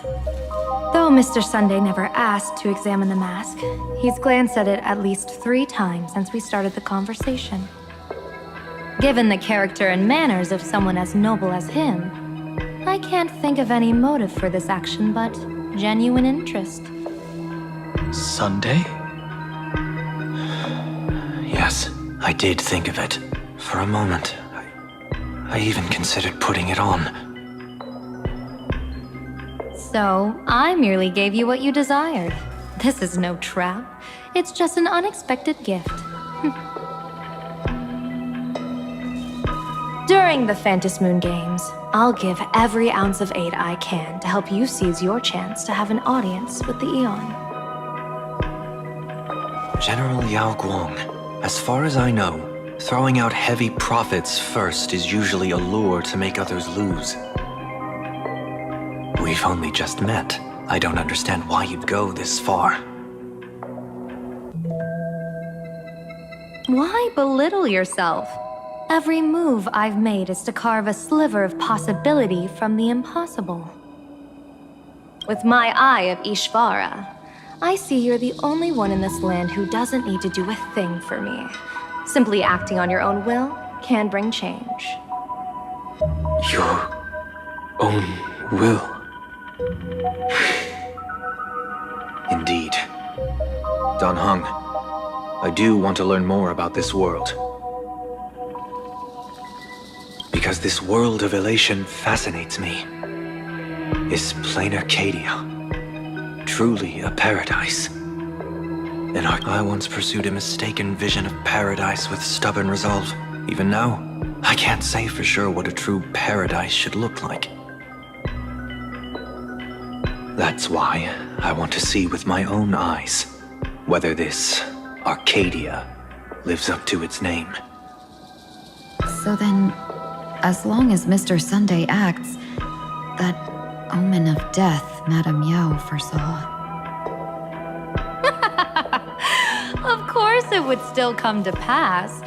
Speaker 4: Though Mr. Sunday never asked to examine the mask, he's glanced at it at least 3 times since we started the conversation. Given the character and manners of someone as noble as him, I can't think of any motive for this action but genuine interest.
Speaker 11: Sunday?
Speaker 9: Yes, I did think of it. For a moment, I even considered putting it on.
Speaker 4: So, I merely gave you what you desired. This is no trap. It's just an unexpected gift. During the Phantom Moon games, I'll give every ounce of aid I can to help you seize your chance to have an audience with the Eon.
Speaker 9: General Yao Guang, as far as I know, throwing out heavy profits first is usually a lure to make others lose. We've only just met. I don't understand why you'd go this far.
Speaker 4: Why belittle yourself? Every move I've made is to carve a sliver of possibility from the impossible. With my eye of Ishvara, I see you're the only one in this land who doesn't need to do a thing for me. Simply acting on your own will can bring change.
Speaker 11: Your own will?
Speaker 9: Indeed. Dan Heng, I do want to learn more about this world. Because this world of elation fascinates me. Is Planacadia truly a paradise? And I once pursued a mistaken vision of paradise with stubborn resolve. Even now, I can't say for sure what a true paradise should look like. That's why I want to see with my own eyes whether this Arcadia lives up to its name.
Speaker 2: So then, as long as Mr. Sunday acts, that omen of death Madame Yao foresaw.
Speaker 4: Of course it would still come to pass.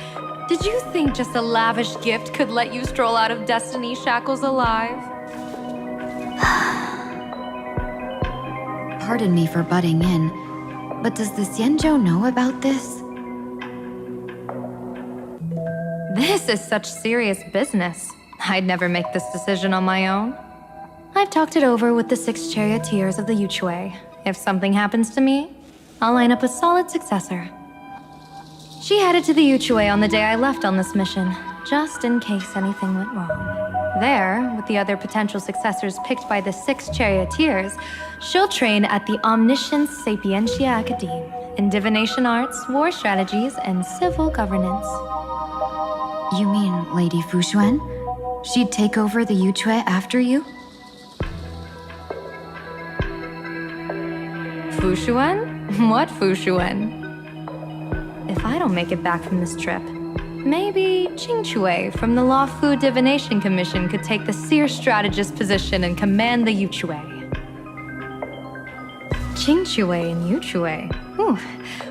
Speaker 4: Did you think just a lavish gift could let you stroll out of Destiny shackles alive?
Speaker 2: Pardon me for butting in, but does the Xianzhou know about this?
Speaker 4: This is such serious business. I'd never make this decision on my own. I've talked it over with the 6 charioteers of the Yuchue. If something happens to me, I'll line up a solid successor. She headed to the Yuchue on the day I left on this mission, just in case anything went wrong. There, with the other potential successors picked by the 6 charioteers, she'll train at the Omniscience Sapientia Academe in divination arts, war strategies, and civil governance.
Speaker 2: You mean Lady Fushuan? She'd take over the Yuchue after you?
Speaker 4: Fushuan? What Fushuan? If I don't make it back from this trip, maybe Qingchui from the Law Fu Divination Commission could take the seer strategist position and command the Yuchue. Qingchui and Yuchue. Whew,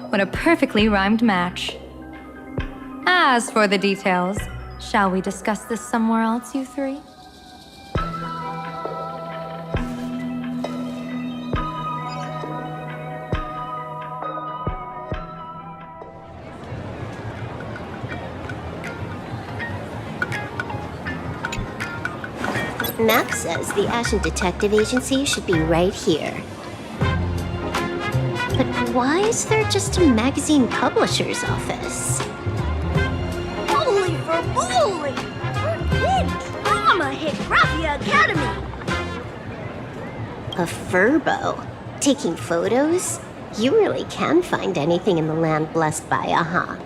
Speaker 4: what a perfectly rhymed match. As for the details, shall we discuss this somewhere else, you 3?
Speaker 15: Map says the Ashen Detective Agency should be right here. But why is there just a magazine publisher's office?
Speaker 14: Holy for moly! Big drama hit Raffia Academy!
Speaker 15: A furbo? Taking photos? You really can find anything in the land blessed by Aha.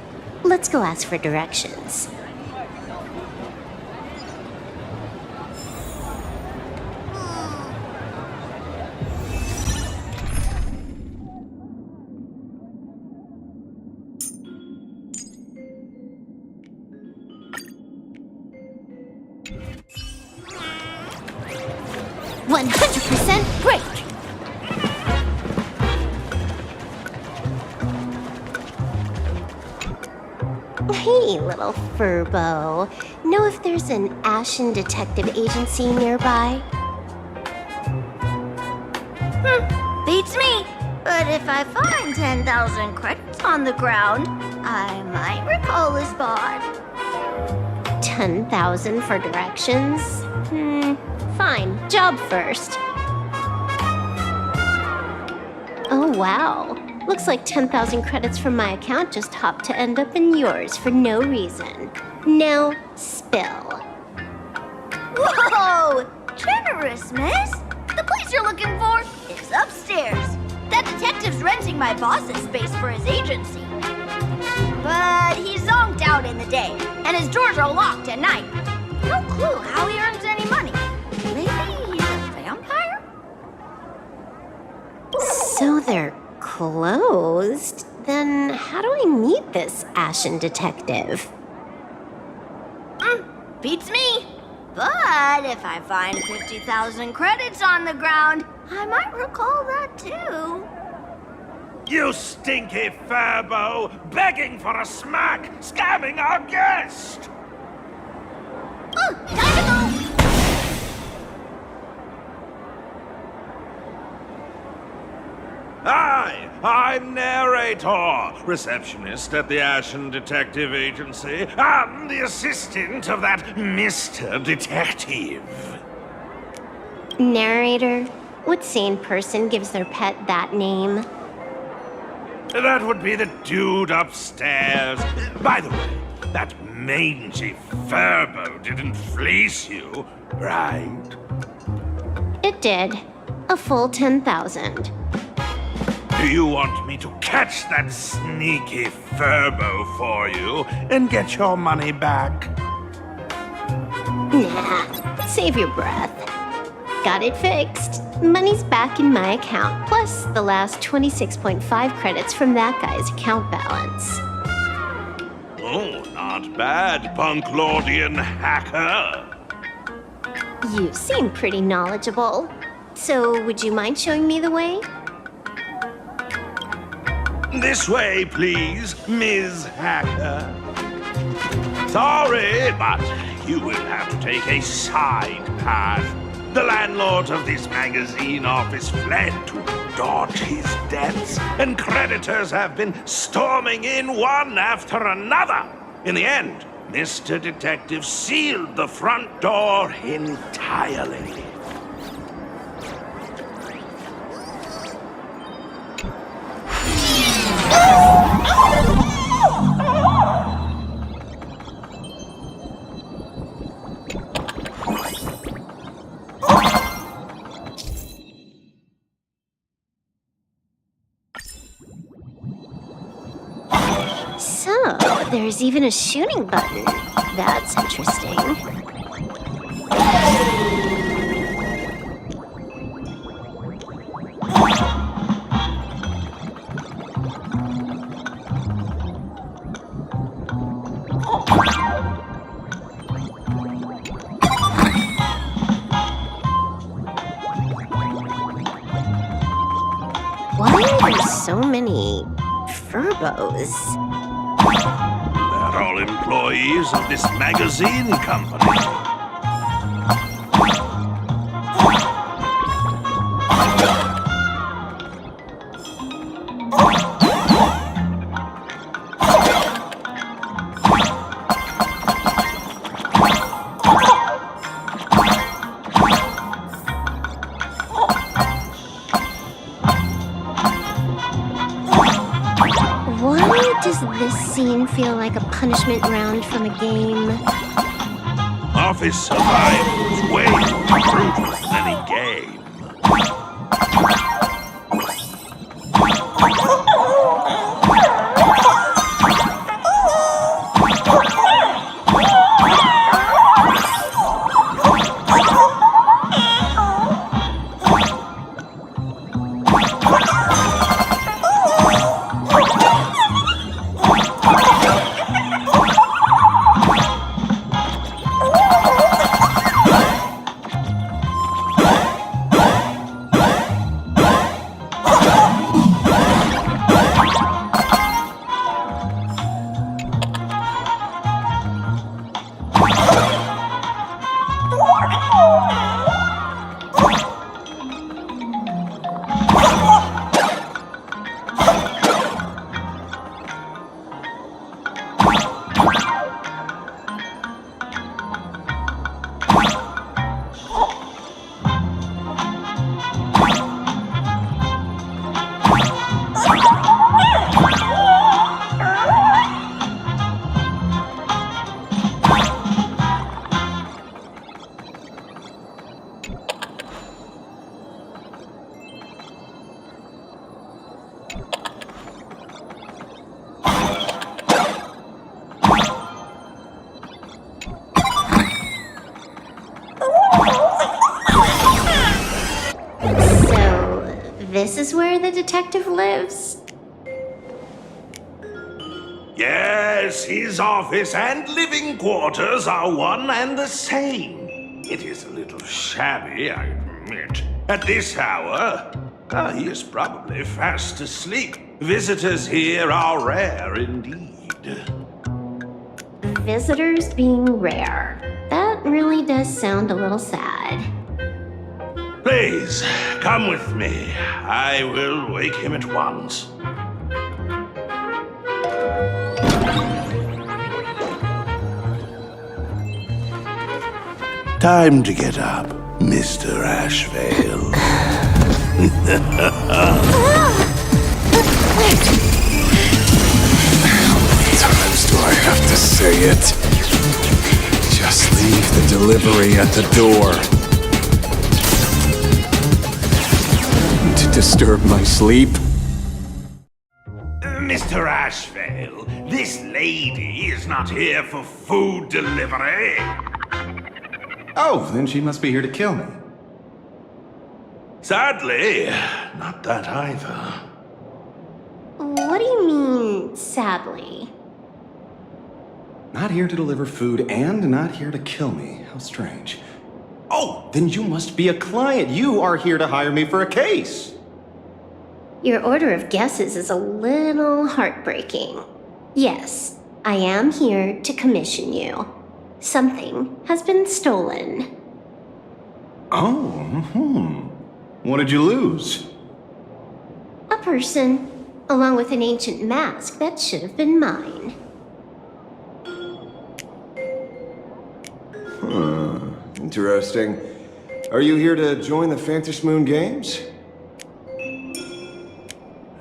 Speaker 15: Let's go ask for directions. 100% break! Hey, little furbo. Know if there's an Ashen Detective Agency nearby?
Speaker 3: Beats me. But if I find 10,000 credits on the ground, I might recall the spot.
Speaker 15: 10,000 for directions? Fine. Job first. Oh, wow. Looks like 10,000 credits from my account just hopped to end up in yours for no reason. Now, spill.
Speaker 3: Whoa! Generous, miss. The place you're looking for is upstairs. That detective's renting my boss's space for his agency. But he's zonked out in the day, and his doors are locked at night. No clue how he earns any money. Maybe he's a vampire?
Speaker 15: So they're closed? Then how do I meet this Ashen Detective?
Speaker 3: Beats me. But if I find 50,000 credits on the ground, I might recall that too.
Speaker 20: You stinky furbo! Begging for a smack! Scamming our guest!
Speaker 3: Time to go!
Speaker 20: Hi, I'm Narrator, receptionist at the Ashen Detective Agency. I'm the assistant of that Mr. Detective.
Speaker 15: Narrator? What sane person gives their pet that name?
Speaker 20: That would be the dude upstairs. By the way, that mangy furbo didn't fleece you, right?
Speaker 15: It did. A full 10,000.
Speaker 20: Do you want me to catch that sneaky furbo for you and get your money back?
Speaker 15: Nah, save your breath. Got it fixed. Money's back in my account, plus the last 26.5 credits from that guy's account balance.
Speaker 20: Oh, not bad, Punklordian hacker.
Speaker 15: You seem pretty knowledgeable. So, would you mind showing me the way?
Speaker 20: This way, please, Ms. Hacker. Sorry, but you will have to take a side path. The landlord of this magazine office fled to dodge his debts, and creditors have been storming in one after another. In the end, Mr. Detective sealed the front door entirely.
Speaker 15: So, there's even a shooting button. That's interesting. Why are there so many furbos?
Speaker 20: They're all employees of this magazine company.
Speaker 15: Why does this scene feel like a punishment round from a game?
Speaker 20: Office survival is way more brutal than any game.
Speaker 15: this is where the detective lives?
Speaker 20: Yes, his office and living quarters are one and the same. It is a little shabby, I admit. At this hour, he is probably fast asleep. Visitors here are rare indeed.
Speaker 15: Visitors being rare. That really does sound a little sad.
Speaker 20: Please, come with me. I will wake him at once. Time to get up, Mr. Ashvale.
Speaker 6: How many times do I have to say it? Just leave the delivery at the door. To disturb my sleep?
Speaker 20: Mr. Ashvale, this lady is not here for food delivery.
Speaker 16: Oh, then she must be here to kill me.
Speaker 20: Sadly, not that either.
Speaker 15: What do you mean, sadly?
Speaker 16: Not here to deliver food and not here to kill me. How strange. Oh, then you must be a client. You are here to hire me for a case.
Speaker 15: Your order of guesses is a little heartbreaking. Yes, I am here to commission you. Something has been stolen.
Speaker 16: Oh, What did you lose?
Speaker 15: A person, along with an ancient mask that should have been mine.
Speaker 16: Interesting. Are you here to join the Fantasy Moon Games?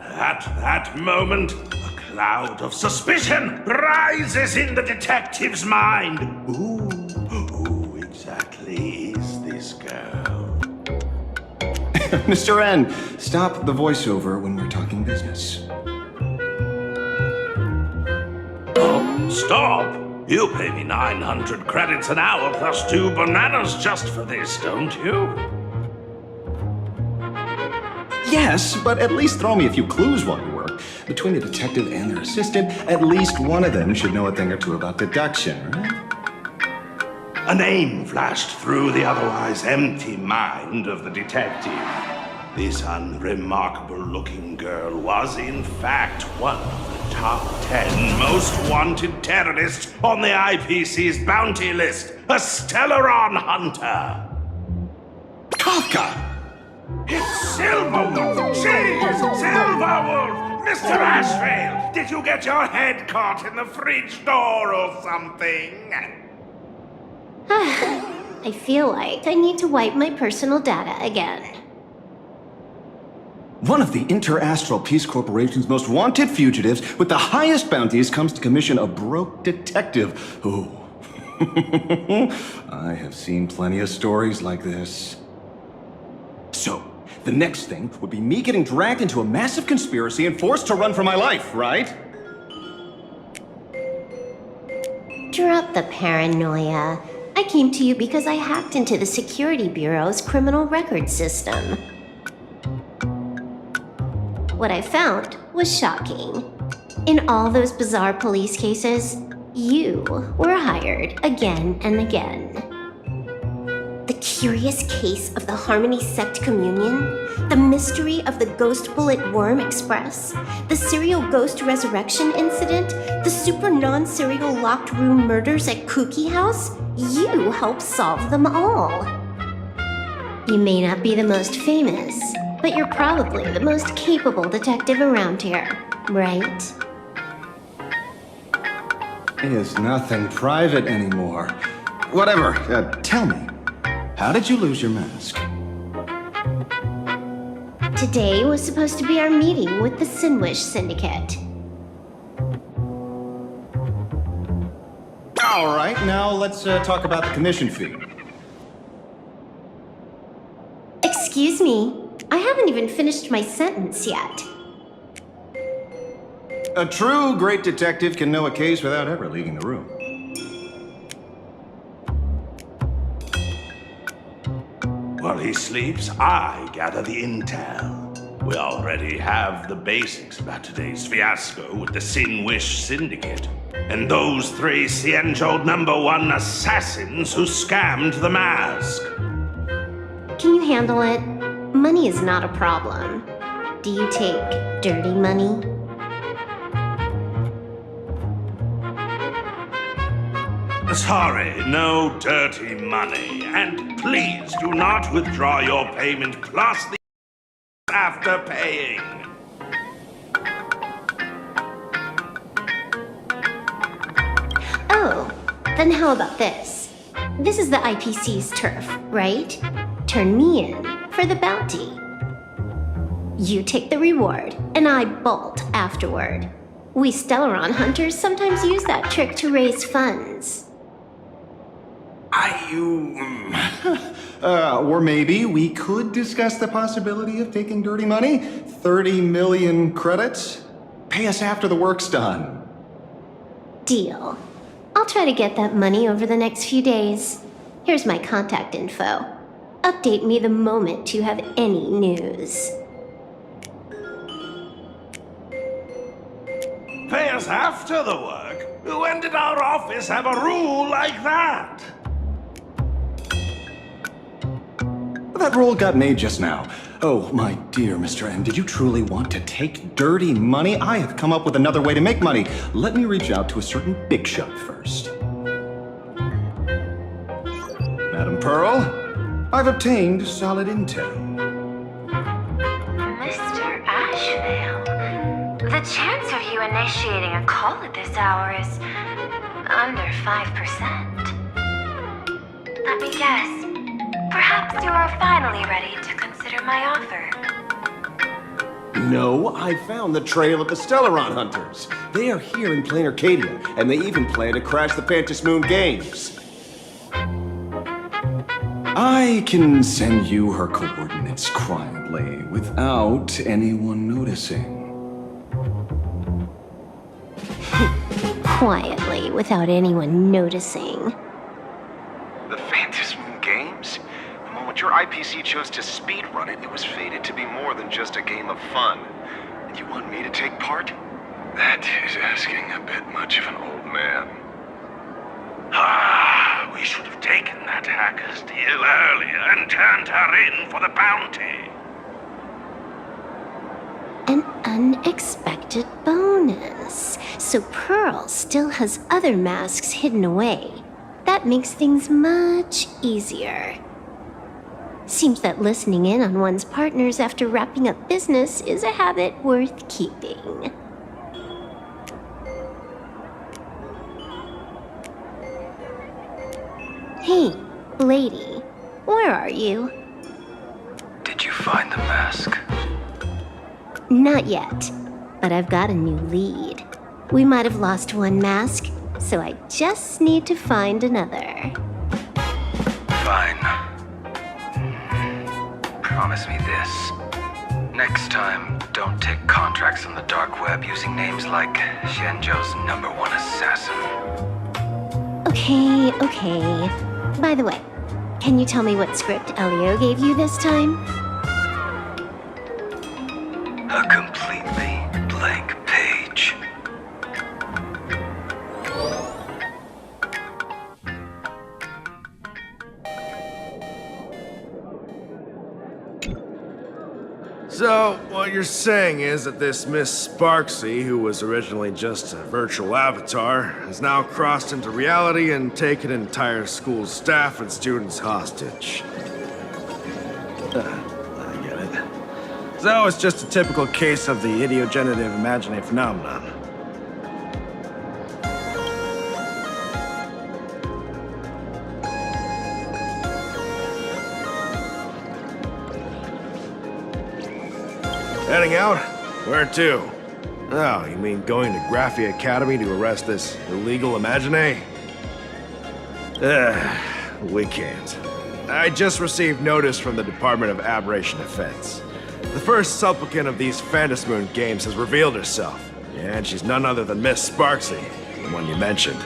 Speaker 20: At that moment, a cloud of suspicion rises in the detective's mind. Who exactly is this girl?
Speaker 16: Mr. N, stop the voiceover when we're talking business.
Speaker 20: Oh, stop! You pay me 900 credits an hour plus 2 bananas just for this, don't you?
Speaker 16: Yes, but at least throw me a few clues while you work. Between the detective and their assistant, at least one of them should know a thing or two about deduction, right?
Speaker 20: A name flashed through the otherwise empty mind of the detective. This unremarkable-looking girl was, in fact, one of the top 10 most wanted terrorists on the IPC's bounty list, a Stellaron hunter.
Speaker 16: Kafka!
Speaker 20: It's Silverwolf! She's Silverwolf! Mr. Ashvale, did you get your head caught in the fridge door or something?
Speaker 15: I feel like I need to wipe my personal data again.
Speaker 16: One of the Interastral Peace Corporation's most wanted fugitives with the highest bounties comes to commission a broke detective. Oh. I have seen plenty of stories like this. So, the next thing would be me getting dragged into a massive conspiracy and forced to run for my life, right?
Speaker 15: Drop the paranoia. I came to you because I hacked into the Security Bureau's criminal record system. What I found was shocking. In all those bizarre police cases, you were hired again and again. The curious case of the Harmony Sect Communion, the mystery of the Ghost Bullet Worm Express, the serial ghost resurrection incident, the super non-serial locked room murders at Kooky House, you helped solve them all. You may not be the most famous, but you're probably the most capable detective around here, right?
Speaker 16: It is nothing private anymore. Whatever, tell me, how did you lose your mask?
Speaker 15: Today was supposed to be our meeting with the Sinwish Syndicate.
Speaker 16: All right, now let's talk about the commission fee.
Speaker 15: Excuse me, I haven't even finished my sentence yet.
Speaker 16: A true great detective can know a case without ever leaving the room.
Speaker 20: While he sleeps, I gather the intel. We already have the basics about today's fiasco with the Sin Wish Syndicate, and those 3 Xianzhou #1 assassins who scammed the mask.
Speaker 15: Can you handle it? Money is not a problem. Do you take dirty money?
Speaker 20: Sorry, no dirty money. And please do not withdraw your payment plus the after paying.
Speaker 15: Oh, then how about this? This is the IPC's turf, right? Turn me in for the bounty. You take the reward, and I bolt afterward. We Stellaron hunters sometimes use that trick to raise funds.
Speaker 16: Or maybe we could discuss the possibility of taking dirty money? 30 million credits? Pay us after the work's done.
Speaker 15: Deal. I'll try to get that money over the next few days. Here's my contact info. Update me the moment you have any news.
Speaker 20: Pay us after the work? When did our office have a rule like that?
Speaker 16: That rule got made just now. Oh, my dear Mr. N, did you truly want to take dirty money? I have come up with another way to make money. Let me reach out to a certain big shot first. Madam Pearl, I've obtained solid intel.
Speaker 17: Mr. Ashvale, the chance of you initiating a call at this hour is under 5%. Let me guess. Perhaps you are finally ready to consider my offer.
Speaker 16: No, I found the trail of the Stellaron hunters. They are here in Planacadia, and they even plan to crash the Phantom Moon games. I can send you her coordinates quietly, without anyone noticing.
Speaker 15: Quietly, without anyone noticing.
Speaker 16: The Phantom Moon games? The moment your IPC chose to speedrun it, it was fated to be more than just a game of fun. And you want me to take part? That is asking a bit much of an old man.
Speaker 20: We should have taken that hacker's deal earlier and turned her in for the bounty.
Speaker 15: An unexpected bonus. So Pearl still has other masks hidden away. That makes things much easier. Seems that listening in on one's partners after wrapping up business is a habit worth keeping. Hey, lady, where are you?
Speaker 9: Did you find the mask?
Speaker 15: Not yet, but I've got a new lead. We might have lost one mask, so I just need to find another.
Speaker 9: Fine. Promise me this. Next time, don't take contracts on the dark web using names like Xianzhou's #1 assassin.
Speaker 15: Okay. By the way, can you tell me what script Elio gave you this time?
Speaker 9: A completely blank page.
Speaker 19: So, what you're saying is that this Miss Sparksy, who was originally just a virtual avatar, has now crossed into reality and taken an entire school staff and students hostage. I get it. So, it's just a typical case of the idiogenerative imaginary phenomenon. Heading out? Where to? Oh, you mean going to Graphi Academy to arrest this illegal imagine? We can't. I just received notice from the Department of Aberration Defense. The first supplicant of these Phantom Moon games has revealed herself. Yeah, and she's none other than Miss Sparksy, the one you mentioned.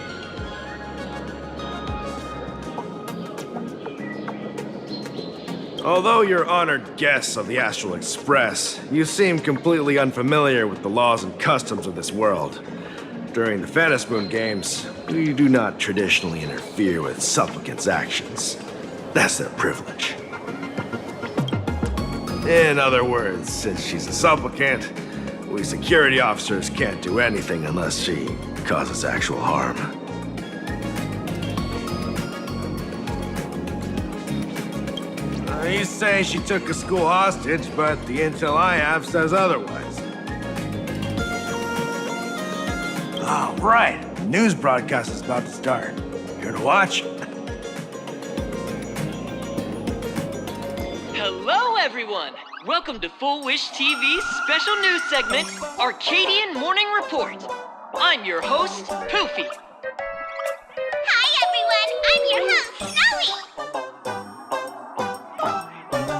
Speaker 19: Although you're honored guests of the Astral Express, you seem completely unfamiliar with the laws and customs of this world. During the Phantom Moon Games, we do not traditionally interfere with supplicants' actions. That's their privilege. In other words, since she's a supplicant, we security officers can't do anything unless she causes actual harm. You say she took a school hostage, but the intel I have says otherwise. Oh, right. The news broadcast is about to start. Here to watch?
Speaker 1: Hello, everyone! Welcome to Full Wish TV's special news segment, Arcadian Morning Report. I'm your host, Poofy.
Speaker 5: Hi, everyone! I'm your host, Snowy!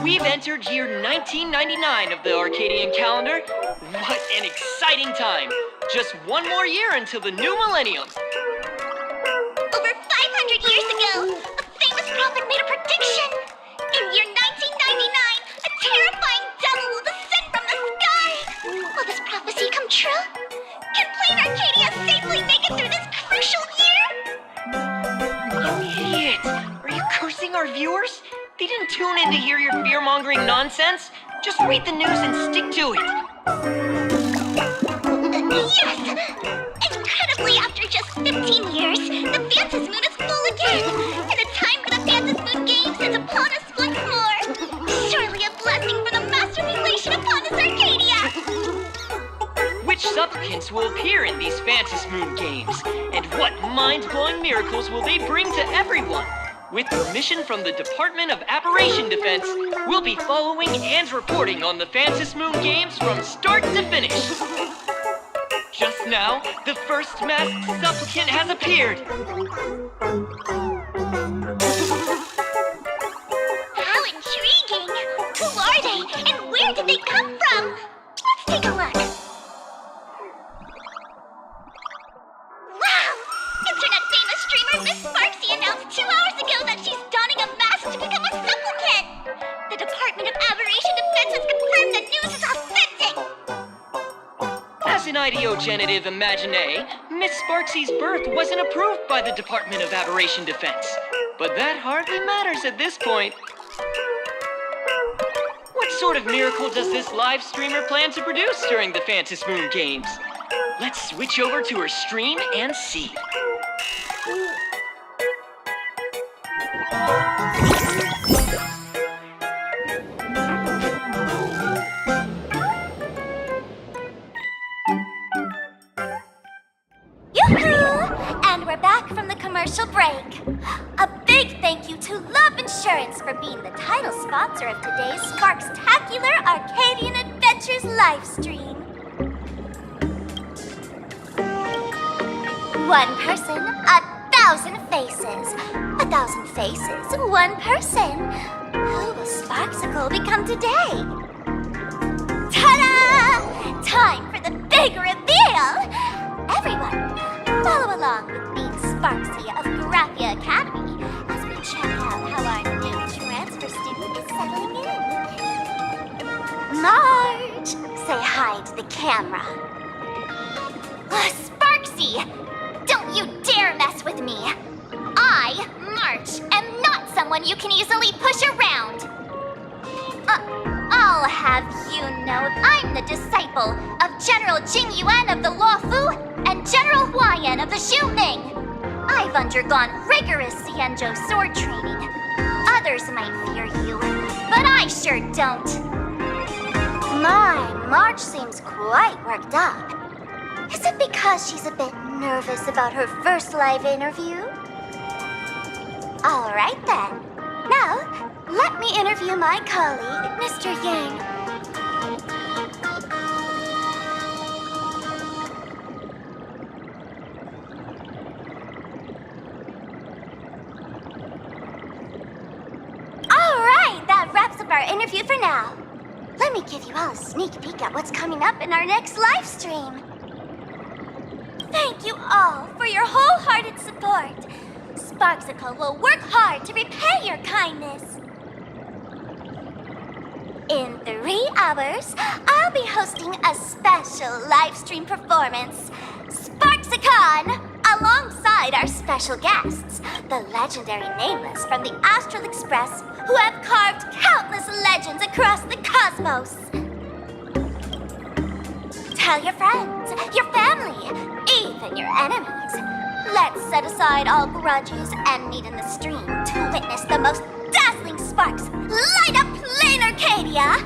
Speaker 1: We've entered year 1999 of the Arcadian calendar. What an exciting time! Just one more year until the new millennium.
Speaker 5: Over 500 years ago, a famous prophet made a prediction. In year 1999, a terrifying devil will descend from the sky. Will this prophecy come true? Can Planacadia safely make it through this crucial year?
Speaker 1: You idiot! Are you cursing our viewers? They didn't tune in to hear your fear-mongering nonsense. Just read the news and stick to it.
Speaker 5: Yes! Incredibly, after just 15 years, the Phantom Moon is full again. And the time for the Phantom Moon Games is upon us once more. Surely a blessing for the master relation upon us, Arcadia!
Speaker 1: Which supplicants will appear in these Phantom Moon Games? And what mind-blowing miracles will they bring to everyone? With permission from the Department of Aberration Defense, we'll be following and reporting on the Phantom Moon Games from start to finish. Just now, the first masked supplicant has appeared.
Speaker 5: How intriguing! Who are they, and where did they come from? Let's take a look. Wow! Internet-famous streamer Miss Sparksy announced 2 hours ago that she's donning a mask to become a supplicant! The Department of Aberration Defense has confirmed the news is authentic!
Speaker 1: As an ideogenitive imagine, Miss Sparksy's birth wasn't approved by the Department of Aberration Defense. But that hardly matters at this point. What sort of miracle does this live streamer plan to produce during the Phantom Moon Games? Let's switch over to her stream and see.
Speaker 5: Yoo-hoo! And we're back from the commercial break. A big thank you to Love Insurance for being the title sponsor of today's Sparkstacular Arcadian Adventures live stream. One person, 1,000 faces. 1,000 faces, one person. Who will Sparksicle become today? Ta-da! Time for the big reveal! Everyone, follow along with Bean Sparksy of Graphia Academy as we check out how our new transfer student is settling in. Marge, say hi to the camera. Sparksy, don't you dare mess with me. I, March, am not someone you can easily push around. I'll have you know I'm the disciple of General Jing Yuan of the Luofu and General Huayan of the Xu Ming. I've undergone rigorous Xianzhou sword training. Others might fear you, but I sure don't. My, March seems quite worked up. Is it because she's a bit nervous about her first live interview? All right then. Now, let me interview my colleague, Mr. Yang. All right, that wraps up our interview for now. Let me give you all a sneak peek at what's coming up in our next live stream. Thank you all for your wholehearted support. Sparksicle will work hard to repay your kindness.
Speaker 3: In 3 hours, I'll be hosting a special live stream performance, Sparksicon, alongside our special guests, the legendary Nameless from the Astral Express, who have carved countless legends across the cosmos. Tell your friends, your family, even your enemies. Let's set aside all grudges and meet in the stream to witness the most dazzling sparks light up Planacadia!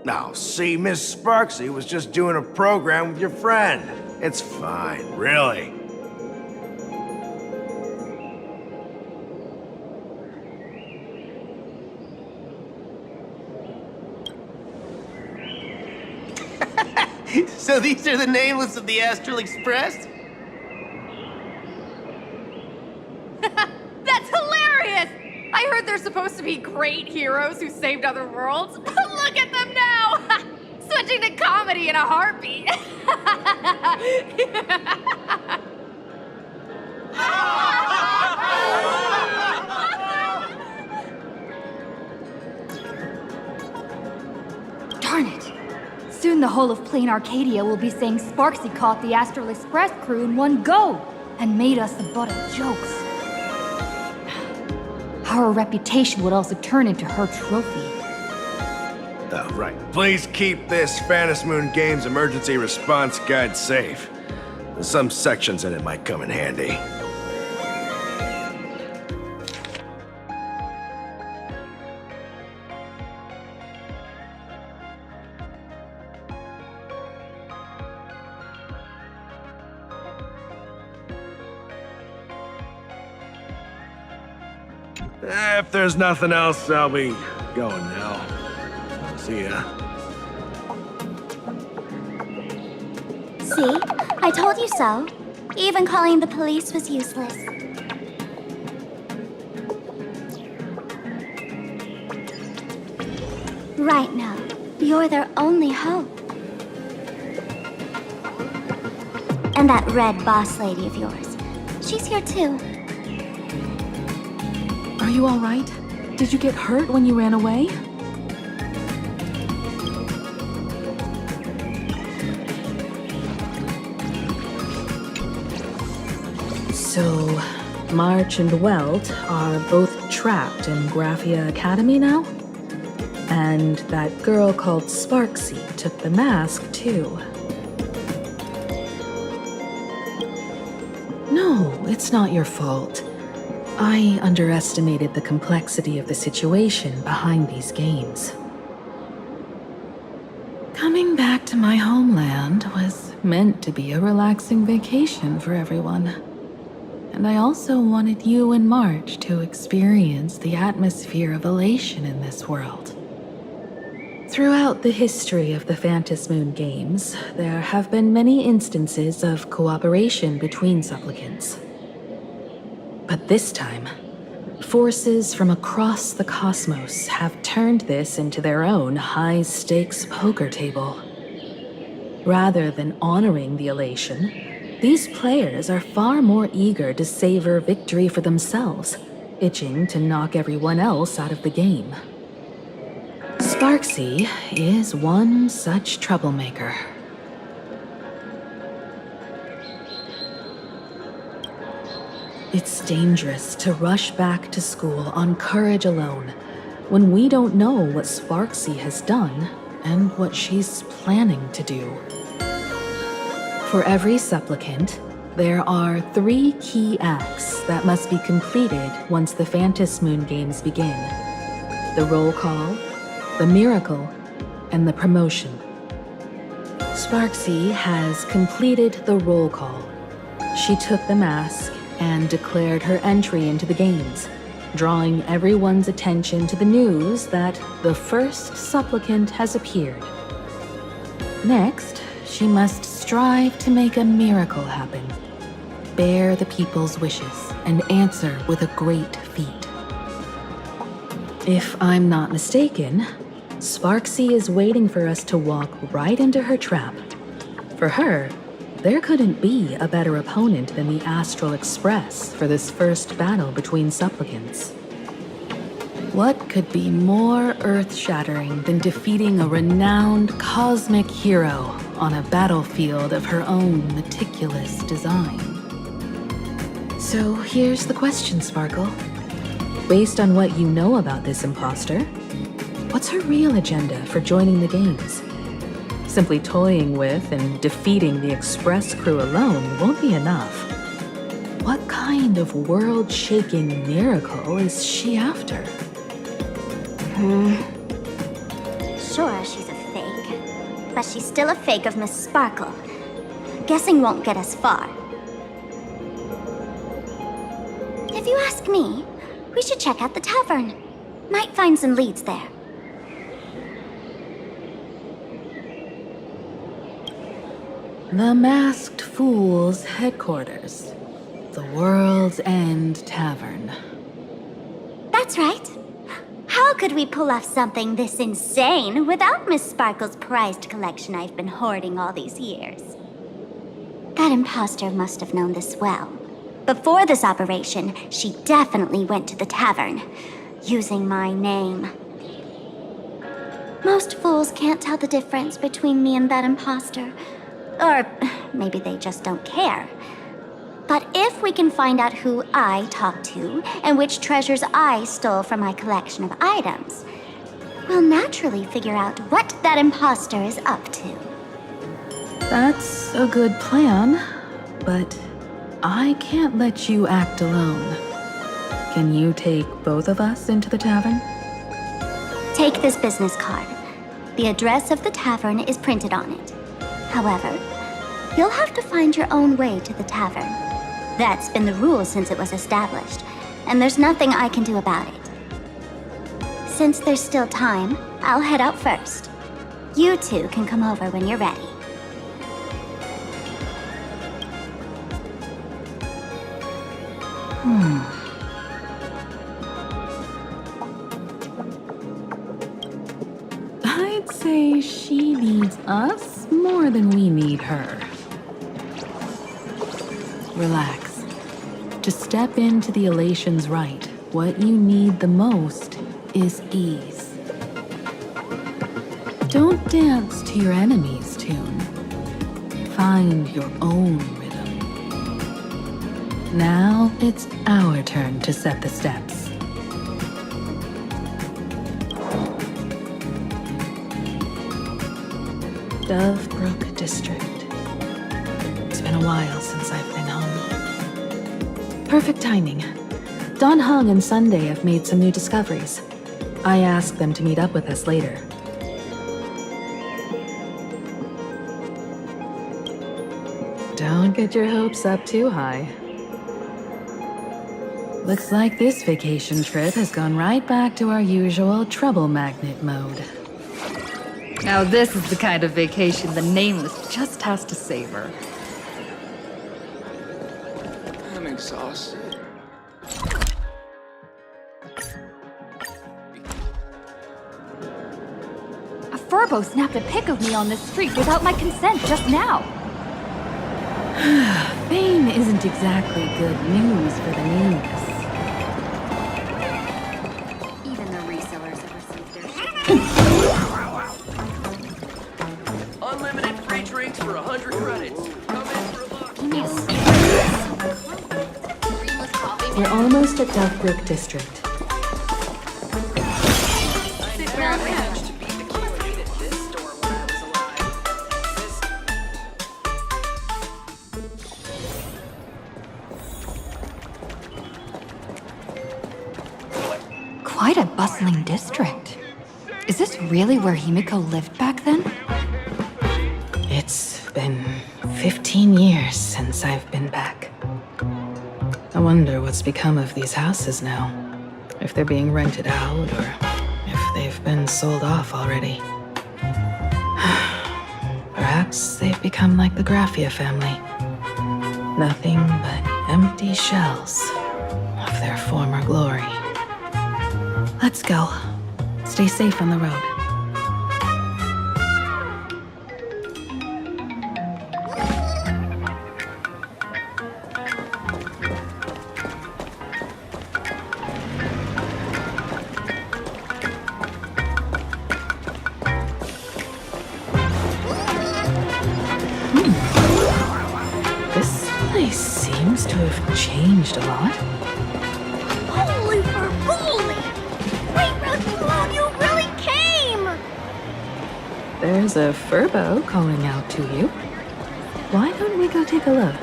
Speaker 19: Now, see, Miss Sparksy was just doing a program with your friend. It's fine, really.
Speaker 20: So these are the Nameless of the Astral Express?
Speaker 7: That's hilarious! I heard they're supposed to be great heroes who saved other worlds. Look at them now! Switching to comedy in a heartbeat.
Speaker 2: Darn it! Soon the whole of Planacadia will be saying Sparksy caught the Astral Express crew in one go and made us the butt of jokes. Our reputation would also turn into her trophy.
Speaker 19: Oh, right. Please keep this Phantom Moon Games emergency response guide safe. Some sections in it might come in handy. If there's nothing else, I'll be going now. See ya.
Speaker 3: See? I told you so. Even calling the police was useless. Right now, you're their only hope. And that red boss lady of yours. She's here too.
Speaker 8: Are you all right? Did you get hurt when you ran away? So, March and Welt are both trapped in Graphia Academy now? And that girl called Sparksy took the mask, too. No, it's not your fault. I underestimated the complexity of the situation behind these games. Coming back to my homeland was meant to be a relaxing vacation for everyone. And I also wanted you and March to experience the atmosphere of elation in this world. Throughout the history of the Phantom Moon Games, there have been many instances of cooperation between supplicants. But this time, forces from across the cosmos have turned this into their own high-stakes poker table. Rather than honoring the elation, these players are far more eager to savor victory for themselves, itching to knock everyone else out of the game. Sparksy is one such troublemaker. It's dangerous to rush back to school on courage alone when we don't know what Sparksy has done and what she's planning to do. For every supplicant, there are 3 key acts that must be completed once the Phantom Moon Games begin. The roll call, the miracle, and the promotion. Sparksy has completed the roll call. She took the mask and declared her entry into the games, drawing everyone's attention to the news that the first supplicant has appeared. Next, she must strive to make a miracle happen, bear the people's wishes, and answer with a great feat. If I'm not mistaken, Sparksy is waiting for us to walk right into her trap. For her, there couldn't be a better opponent than the Astral Express for this first battle between supplicants. What could be more earth-shattering than defeating a renowned cosmic hero on a battlefield of her own meticulous design? So here's the question, Sparkle. Based on what you know about this imposter, what's her real agenda for joining the games? Simply toying with and defeating the Express crew alone won't be enough. What kind of world-shaking miracle is she after?
Speaker 3: Sure, she's a fake. But she's still a fake of Miss Sparkle. Guessing won't get us far. If you ask me, we should check out the tavern. Might find some leads there.
Speaker 8: The Masked Fool's headquarters. The World's End Tavern.
Speaker 3: That's right. How could we pull off something this insane without Miss Sparkle's prized collection I've been hoarding all these years? That imposter must have known this well. Before this operation, she definitely went to the tavern, using my name. Most fools can't tell the difference between me and that imposter. Or maybe they just don't care. But if we can find out who I talked to and which treasures I stole from my collection of items, we'll naturally figure out what that imposter is up to.
Speaker 8: That's a good plan, but I can't let you act alone. Can you take both of us into the tavern?
Speaker 3: Take this business card. The address of the tavern is printed on it. However, you'll have to find your own way to the tavern. That's been the rule since it was established, and there's nothing I can do about it. Since there's still time, I'll head out first. You two can come over when you're ready.
Speaker 8: I'd say she needs us more than we need her. Relax. To step into the elation's right, what you need the most is ease. Don't dance to your enemy's tune. Find your own rhythm. Now it's our turn to set the steps. Dovebrook District. It's been a while since I've been home. Perfect timing. Don Hung and Sunday have made some new discoveries. I asked them to meet up with us later. Don't get your hopes up too high. Looks like this vacation trip has gone right back to our usual trouble magnet mode.
Speaker 7: Now this is the kind of vacation the Nameless just has to savor.
Speaker 6: I'm exhausted.
Speaker 7: A Furbo snapped a pic of me on the street without my consent just now.
Speaker 8: Fame isn't exactly good news for the Nameless.
Speaker 7: Even the resellers have received their shipment.
Speaker 1: Unlimited free drinks for 100 credits. Come in for a look.
Speaker 8: We're almost at Dovebrook District.
Speaker 7: Quite a bustling district. Is this really where Himiko lived back then?
Speaker 8: It's been 15 years since I've been back. I wonder what's become of these houses now. If they're being rented out, or if they've been sold off already. Perhaps they've become like the Graffia family. Nothing but empty shells of their former glory. Let's go. Stay safe on the road. place seems to have changed a lot.
Speaker 3: Holy for holy! Great Raccoon, you really came!
Speaker 8: There's a furbo calling out to you. Why don't we go take a look?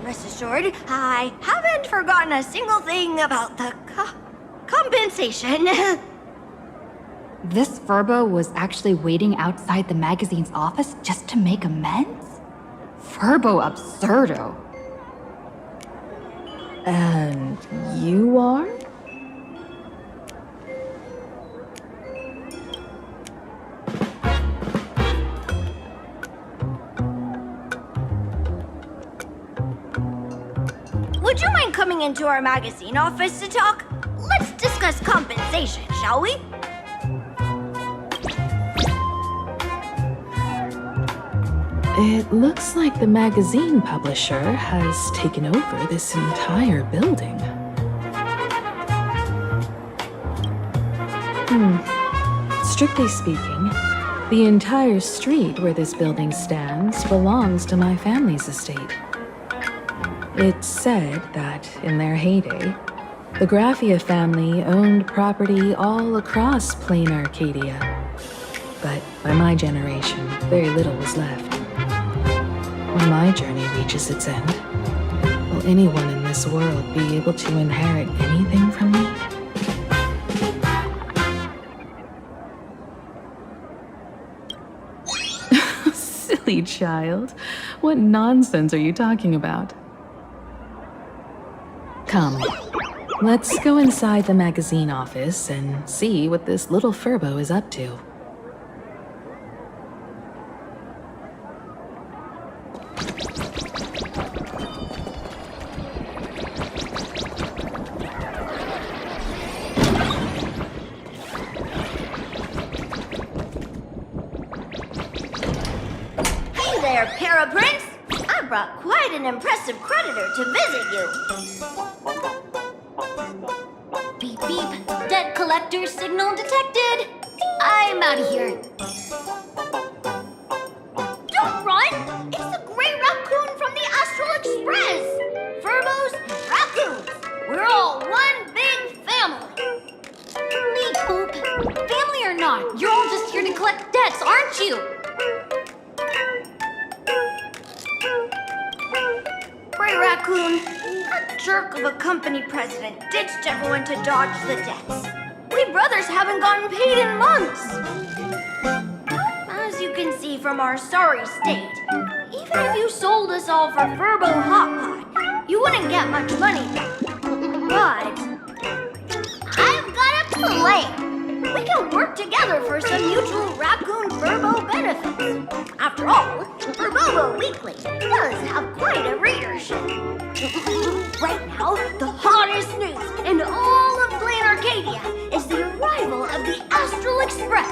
Speaker 13: Rest assured, I haven't forgotten a single thing about the compensation.
Speaker 7: This Furbo was actually waiting outside the magazine's office just to make amends? Furbo absurdo.
Speaker 8: And you are?
Speaker 13: Would you mind coming into our magazine office to talk? Let's discuss compensation, shall we?
Speaker 8: It looks like the magazine publisher has taken over this entire building. Strictly speaking, the entire street where this building stands belongs to my family's estate. It's said that, in their heyday, the Graphia family owned property all across Planacadia. But by my generation, very little was left. When my journey reaches its end, will anyone in this world be able to inherit anything from me? Silly child. What nonsense are you talking about? Come, let's go inside the magazine office and see what this little Furbo is up to.
Speaker 13: Hey there, Paraprince! I brought quite an impressive creditor to visit you.
Speaker 5: Beep beep. Debt collector signal detected. I'm out of here.
Speaker 13: Don't run! It's the Great Raccoon from the Astral Express! Furbos and raccoons! We're all one big family!
Speaker 5: Beep boop. Family or not, you're all just here to collect debts, aren't you?
Speaker 13: Great Raccoon, that jerk of a company president ditched everyone to dodge the debts. We brothers haven't gotten paid in months. As you can see from our sorry state, even if you sold us all for Furbo Hot Pot, you wouldn't get much money back. But I've got a plan. We can work together for some mutual Raccoon Furbo benefits. After all, Furbobo Weekly does have quite a readership. Right now, the hottest news in all of Planacadia is the arrival of the Astral Express.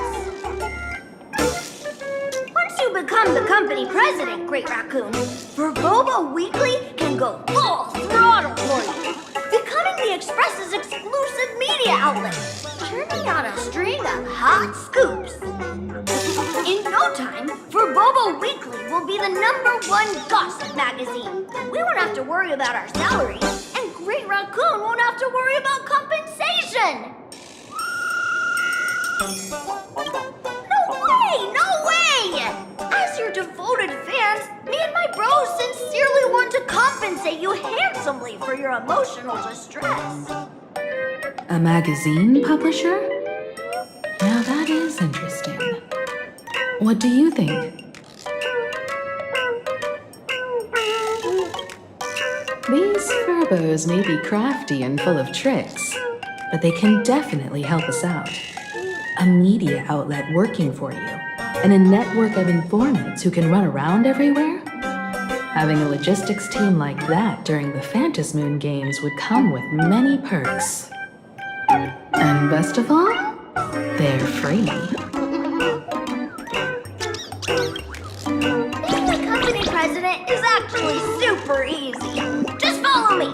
Speaker 13: Once you become the company president, Great Raccoon, Furbobo Weekly can go full throttle for you, becoming the Express's exclusive media outlet, churning out a string of hot scoops. In no time, Furbobo Weekly will be the #1 gossip magazine. We won't have to worry about our salaries, and Great Raccoon won't have to worry about compensation. No way! As your devoted fans, me and my bros sincerely want to compensate you handsomely for your emotional distress.
Speaker 8: A magazine publisher? Now that is interesting. What do you think? These Furbos may be crafty and full of tricks, but they can definitely help us out. A media outlet working for you, and a network of informants who can run around everywhere? Having a logistics team like that during the Phantasmoon Games would come with many perks. And best of all, they're free.
Speaker 13: Being the company president is actually super easy. Just follow me.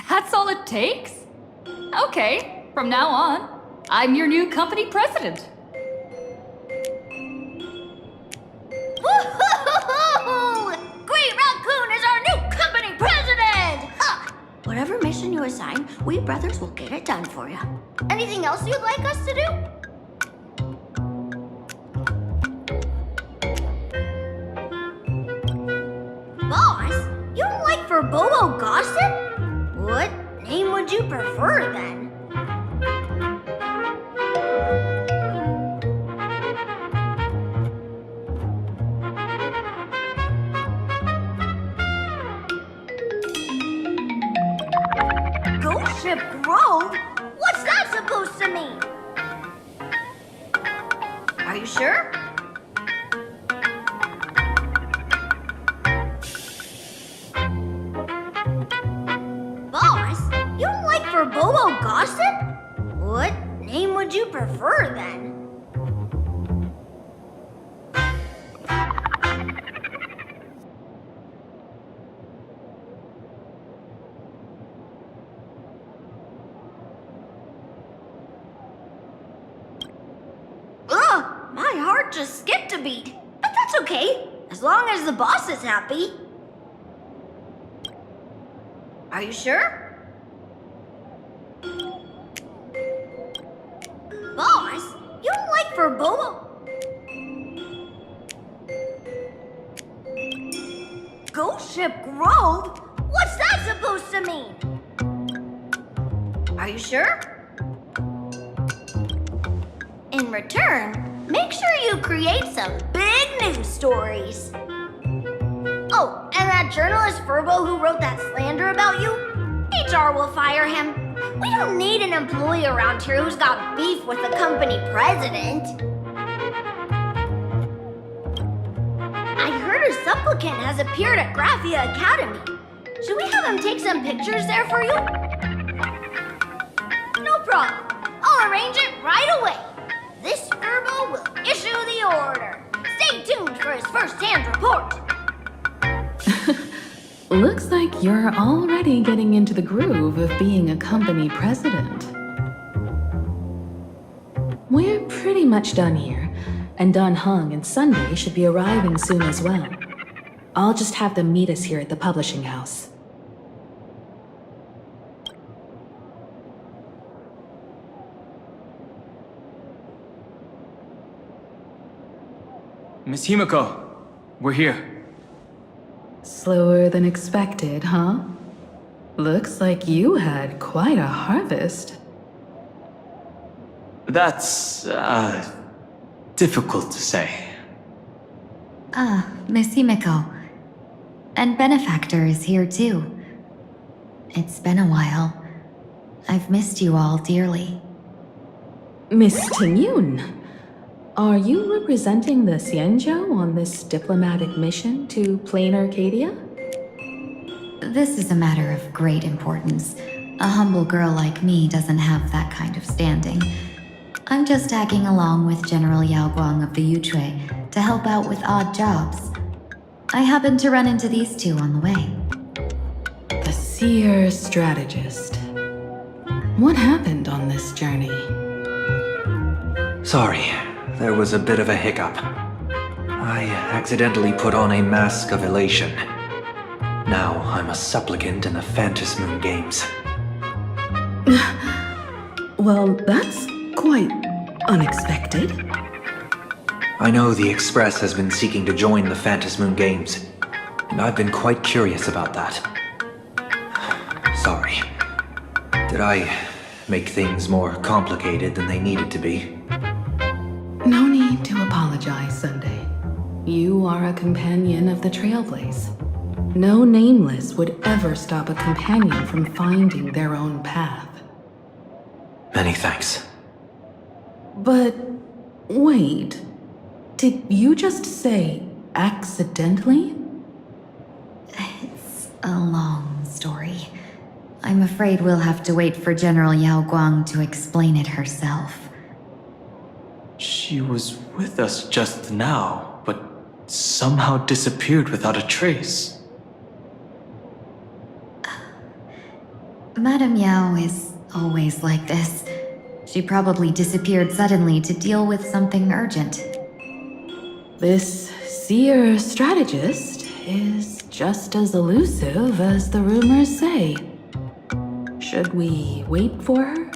Speaker 7: That's all it takes? Okay, from now on, I'm your new company president.
Speaker 13: Woo-hoo-hoo-hoo! Great Raccoon is our new company president! Ha! Whatever mission you assign, we brothers will get it done for you. Anything else you'd like us to do? Boss, you don't like Verbobo gossip? What name would you prefer then? Ghost Ship Grove? What's that supposed to mean? Are you sure? Boss, you don't like Verbobo gossip? What name would you prefer then? Ugh, my heart just skipped a beat. But that's okay, as long as the boss is happy. Are you sure? Boss, you don't like Verbobo? Ghost Ship Grove? What's that supposed to mean? Are you sure? In return, make sure you create some big news stories. Oh, and that journalist Verbo who wrote that slander about you? HR will fire him. We don't need an employee around here who's got beef with the company president. I heard a supplicant has appeared at Graphia Academy. Should we have him take some pictures there for you? No problem. I'll arrange it right away. This Verbo will issue the order. Stay tuned for his first-hand report.
Speaker 8: Looks like you're already getting into the groove of being a company president. We're pretty much done here, and Dun Hung and Sunday should be arriving soon as well. I'll just have them meet us here at the publishing house.
Speaker 11: Miss Himiko, we're here.
Speaker 8: Slower than expected, huh? Looks like you had quite a harvest.
Speaker 11: That's, difficult to say.
Speaker 2: Miss Himiko. And Benefactor is here too. It's been a while. I've missed you all dearly.
Speaker 8: Miss Tenyun, are you representing the Xianzhou on this diplomatic mission to Planacadia?
Speaker 2: This is a matter of great importance. A humble girl like me doesn't have that kind of standing. I'm just tagging along with General Yao Guang of the Yuchui to help out with odd jobs. I happened to run into these two on the way.
Speaker 8: The seer strategist. What happened on this journey?
Speaker 9: Sorry, there was a bit of a hiccup. I accidentally put on a mask of elation. Now I'm a supplicant in the Phantasmoon Games.
Speaker 8: Well, that's quite unexpected.
Speaker 9: I know the Express has been seeking to join the Phantom Moon Games, and I've been quite curious about that. Sorry. Did I make things more complicated than they needed to be?
Speaker 8: No need to apologize, Sunday. You are a companion of the Trailblaze. No Nameless would ever stop a companion from finding their own path.
Speaker 9: Many thanks.
Speaker 8: But wait, did you just say accidentally?
Speaker 2: It's a long story. I'm afraid we'll have to wait for General Yao Guang to explain it herself.
Speaker 11: She was with us just now, but somehow disappeared without a trace.
Speaker 2: Madame Yao is always like this. She probably disappeared suddenly to deal with something urgent.
Speaker 8: This seer strategist is just as elusive as the rumors say. Should we wait for her?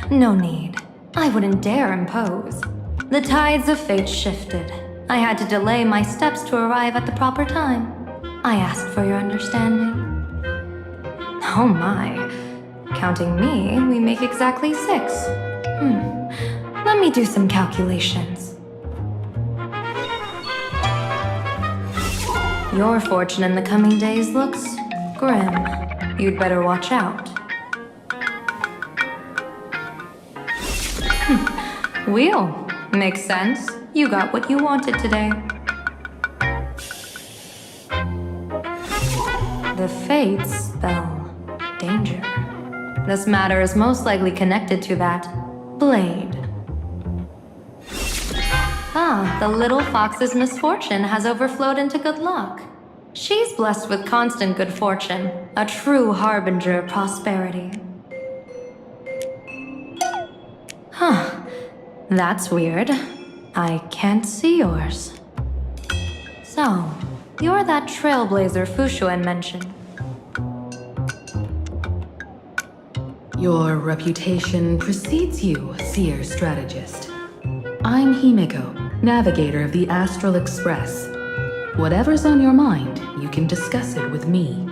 Speaker 4: No need. I wouldn't dare impose. The tides of fate shifted. I had to delay my steps to arrive at the proper time. I asked for your understanding. Oh my. Counting me, we make exactly 6. Let me do some calculations. Your fortune in the coming days looks grim. You'd better watch out. Wheel. Makes sense. You got what you wanted today. The Fates spell danger. This matter is most likely connected to that blade. The little fox's misfortune has overflowed into good luck. She's blessed with constant good fortune, a true harbinger of prosperity. That's weird. I can't see yours. So, you're that trailblazer Fushuan mentioned.
Speaker 8: Your reputation precedes you, seer strategist. I'm Himeko, navigator of the Astral Express. Whatever's on your mind, you can discuss it with me.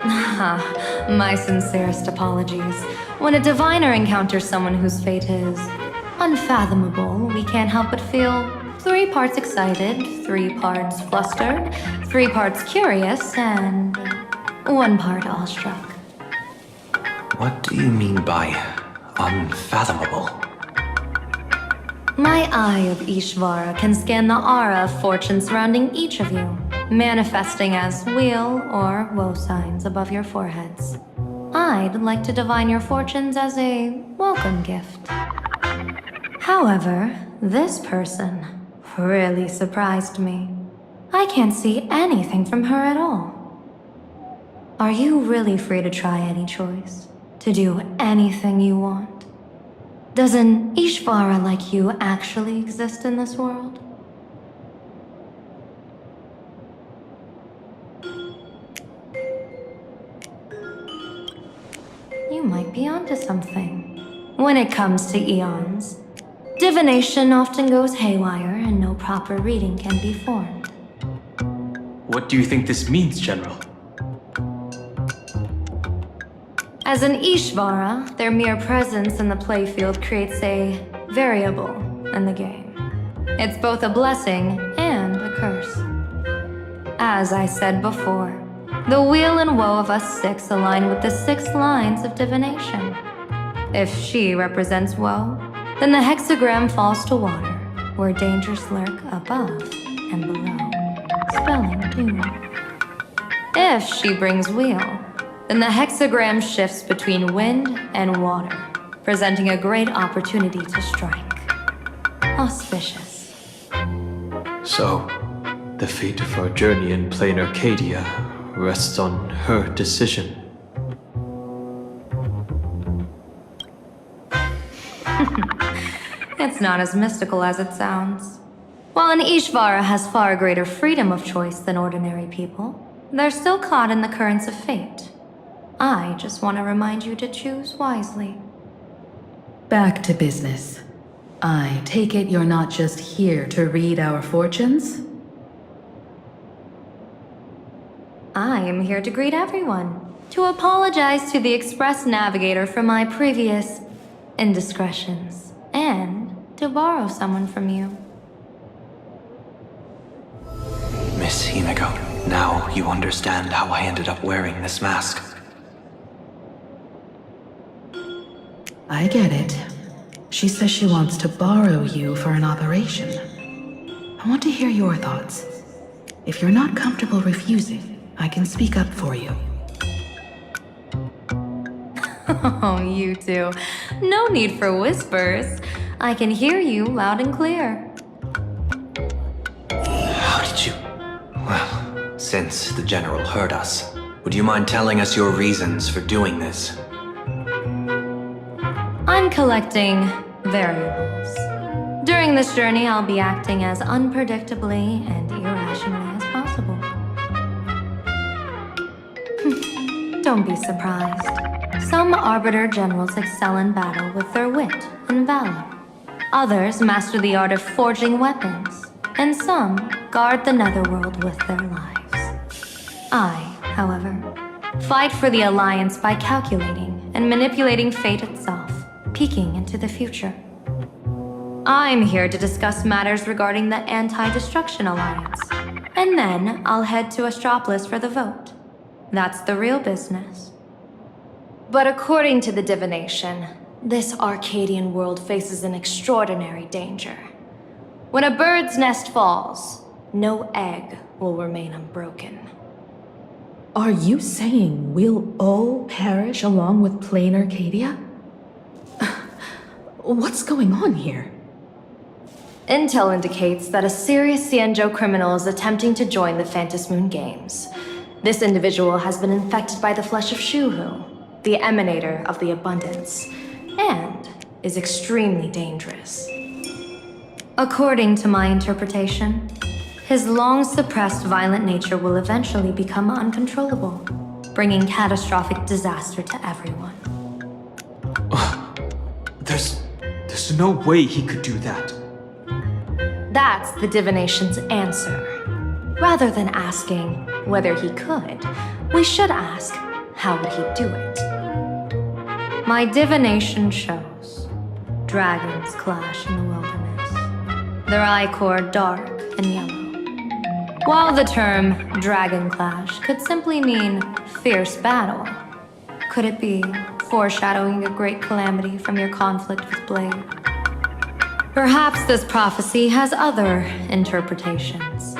Speaker 4: My sincerest apologies. When a diviner encounters someone whose fate is unfathomable, we can't help but feel 3 parts excited, 3 parts flustered, 3 parts curious, and 1 part awestruck.
Speaker 9: What do you mean by unfathomable?
Speaker 4: My eye of Ishvara can scan the aura of fortune surrounding each of you, manifesting as weal or woe signs above your foreheads. I'd like to divine your fortunes as a welcome gift. However, this person really surprised me. I can't see anything from her at all. Are you really free to try any choice? To do anything you want? Does an Ishvara like you actually exist in this world? You might be onto something. When it comes to eons, divination often goes haywire and no proper reading can be formed.
Speaker 11: What do you think this means, General?
Speaker 4: As an Ishvara, their mere presence in the playfield creates a variable in the game. It's both a blessing and a curse. As I said before, the weal and woe of us 6 align with the 6 lines of divination. If she represents woe, then the hexagram falls to water, where dangers lurk above and below, spelling doom. If she brings weal, then the hexagram shifts between wind and water, presenting a great opportunity to strike. Auspicious.
Speaker 11: So, the fate of our journey in Planacadia rests on her decision.
Speaker 4: It's not as mystical as it sounds. While an Ishvara has far greater freedom of choice than ordinary people, they're still caught in the currents of fate. I just want to remind you to choose wisely.
Speaker 8: Back to business. I take it you're not just here to read our fortunes?
Speaker 4: I am here to greet everyone, to apologize to the Express Navigator for my previous indiscretions, and to borrow someone from you.
Speaker 9: Miss Himeko, now you understand how I ended up wearing this mask.
Speaker 8: I get it. She says she wants to borrow you for an operation. I want to hear your thoughts. If you're not comfortable refusing, I can speak up for you.
Speaker 4: Oh, you two. No need for whispers. I can hear you loud and clear.
Speaker 9: How did you... Well, since the General heard us, would you mind telling us your reasons for doing this?
Speaker 4: I'm collecting variables. During this journey, I'll be acting as unpredictably and irrationally as possible. Don't be surprised. Some Arbiter Generals excel in battle with their wit and valor. Others master the art of forging weapons, and some guard the netherworld with their lives. I, however, fight for the Alliance by calculating and manipulating fate itself, peeking into the future. I'm here to discuss matters regarding the Anti-Destruction Alliance, and then I'll head to Astropolis for the vote. That's the real business. But according to the divination, this Arcadian world faces an extraordinary danger. When a bird's nest falls, no egg will remain unbroken.
Speaker 8: Are you saying we'll all perish along with Planacadia? What's going on here?
Speaker 4: Intel indicates that a serious Xianzhou criminal is attempting to join the Phantom Moon Games. This individual has been infected by the flesh of Shuhu, the emanator of the abundance, and is extremely dangerous. According to my interpretation, his long-suppressed violent nature will eventually become uncontrollable, bringing catastrophic disaster to everyone.
Speaker 11: There's no way he could do that.
Speaker 4: That's the divination's answer. Rather than asking whether he could, we should ask, how would he do it? My divination shows dragons clash in the wilderness, their ichor dark and yellow. While the term dragon clash could simply mean fierce battle, could it be foreshadowing a great calamity from your conflict with Blade? Perhaps this prophecy has other interpretations.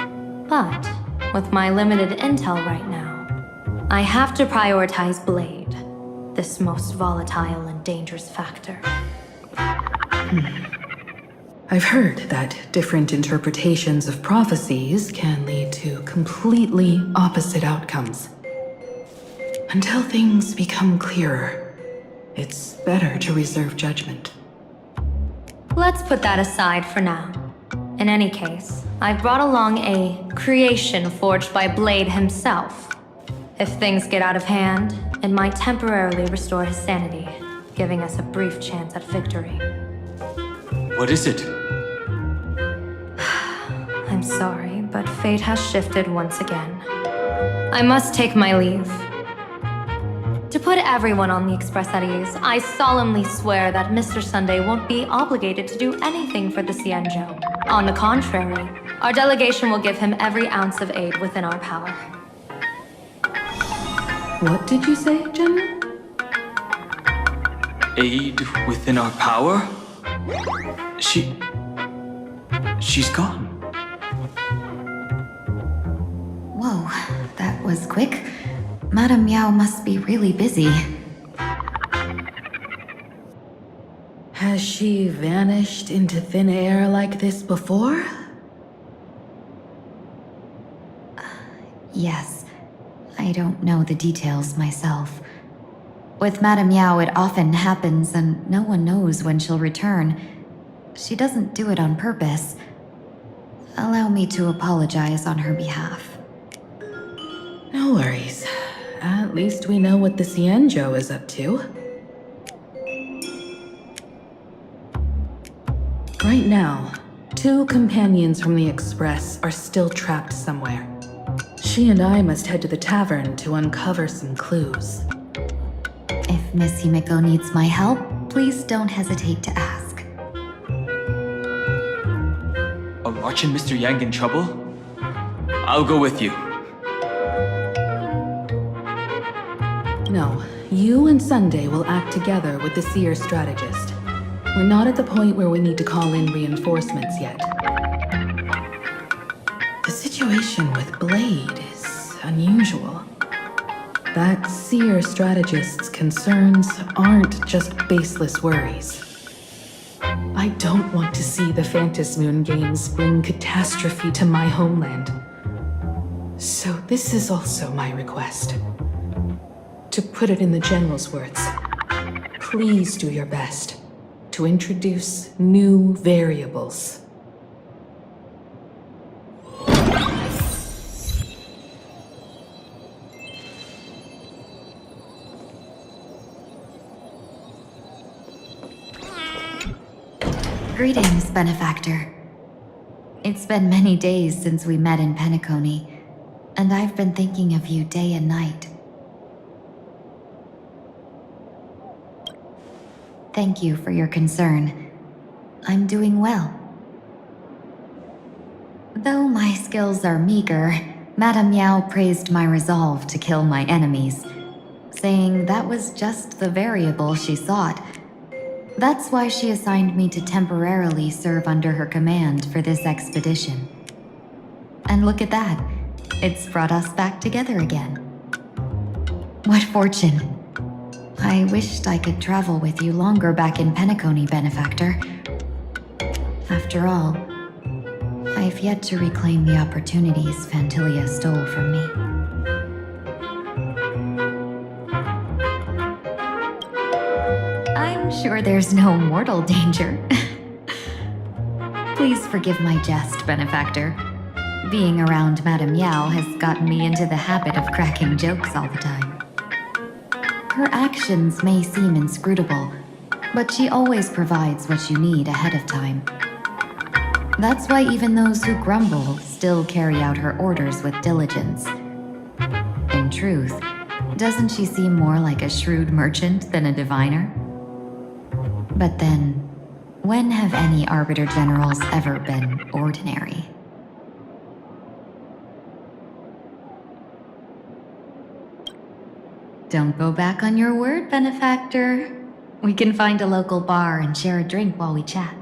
Speaker 4: But with my limited intel right now, I have to prioritize Blade, this most volatile and dangerous factor.
Speaker 8: I've heard that different interpretations of prophecies can lead to completely opposite outcomes. Until things become clearer, it's better to reserve judgment.
Speaker 4: Let's put that aside for now. In any case, I've brought along a creation forged by Blade himself. If things get out of hand, it might temporarily restore his sanity, giving us a brief chance at victory.
Speaker 11: What is it?
Speaker 4: I'm sorry, but fate has shifted once again. I must take my leave. To put everyone on the Express at ease, I solemnly swear that Mr. Sunday won't be obligated to do anything for the Xianzhou. On the contrary, our delegation will give him every ounce of aid within our power.
Speaker 8: What did you say, General?
Speaker 11: Aid within our power? She's gone.
Speaker 2: Whoa, that was quick. Madame Miao must be really busy.
Speaker 8: Has she vanished into thin air like this before?
Speaker 2: Yes. I don't know the details myself. With Madame Miao, it often happens and no one knows when she'll return. She doesn't do it on purpose. Allow me to apologize on her behalf.
Speaker 8: No worries. At least we know what the Xianzhou is up to. Right now, 2 companions from the Express are still trapped somewhere. She and I must head to the tavern to uncover some clues.
Speaker 2: If Miss Himeko needs my help, please don't hesitate to ask.
Speaker 11: Are March and Mr. Yang in trouble? I'll go with you.
Speaker 8: No, you and Sunday will act together with the Seer strategist. We're not at the point where we need to call in reinforcements yet. The situation with Blade is unusual. That Seer strategist's concerns aren't just baseless worries. I don't want to see the Phantasm Moon Games bring catastrophe to my homeland. So this is also my request. To put it in the General's words, please do your best to introduce new variables.
Speaker 2: Greetings, Benefactor. It's been many days since we met in Penacony, and I've been thinking of you day and night. Thank you for your concern. I'm doing well. Though my skills are meager, Madame Yao praised my resolve to kill my enemies, saying that was just the variable she sought. That's why she assigned me to temporarily serve under her command for this expedition. And look at that. It's brought us back together again. What fortune. I wished I could travel with you longer back in Penacony, Benefactor. After all, I've yet to reclaim the opportunities Phantilia stole from me. I'm sure there's no mortal danger. Please forgive my jest, Benefactor. Being around Madame Yao has gotten me into the habit of cracking jokes all the time. Her actions may seem inscrutable, but she always provides what you need ahead of time. That's why even those who grumble still carry out her orders with diligence. In truth, doesn't she seem more like a shrewd merchant than a diviner? But then, when have any Arbiter Generals ever been ordinary? Don't go back on your word, Benefactor. We can find a local bar and share a drink while we chat.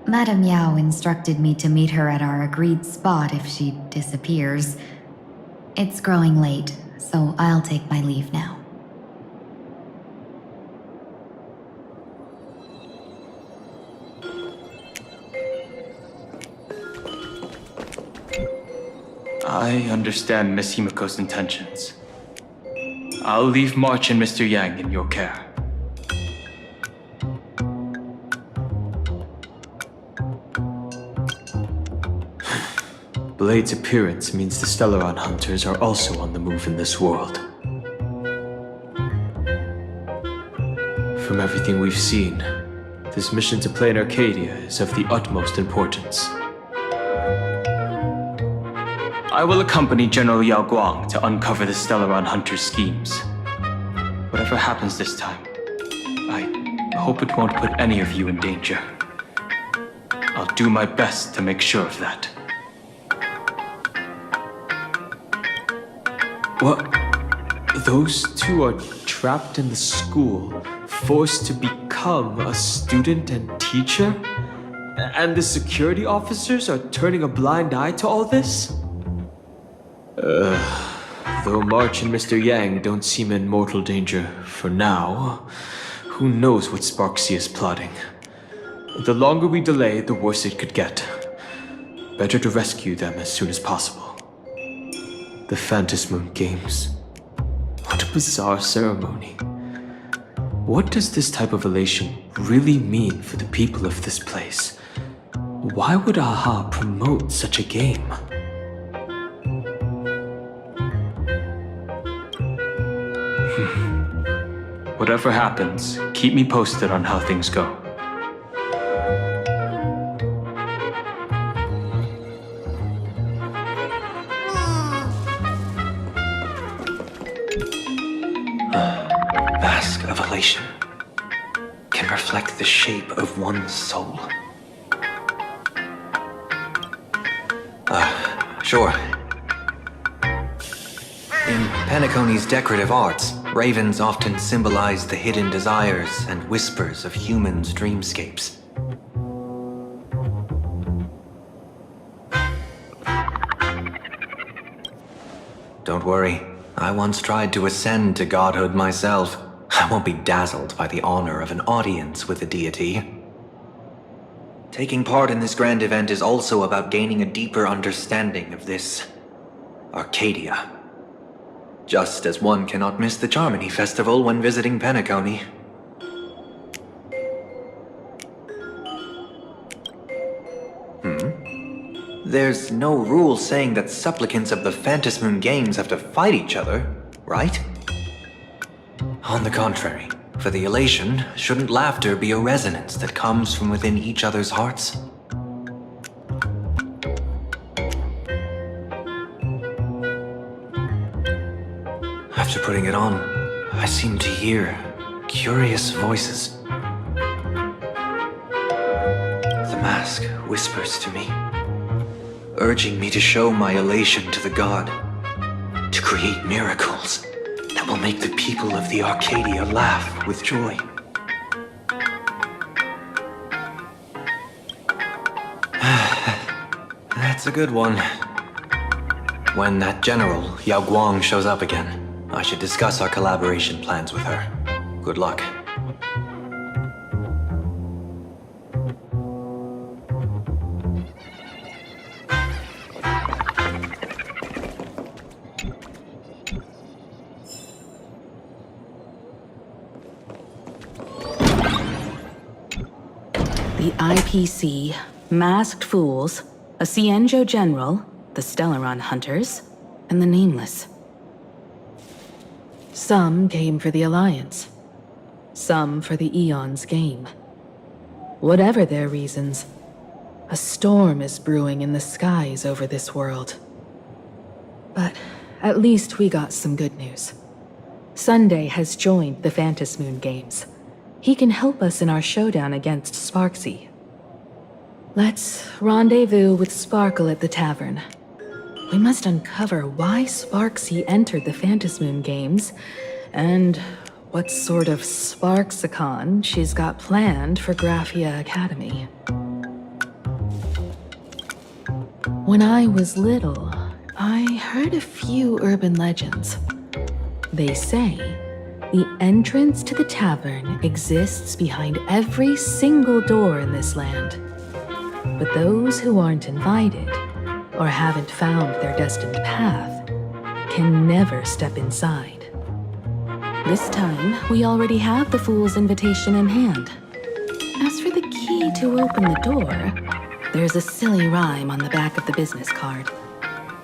Speaker 2: Madame Yao instructed me to meet her at our agreed spot if she disappears. It's growing late, so I'll take my leave now.
Speaker 11: I understand Miss Himeko's intentions. I'll leave March and Mr. Yang in your care. Blade's appearance means the Stellaron hunters are also on the move in this world. From everything we've seen, this mission to Planacadia is of the utmost importance. I will accompany General Yao Guang to uncover the Stellaron hunters' schemes. Whatever happens this time, I hope it won't put any of you in danger. I'll do my best to make sure of that. What? Those two are trapped in the school, forced to become a student and teacher? And the security officers are turning a blind eye to all this? Though March and Mr. Yang don't seem in mortal danger for now, who knows what Sparksy is plotting. The longer we delay, the worse it could get. Better to rescue them as soon as possible. The Phantasm Moon Games. What a bizarre ceremony. What does this type of elation really mean for the people of this place? Why would Aha promote such a game? Whatever happens, keep me posted on how things go.
Speaker 9: Mask of elation can reflect the shape of one's soul. Sure. In Penacony's decorative arts, ravens often symbolize the hidden desires and whispers of humans' dreamscapes. Don't worry, I once tried to ascend to godhood myself. I won't be dazzled by the honor of an audience with a deity. Taking part in this grand event is also about gaining a deeper understanding of this Arcadia. Just as one cannot miss the Charmony Festival when visiting Penacony. There's no rule saying that supplicants of the Phantasmoon Games have to fight each other, right? On the contrary, for the elation, shouldn't laughter be a resonance that comes from within each other's hearts? After putting it on, I seem to hear curious voices. The mask whispers to me, urging me to show my elation to the god, to create miracles that will make the people of the Arcadia laugh with joy. That's a good one. When that general, Yao Guang, shows up again, I should discuss our collaboration plans with her. Good luck.
Speaker 8: The IPC, Masked Fools, a Cienjo General, the Stellaron Hunters, and the Nameless. Some came for the Alliance. Some for the Eon's game. Whatever their reasons, a storm is brewing in the skies over this world. But at least we got some good news. Sunday has joined the Phantasmoon Games. He can help us in our showdown against Sparksy. Let's rendezvous with Sparkle at the tavern. We must uncover why Sparksy entered the Phantasmoon Games, and what sort of Sparksicon she's got planned for Graphia Academy. When I was little, I heard a few urban legends. They say the entrance to the tavern exists behind every single door in this land. But those who aren't invited, or haven't found their destined path, can never step inside. This time, we already have the Fool's invitation in hand. As for the key to open the door, there's a silly rhyme on the back of the business card.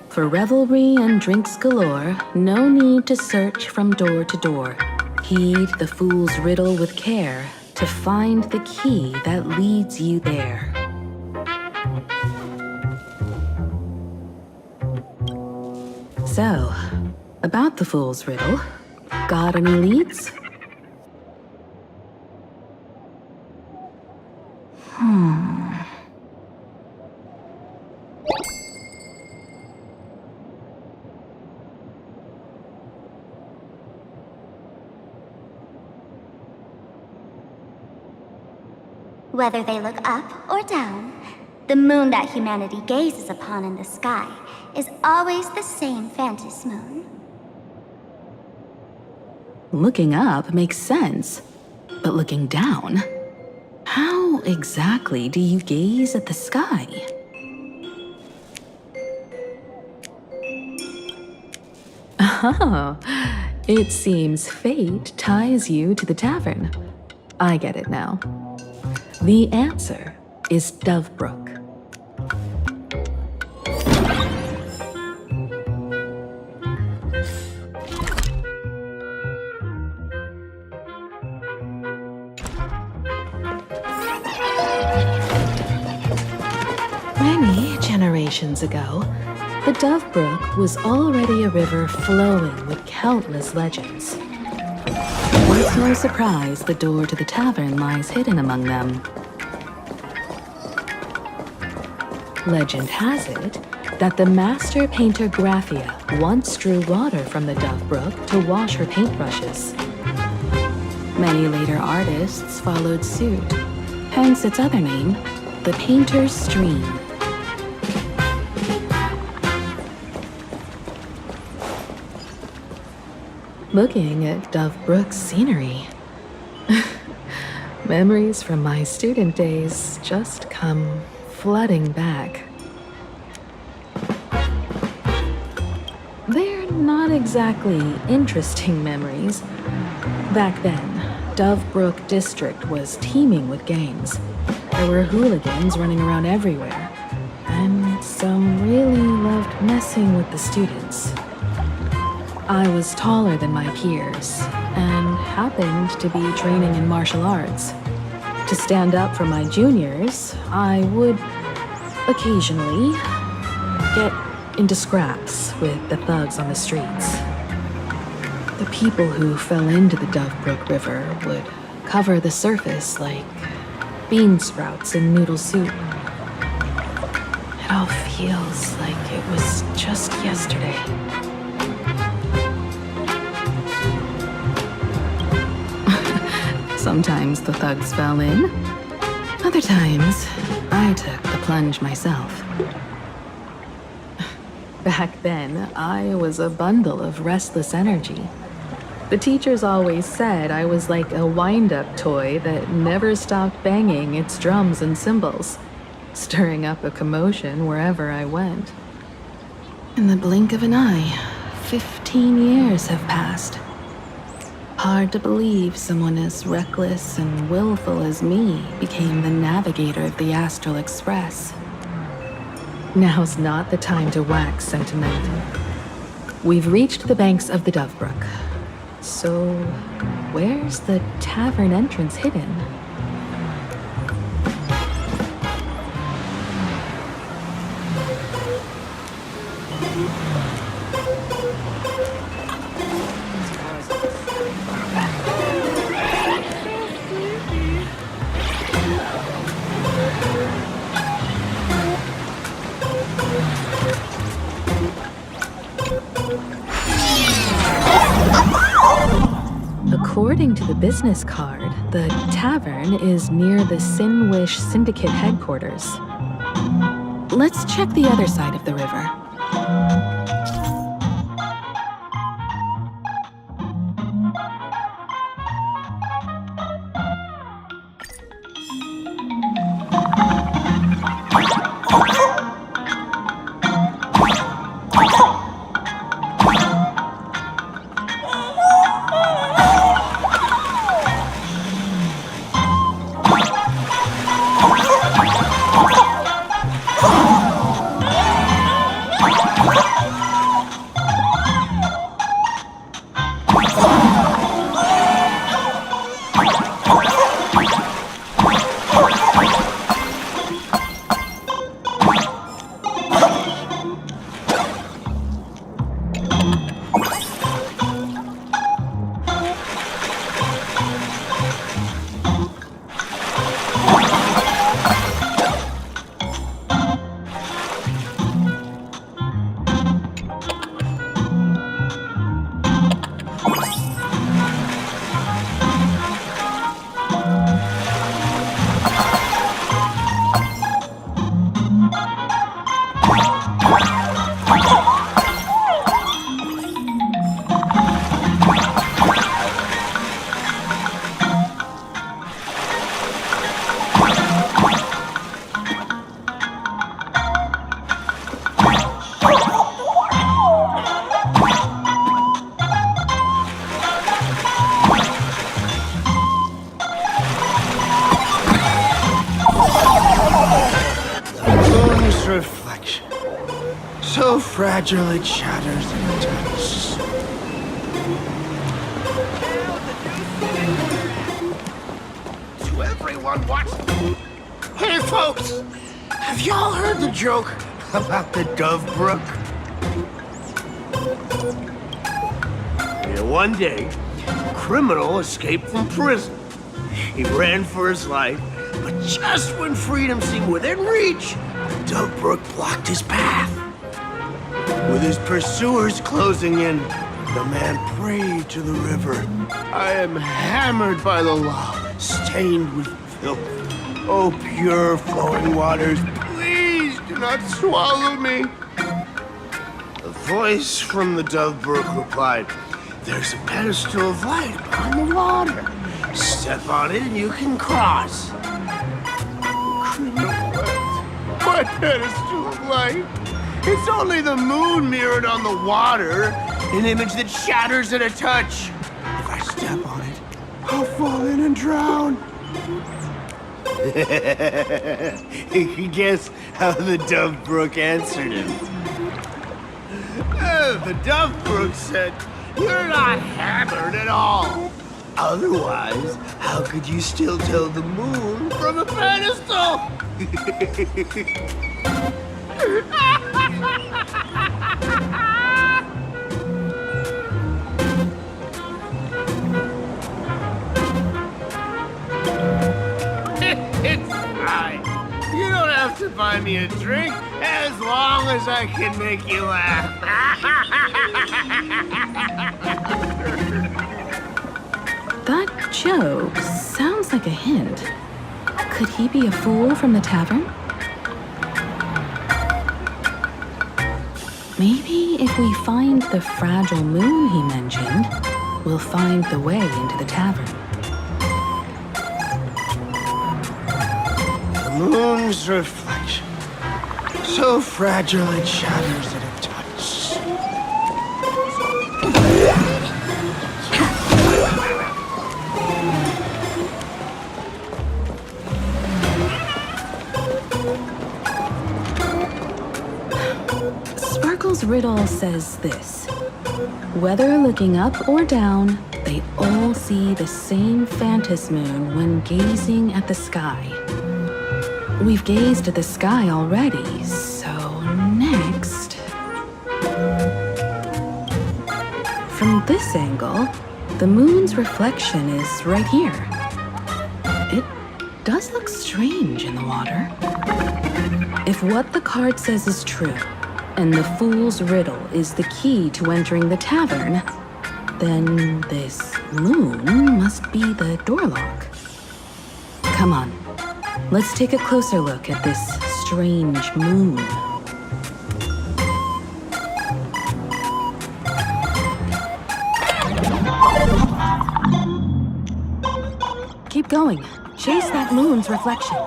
Speaker 8: For revelry and drinks galore, no need to search from door to door. Heed the fool's riddle with care to find the key that leads you there. So, about the fool's riddle, got any leads?
Speaker 3: Whether they look up or down, the moon that humanity gazes upon in the sky is always the same Phantasmoon.
Speaker 8: Looking up makes sense, but looking down? How exactly do you gaze at the sky? Oh, it seems fate ties you to the tavern. I get it now. The answer is Dovebrook. generations ago, the Dove Brook was already a river flowing with countless legends. It's no surprise the door to the tavern lies hidden among them. Legend has it that the master painter Graphia once drew water from the Dove Brook to wash her paintbrushes. Many later artists followed suit, hence its other name, the Painter's Stream. Looking at Dove Brook's scenery, memories from my student days just come flooding back. They're not exactly interesting memories. Back then, Dove Brook District was teeming with gangs. There were hooligans running around everywhere, and some really loved messing with the students. I was taller than my peers, and happened to be training in martial arts. To stand up for my juniors, I would occasionally get into scraps with the thugs on the streets. The people who fell into the Dove Brook River would cover the surface like bean sprouts in noodle soup. It all feels like it was just yesterday. Sometimes the thugs fell in. Other times, I took the plunge myself. Back then, I was a bundle of restless energy. The teachers always said I was like a wind-up toy that never stopped banging its drums and cymbals, stirring up a commotion wherever I went. In the blink of an eye, 15 years have passed. Hard to believe someone as reckless and willful as me became the navigator of the Astral Express. Now's not the time to wax sentimental. We've reached the banks of the Dove Brook. So, where's the tavern entrance hidden? According to the business card, the tavern is near the Sinwish Syndicate headquarters. Let's check the other side of the river.
Speaker 12: Reflection. So fragile it shatters in the touch. To everyone watching. Hey folks, have y'all heard the joke?
Speaker 20: about the Dove Brook? Yeah, one day, a criminal escaped from prison. He ran for his life, but just when freedom seemed within reach, the Dove Brook blocked his path. With his pursuers closing in, the man prayed to the river. I am hammered by the law, stained with filth. Oh, pure flowing waters, please do not swallow me. A voice from the Dove Brook replied, there's a pedestal of light upon the water. Step on it and you can cross. Criminal wept. What pedestal of light? It's only the moon mirrored on the water, an image that shatters at a touch. If I step on it, I'll fall in and drown. Guess how the Dove Brook answered him. The Dove Brook said, you're not hammered at all. Otherwise, how could you still tell the moon from a pedestal? It's fine. You don't have to buy me a drink as long as I can make you laugh.
Speaker 8: That joke sounds like a hint. Could he be a fool from the tavern? Maybe if we find the fragile moon he mentioned, we'll find the way into the tavern.
Speaker 20: The moon's reflection. So fragile it shatters at a touch.
Speaker 8: Sparkle's riddle says this. Whether looking up or down, they all see the same phantom moon when gazing at the sky. We've gazed at the sky already, so next... From this angle, the moon's reflection is right here. It does look strange in the water. If what the card says is true, and the fool's riddle is the key to entering the tavern, then this moon must be the door lock. Come on, let's take a closer look at this strange moon. Keep going. Chase that moon's reflection.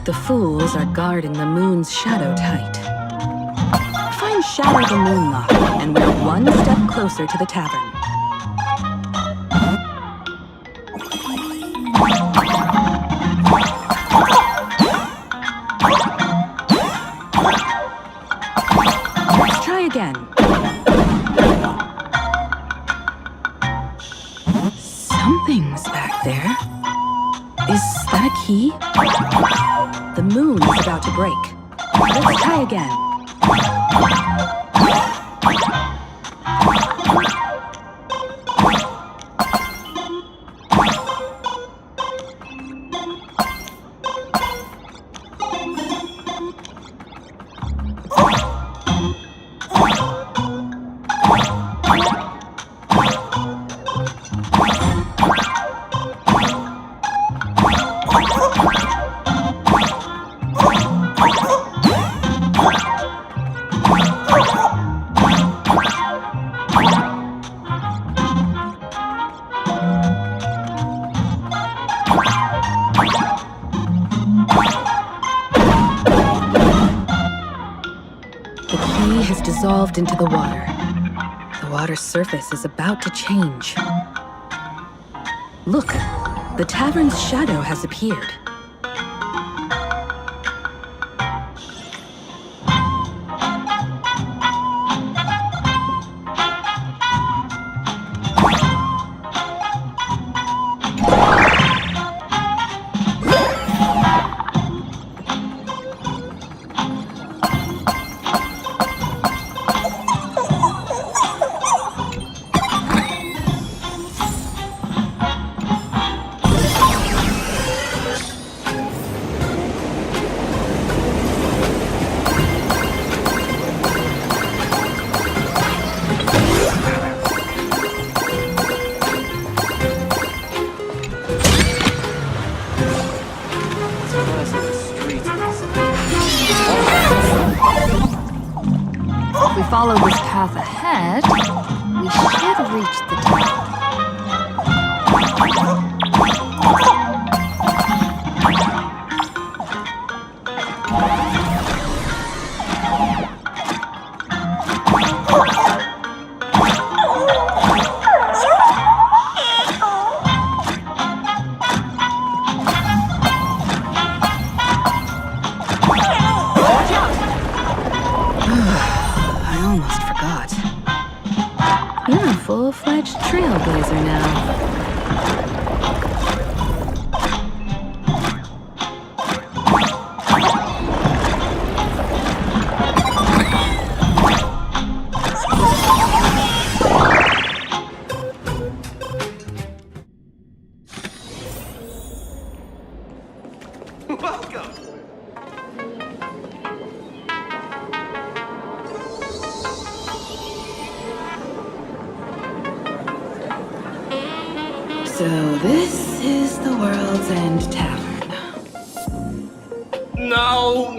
Speaker 8: The fools are guarding the moon's shadow tight. Find Shadow the Moonlock, and we're one step closer to the tavern. Let's try again. Something's back there. Is that a key? The moon is about to break. Let's try again. Dissolved into the water. The water's surface is about to change. Look, the tavern's shadow has appeared.
Speaker 7: If we follow this path ahead, we should reach the top.
Speaker 8: I almost forgot. You're a full-fledged trailblazer now.
Speaker 20: Welcome.
Speaker 8: So this is the World's End Tavern.
Speaker 18: No.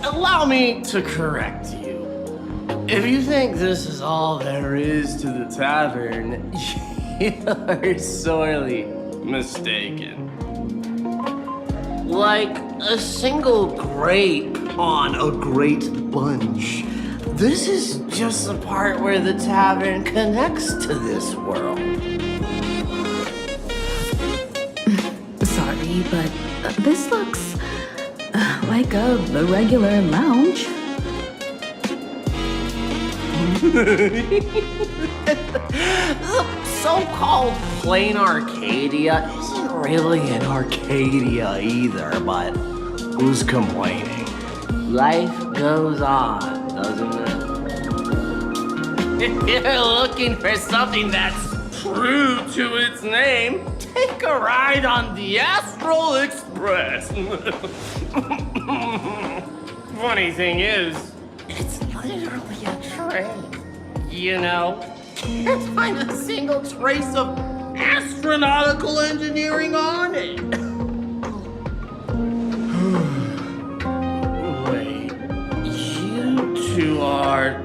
Speaker 18: Allow me to correct you. If you think this is all there is to the tavern, you're sorely mistaken. Like a single grape on a great bunch, this is just the part where the tavern connects to this world.
Speaker 8: Sorry, but this looks like a regular lounge.
Speaker 18: The so-called plain Arcadia isn't really an Arcadia either, but who's complaining? Life goes on, doesn't it? If you're looking for something that's true to its name, take a ride on the Astral Express. Funny thing is, it's literally a train. You know, can't find a single trace of astronautical engineering on it. Wait, you two are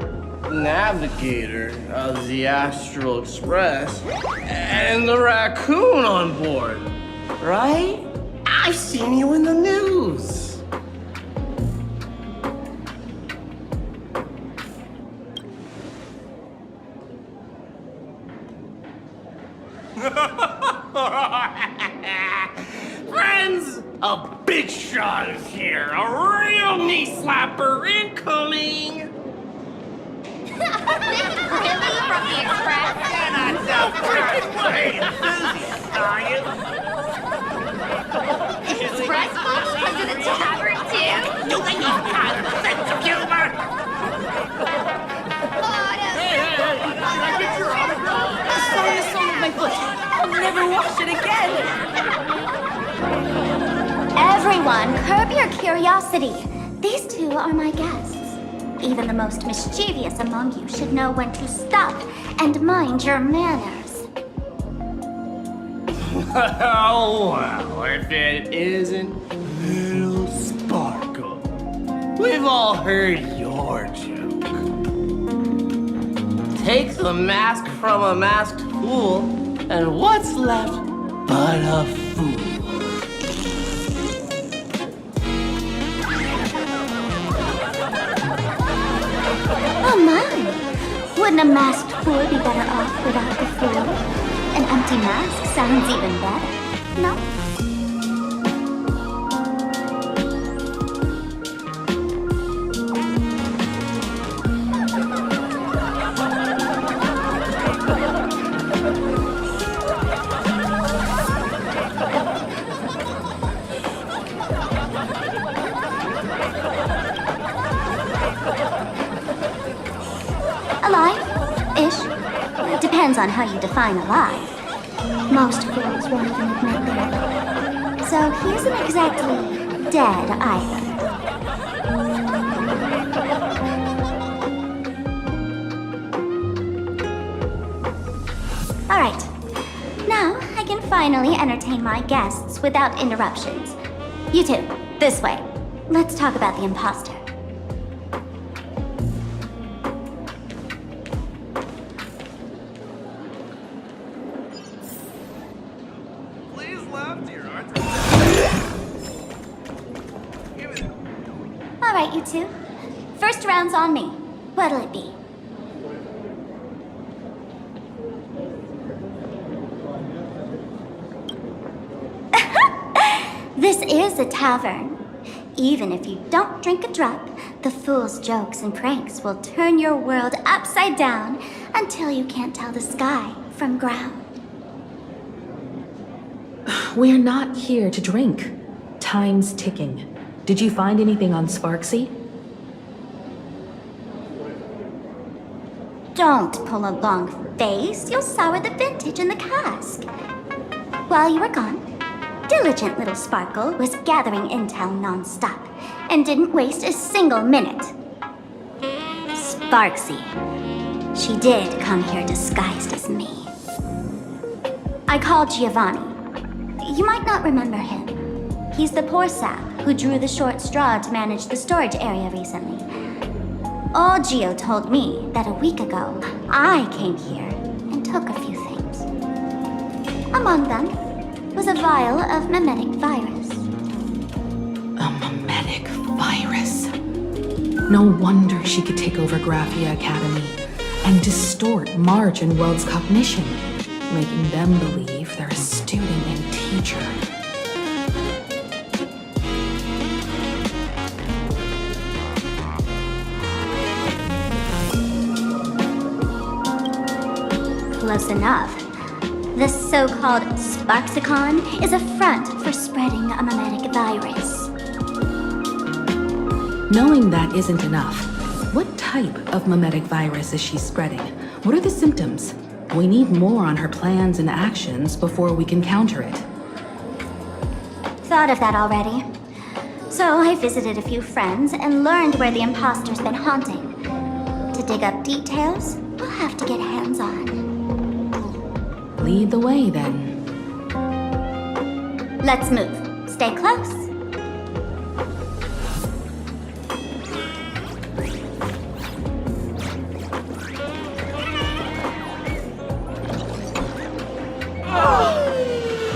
Speaker 18: navigator of the Astral Express and the raccoon on board, right? I've seen you in the news. Friends, a big shot is here. A real knee slapper incoming.
Speaker 5: Really? From the Express?
Speaker 18: You're not so great enthusiast, are you?
Speaker 5: Express folks come to the tavern too?
Speaker 18: Do they even have a sense of humor?
Speaker 5: Hey,
Speaker 18: can I get your autograph?
Speaker 14: Sorry, I soiled my foot. I'll never wash it again.
Speaker 3: Everyone, curb your curiosity. These two are my guests. Even the most mischievous among you should know when to stop and mind your manners.
Speaker 18: Oh, well, if it isn't Little Sparkle. We've all heard your joke. Take the mask from a masked fool, and what's left but a fool?
Speaker 3: Oh my! Wouldn't a masked fool be better off without the fool? An empty mask sounds even better, no? Alive-ish. Depends on how you define alive. Most fools won't even admit they're alive. So he isn't exactly dead either. Alright. Now I can finally entertain my guests without interruptions. You two, this way. Let's talk about the imposter. Alright, you two. First round's on me. What'll it be? This is a tavern. Even if you don't drink a drop, the fool's jokes and pranks will turn your world upside down until you can't tell the sky from ground.
Speaker 8: We're not here to drink. Time's ticking. Did you find anything on Sparksy?
Speaker 3: Don't pull a long face. You'll sour the vintage in the cask. While you were gone, diligent little Sparkle was gathering intel non-stop and didn't waste a single minute. Sparksy. She did come here disguised as me. I called Giovanni. You might not remember him. He's the poor sap who drew the short straw to manage the storage area recently. Old Gio told me that a week ago, I came here and took a few things. Among them was a vial of mimetic virus.
Speaker 8: A mimetic virus? No wonder she could take over Graphia Academy and distort March and World's cognition, making them believe they're a student and teacher.
Speaker 3: Close enough. The so-called Sparksicon is a front for spreading a mimetic virus.
Speaker 8: Knowing that isn't enough, what type of mimetic virus is she spreading? What are the symptoms? We need more on her plans and actions before we can counter it.
Speaker 3: Thought of that already. So I visited a few friends and learned where the imposter's been haunting. To dig up details, we'll have to get hands-on.
Speaker 8: Lead the way, then.
Speaker 3: Let's move. Stay close.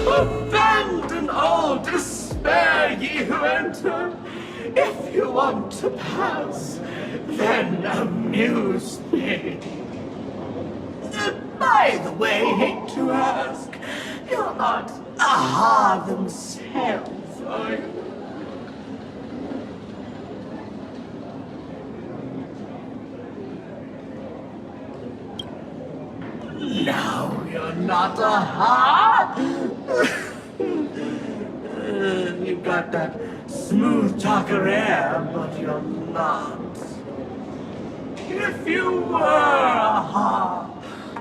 Speaker 20: Abandon all despair, ye who enter. If you want to pass, then amuse me. By the way, hate to ask, you're not Aha themselves, are you? No, you're not Aha! You've got that smooth talker air, but you're not. If you were Aha,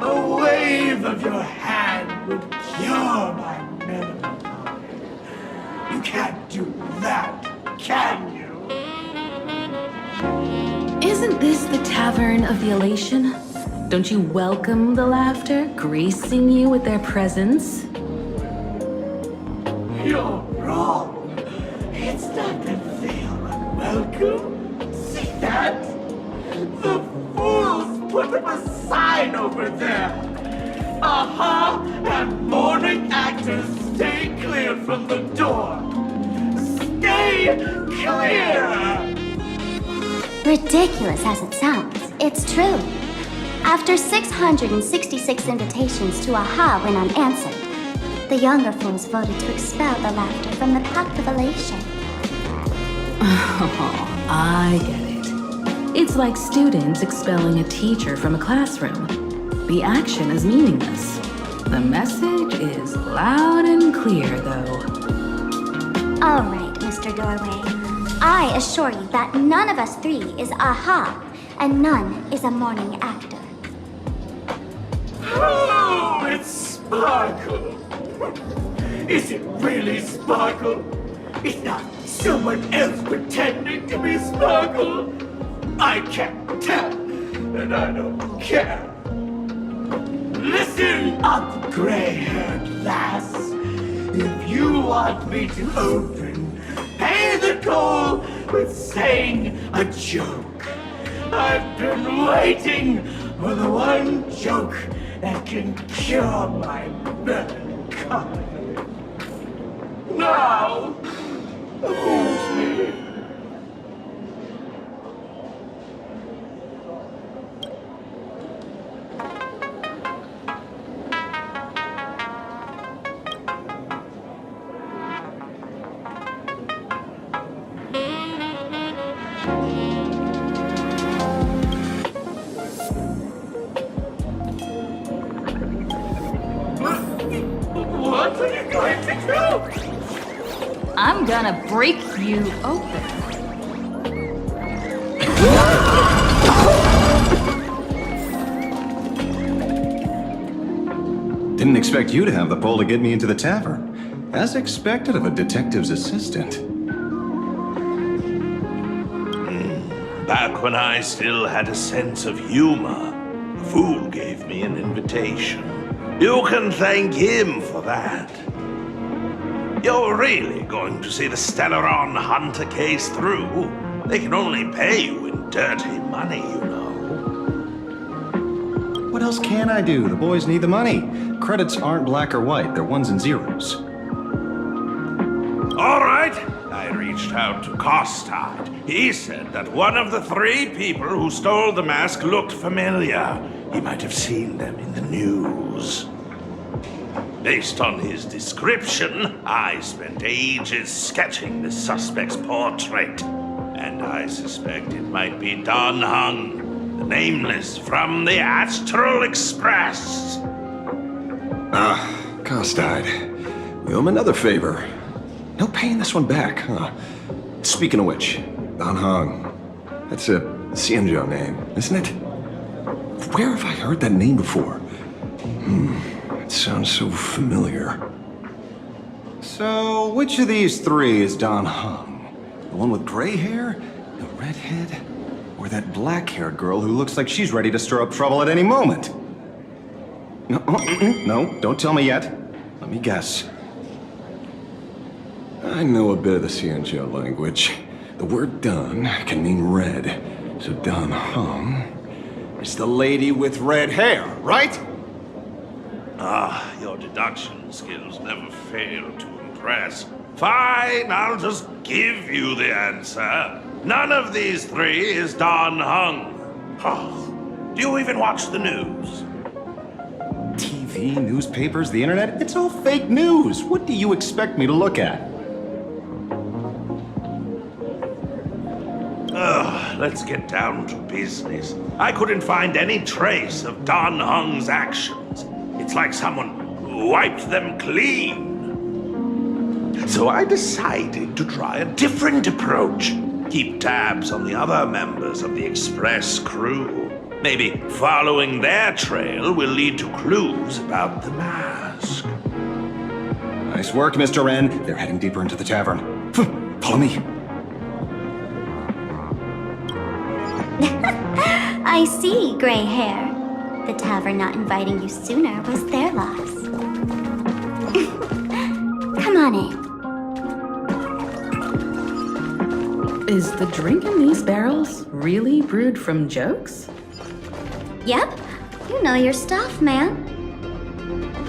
Speaker 20: a wave of your hand would cure my melancholy. You can't do that, can you?
Speaker 8: Isn't this the Tavern of the Elation? Don't you welcome the laughter, gracing you with their presence?
Speaker 20: You're wrong. It's not that they are unwelcome. See that? The fools put up a sign over there. Aha! And morning actors stay clear from the door. Stay clear!
Speaker 3: Ridiculous as it sounds, it's true. After 666 invitations to Aha went unanswered, the younger fools voted to expel the laughter from the Pact of Elation.
Speaker 8: Oh, I get it. It's like students expelling a teacher from a classroom. The action is meaningless. The message is loud and clear, though.
Speaker 3: All right, Mr. Doorway. I assure you that none of us three is Aha, and none is a morning actor.
Speaker 20: Oh, it's Sparkle. Is it really Sparkle? It's not someone else pretending to be Sparkle. I can't tell, and I don't care. Listen up, gray-haired lass. If you want me to open, pay the toll with saying a joke. I've been waiting for the one joke that can cure my melancholy. Now, amuse me. What are you going to do?
Speaker 7: I'm gonna break you open.
Speaker 6: Didn't expect you to have the pull to get me into the tavern. As expected of a detective's assistant.
Speaker 20: Back when I still had a sense of humor, the fool gave me an invitation. You can thank him for that. You're really going to see the Stellaron Hunter case through? They can only pay you in dirty money, you know.
Speaker 6: What else can I do? The boys need the money. Credits aren't black or white, they're ones and zeros.
Speaker 20: All right. I reached out to Costard. He said that one of the 3 people who stole the mask looked familiar. He might have seen them in the news. Based on his description, I spent ages sketching the suspect's portrait. And I suspect it might be Don Hung, the nameless from the Astral Express.
Speaker 6: Costard. We owe him another favor. No paying this one back, huh? Speaking of which, Don Hung. That's a Xianzhou name, isn't it? Where have I heard that name before? It sounds so familiar. So, which of these 3 is Don Hung? The one with gray hair? The redhead? Or that black-haired girl who looks like she's ready to stir up trouble at any moment? No, don't tell me yet. Let me guess. I know a bit of the Xianzhou language. The word Don can mean red. So Don Hung is the lady with red hair, right?
Speaker 20: Your deduction skills never fail to impress. Fine, I'll just give you the answer. None of these 3 is Don Hung. Oh, do you even watch the news?
Speaker 6: TV, newspapers, the internet, it's all fake news. What do you expect me to look at?
Speaker 20: Let's get down to business. I couldn't find any trace of Don Hung's actions. It's like someone wiped them clean. So I decided to try a different approach. Keep tabs on the other members of the Express crew. Maybe following their trail will lead to clues about the mask.
Speaker 6: Nice work, Mr. Wren. They're heading deeper into the tavern. Follow me.
Speaker 3: I see, gray hair. The tavern not inviting you sooner was their loss. Come on in.
Speaker 8: Is the drink in these barrels really brewed from jokes?
Speaker 3: Yep, you know your stuff, man.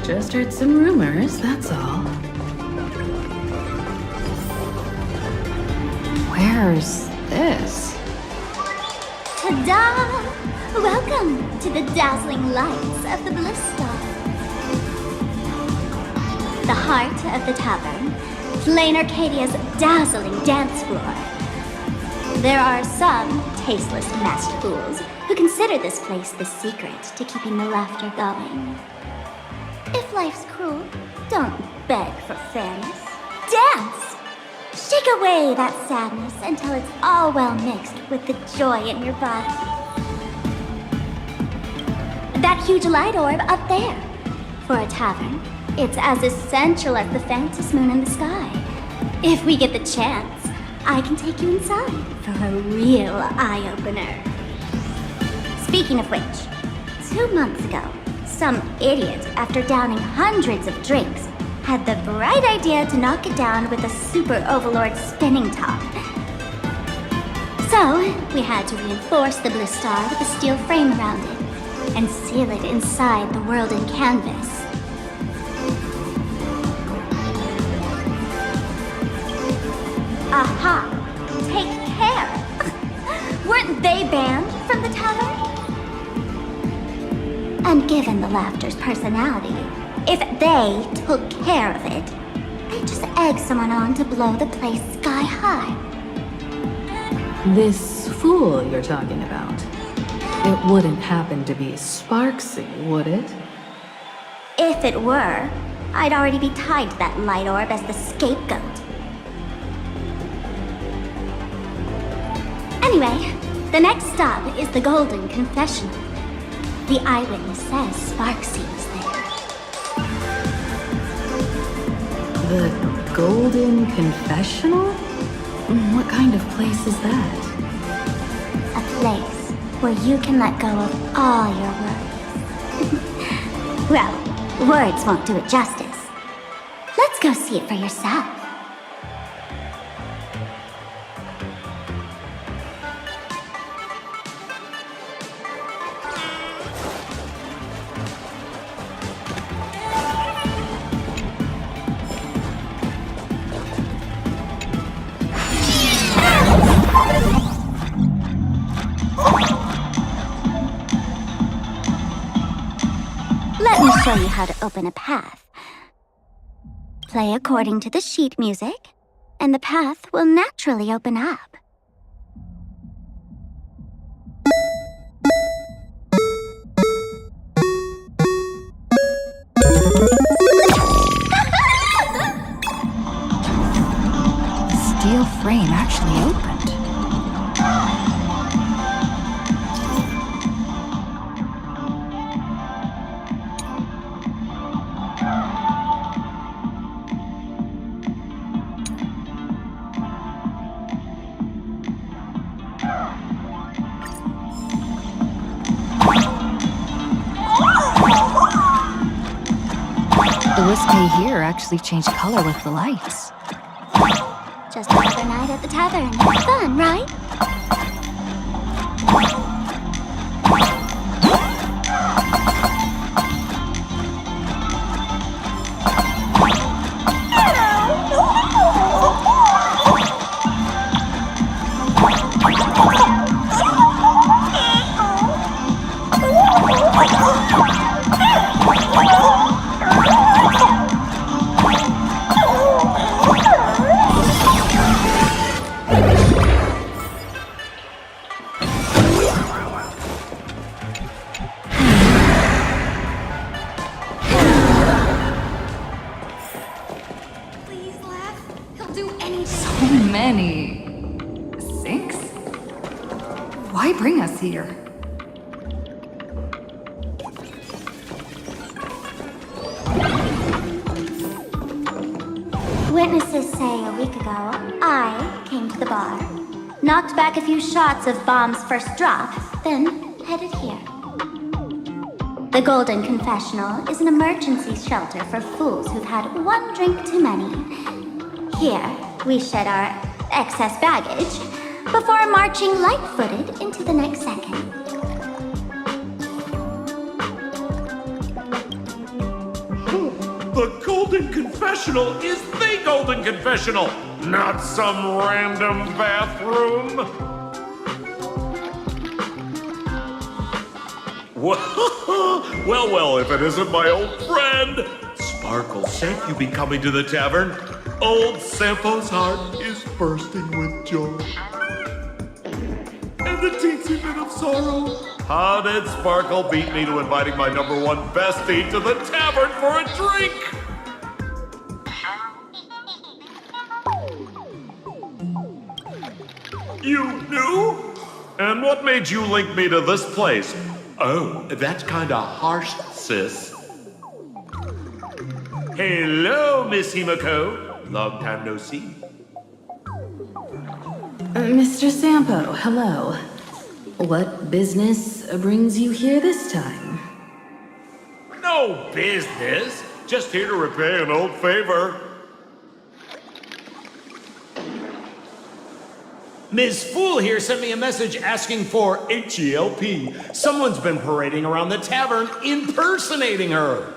Speaker 8: Just heard some rumors, that's all.
Speaker 7: Where's this?
Speaker 3: Ta-da! Welcome to the dazzling lights of the Bliss Star. The heart of the tavern, Planacadia's dazzling dance floor. There are some tasteless masked fools who consider this place the secret to keeping the laughter going. If life's cruel, don't beg for fairness. Dance! Shake away that sadness until it's all well mixed with the joy in your body. That huge light orb up there. For a tavern, it's as essential as the Phantom Moon in the sky. If we get the chance, I can take you inside for a real eye-opener. Speaking of which, 2 months ago, some idiot, after downing hundreds of drinks, had the bright idea to knock it down with a super overlord spinning top. So, we had to reinforce the Bliss Star with a steel frame around it and seal it inside the world in canvas. Aha! Take care! Weren't they banned from the tavern? And given the laughter's personality, if they took care of it, they'd just egg someone on to blow the place sky high.
Speaker 8: This fool you're talking about, it wouldn't happen to be Sparksy, would it?
Speaker 3: If it were, I'd already be tied to that light orb as the scapegoat. Anyway, the next stop is the Golden Confessional. The eyewitness says Sparksy was there.
Speaker 8: The Golden Confessional? What kind of place is that?
Speaker 3: A place where you can let go of all your worries. Well, words won't do it justice. Let's go see it for yourself. Let me show you how to open a path. Play according to the sheet music, and the path will naturally open up.
Speaker 7: Steel frame actually opened. The Whiskey here actually changed color with the lights.
Speaker 3: Just another night at the tavern. Fun, right?
Speaker 7: So many. 6? Why bring us here?
Speaker 3: Witnesses say a week ago, I came to the bar, knocked back a few shots of Bomb's first drop, then headed here. The Golden Confessional is an emergency shelter for fools who've had one drink too many. Here, we shed our excess baggage before marching light-footed into the next second.
Speaker 20: The Golden Confessional is the Golden Confessional, not some random bathroom.
Speaker 10: Well, if it isn't my old friend! Sparkle sent you be coming to the tavern. Old Sampo's heart is bursting with joy. And the teensy bit of sorrow. How did Sparkle beat me to inviting my #1 bestie to the tavern for a drink? You knew? And what made you link me to this place? Oh, that's kinda harsh, sis. Hello, Miss Himiko. Long time no see.
Speaker 8: Mr. Sampo, hello. What business brings you here this time?
Speaker 10: No business. Just here to repay an old favor.
Speaker 21: Ms. Fool here sent me a message asking for H-E-L-P. Someone's been parading around the tavern impersonating her.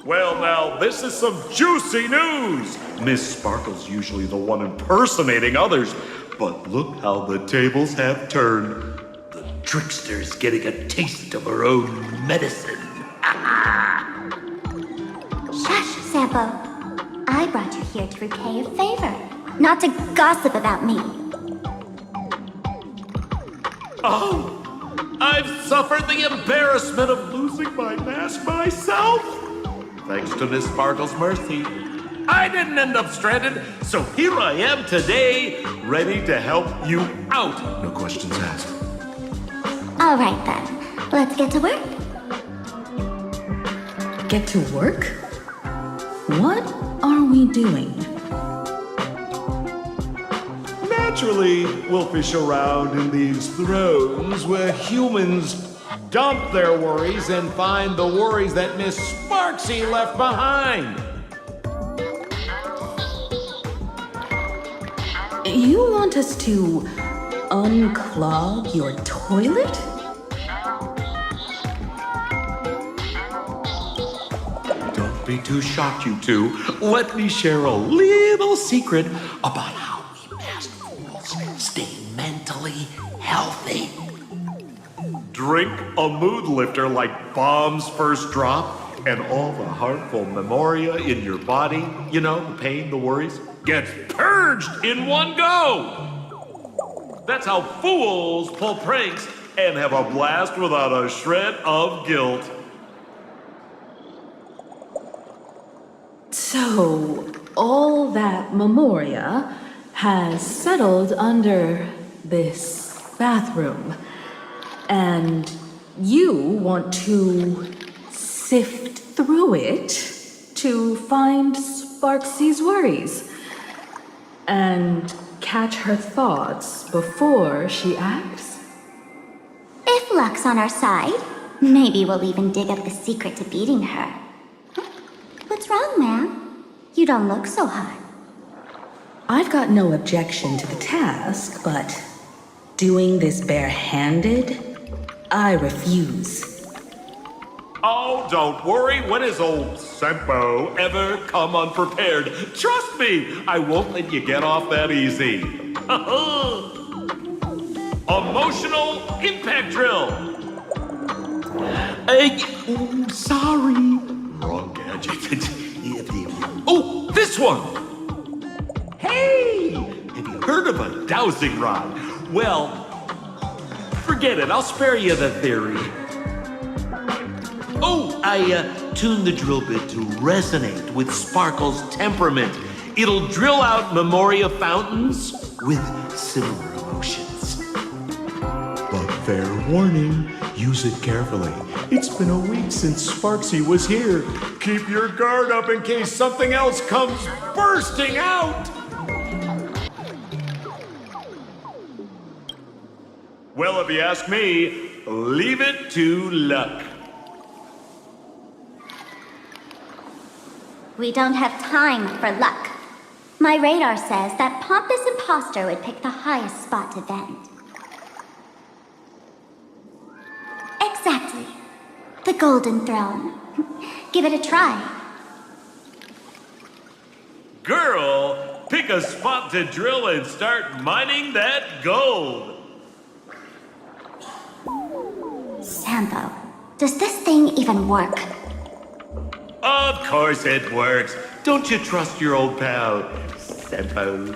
Speaker 10: Well, now, this is some juicy news! Miss Sparkle's usually the one impersonating others, but look how the tables have turned. The trickster's getting a taste of her own medicine.
Speaker 3: Shush, Sampo. I brought you here to repay a favor, not to gossip about me.
Speaker 10: Oh! I've suffered the embarrassment of losing my mask myself! Thanks to Miss Sparkle's mercy, I didn't end up stranded, so here I am today, ready to help you out. No questions asked.
Speaker 3: All right then, let's get to work.
Speaker 8: Get to work? What are we doing?
Speaker 10: Naturally, we'll fish around in these thrones where humans dump their worries and find the worries that Miss Sparksy left behind.
Speaker 8: You want us to unclog your toilet?
Speaker 10: Don't be too shocked, you two. Let me share a little secret about how we masked fools stay mentally healthy. Drink a mood lifter like Bomb's First Drop, and all the harmful memoria in your body, you know, the pain, the worries, gets purged in one go. That's how fools pull pranks and have a blast without a shred of guilt.
Speaker 8: So, all that memoria has settled under this bathroom. And you want to sift through it to find Sparksy's worries and catch her thoughts before she acts?
Speaker 3: If luck's on our side, maybe we'll even dig up the secret to beating her. What's wrong, ma'am? You don't look so hot.
Speaker 8: I've got no objection to the task, but doing this barehanded, I refuse.
Speaker 10: Oh, don't worry. When has old Sempo ever come unprepared? Trust me, I won't let you get off that easy. Emotional impact drill. Sorry. Wrong gadget. Oh, this one. Hey, have you heard of a dowsing rod? Well, forget it. I'll spare you the theory. Oh, I tuned the drill bit to resonate with Sparkle's temperament. It'll drill out memoria fountains with similar emotions. But fair warning, use it carefully. It's been a week since Sparksy was here. Keep your guard up in case something else comes bursting out. Well, if you ask me, leave it to luck.
Speaker 3: We don't have time for luck. My radar says that pompous imposter would pick the highest spot to vent. Exactly. The Golden Throne. Give it a try.
Speaker 10: Girl, pick a spot to drill and start mining that gold.
Speaker 3: Sampo, does this thing even work?
Speaker 10: Of course it works. Don't you trust your old pal, Sampo?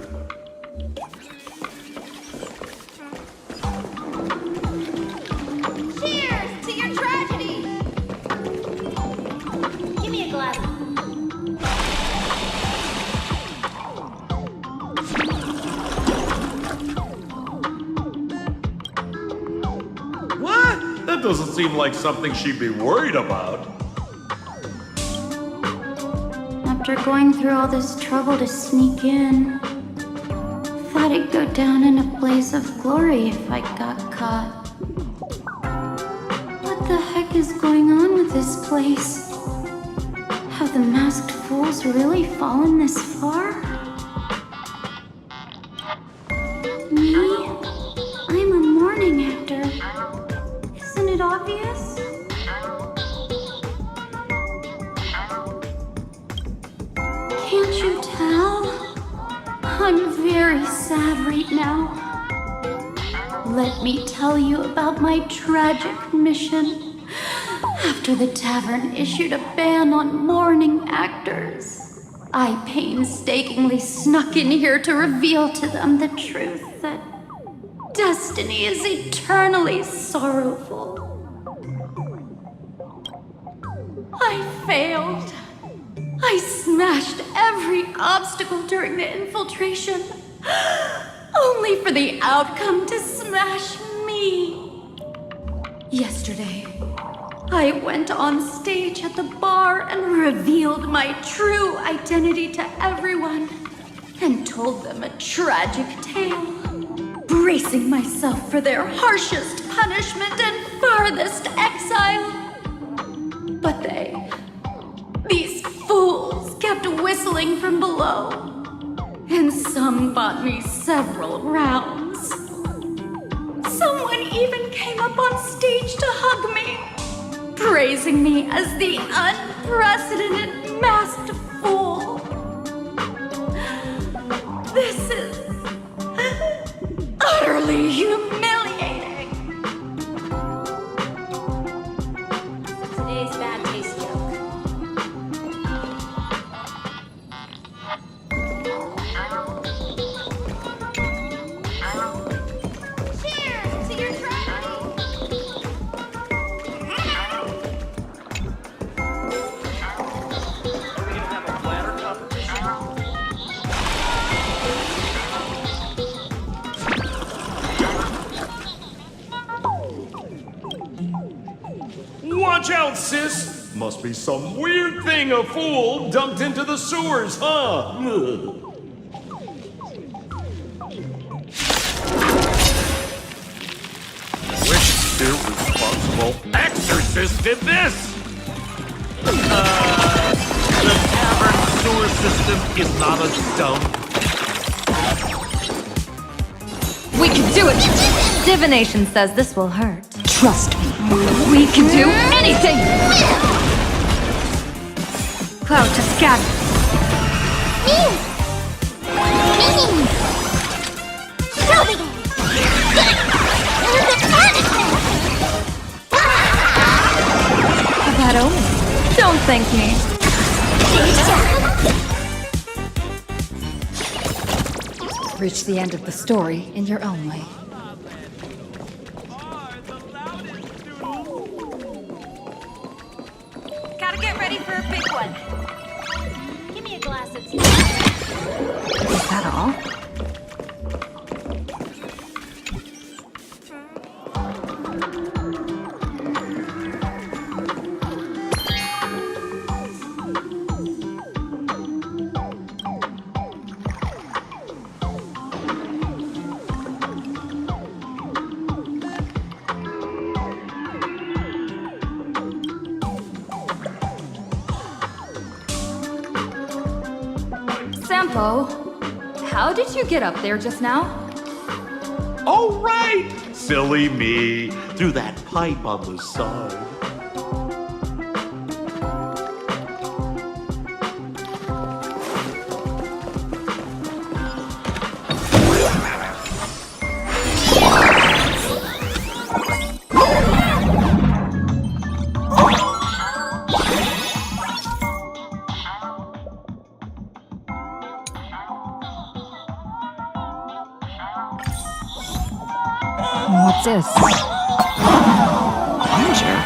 Speaker 13: Cheers to your tragedy! Give me a glass.
Speaker 21: What? That doesn't seem like something she'd be worried about.
Speaker 14: After going through all this trouble to sneak in, thought I'd go down in a blaze of glory if I got caught. What the heck is going on with this place? Have the masked fools really fallen this far? Me? I'm a morning actor. Isn't it obvious? Can't you tell? I'm very sad right now. Let me tell you about my tragic mission. After the tavern issued a ban on mourning actors, I painstakingly snuck in here to reveal to them the truth that destiny is eternally sorrowful. I failed. I smashed every obstacle during the infiltration, only for the outcome to smash me. Yesterday, I went on stage at the bar and revealed my true identity to everyone and told them a tragic tale, bracing myself for their harshest punishment and farthest exile. But these fools kept whistling from below, and some bought me several rounds. Someone even came up on stage to hug me, praising me as the unprecedented masked fool. This is utterly humiliating.
Speaker 13: Today's bad taste joke. Cheers to your tragedy!
Speaker 21: Watch out, sis! Must be some weird thing a fool dumped into the sewers, huh?
Speaker 10: Which irresponsible exorcist did this? The tavern sewer system is not a dump.
Speaker 4: We can do it! Divination says this will hurt.
Speaker 7: Trust me.
Speaker 4: We can do anything! Cloud to scatter. That omen. Don't thank me.
Speaker 7: Reach the end of the story in your own way.
Speaker 13: Gotta get ready for a big one. Give me a glass of tea.
Speaker 7: Is that all? Sampo, how did you get up there just now?
Speaker 10: Oh, right! Silly me. Through that pipe on the side.
Speaker 7: What's this? Plunger?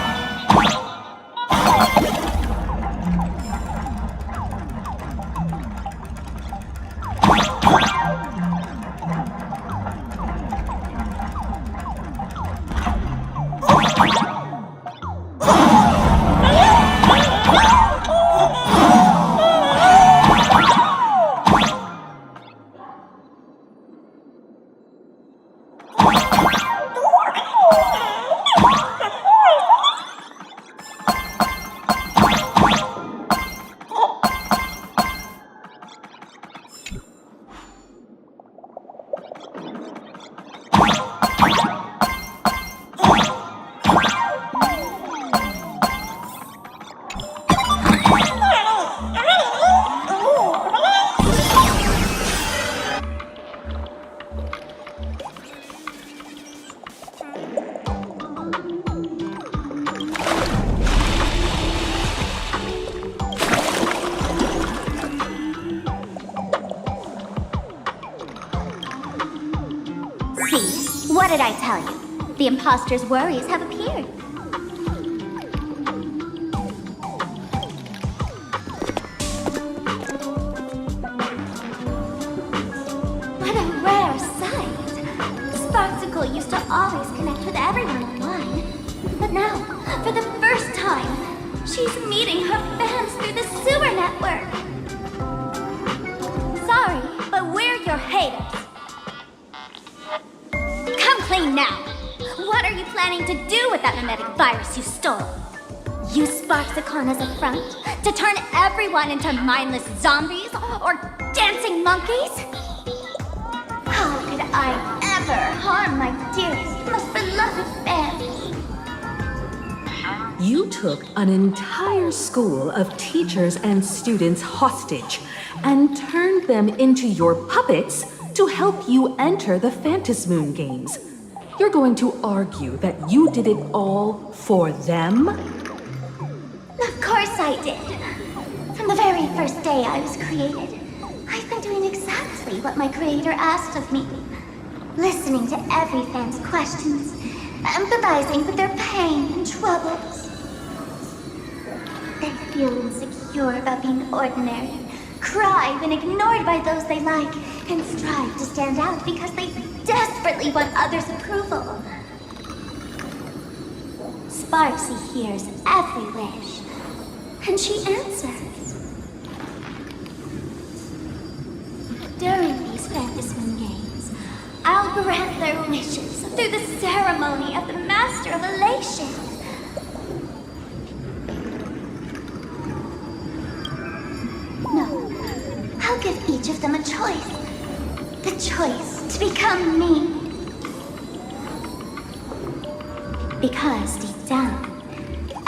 Speaker 3: See, what did I tell you? The imposter's worries have appeared. What a rare sight. Sparksicle used to always connect with everyone online. But now, for the first time, she's meeting her fans through the sewer network. Sorry, but we're your haters. Come clean now. What are you planning to do with that mimetic virus you stole? Use Sparksicon as a front to turn everyone into mindless zombies or dancing monkeys? How could I ever harm my dearest, most beloved fans?
Speaker 17: You took an entire school of teachers and students hostage and turned them into your puppets to help you enter the Phantasmoon Games. You're going to argue that you did it all for them?
Speaker 3: Of course I did. From the very first day I was created, I've been doing exactly what my creator asked of me. Listening to every fan's questions, empathizing with their pain and troubles. They feel insecure about being ordinary, cry when ignored by those they like, and strive to stand out because they desperately want others' approval. Sparksy hears every wish, and she answers. During these Phantasmoon Games, I'll grant their wishes through the ceremony of the Master of Elation. No, I'll give each of them a choice. The choice to become me. Because deep down,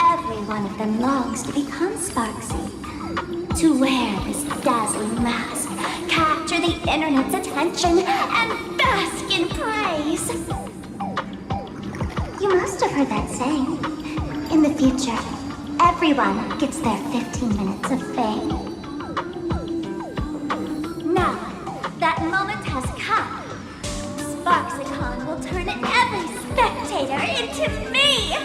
Speaker 3: every one of them longs to become Sparksy. To wear this dazzling mask, capture the internet's attention, and bask in praise. You must have heard that saying. In the future, everyone gets their 15 minutes of fame. Now, that moment has come. Sparksicon will turn every spectator into me!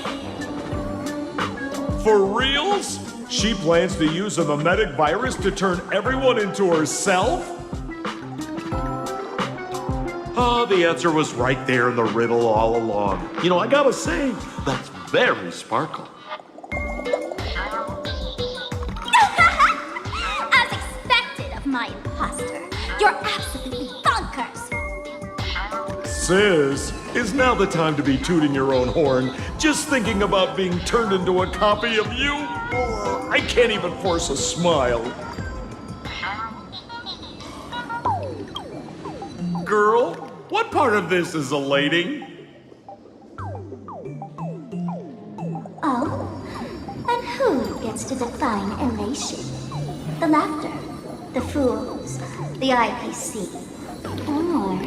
Speaker 21: For reals? She plans to use a mimetic virus to turn everyone into herself? Oh, the answer was right there in the riddle all along. You know, I gotta say, that's very Sparkle.
Speaker 3: As expected of my imposter, you're absolutely bonkers!
Speaker 21: Sis, is now the time to be tooting your own horn, just thinking about being turned into a copy of you? Oh, I can't even force a smile. Girl, what part of this is elating?
Speaker 3: Oh? And who gets to define elation? The laughter, the fools, the IPC, or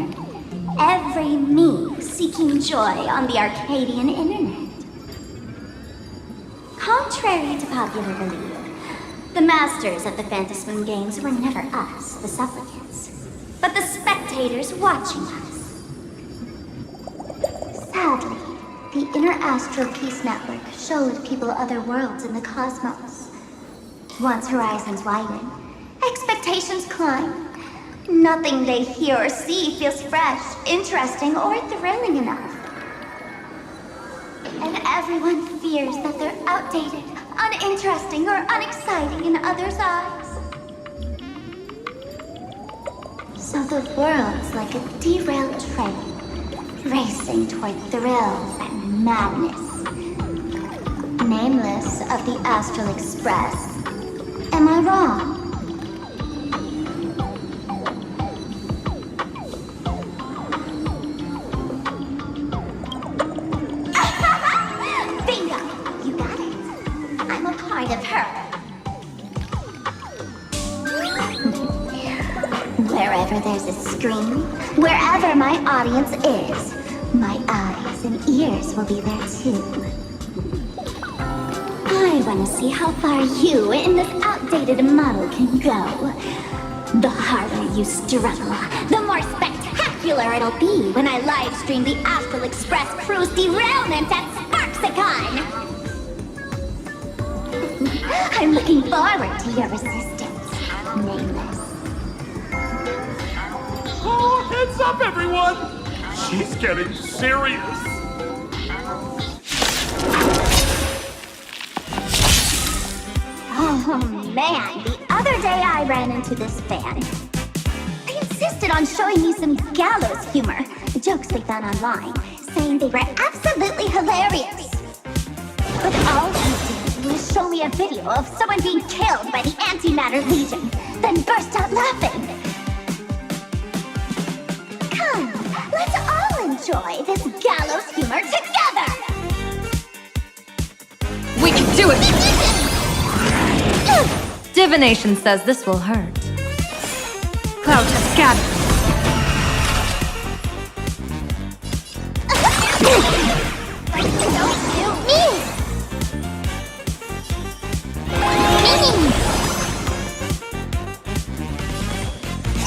Speaker 3: every me seeking joy on the Arcadian internet? Contrary to popular belief, the masters of the Phantasmoon Games were never us, the supplicants, but the spectators watching us. Sadly, the Inner Astral Peace Network showed people other worlds in the cosmos. Once horizons widen, expectations climb. Nothing they hear or see feels fresh, interesting, or thrilling enough. And everyone fears that they're outdated, uninteresting, or unexciting in others' eyes. So the world's like a derailed train, racing toward thrills and madness. Nameless of the Astral Express. Am I wrong? Bingo! You got it. I'm a part of her. Wherever there's a screen, wherever my audience is, my eyes and ears will be there too. I want to see how far you in this outdated model can go. The harder you struggle, the more spectacular it'll be when I live stream the Astral Express Cruise derailment at Sparksicon! I'm looking forward to your resistance, Nameless.
Speaker 10: Oh, heads up, everyone! She's getting serious.
Speaker 3: Oh man, the other day I ran into this fan. They insisted on showing me some gallows humor, jokes they found online, saying they were absolutely hilarious. But all he did was show me a video of someone being killed by the Antimatter Legion, then burst out laughing. Come, let's all enjoy this gallows humor together!
Speaker 4: We can do it! Divination says this will hurt. Cloud has scattered.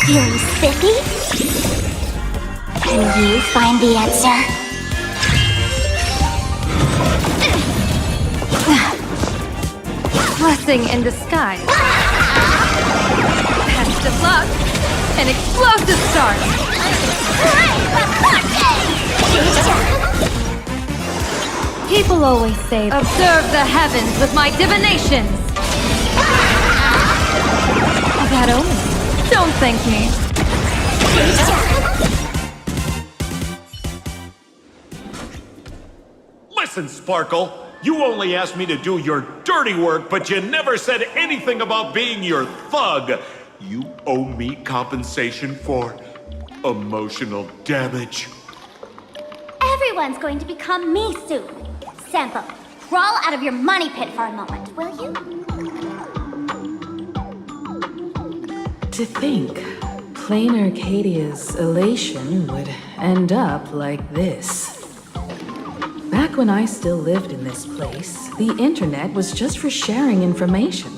Speaker 3: You spiffy? Can you find the answer?
Speaker 4: Blessing in disguise. Best of luck. An explosive start. People always say, observe the heavens with my divinations. A bad omen. Don't thank me.
Speaker 21: Listen, Sparkle. You only asked me to do your dirty work, but you never said anything about being your thug. You owe me compensation for emotional damage.
Speaker 3: Everyone's going to become me soon. Sample, crawl out of your money pit for a moment, will you?
Speaker 8: To think, Planacadia's elation would end up like this. Back when I still lived in this place, the internet was just for sharing information.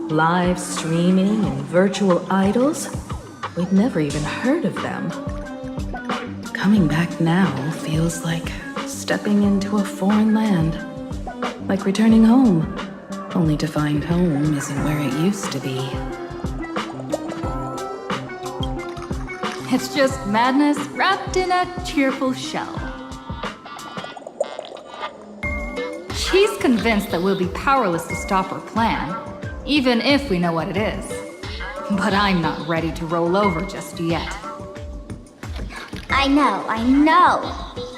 Speaker 8: Live streaming and virtual idols, we'd never even heard of them. Coming back now feels like stepping into a foreign land. Like returning home, only to find home isn't where it used to be.
Speaker 7: It's just madness wrapped in a cheerful shell. She's convinced that we'll be powerless to stop her plan, even if we know what it is. But I'm not ready to roll over just yet.
Speaker 3: I know.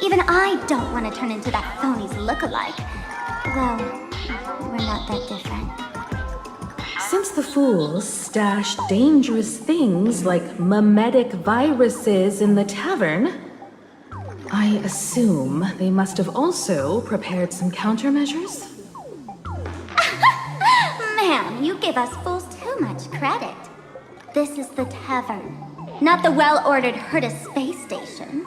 Speaker 3: Even I don't want to turn into that phony's lookalike. Well, we're not that different.
Speaker 17: Since the fools stashed dangerous things like mimetic viruses in the tavern, I assume they must have also prepared some countermeasures?
Speaker 3: Ma'am, you give us fools too much credit. This is the tavern, not the well-ordered Herta space station.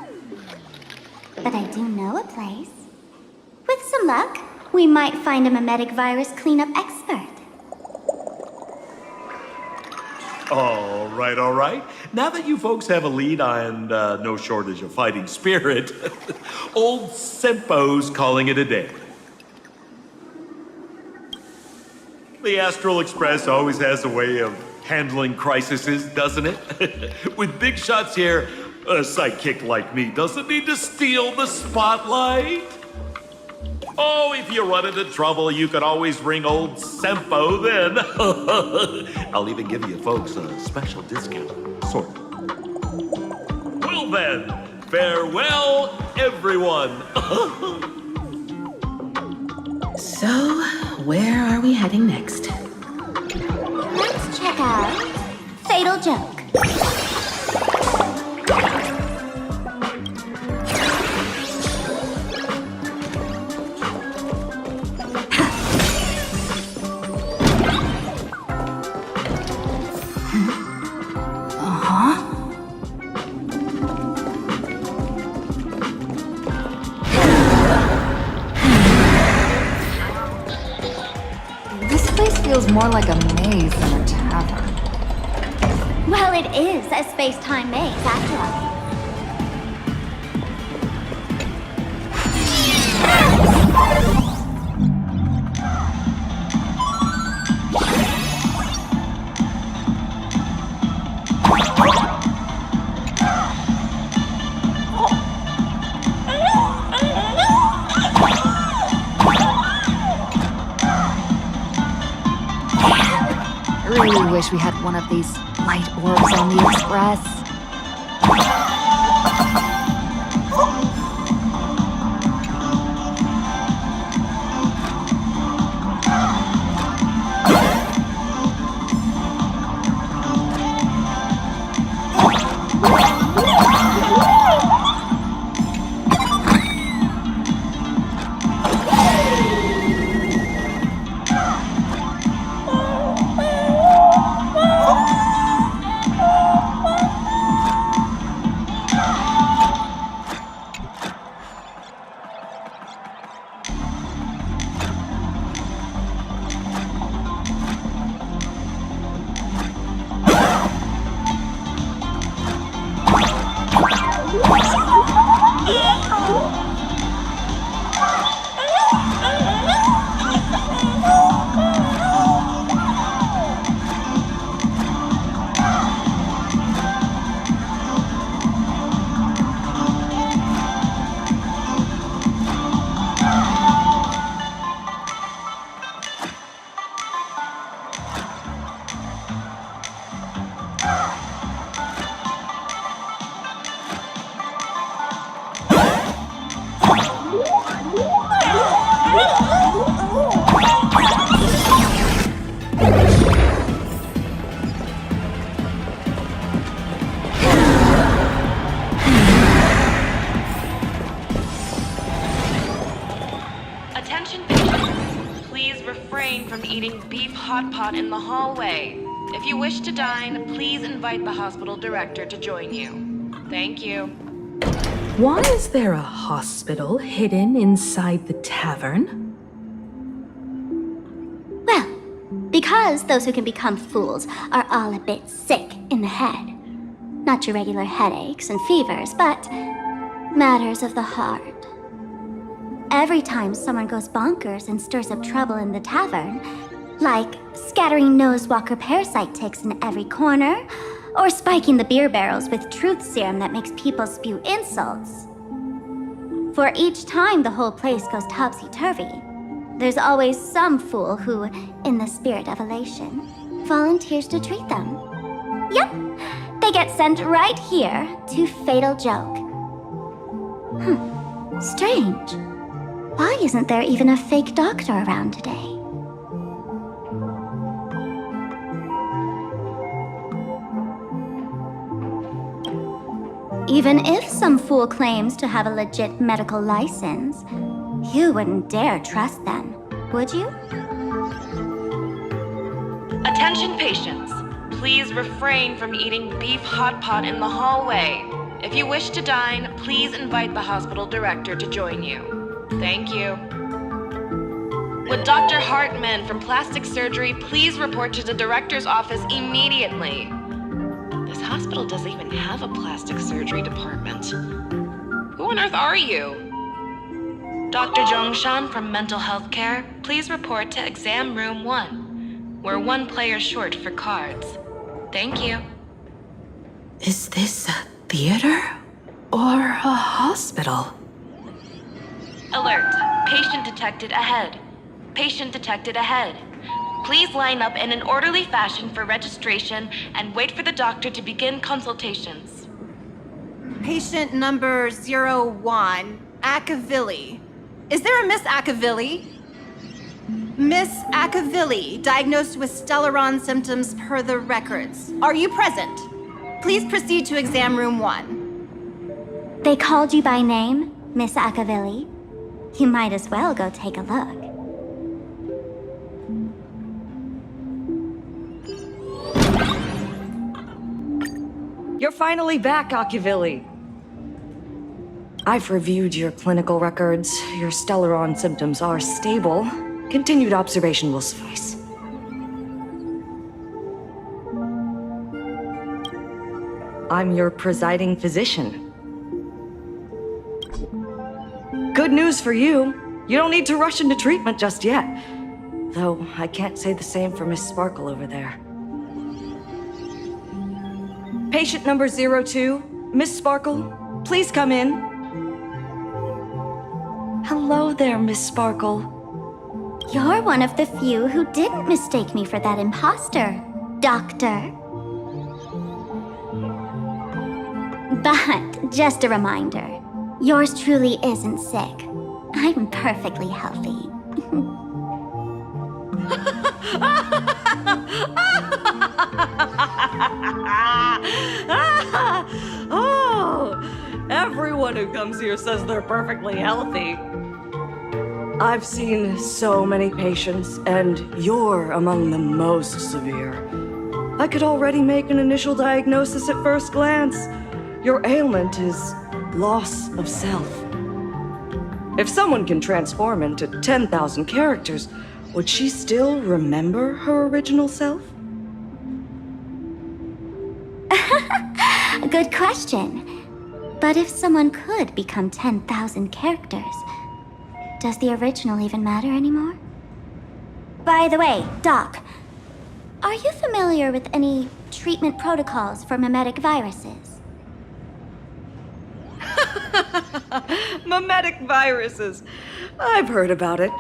Speaker 3: But I do know a place. With some luck, we might find a mimetic virus cleanup expert.
Speaker 21: All right. Now that you folks have a lead and no shortage of fighting spirit, old Sempo's calling it a day. The Astral Express always has a way of handling crises, doesn't it? With big shots here, a sidekick like me doesn't need to steal the spotlight. Oh, if you run into trouble, you can always ring old Sempo then. I'll even give you folks a special discount, sort of. Well then, farewell, everyone.
Speaker 8: So, where are we heading next?
Speaker 3: Let's check out Fatal Joke.
Speaker 7: Feels more like a maze than a tavern.
Speaker 3: Well, it is a space-time maze, after all.
Speaker 7: I really wish we had one of these light orbs on the Express.
Speaker 16: Hot pot in the hallway. If you wish to dine, please invite the hospital director to join you. Thank you.
Speaker 17: Why is there a hospital hidden inside the tavern?
Speaker 3: Well, because those who can become fools are all a bit sick in the head. Not your regular headaches and fevers, but matters of the heart. Every time someone goes bonkers and stirs up trouble in the tavern, like scattering nosewalker parasite ticks in every corner, or spiking the beer barrels with truth serum that makes people spew insults. For each time the whole place goes topsy-turvy, there's always some fool who, in the spirit of elation, volunteers to treat them. Yep, they get sent right here to Fatal Joke. Strange. Why isn't there even a fake doctor around today? Even if some fool claims to have a legit medical license, you wouldn't dare trust them, would you?
Speaker 16: Attention patients. Please refrain from eating beef hot pot in the hallway. If you wish to dine, please invite the hospital director to join you. Thank you. Would Dr. Hartman from Plastic Surgery please report to the director's office immediately? hospital doesn't even have a plastic surgery department. Who on earth are you? Dr. Zhongshan from Mental Health Care, please report to exam room 1. We're 1 player short for cards. Thank you.
Speaker 8: Is this a theater or a hospital?
Speaker 16: Alert. Patient detected ahead. Patient detected ahead. Please line up in an orderly fashion for registration and wait for the doctor to begin consultations.
Speaker 15: Patient number 01, Akavilli. Is there a Miss Akavilli? Miss Akavilli, diagnosed with Stellaron symptoms per the records. Are you present? Please proceed to exam room 1.
Speaker 3: They called you by name, Miss Akavilli. You might as well go take a look.
Speaker 22: You're finally back, Akavilli. I've reviewed your clinical records. Your Stellaron symptoms are stable. Continued observation will suffice. I'm your presiding physician. Good news for you. You don't need to rush into treatment just yet. Though I can't say the same for Miss Sparkle over there. Patient number 02, Miss Sparkle, please come in. Hello there, Miss Sparkle.
Speaker 3: You're one of the few who didn't mistake me for that imposter, Doctor. But just a reminder, yours truly isn't sick. I'm perfectly healthy.
Speaker 22: Oh, everyone who comes here says they're perfectly healthy. I've seen so many patients, and you're among the most severe. I could already make an initial diagnosis at first glance. Your ailment is loss of self. If someone can transform into 10,000 characters, would she still remember her original self?
Speaker 3: Good question. But if someone could become 10,000 characters, does the original even matter anymore? By the way, Doc, are you familiar with any treatment protocols for mimetic viruses?
Speaker 22: Mimetic viruses. I've heard about it.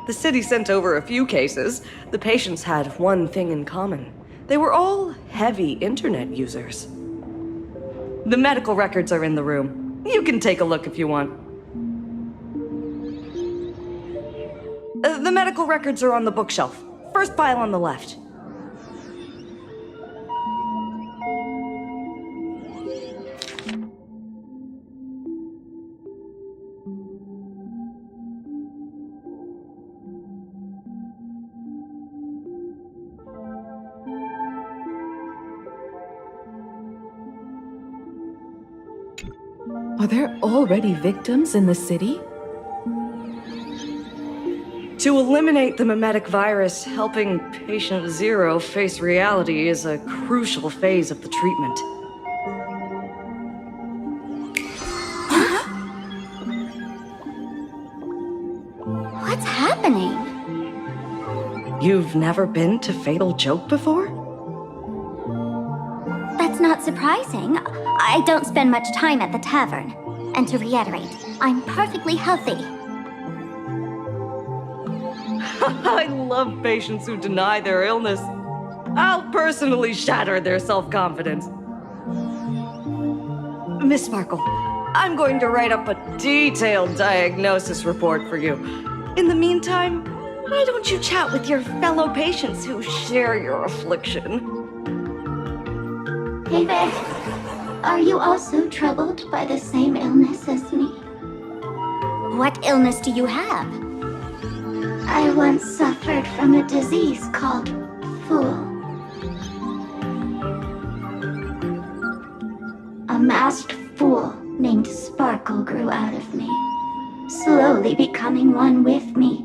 Speaker 22: The city sent over a few cases. The patients had one thing in common. They were all heavy internet users. The medical records are in the room. You can take a look if you want. The medical records are on the bookshelf. First pile on the left.
Speaker 8: Are there already victims in the city?
Speaker 22: To eliminate the mimetic virus, helping Patient Zero face reality is a crucial phase of the treatment.
Speaker 3: What's happening?
Speaker 22: You've never been to Fatal Joke before?
Speaker 3: That's not surprising. I don't spend much time at the tavern. And to reiterate, I'm perfectly healthy.
Speaker 22: I love patients who deny their illness. I'll personally shatter their self-confidence. Miss Sparkle, I'm going to write up a detailed diagnosis report for you. In the meantime, why don't you chat with your fellow patients who share your affliction?
Speaker 3: Hey there. Are you also troubled by the same illness as me? What illness do you have? I once suffered from a disease called Fool. A masked fool named Sparkle grew out of me, slowly becoming one with me.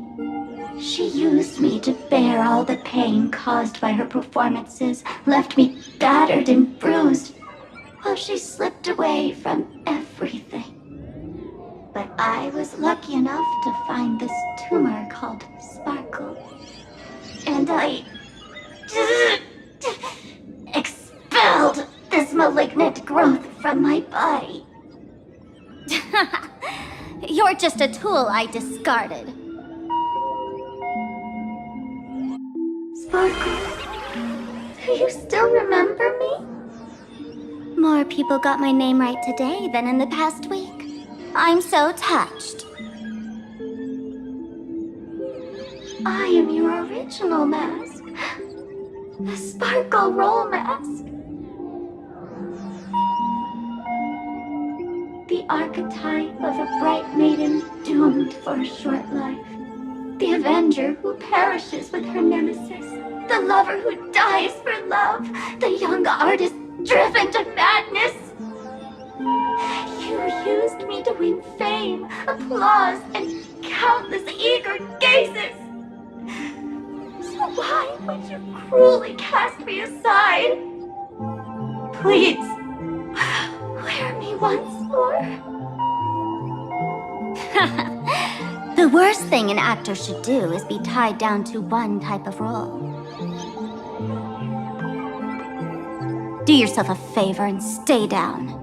Speaker 3: She used me to bear all the pain caused by her performances, left me battered and bruised. she slipped away from everything. But I was lucky enough to find this tumor called Sparkle. And I expelled this malignant growth from my body.
Speaker 5: You're just a tool I discarded.
Speaker 3: Sparkle, do you still remember me?
Speaker 5: More people got my name right today than in the past week. I'm so touched.
Speaker 3: I am your original mask. The Sparkle Roll Mask. The archetype of a bright maiden doomed for a short life. The avenger who perishes with her nemesis. The lover who dies for love. The young artist driven to madness. You used me to win fame, applause, and countless eager gazes. So why would you cruelly cast me aside? Please, wear me once more.
Speaker 5: The worst thing an actor should do is be tied down to one type of role. Do yourself a favor and stay down.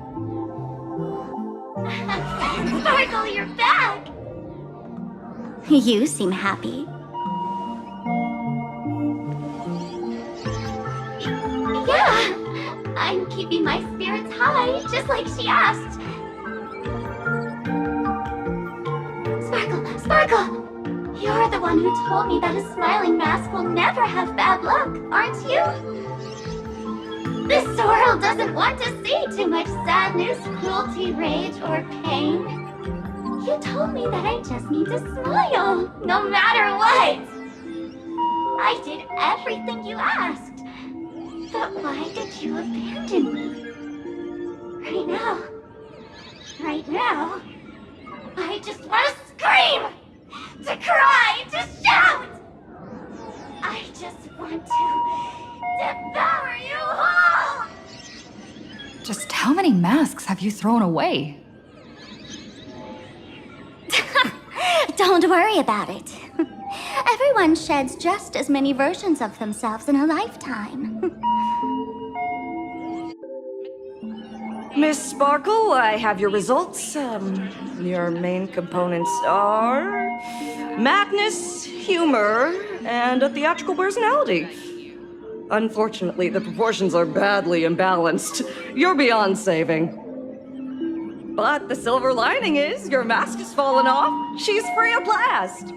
Speaker 3: Sparkle, you're back!
Speaker 5: You seem happy.
Speaker 3: Yeah, I'm keeping my spirits high, just like she asked. Sparkle! You're the one who told me that a smiling mask will never have bad luck, aren't you? This world doesn't want to see too much sadness, cruelty, rage, or pain. You told me that I just need to smile, no matter what. I did everything you asked. But why did you abandon me? Right now, I just want to scream, to cry, to shout. I just want to devour you whole.
Speaker 7: Just how many masks have you thrown away?
Speaker 5: Don't worry about it. Everyone sheds just as many versions of themselves in a lifetime.
Speaker 22: Miss Sparkle, I have your results. Your main components are madness, humor, and a theatrical personality. Unfortunately, the proportions are badly imbalanced. You're beyond saving. But the silver lining is your mask has fallen off. She's free at last.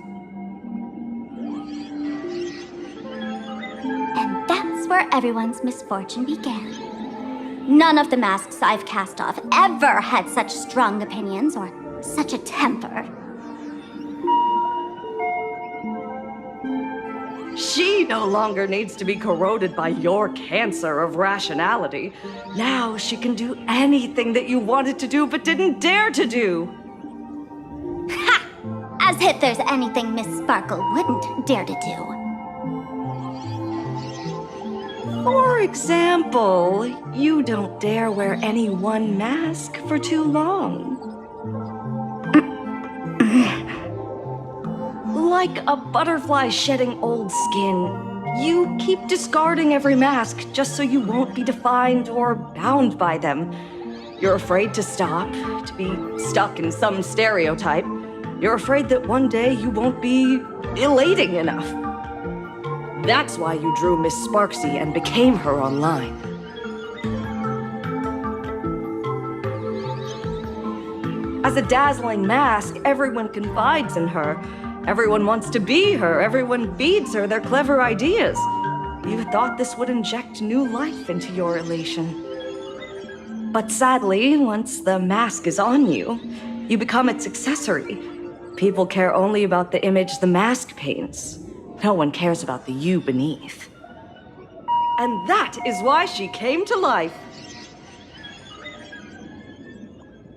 Speaker 5: And that's where everyone's misfortune began. None of the masks I've cast off ever had such strong opinions or such a temper.
Speaker 22: She no longer needs to be corroded by your cancer of rationality. Now she can do anything that you wanted to do but didn't dare to do.
Speaker 5: Ha! As if there's anything Miss Sparkle wouldn't dare to do.
Speaker 22: For example, you don't dare wear any one mask for too long. Like a butterfly shedding old skin, you keep discarding every mask just so you won't be defined or bound by them. You're afraid to stop, to be stuck in some stereotype. You're afraid that one day you won't be elating enough. That's why you drew Miss Sparksy and became her online. As a dazzling mask, everyone confides in her. Everyone wants to be her. Everyone feeds her their clever ideas. You thought this would inject new life into your elation. But sadly, once the mask is on you, you become its accessory. People care only about the image the mask paints. No one cares about the you beneath. And that is why she came to life.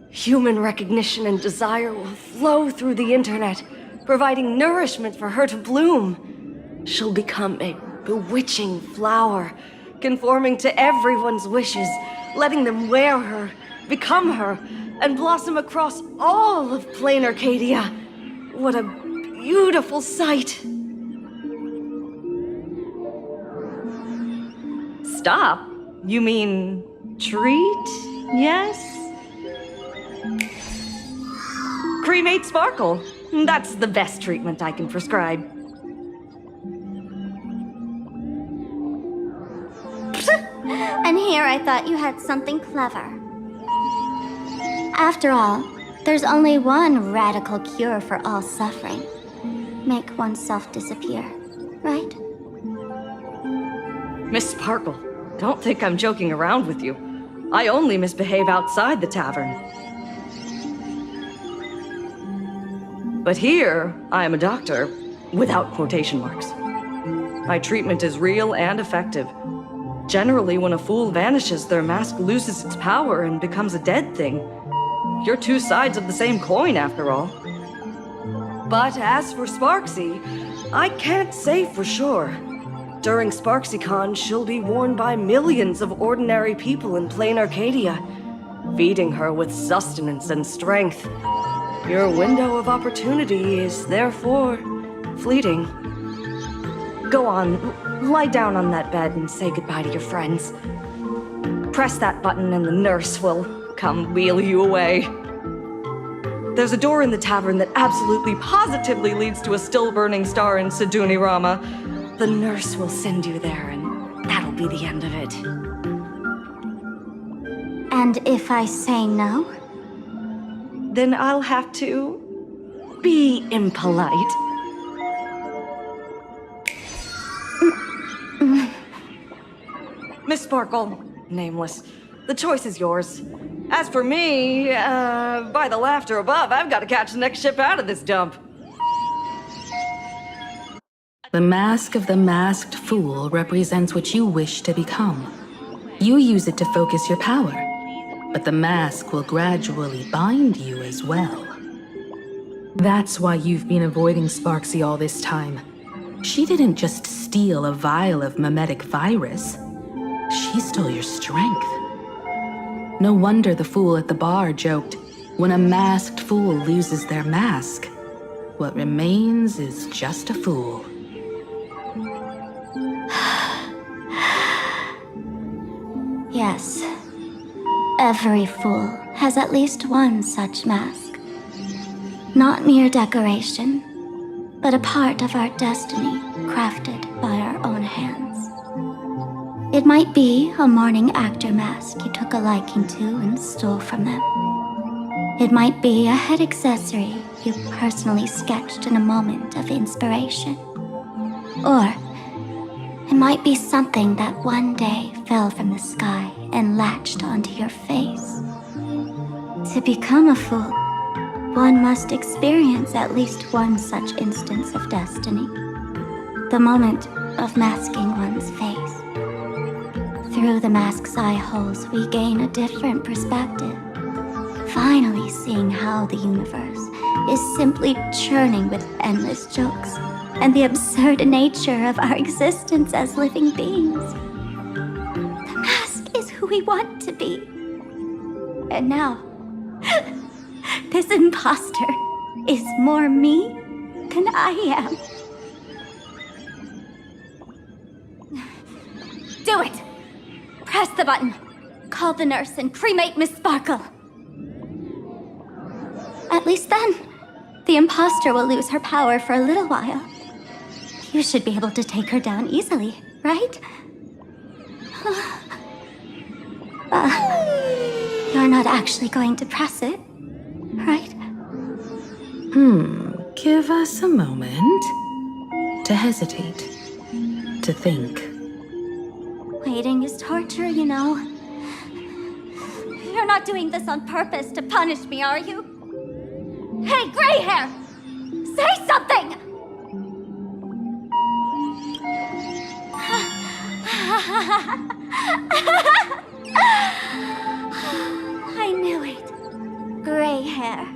Speaker 22: Human recognition and desire will flow through the internet, providing nourishment for her to bloom. She'll become a bewitching flower, conforming to everyone's wishes, letting them wear her, become her, and blossom across all of Planacadia. What a beautiful sight. Stop? You mean treat? Yes? Cremate Sparkle. That's the best treatment I can prescribe.
Speaker 3: And here I thought you had something clever. After all, there's only one radical cure for all suffering. Make oneself disappear, right?
Speaker 22: Miss Sparkle, don't think I'm joking around with you. I only misbehave outside the tavern. But here, I am a doctor, without quotation marks. My treatment is real and effective. Generally, when a fool vanishes, their mask loses its power and becomes a dead thing. You're two sides of the same coin, after all. But as for Sparksy, I can't say for sure. During SparksyCon, she'll be worn by millions of ordinary people in plain Arcadia, feeding her with sustenance and strength. Your window of opportunity is therefore fleeting. Go on, lie down on that bed and say goodbye to your friends. Press that button and the nurse will come wheel you away. There's a door in the tavern that absolutely positively leads to a still-burning star in Siduni Rama. The nurse will send you there, and that'll be the end of it.
Speaker 3: And if I say no?
Speaker 22: Then I'll have to be impolite. Miss Sparkle, nameless, the choice is yours. As for me, by the laughter above, I've got to catch the next ship out of this dump.
Speaker 8: The mask of the masked fool represents what you wish to become. You use it to focus your power, but the mask will gradually bind you as well. That's why you've been avoiding Sparksy all this time. She didn't just steal a vial of mimetic virus. She stole your strength. No wonder the fool at the bar joked, when a masked fool loses their mask, what remains is just a fool.
Speaker 3: Yes. Every fool has at least one such mask. Not mere decoration, but a part of our destiny crafted by our own hands. It might be a morning actor mask you took a liking to and stole from them. It might be a head accessory you personally sketched in a moment of inspiration. Or it might be something that one day fell from the sky and latched onto your face. To become a fool, one must experience at least one such instance of destiny. The moment of masking one's face. Through the mask's eye holes, we gain a different perspective. Finally seeing how the universe is simply churning with endless jokes and the absurd nature of our existence as living beings. The mask is who we want to be. And now, this imposter is more me than I am. Do it! Press the button. Call the nurse and cremate Miss Sparkle. At least then, the imposter will lose her power for a little while. You should be able to take her down easily, right? You're not actually going to press it, right?
Speaker 8: Give us a moment to hesitate, to think.
Speaker 3: Waiting is torture, you know. You're not doing this on purpose to punish me, are you? Hey, gray hair! Say something! I knew it. Gray hair.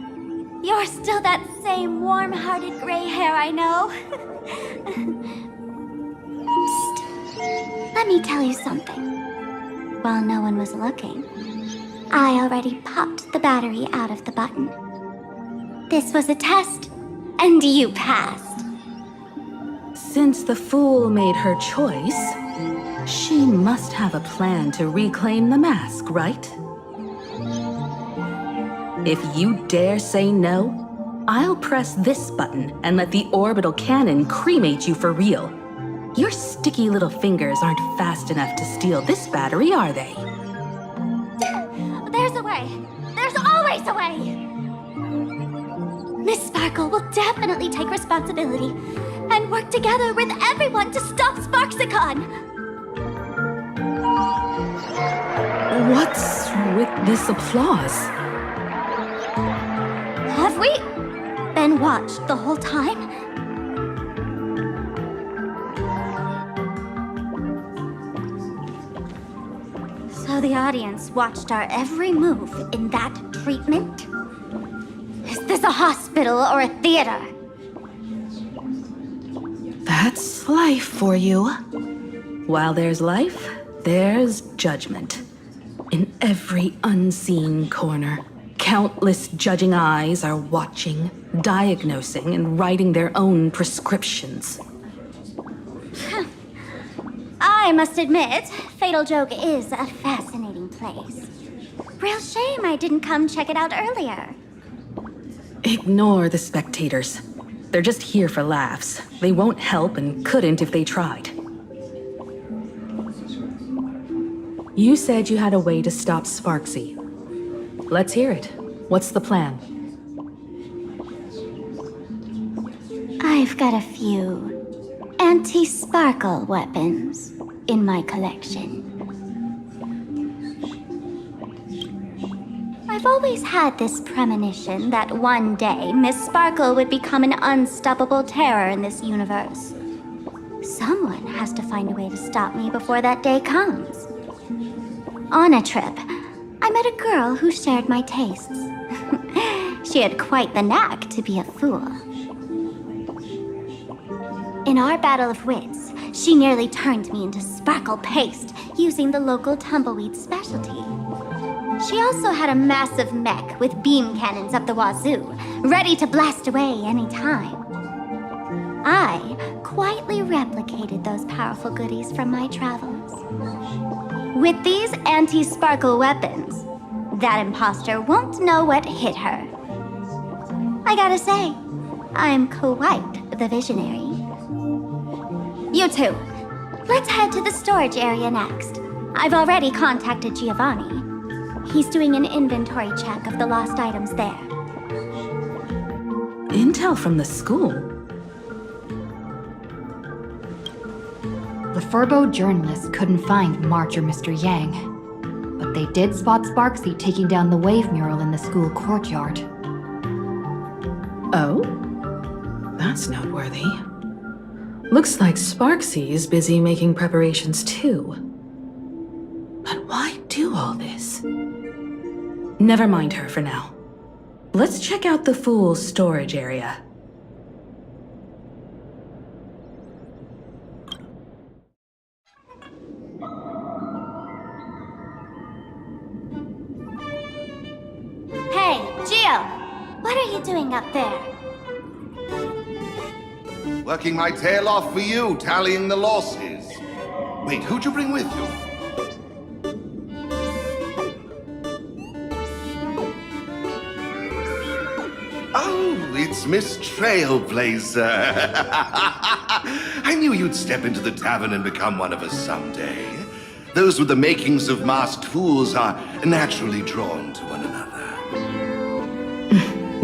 Speaker 3: You're still that same warm-hearted gray hair I know. Psst. Let me tell you something. while no one was looking. I already popped the battery out of the button. This was a test, and you passed.
Speaker 8: Since the fool made her choice, she must have a plan to reclaim the mask, right? If you dare say no, I'll press this button and let the orbital cannon cremate you for real. Your sticky little fingers aren't fast enough to steal this battery, are they?
Speaker 3: There's a way. There's always a way. Miss Sparkle will definitely take responsibility and work together with everyone to stop Sparksicon.
Speaker 8: What's with this applause?
Speaker 3: Have we been watched the whole time? So the audience watched our every move in that treatment? Is this a hospital or a theater?
Speaker 8: That's life for you. While there's life, there's judgment. In every unseen corner, countless judging eyes are watching, diagnosing, and writing their own prescriptions.
Speaker 3: I must admit, Fatal Joke is a fascinating place. Real shame I didn't come check it out earlier.
Speaker 8: Ignore the spectators. They're just here for laughs. They won't help and couldn't if they tried. You said you had a way to stop Sparksy. Let's hear it. What's the plan?
Speaker 3: I've got a few anti-sparkle weapons in my collection. I've always had this premonition that one day Miss Sparkle would become an unstoppable terror in this universe. Someone has to find a way to stop me before that day comes. On a trip, I met a girl who shared my tastes. She had quite the knack to be a fool. In our battle of wits, she nearly turned me into sparkle paste using the local tumbleweed specialty. She also had a massive mech with beam cannons up the wazoo, ready to blast away any time. I quietly replicated those powerful goodies from my travels. With these anti-sparkle weapons, that imposter won't know what hit her. I gotta say, I'm quite the visionary. You two, let's head to the storage area next. I've already contacted Giovanni. He's doing an inventory check of the lost items there.
Speaker 8: Intel from the school?
Speaker 7: The Furbo journalists couldn't find March or Mr. Yang, but they did spot Sparksy taking down the wave mural in the school courtyard.
Speaker 8: Oh? That's noteworthy. Looks like Sparksy is busy making preparations too. But why do all this? Never mind her for now. Let's check out the Fool's storage area.
Speaker 3: Hey, Gio! What are you doing up there?
Speaker 1: Working my tail off for you, tallying the losses. Wait, who'd you bring with you? Oh, it's Miss Trailblazer. I knew you'd step into the tavern and become one of us someday. Those with the makings of masked fools are naturally drawn to one another.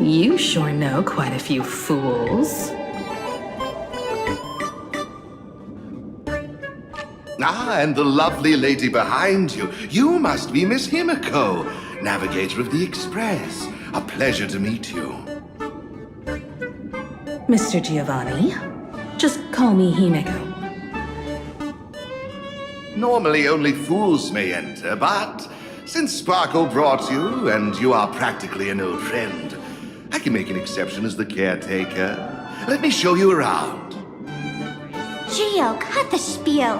Speaker 8: You sure know quite a few fools.
Speaker 1: Ah, and the lovely lady behind you. You must be Miss Himiko, navigator of the Express. A pleasure to meet you.
Speaker 8: Mr. Giovanni, just call me Himeko.
Speaker 1: Normally only fools may enter, but since Sparkle brought you, and you are practically an old friend, I can make an exception as the caretaker. Let me show you around.
Speaker 3: Gio, cut the spiel.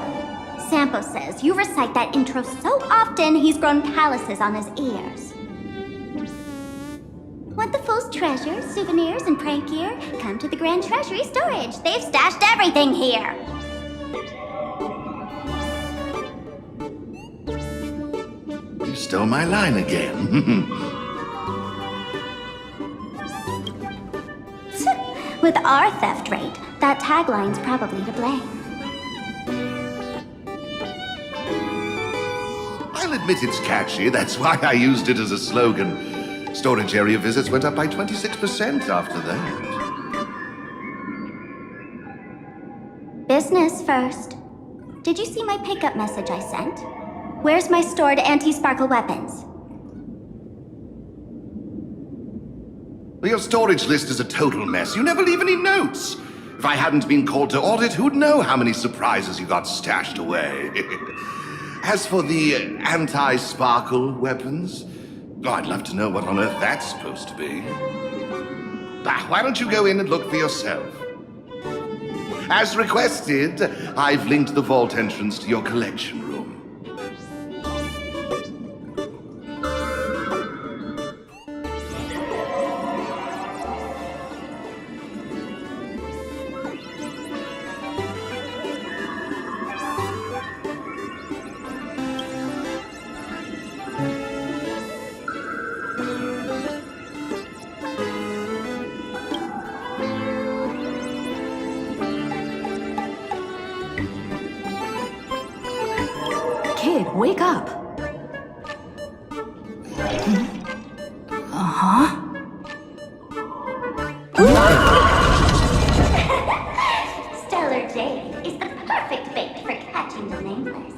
Speaker 3: Sampo says you recite that intro so often he's grown calluses on his ears. Want the Fool's treasures, souvenirs, and prank gear? Come to the Grand Treasury Storage. They've stashed everything here.
Speaker 1: You stole my line again.
Speaker 3: With our theft rate, that tagline's probably to blame.
Speaker 1: I'll admit it's catchy. That's why I used it as a slogan. Storage area visits went up by 26% after that.
Speaker 3: Business first. Did you see my pickup message I sent? Where's my stored anti-sparkle weapons?
Speaker 1: Your storage list is a total mess. You never leave any notes. If I hadn't been called to audit, who'd know how many surprises you got stashed away? As for the anti-sparkle weapons, I'd love to know what on earth that's supposed to be. Why don't you go in and look for yourself? As requested, I've linked the vault entrance to your collection room.
Speaker 17: Kid, wake up! Uh-huh.
Speaker 3: Stellar Jade is the perfect bait for catching the nameless.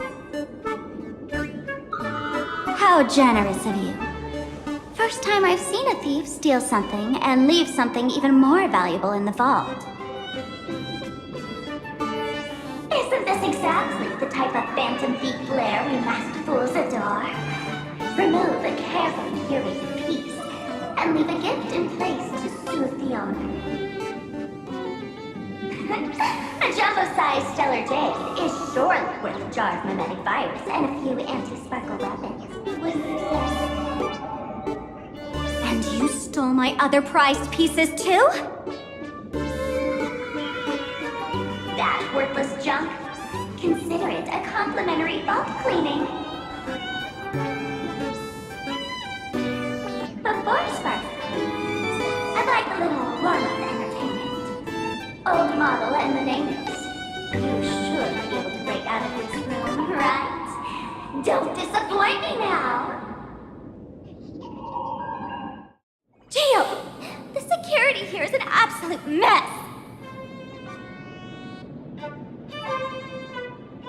Speaker 3: How generous of you. First time I've seen a thief steal something and leave something even more valuable in the vault. Isn't this exactly the type of phantom thief flair we masked fools adore? Remove a carefully curated piece and leave a gift in place to soothe the owner. A jumbo-sized Stellar Jade is surely worth a jar of mimetic virus and a few anti-sparkle weapons. With success. And you stole my other prized pieces too? That worthless junk? Consider it a complimentary vault cleaning. Before Sparkle, I'd like a little warm-up entertainment. Old model and the nameless. You should be able to break out of this room, right? Don't disappoint me now! Gio! The security here is an absolute mess!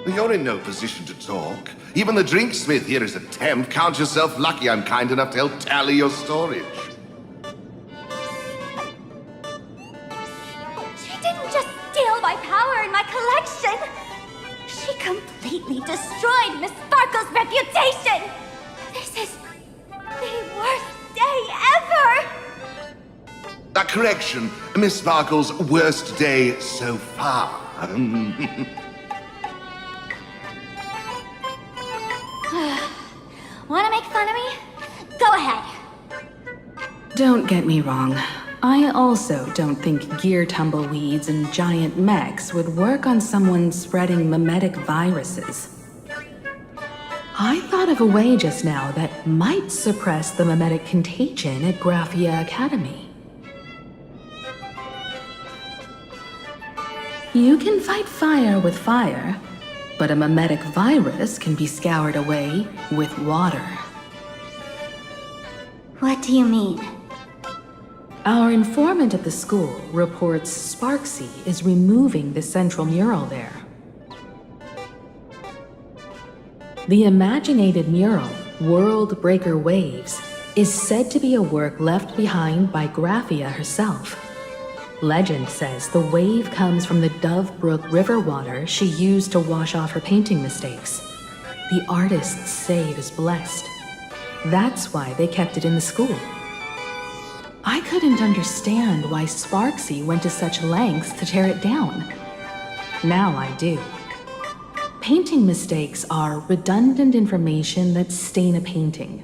Speaker 1: You're in no position to talk. Even the drinksmith here is a temp. Count yourself lucky I'm kind enough to help tally your storage.
Speaker 3: She didn't just steal my power and my collection! She completely destroyed Miss Sparkle's reputation! This is the worst day ever!
Speaker 1: A correction, Miss Sparkle's worst day so far.
Speaker 3: Wanna make fun of me? Go ahead.
Speaker 8: Don't get me wrong. I also don't think gear tumbleweeds and giant mechs would work on someone spreading mimetic viruses. I thought of a way just now that might suppress the mimetic contagion at Graphia Academy. You can fight fire with fire, but a mimetic virus can be scoured away with water.
Speaker 3: What do you mean?
Speaker 8: Our informant at the school reports Sparksy is removing the central mural there. The imaginated mural, World Breaker Waves, is said to be a work left behind by Graphia herself. Legend says the wave comes from the Dove Brook river water she used to wash off her painting mistakes. The artists say it is blessed. That's why they kept it in the school. I couldn't understand why Sparksy went to such lengths to tear it down. Now I do.
Speaker 17: painting mistakes are redundant information that stain a painting.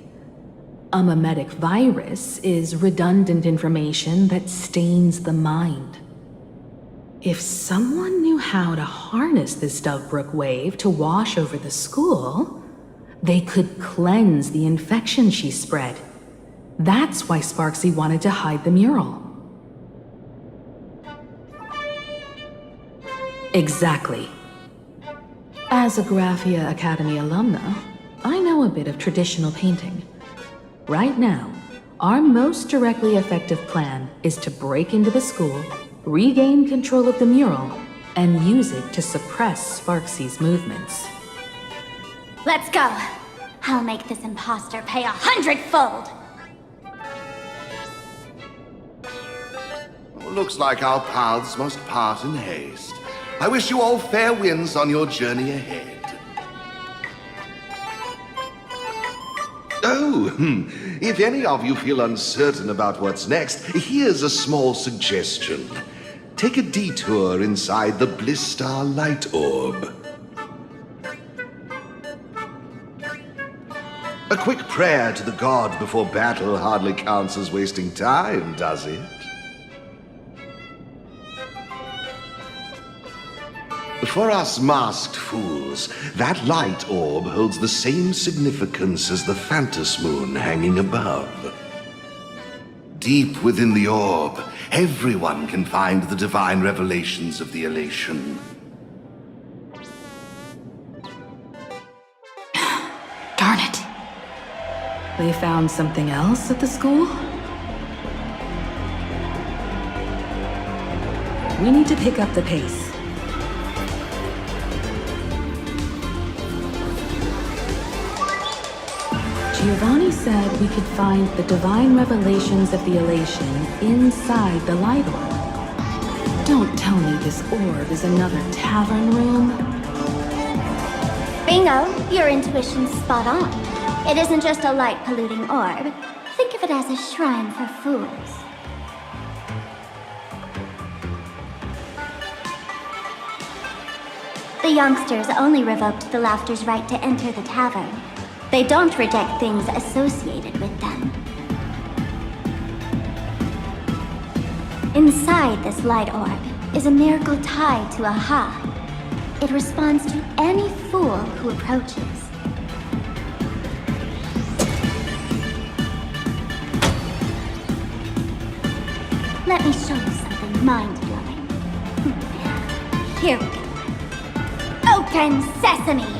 Speaker 17: A mimetic virus is redundant information that stains the mind. If someone knew how to harness this Dovebrook wave to wash over the school, they could cleanse the infection she spread. That's why Sparksy wanted to hide the mural. Exactly. As a Graphia Academy alumna, I know a bit of traditional painting. Right now, our most directly effective plan is to break into the school, regain control of the mural, and use it to suppress Sparksy's movements.
Speaker 3: Let's go. I'll make this imposter pay 100-fold.
Speaker 1: Looks like our paths must part in haste. I wish you all fair winds on your journey ahead. Oh, if any of you feel uncertain about what's next, here's a small suggestion. Take a detour inside the Blistar Light Orb. A quick prayer to the god before battle hardly counts as wasting time, does it? For us masked fools, that light orb holds the same significance as the Phantas Moon hanging above. Deep within the orb, everyone can find the divine revelations of the elation.
Speaker 17: Darn it. They found something else at the school? We need to pick up the pace. Giovanni said we could find the divine revelations of the elation inside the light orb. Don't tell me this orb is another tavern room.
Speaker 3: Bingo, your intuition's spot on. It isn't just a light-polluting orb. Think of it as a shrine for fools. The youngsters only revoked the Laughter's right to enter the tavern. They don't reject things associated with them. Inside this light orb is a miracle tied to a ha. It responds to any fool who approaches. Let me show you something mind-blowing. Here we go. Open sesame!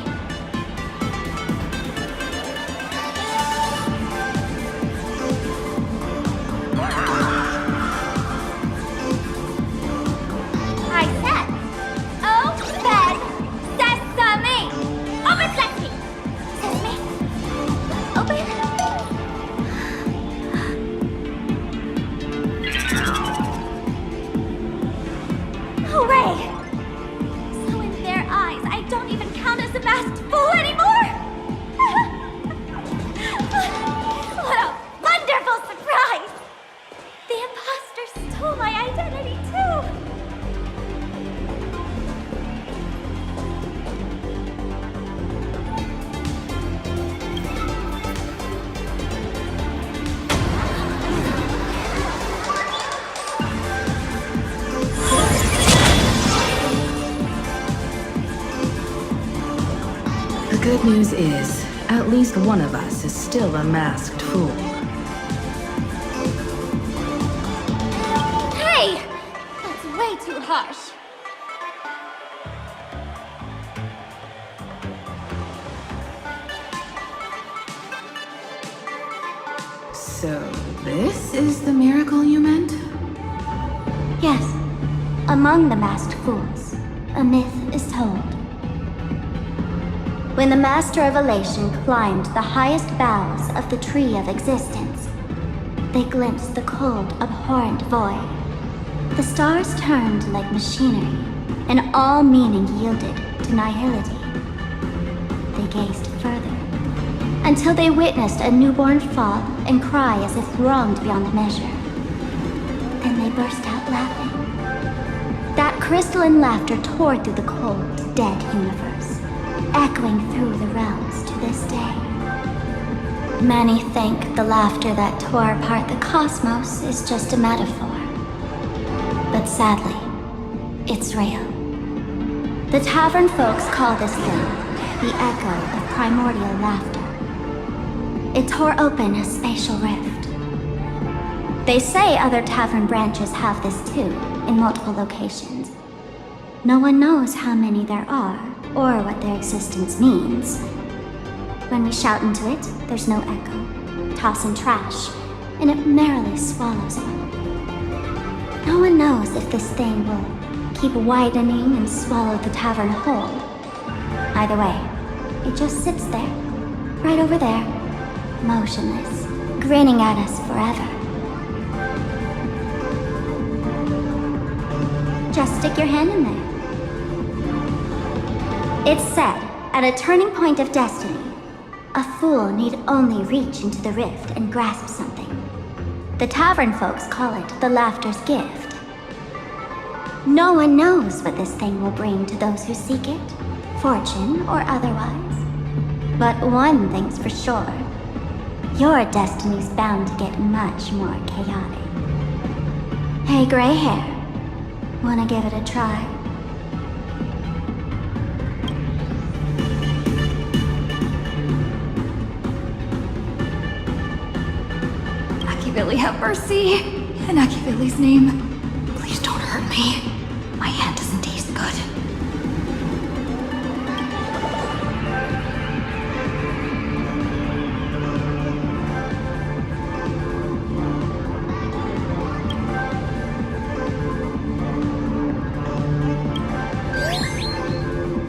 Speaker 17: The good news is, at least one of us is still a masked fool.
Speaker 3: Hey! That's way too harsh.
Speaker 17: So, this is the miracle you meant?
Speaker 3: Yes. Among the masked fools, a myth is told. When the Master of Elation climbed the highest boughs of the Tree of Existence, they glimpsed the cold, abhorrent void. The stars turned like machinery, and all meaning yielded to nihility. They gazed further, until they witnessed a newborn fall and cry as if wronged beyond measure. Then they burst out laughing. That crystalline laughter tore through the cold, dead universe, echoing through the realms to this day. Many think the laughter that tore apart the cosmos is just a metaphor. But sadly, it's real. The tavern folks call this thing the echo of primordial laughter. It tore open a spatial rift. They say other tavern branches have this too, in multiple locations. No one knows how many there are, or what their existence means. When we shout into it, there's no echo. Toss in trash, and it merrily swallows it all. No one knows if this thing will keep widening and swallow the tavern whole. Either way, it just sits there, right over there, motionless, grinning at us forever. Just stick your hand in there. It's said, at a turning point of destiny, a fool need only reach into the rift and grasp something. The tavern folks call it the laughter's gift. No one knows what this thing will bring to those who seek it, fortune or otherwise. But one thing's for sure, your destiny's bound to get much more chaotic. Hey, gray hair, wanna give it a try?
Speaker 7: Billy, have mercy. In Billy's name, please don't hurt me. My hand doesn't taste good.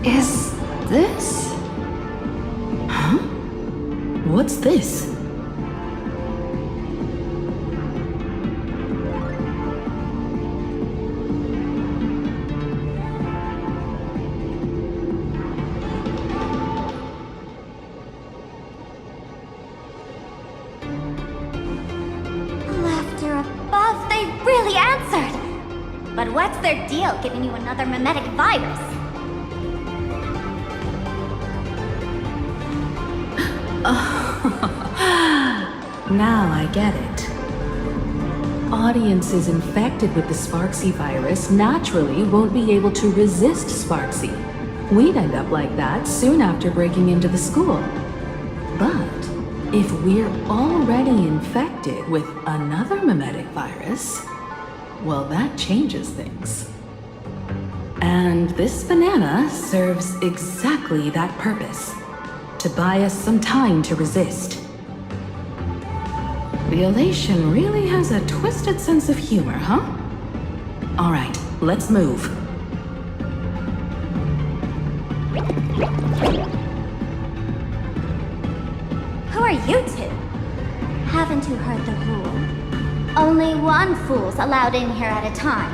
Speaker 17: Is this? Huh? What's this?
Speaker 3: But what's their deal giving you another mimetic virus?
Speaker 17: Now I get it. Audiences infected with the Sparksy virus naturally won't be able to resist Sparksy. We'd end up like that soon after breaking into the school. But if we're already infected with another mimetic virus, well, that changes things. And this banana serves exactly that purpose. To buy us some time to resist. The elation really has a twisted sense of humor, huh? All right, let's move.
Speaker 3: Who are you two? Haven't you heard the rule? Only one fool's allowed in here at a time.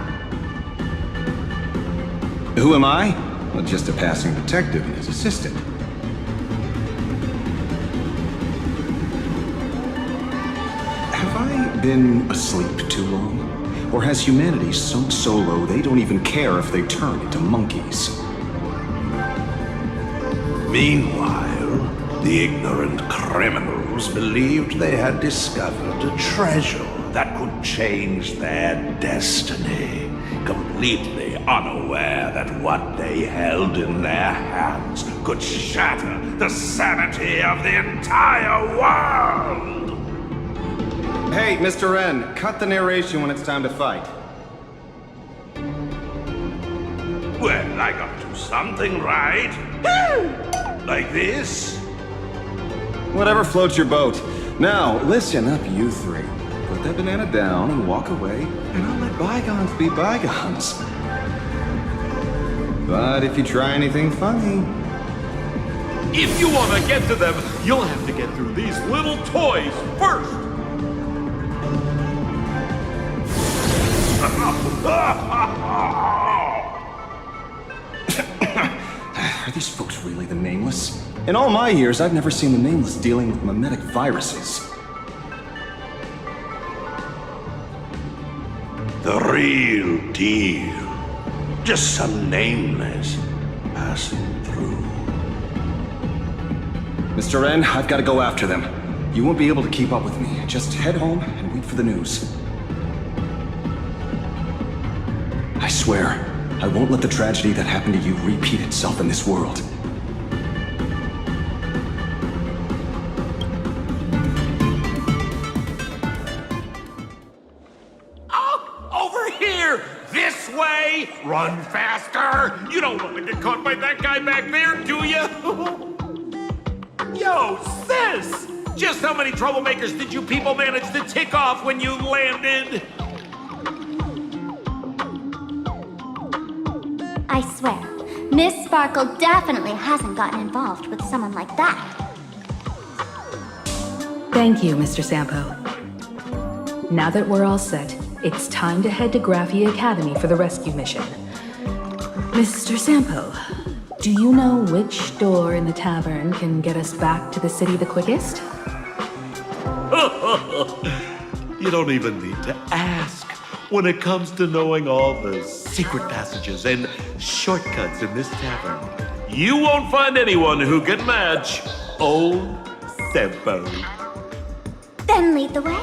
Speaker 6: Who am I? Well, just a passing detective and his assistant. Have I been asleep too long? Or has humanity sunk so low they don't even care if they turn into monkeys?
Speaker 1: Meanwhile, the ignorant criminals believed they had discovered a treasure that could change their destiny, completely unaware that what they held in their hands could shatter the sanity of the entire world!
Speaker 2: Hey, Mr. Wren, cut the narration when it's time to fight.
Speaker 1: Well, I gotta do something, right? Like this?
Speaker 2: Whatever floats your boat. Now, listen up, you three. Put that banana down and walk away, and I'll let bygones be bygones. But if you try anything funny...
Speaker 21: If you want to get to them, you'll have to get through these little toys first!
Speaker 6: Are these folks really the Nameless? In all my years, I've never seen the Nameless dealing with mimetic viruses.
Speaker 1: The real deal. Just some Nameless passing through.
Speaker 2: Mr. N, I've got to go after them. You won't be able to keep up with me. Just head home and wait for the news. I swear, I won't let the tragedy that happened to you repeat itself in this world.
Speaker 21: Over here! This way! Run faster! You don't want to get caught by that guy back there, do you? Yo, sis! Just how many troublemakers did you people manage to tick off when you landed?
Speaker 3: I swear, Miss Sparkle definitely hasn't gotten involved with someone like that.
Speaker 17: Thank you, Mr. Sampo. Now that we're all set, it's time to head to Graphia Academy for the rescue mission. Mr. Sampo, do you know which door in the tavern can get us back to the city the quickest?
Speaker 21: You don't even need to ask. When it comes to knowing all the secret passages and shortcuts in this tavern, you won't find anyone who can match old Sempo.
Speaker 3: Then lead the way.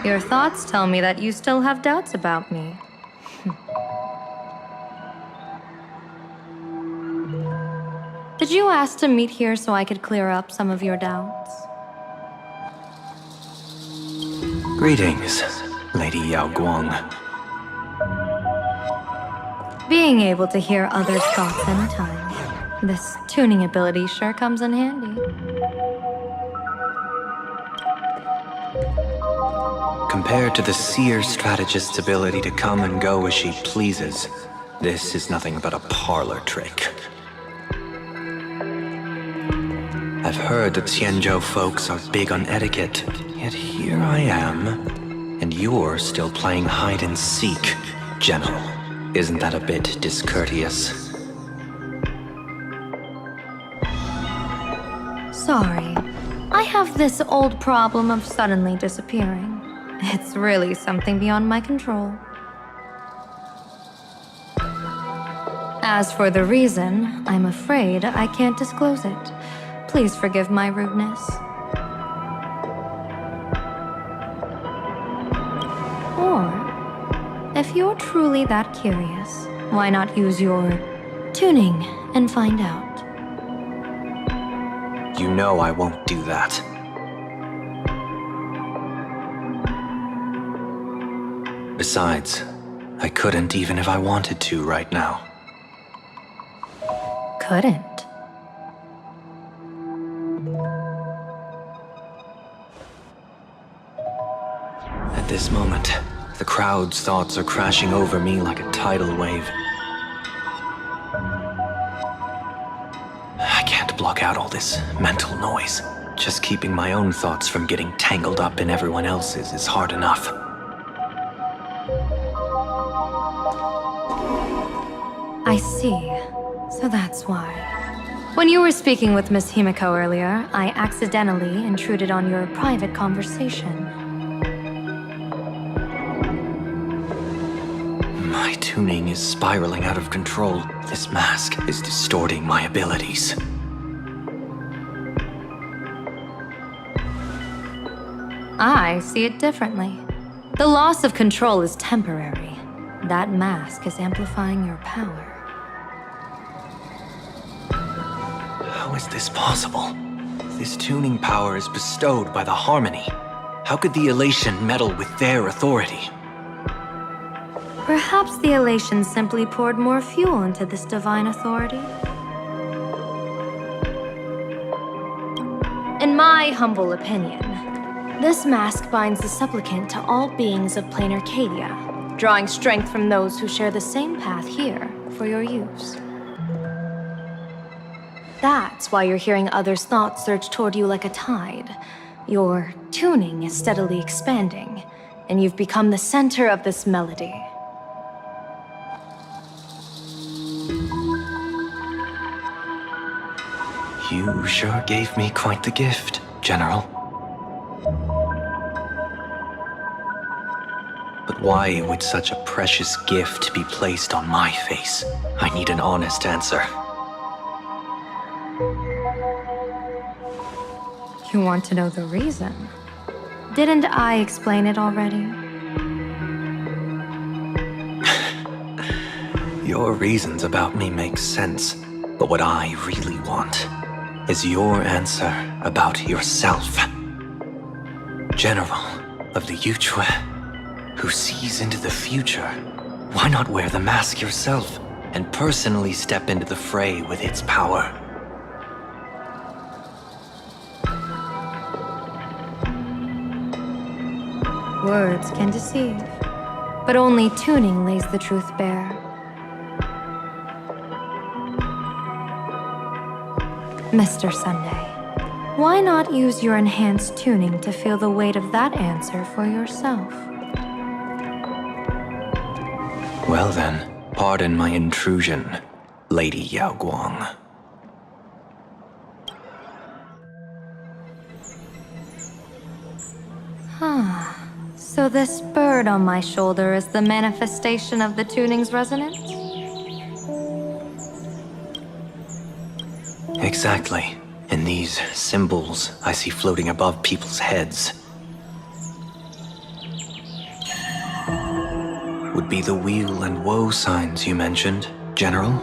Speaker 4: Your thoughts tell me that you still have doubts about me. Did you ask to meet here so I could clear up some of your doubts?
Speaker 9: Greetings, Lady Yao Guang.
Speaker 4: Being able to hear others' thoughts anytime. This tuning ability sure comes in handy.
Speaker 9: Compared to the seer strategist's ability to come and go as she pleases, this is nothing but a parlor trick. I've heard that Xianzhou folks are big on etiquette, yet here I am, and you're still playing hide and seek, General. Isn't that a bit discourteous?
Speaker 4: Sorry. I have this old problem of suddenly disappearing. It's really something beyond my control. As for the reason, I'm afraid I can't disclose it. Please forgive my rudeness. Or, if you're truly that curious, why not use your tuning and find out?
Speaker 9: You know I won't do that. Besides, I couldn't even if I wanted to right now.
Speaker 4: Couldn't?
Speaker 9: At this moment, the crowd's thoughts are crashing over me like a tidal wave. I can't block out all this mental noise. Just keeping my own thoughts from getting tangled up in everyone else's is hard enough.
Speaker 4: I see. So that's why. When you were speaking with Miss Himiko earlier, I accidentally intruded on your private conversation.
Speaker 9: My tuning is spiraling out of control. This mask is distorting my abilities.
Speaker 4: I see it differently. The loss of control is temporary. That mask is amplifying your power.
Speaker 9: How is this possible? This tuning power is bestowed by the Harmony. How could the Elation meddle with their authority?
Speaker 4: Perhaps the Elation simply poured more fuel into this divine authority? In my humble opinion, this mask binds the supplicant to all beings of Planacadia, drawing strength from those who share the same path here for your use. That's why you're hearing others' thoughts surge toward you like a tide. Your tuning is steadily expanding, and you've become the center of this melody.
Speaker 9: You sure gave me quite the gift, General. But why would such a precious gift be placed on my face? I need an honest answer.
Speaker 4: You want to know the reason? Didn't I explain it already?
Speaker 9: Your reasons about me make sense, but what I really want is your answer about yourself. General of the Yuchue, who sees into the future, why not wear the mask yourself and personally step into the fray with its power?
Speaker 4: Words can deceive, but only tuning lays the truth bare. Mr. Sunday, why not use your enhanced tuning to feel the weight of that answer for yourself?
Speaker 9: Well then, pardon my intrusion, Lady Yao Guang.
Speaker 4: So this bird on my shoulder is the manifestation of the tuning's resonance?
Speaker 9: Exactly. And these symbols I see floating above people's heads would be the wheel and woe signs you mentioned, General?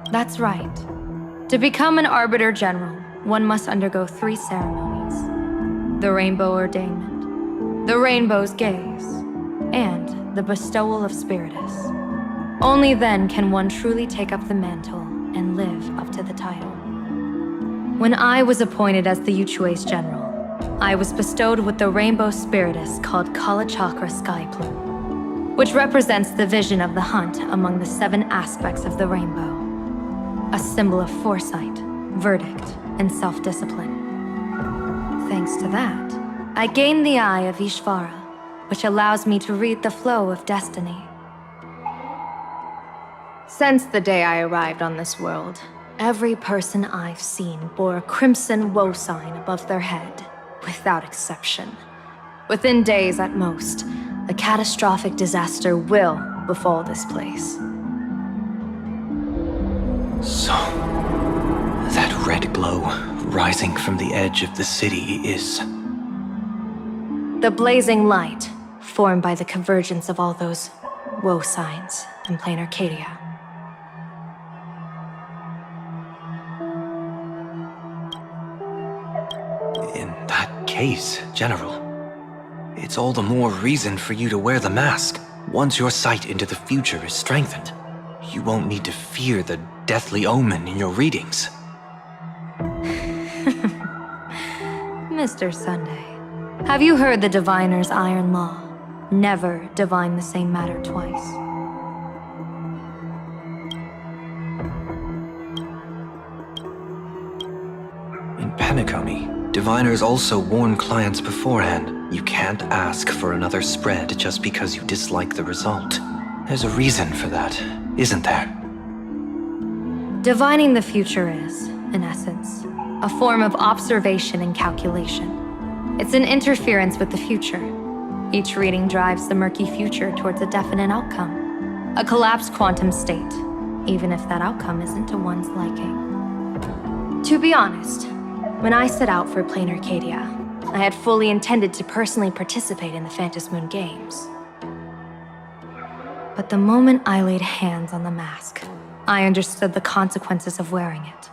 Speaker 4: That's right. To become an Arbiter General, one must undergo 3 ceremonies. The Rainbow Ordainment, the Rainbow's Gaze, and the Bestowal of Spiritus. Only then can one truly take up the mantle and live up to the title. When I was appointed as the Yuchue's General, I was bestowed with the Rainbow Spiritus called Kalachakra Sky Plume, which represents the vision of the hunt among the 7 aspects of the rainbow. A symbol of foresight, verdict, and self-discipline. Thanks to that, I gained the Eye of Ishvara, which allows me to read the flow of destiny. Since the day I arrived on this world, every person I've seen bore a crimson woe sign above their head, without exception. Within days at most, a catastrophic disaster will befall this place.
Speaker 9: So, that red glow rising from the edge of the city is...
Speaker 4: the blazing light formed by the convergence of all those woe signs in Planacadia.
Speaker 9: In that case, General, it's all the more reason for you to wear the mask. Once your sight into the future is strengthened, you won't need to fear the deathly omen in your readings.
Speaker 4: Mr. Sunday, have you heard the diviner's iron law? Never divine the same matter twice.
Speaker 9: In Penacony, diviners also warn clients beforehand. You can't ask for another spread just because you dislike the result. There's a reason for that, isn't there?
Speaker 4: Divining the future is, in essence, a form of observation and calculation. It's an interference with the future. Each reading drives the murky future towards a definite outcome. A collapsed quantum state, even if that outcome isn't to one's liking. To be honest, when I set out for Planacadia, I had fully intended to personally participate in the Phantom Moon Games. But the moment I laid hands on the mask, I understood the consequences of wearing it.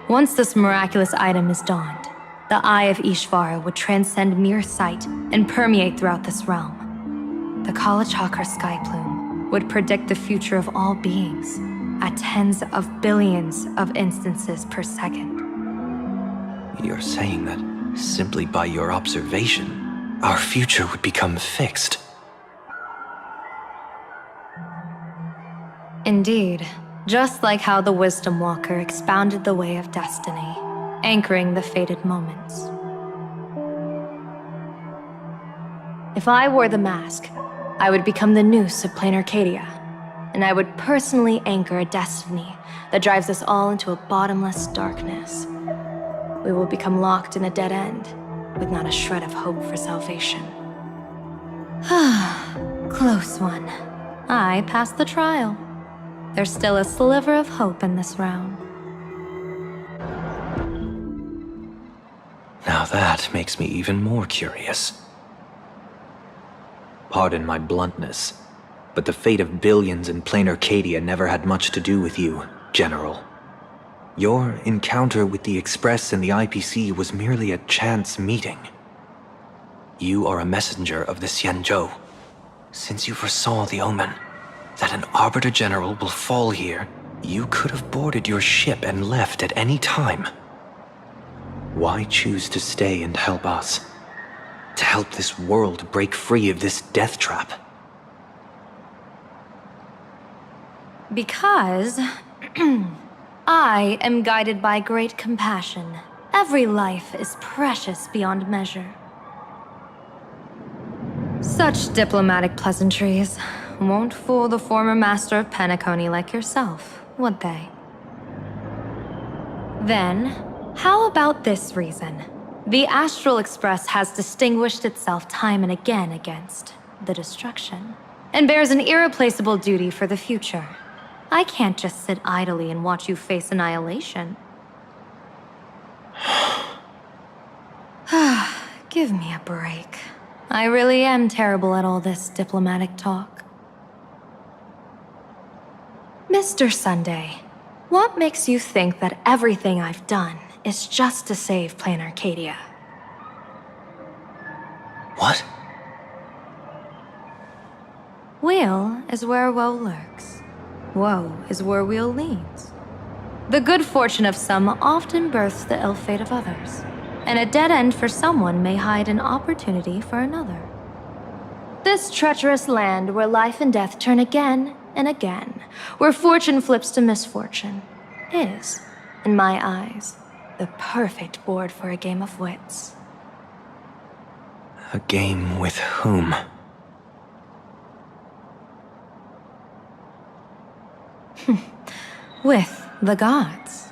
Speaker 4: Once this miraculous item is donned, the Eye of Ishvara would transcend mere sight and permeate throughout this realm. The Kalachakra Sky Plume would predict the future of all beings at tens of billions of instances per second.
Speaker 9: You're saying that simply by your observation, our future would become fixed.
Speaker 4: Indeed, just like how the Wisdom Walker expounded the way of destiny, anchoring the fated moments. If I wore the mask, I would become the noose of Planacadia, and I would personally anchor a destiny that drives us all into a bottomless darkness. We will become locked in a dead end, with not a shred of hope for salvation. Close one. I passed the trial. There's still a sliver of hope in this round.
Speaker 9: Now that makes me even more curious. Pardon my bluntness, but the fate of billions in Planacadia never had much to do with you, General. Your encounter with the Express and the IPC was merely a chance meeting. You are a messenger of the Xianzhou. Since you foresaw the omen, that an Arbiter General will fall here, you could have boarded your ship and left at any time. Why choose to stay and help us? To help this world break free of this death trap?
Speaker 4: Because I am guided by great compassion. Every life is precious beyond measure. Such diplomatic pleasantries won't fool the former master of Penacony like yourself, would they? Then, how about this reason? The Astral Express has distinguished itself time and again against the destruction, and bears an irreplaceable duty for the future. I can't just sit idly and watch you face annihilation. Give me a break. I really am terrible at all this diplomatic talk. Mr. Sunday, what makes you think that everything I've done is just to save Planacadia?
Speaker 9: What?
Speaker 4: Weal is where woe lurks. Woe is where weal leads. The good fortune of some often births the ill fate of others, and a dead end for someone may hide an opportunity for another. This treacherous land where life and death turn again and again, where fortune flips to misfortune, is, in my eyes, the perfect board for a game of wits.
Speaker 9: A game with whom?
Speaker 4: With the gods.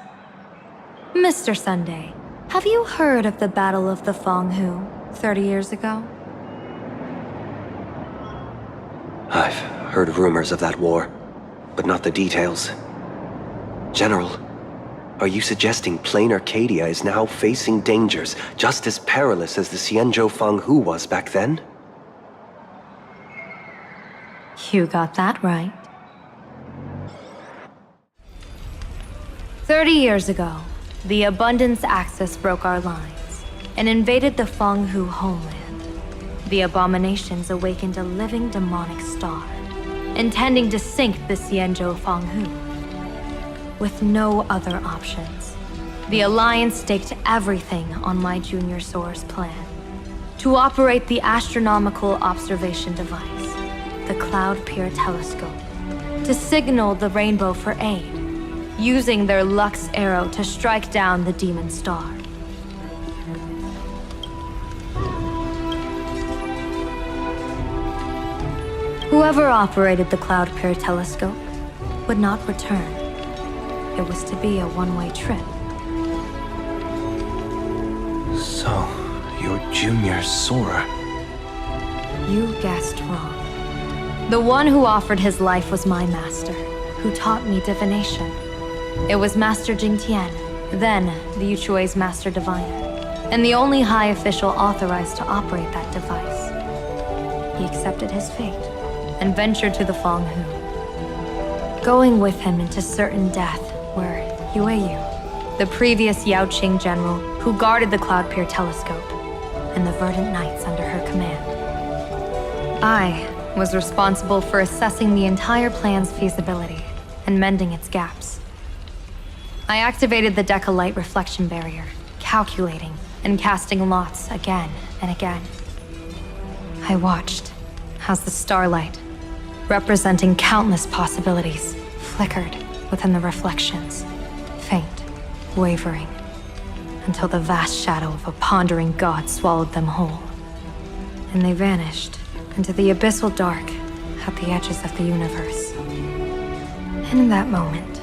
Speaker 4: Mr. Sunday, have you heard of the Battle of the Fenghu 30 years ago?
Speaker 9: I've heard rumors of that war, but not the details. General, are you suggesting Planacadia is now facing dangers just as perilous as the Xianzhou Fenghu was back then?
Speaker 4: You got that right. 30 years ago, the Abundance Axis broke our lines and invaded the Fenghu homeland. The abominations awakened a living demonic star, intending to sink the Xianzhou Fenghu. With no other options, the Alliance staked everything on my junior soar's plan to operate the astronomical observation device, the Cloud Peer Telescope, to signal the rainbow for aid, using their Lux arrow to strike down the demon star. Whoever operated the Cloud Peer Telescope would not return. It was to be a one-way trip.
Speaker 9: So, your junior soarer.
Speaker 4: You guessed wrong. The one who offered his life was my master, who taught me divination. It was Master Jingtian, then the Yuchui's Master Diviner, and the only high official authorized to operate that device. He accepted his fate and ventured to the Fenghu, going with him into certain death were Yueyu, the previous Yaoqing general who guarded the Cloud Peer Telescope, and the Verdant Knights under her command. I was responsible for assessing the entire plan's feasibility and mending its gaps. I activated the Deca Light reflection barrier, calculating and casting lots again and again. I watched as the starlight, representing countless possibilities, flickered within the reflections, faint, wavering, until the vast shadow of a pondering god swallowed them whole. And they vanished into the abyssal dark at the edges of the universe. And in that moment,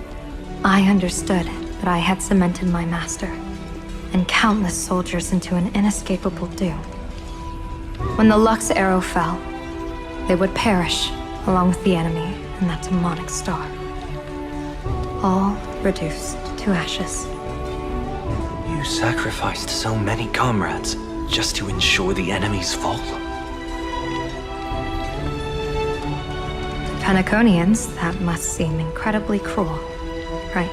Speaker 4: I understood that I had cemented my master and countless soldiers into an inescapable doom. When the Lux arrow fell, they would perish along with the enemy and that demonic star, all reduced to ashes.
Speaker 9: You sacrificed so many comrades just to ensure the enemy's fall?
Speaker 4: To Penaconians, that must seem incredibly cruel, right?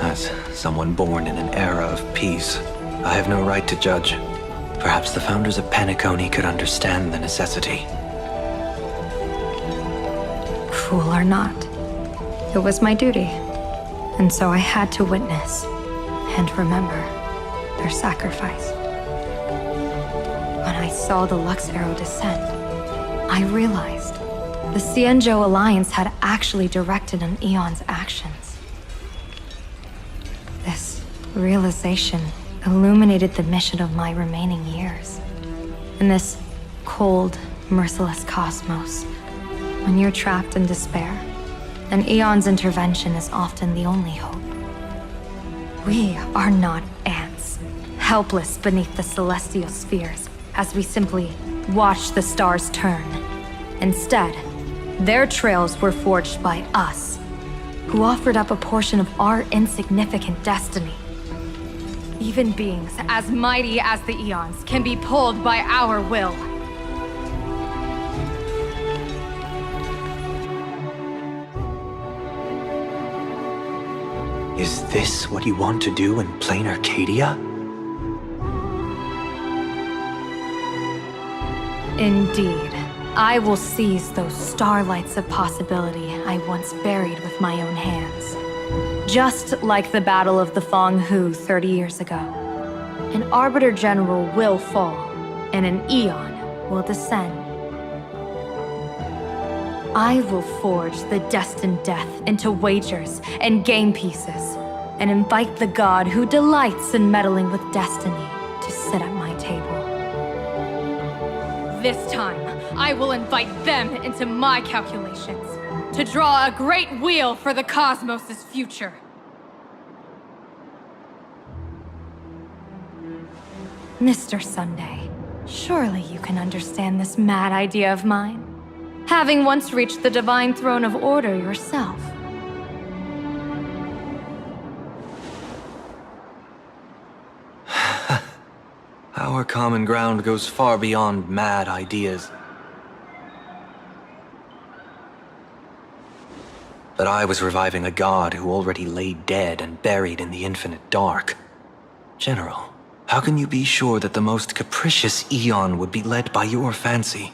Speaker 9: As someone born in an era of peace, I have no right to judge. Perhaps the founders of Penacony could understand the necessity.
Speaker 4: Cruel or not, it was my duty. And so I had to witness and remember their sacrifice. When I saw the Lux arrow descend, I realized the Xianzhou Alliance had actually directed an Aeon's actions. This realization illuminated the mission of my remaining years. In this cold, merciless cosmos, when you're trapped in despair, an Aeon's intervention is often the only hope. We are not ants, helpless beneath the celestial spheres as we simply watch the stars turn. Instead, their trails were forged by us, who offered up a portion of our insignificant destiny. Even beings as mighty as the Aeons can be pulled by our will.
Speaker 9: Is this what you want to do in Planacadia?
Speaker 4: Indeed. I will seize those starlights of possibility I once buried with my own hands. Just like the Battle of the Fong Hu 30 years ago. An Arbiter General will fall, and an Aeon will descend. I will forge the destined death into wagers and game pieces, and invite the god who delights in meddling with destiny to sit at my table. This time, I will invite them into my calculations, to draw a great wheel for the cosmos' future. Mr. Sunday, surely you can understand this mad idea of mine, having once reached the divine throne of order yourself.
Speaker 9: Our common ground goes far beyond mad ideas. But I was reviving a god who already lay dead and buried in the infinite dark. General, how can you be sure that the most capricious Aeon would be led by your fancy?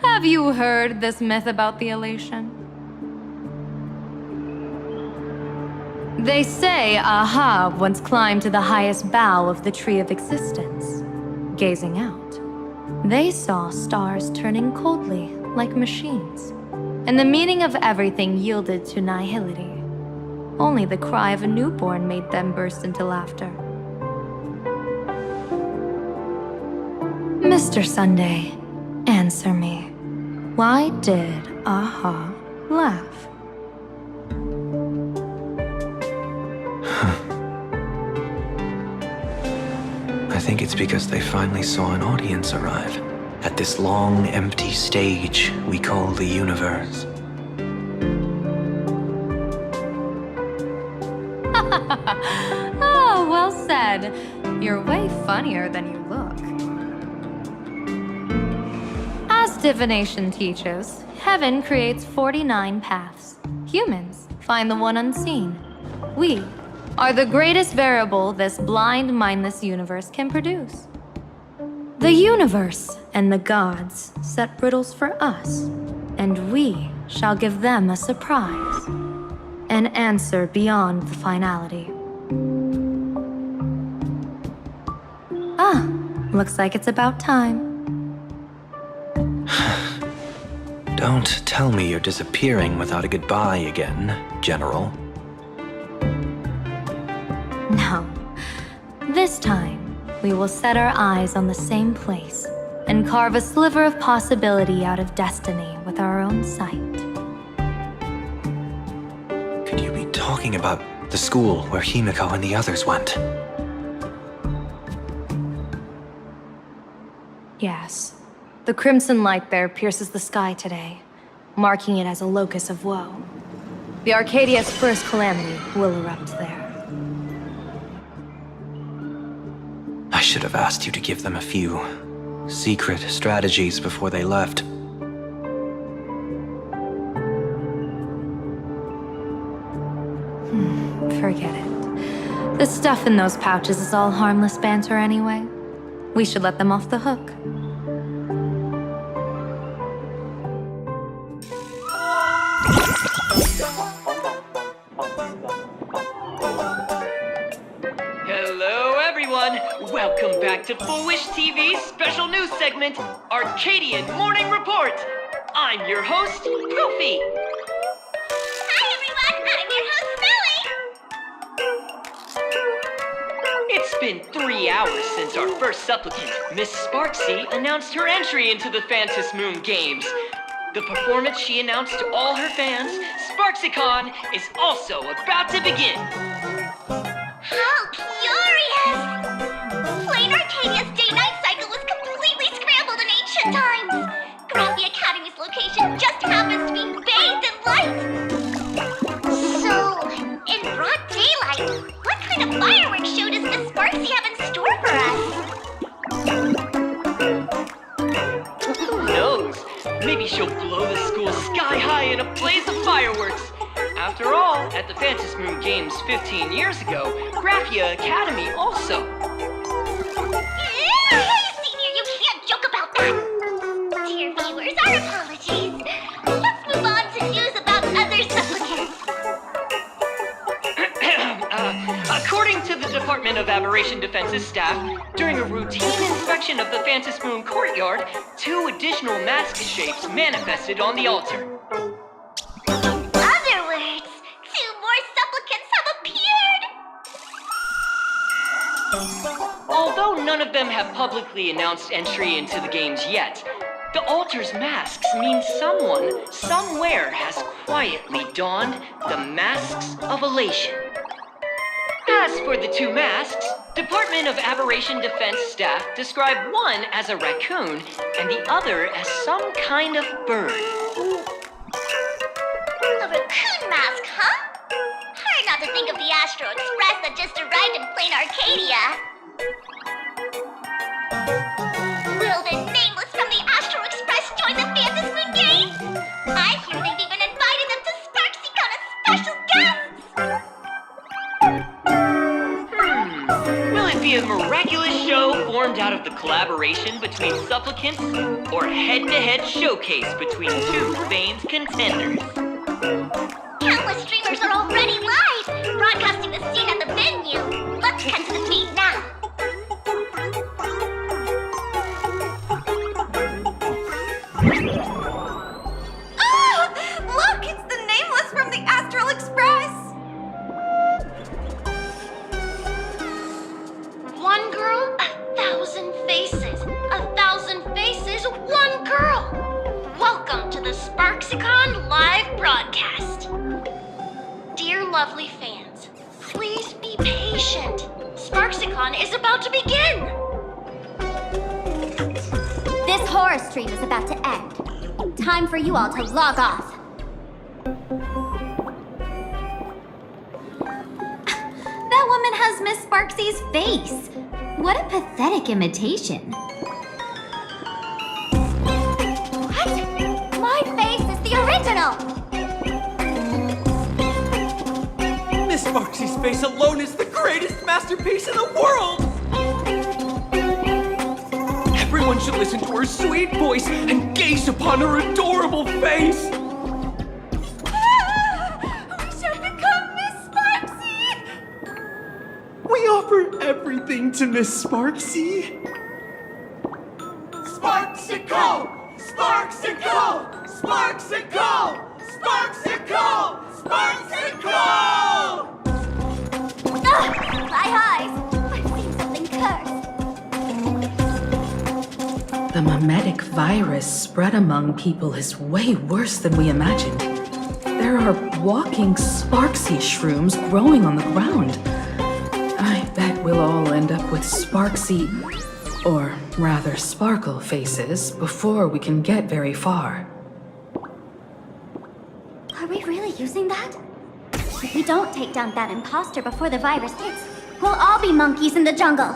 Speaker 4: Have you heard this myth about the elation? They say Aha once climbed to the highest bough of the Tree of Existence. Gazing out, they saw stars turning coldly like machines, and the meaning of everything yielded to nihility. Only the cry of a newborn made them burst into laughter. Mr. Sunday, answer me. Why did Aha laugh?
Speaker 9: I think it's because they finally saw an audience arrive at this long, empty stage we call the universe.
Speaker 4: Oh, well said. You're way funnier than you look. As divination teaches, heaven creates 49 paths. Humans find the one unseen. We are the greatest variable this blind, mindless universe can produce. The universe and the gods set riddles for us, and we shall give them a surprise. An answer beyond the finality. Looks like it's about time.
Speaker 9: Don't tell me you're disappearing without a goodbye again, General.
Speaker 4: No. This time, we will set our eyes on the same place and carve a sliver of possibility out of destiny with our own sight.
Speaker 9: Could you be talking about the school where Himiko and the others went?
Speaker 4: Yes. The crimson light there pierces the sky today, marking it as a locus of woe. The Arcadia's first calamity will erupt there.
Speaker 9: I should have asked you to give them a few secret strategies before they left.
Speaker 4: Forget it. The stuff in those pouches is all harmless banter anyway. We should let them off the hook.
Speaker 11: Hello, everyone. Welcome back to Full Wish TV's special news segment, Arcadian Morning Report. I'm your host, Proofy.
Speaker 5: Hi, everyone. I'm your host, Smelly.
Speaker 11: It's been 3 hours since our first supplicant, Miss Sparksy, announced her entry into the Phantom Moon Games. The performance she announced to all her fans, SparksyCon, is also about to begin.
Speaker 5: How curious! Plain Arcadia's day-night cycle was completely scrambled in ancient times. Graphia Academy's location just happens to be bathed in light. So, in broad daylight, what kind of fireworks show does Miss Sparksy have in store for us?
Speaker 11: Who knows? Maybe she'll blow the school sky high in a blaze of fireworks. After all, at the Phantom Moon Games 15 years ago, Graphia Academy also.
Speaker 5: Senior, you can't joke about that! Dear viewers, our apologies. Let's move on to news about other supplicants.
Speaker 11: According to the Department of Aberration Defense's staff, during a routine inspection of the Phantom Moon courtyard, 2 additional mask shapes manifested on the altar.
Speaker 5: In other words, 2 more supplicants have appeared!
Speaker 11: Although none of them have publicly announced entry into the games yet, the altar's masks mean someone, somewhere, has quietly donned the masks of elation. As for the 2 masks, Department of Aberration Defense staff describe one as a raccoon and the other as some kind of bird.
Speaker 5: A raccoon mask, huh? Hard not to think of the Astro Express that just arrived in plain Arcadia. Will the nameless from the Astro Express join the Phantom Moon Games? I hear they've even invited them to SparksyCon as special guests!
Speaker 11: Will it be a miraculous show formed out of the collaboration between supplicants or head-to-head showcase between 2 famed contenders?
Speaker 5: Countless streamers are already live, broadcasting the scene at the venue. Let's cut to the feed now.
Speaker 15: Ah! Look, it's the nameless from the Astral Express!
Speaker 13: One girl, 1,000 faces. 1,000 faces, one girl. Welcome to the SparksyCon live broadcast. Dear lovely fans, please be patient. SparksyCon is about to begin.
Speaker 3: This horror stream is about to end. Time for you all to log off.
Speaker 19: That woman has Miss Sparksy's face. What a pathetic imitation.
Speaker 3: What? My face is the original!
Speaker 11: Miss Sparksy's face alone is the greatest masterpiece in the world! Everyone should listen to her sweet voice and gaze upon her adorable face!
Speaker 15: We shall become Miss Sparksy!
Speaker 10: We offer everything to Miss Sparksy.
Speaker 17: virus spread among people is way worse than we imagined. There are walking Sparksy shrooms growing on the ground. I bet we'll all end up with Sparksy, or rather Sparkle faces before we can get very far.
Speaker 3: Are we really using that? If we don't take down that imposter before the virus hits, we'll all be monkeys in the jungle.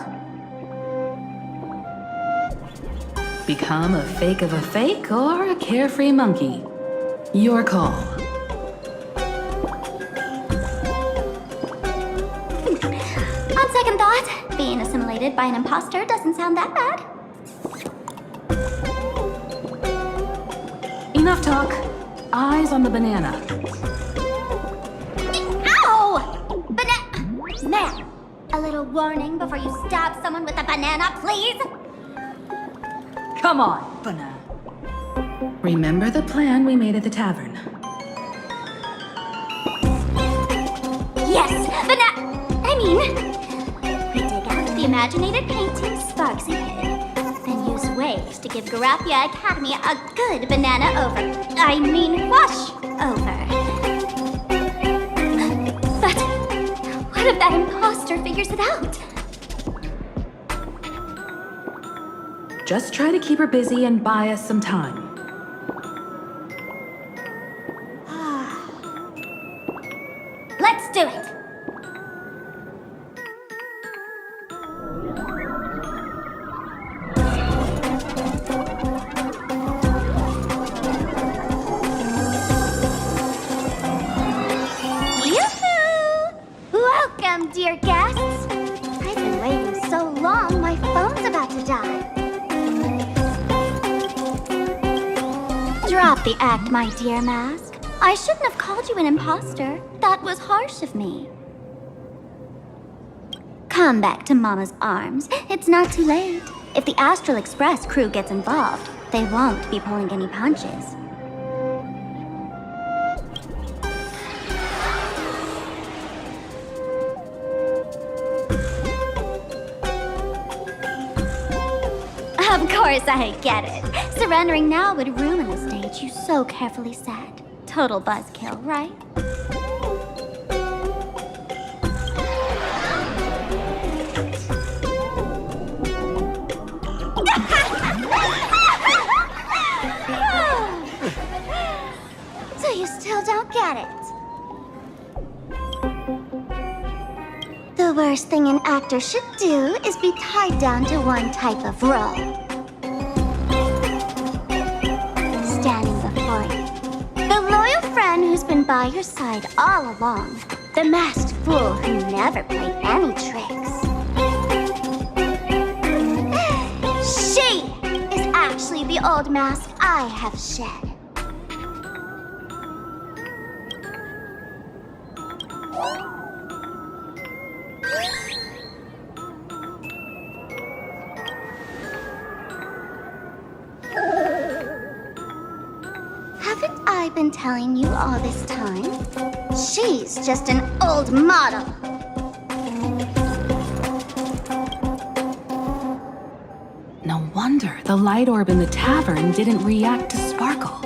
Speaker 17: Become a fake of a fake or a carefree monkey? Your call.
Speaker 3: On second thought, being assimilated by an imposter doesn't sound that bad.
Speaker 17: Enough talk. Eyes on the banana.
Speaker 3: Ow! Ma'am, a little warning before you stab someone with a banana, please?
Speaker 17: Come on, banana. Remember the plan we made at the tavern?
Speaker 3: Yes, we dig out the imaginated painting Sparksy hid, then use waves to give Garapia Academy a good banana wash over. But what if that imposter figures it out?
Speaker 17: Just try to keep her busy and buy us some time.
Speaker 3: Let's do it! Welcome, dear guests! I've been waiting so long, my phone's about to die. Drop the act, my dear Mask. I shouldn't have called you an imposter. That was harsh of me. Come back to Mama's arms. It's not too late. If the Astral Express crew gets involved, they won't be pulling any punches. Of course I get it. Surrendering now would ruin the stage you so carefully set. Total buzzkill, right? So you still don't get it? The worst thing an actor should do is be tied down to one type of role. Standing before you, the loyal friend who's been by your side all along. The masked fool who never played any tricks. She is actually the old mask I have shed. Haven't I been telling you all this time? She's just an old model.
Speaker 17: No wonder the light orb in the tavern didn't react to Sparkle.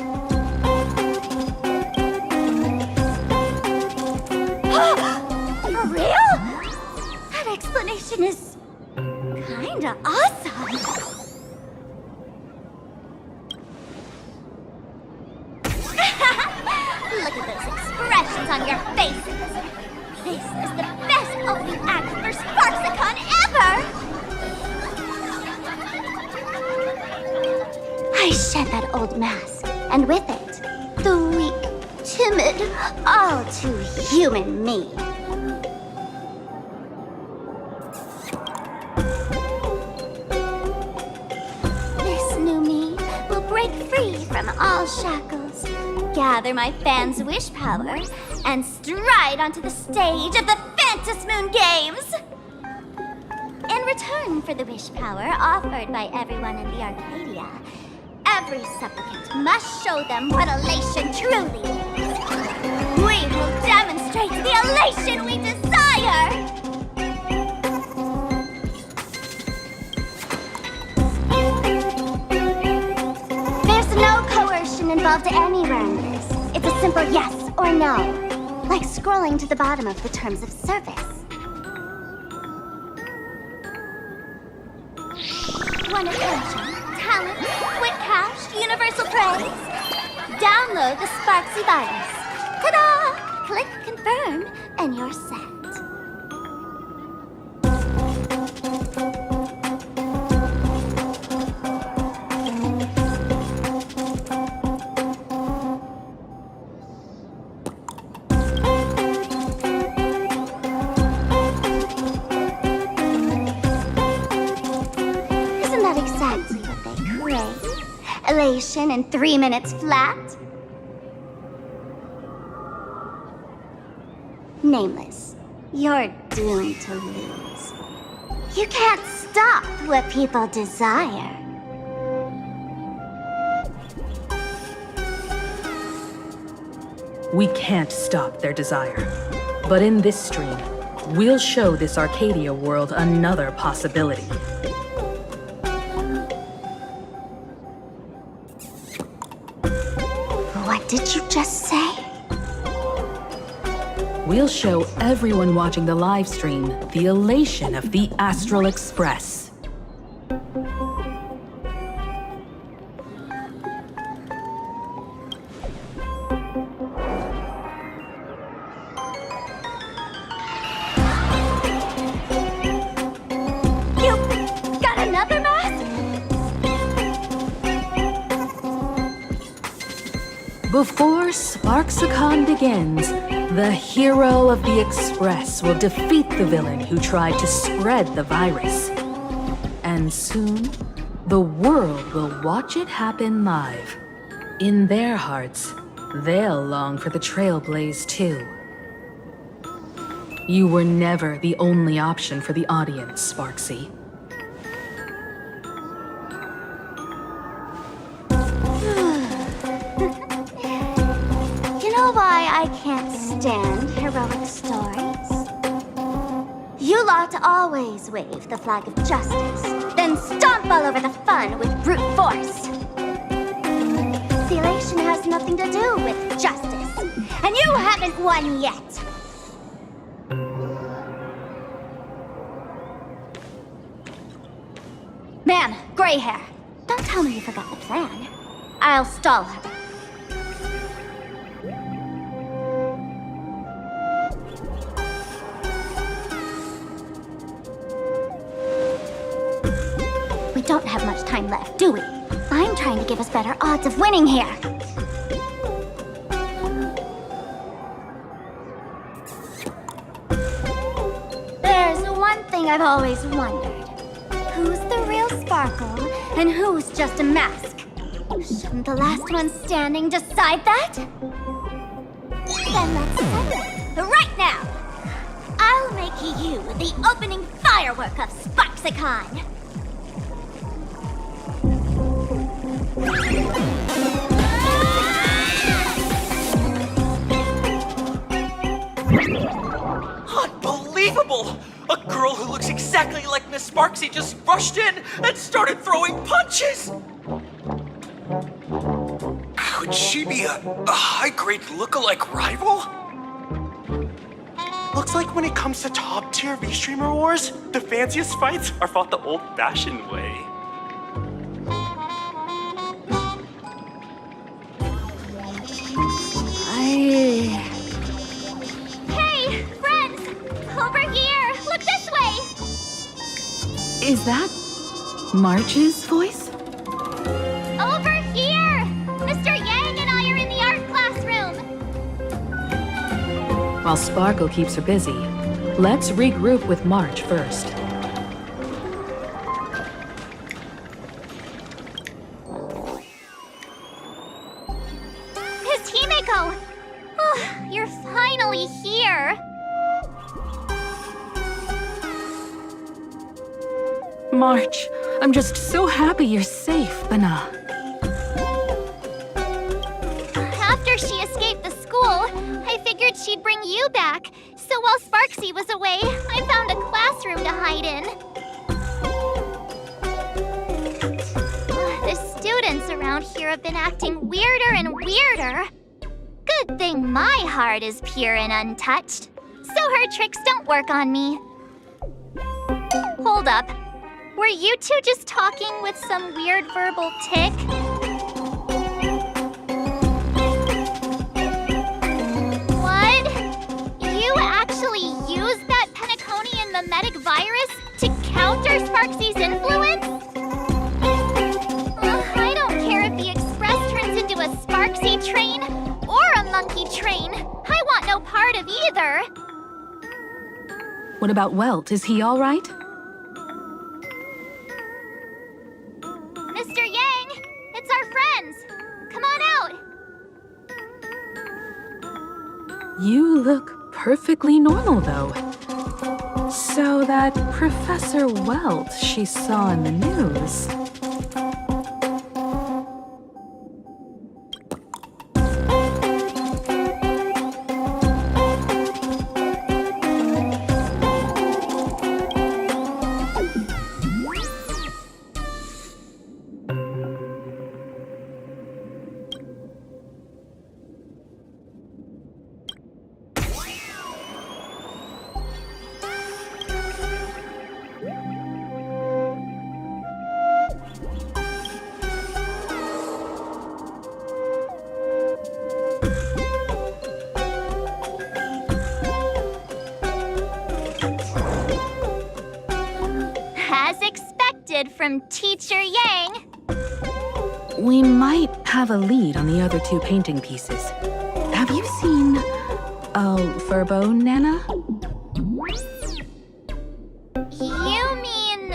Speaker 3: For real? That explanation is kinda awesome. Look at those expressions on your faces. This is the best opening act for Sparksicon ever! I shed that old mask, and with it, the weak, timid, all too human me. This new me will break free from all shackles, gather my fans' wish power, and stride onto the stage of the Fantasmoon Games! In return for the wish power offered by everyone in the Arcadia, every supplicant must show them what elation truly is. We will demonstrate the elation we desire! involved anywhere in this. It's a simple yes or no. Like scrolling to the bottom of the terms of service. Want attention, talent, quick cash, universal praise? Download the Sparksy virus. Ta-da! Click confirm, and you're set. Isn't that exactly what they crave? Elation in 3 minutes flat? Nameless, you're doomed to lose. You can't stop what people desire.
Speaker 17: We can't stop their desire. But in this stream, we'll show this Arcadia world another possibility.
Speaker 3: What did you just say?
Speaker 17: We'll show everyone watching the live stream the elation of the Astral Express.
Speaker 3: You got another mask?
Speaker 17: Before Sparksicon begins, the hero of the Express will defeat the villain who tried to spread the virus. And soon, the world will watch it happen live. In their hearts, they'll long for the Trailblaze too. You were never the only option for the audience, Sparksy.
Speaker 3: You know why I can't stand heroic stories? You lot always wave the flag of justice, then stomp all over the fun with brute force. The elation has nothing to do with justice, and you haven't won yet. Man, gray hair. Don't tell me you forgot the plan. I'll stall her. We don't have much time left, do we? I'm trying to give us better odds of winning here. There's one thing I've always wondered. Who's the real Sparkle, and who's just a mask? Shouldn't the last one standing decide that? Then let's settle it right now. I'll make you the opening firework of Sparksicon.
Speaker 12: Unbelievable! A girl who looks exactly like Miss Sparksy just rushed in and started throwing punches!
Speaker 18: Could she be a high-grade lookalike rival?
Speaker 23: Looks like when it comes to top-tier V-Streamer wars, the fanciest fights are fought the old-fashioned way.
Speaker 3: Hey, friends! Over here! Look this way!
Speaker 17: Is that March's voice?
Speaker 3: Over here! Mr. Yang and I are in the art classroom!
Speaker 17: While Sparkle keeps her busy, let's regroup with March first.
Speaker 3: It's Himeko! Oh, you're finally here!
Speaker 17: March, I'm just so happy you're safe, Bana.
Speaker 3: After she escaped the school, I figured she'd bring you back. So while Sparksy was away, I found a classroom to hide in. The students around
Speaker 5: around here have been acting weirder and weirder. Good thing my heart is pure and untouched, so her tricks don't work on me. Hold up. Were you two just talking with some weird verbal tick? What? You actually used that Penaconian mimetic virus to counter Sparksy's influence? I don't care if the Express turns into a Sparksy train or a monkey train. I want no part of either.
Speaker 17: What about Welt? Is he all right?
Speaker 5: Mr. Yang, it's our friends. Come on out.
Speaker 17: You look perfectly normal, though. So that Professor Welt she saw in the news...
Speaker 5: As expected from Teacher Yang.
Speaker 17: We might have a lead on the other two painting pieces. Have you seen... Furbo, Nana?
Speaker 5: You mean...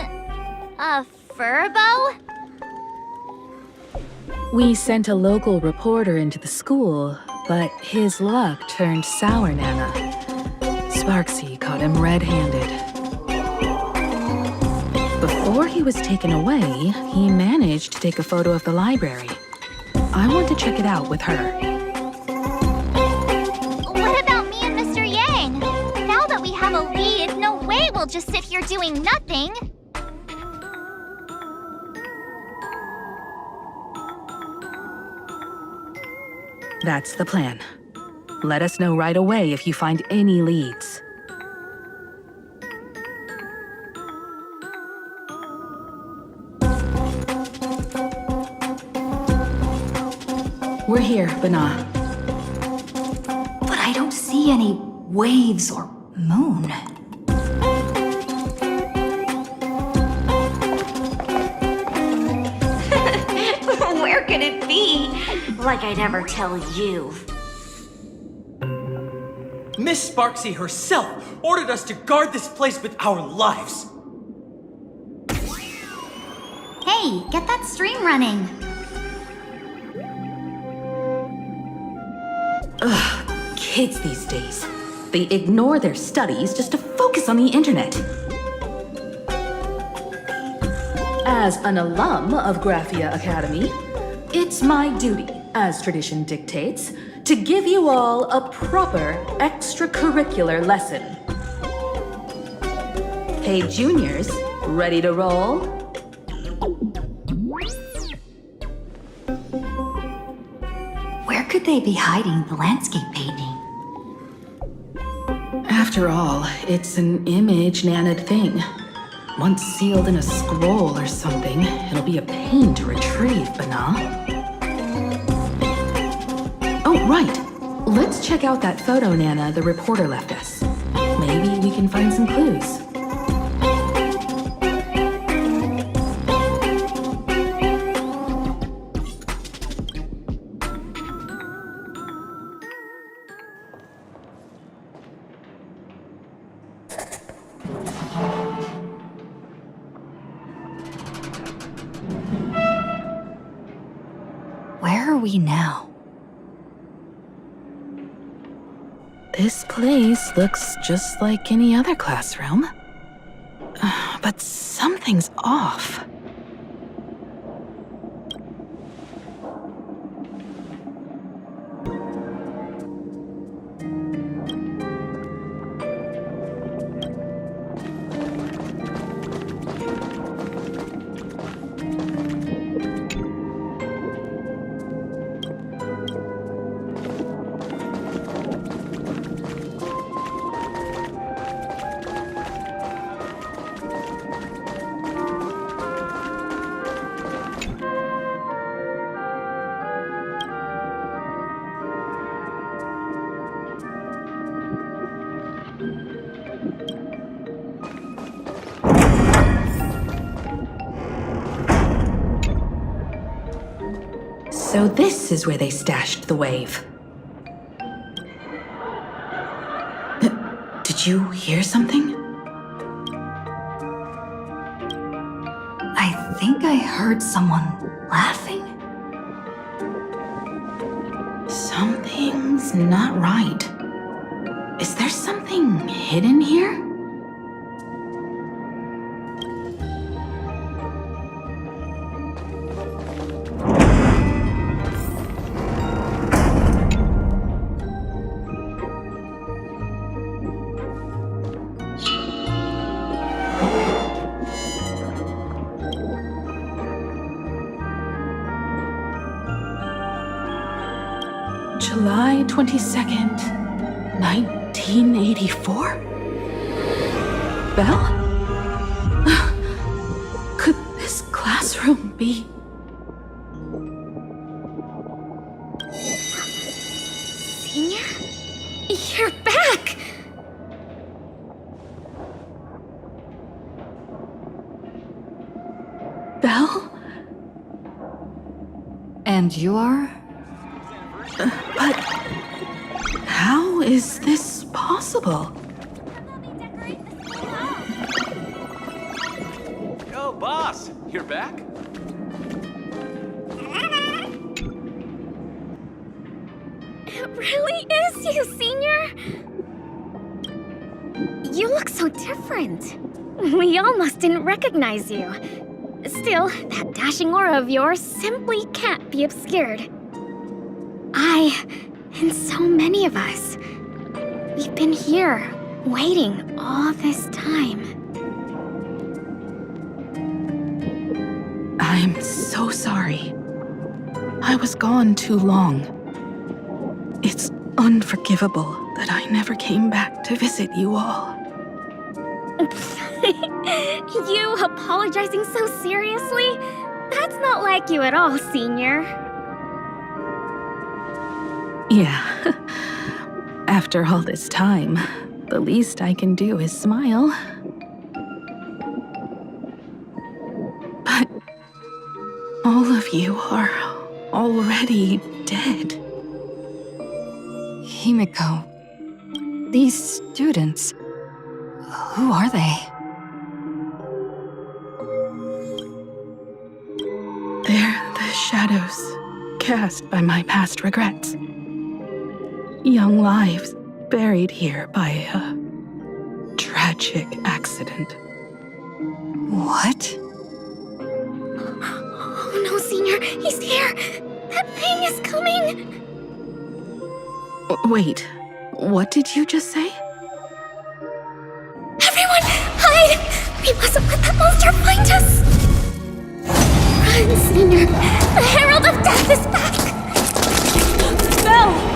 Speaker 5: a Furbo?
Speaker 17: We sent a local reporter into the school, but his luck turned sour, Nana. Sparksy caught him red-handed. Before he was taken away, he managed to take a photo of the library. I want to check it out with her.
Speaker 5: What about me and Mr. Yang? Now that we have a lead, no way we'll just sit here doing nothing.
Speaker 17: That's the plan. Let us know right away if you find any leads. We're here, Bana.
Speaker 7: But I don't see any waves or moon.
Speaker 13: Where could it be? Like I'd ever tell you.
Speaker 12: Miss Sparksy herself ordered us to guard this place with our lives.
Speaker 19: Hey, get that stream running.
Speaker 17: Ugh, kids these days. They ignore their studies just to focus on the internet. As an alum of Graphia Academy, it's my duty, as tradition dictates, to give you all a proper extracurricular lesson. Hey, juniors, ready to roll?
Speaker 7: Where could they be hiding the landscape painting?
Speaker 17: After all, it's an image-nanted thing. Once sealed in a scroll or something, it'll be a pain to retrieve, Bana. Oh, right. Let's check out that photo, Nana, the reporter left us. Maybe we can find some clues.
Speaker 7: Where are we now?
Speaker 17: This place looks just like any other classroom. But something's off. So this is where they stashed the wave. Did you hear something?
Speaker 7: I think I heard someone laughing.
Speaker 17: Something's not right. Is there something hidden here? July 22nd, 1984? Belle? Could this classroom be...
Speaker 5: Senior? You're back!
Speaker 17: Belle?
Speaker 7: And you are?
Speaker 17: But how is this possible?
Speaker 23: Yo, boss, you're back?
Speaker 5: It really is you, Senior! You look so different. We almost didn't recognize you. Still, that dashing aura of yours simply can't be obscured. And so many of us, we've been here, waiting all this time.
Speaker 17: I'm so sorry. I was gone too long. It's unforgivable that I never came back to visit you all.
Speaker 5: You apologizing so seriously? That's not like you at all, Senior.
Speaker 17: Yeah. After all this time, the least I can do is smile. But all of you are already dead.
Speaker 7: Himiko. These students. Who are they?
Speaker 17: They're the shadows cast by my past regrets. Young lives buried here by a tragic accident.
Speaker 7: What?
Speaker 5: Oh no, Senior, he's here! That thing is coming!
Speaker 17: Wait, what did you just say?
Speaker 5: Everyone, hide! We mustn't let that monster find us! Run, Senior! The Herald of Death is back! Belle!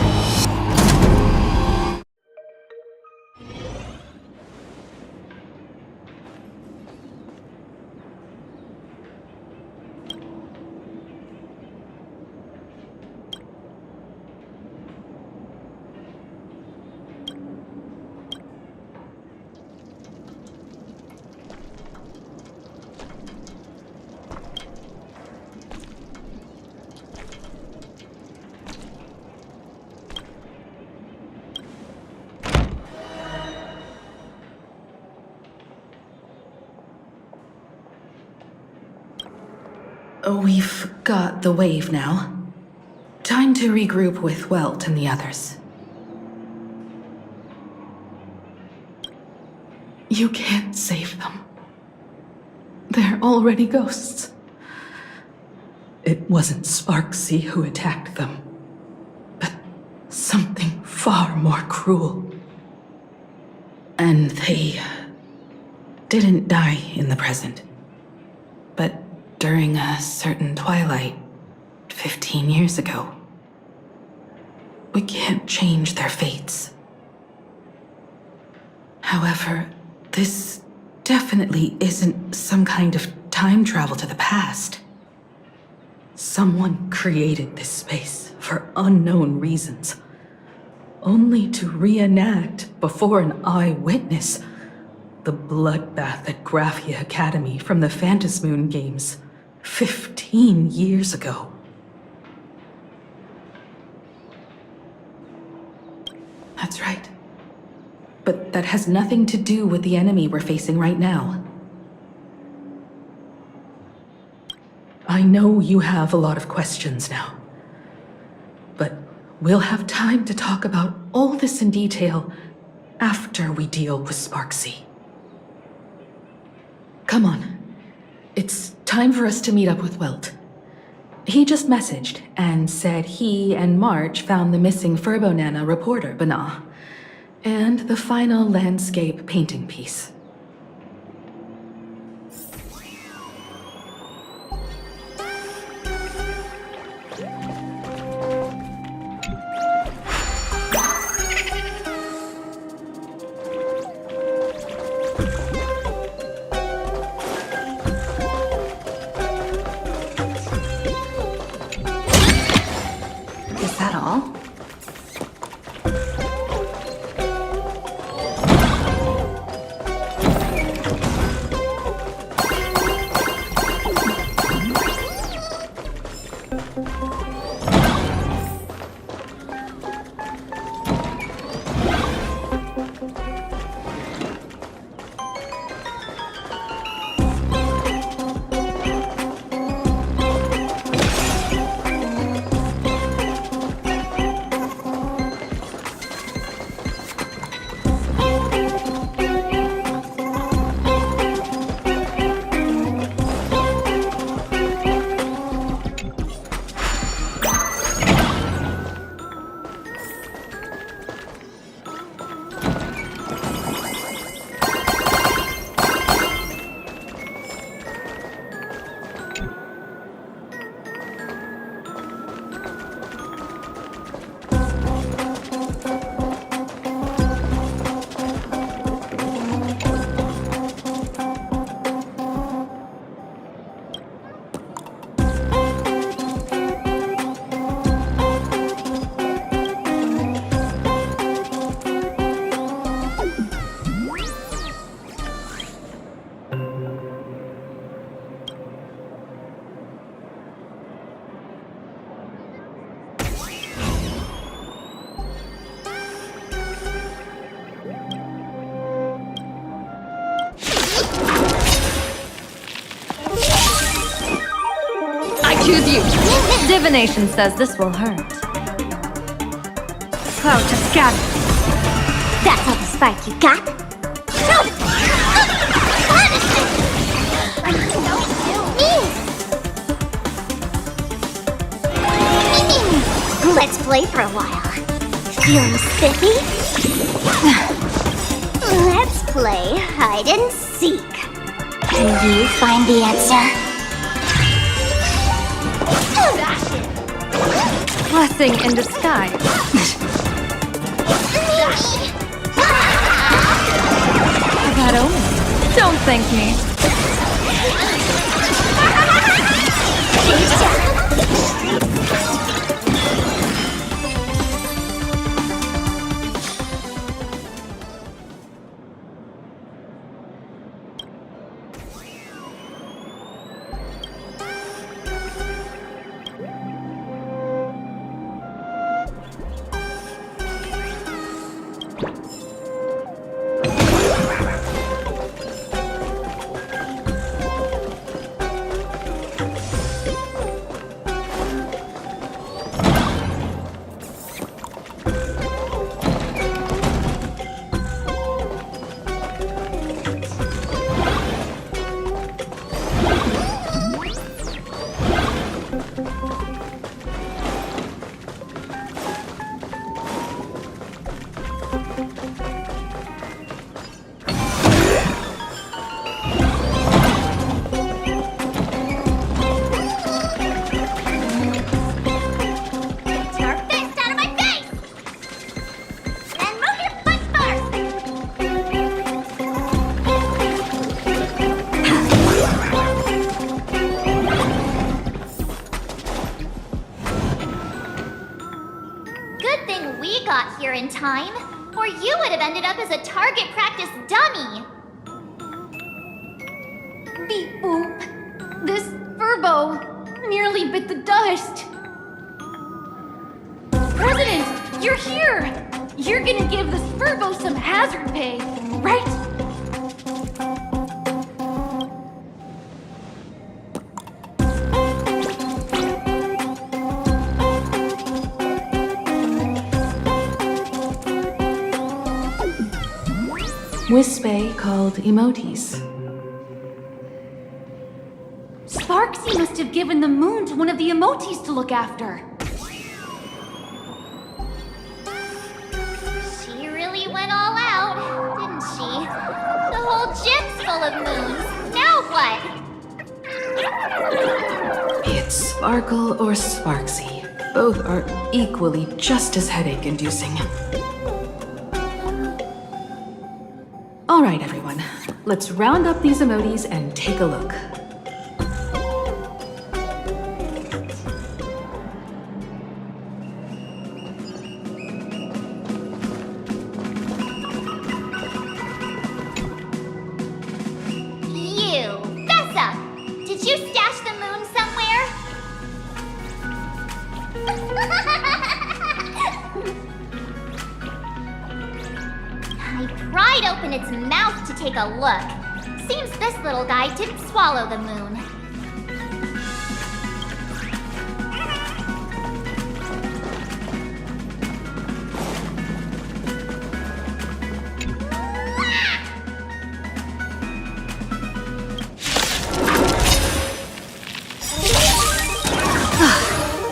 Speaker 17: We've got the wave now. Time to regroup with Welt and the others. You can't save them. They're already ghosts. It wasn't Sparksy who attacked them, but something far more cruel. And they didn't die in the present, but during a certain twilight 15 years ago. We can't change their fates. However, this definitely isn't some kind of time travel to the past. Someone created this space for unknown reasons, only to reenact before an eyewitness the bloodbath at Graphia Academy from the Phantasmoon games 15 years ago. That's right. But that has nothing to do with the enemy we're facing right now. I know you have a lot of questions now. But we'll have time to talk about all this in detail after we deal with Sparksy. Come on. It's time for us to meet up with Welt. He just messaged and said he and March found the missing Furbonana reporter, Bana, and the final landscape painting piece.
Speaker 7: Is that all?
Speaker 4: Choose you. Divination says this will hurt. Cloud to scatter.
Speaker 3: That's all the spark you got? Let's play for a while. Feeling spiffy? Let's play hide and seek. Can you find the answer?
Speaker 4: Blessing in disguise. That omen. Don't thank me.
Speaker 5: In time, or you would have ended up as a target practice dummy.
Speaker 13: Beep boop. This Furbo nearly bit the dust. President, you're here! You're gonna give this Furbo some hazard pay, right?
Speaker 8: Wispe called emotes.
Speaker 13: Sparksy must have given the moon to one of the emotes to look after.
Speaker 5: She really went all out, didn't she? The whole gym's full of moons. Now what?
Speaker 8: Be it Sparkle or Sparksy, both are equally just as headache-inducing. All right, everyone. Let's round up these emotes and take a look.
Speaker 5: You, Vessa! Did you stash the moon somewhere? I pried open its mouth to take a look. Seems this little guy didn't swallow the moon.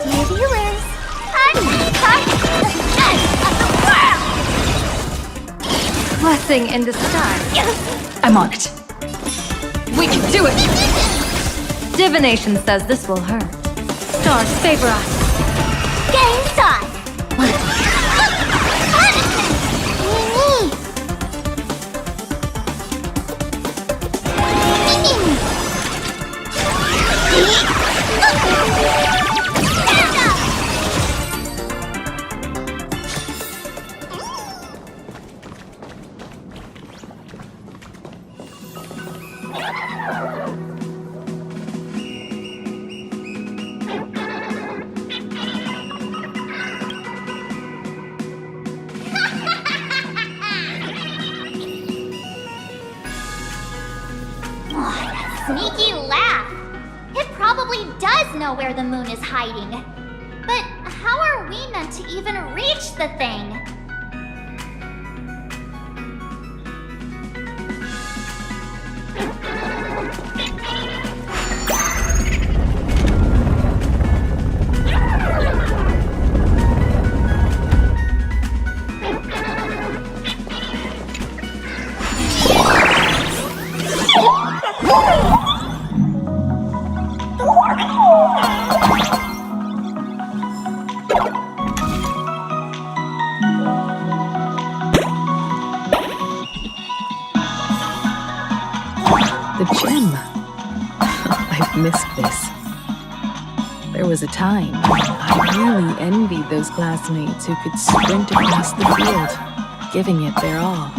Speaker 3: Dear viewers,
Speaker 4: Blessing in disguise. I'm on it. We can do it! Divination says this will hurt. Stars favor us.
Speaker 3: Game time!
Speaker 5: Sneaky laugh. It probably does know where the moon is hiding. But how are we meant to even reach the thing?
Speaker 8: The gym. I've missed this. There was a time I really envied those classmates who could sprint across the field, giving it their all.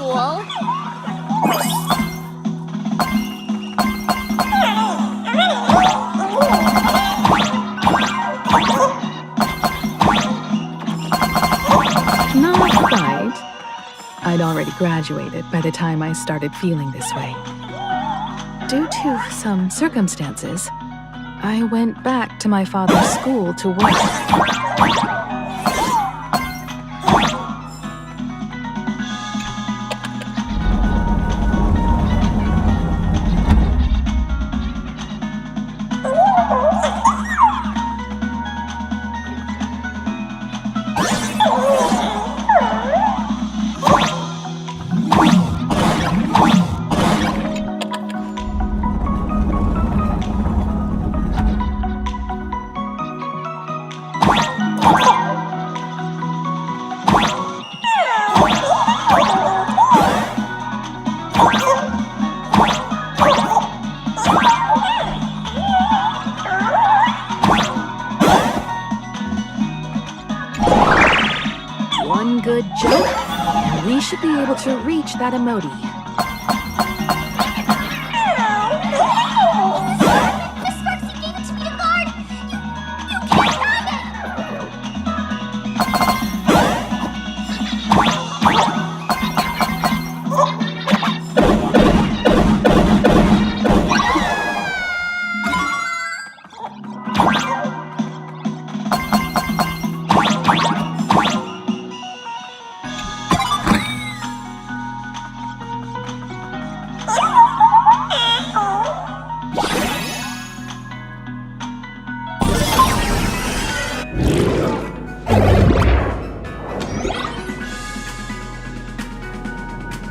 Speaker 5: school.
Speaker 8: Not quite. I'd already graduated by the time I started feeling this way. Due to some circumstances, I went back to my father's school to work. One good jump, and we should be able to reach that emoji.
Speaker 5: Miss Sparksy gave it to me to guard! You can't hide it!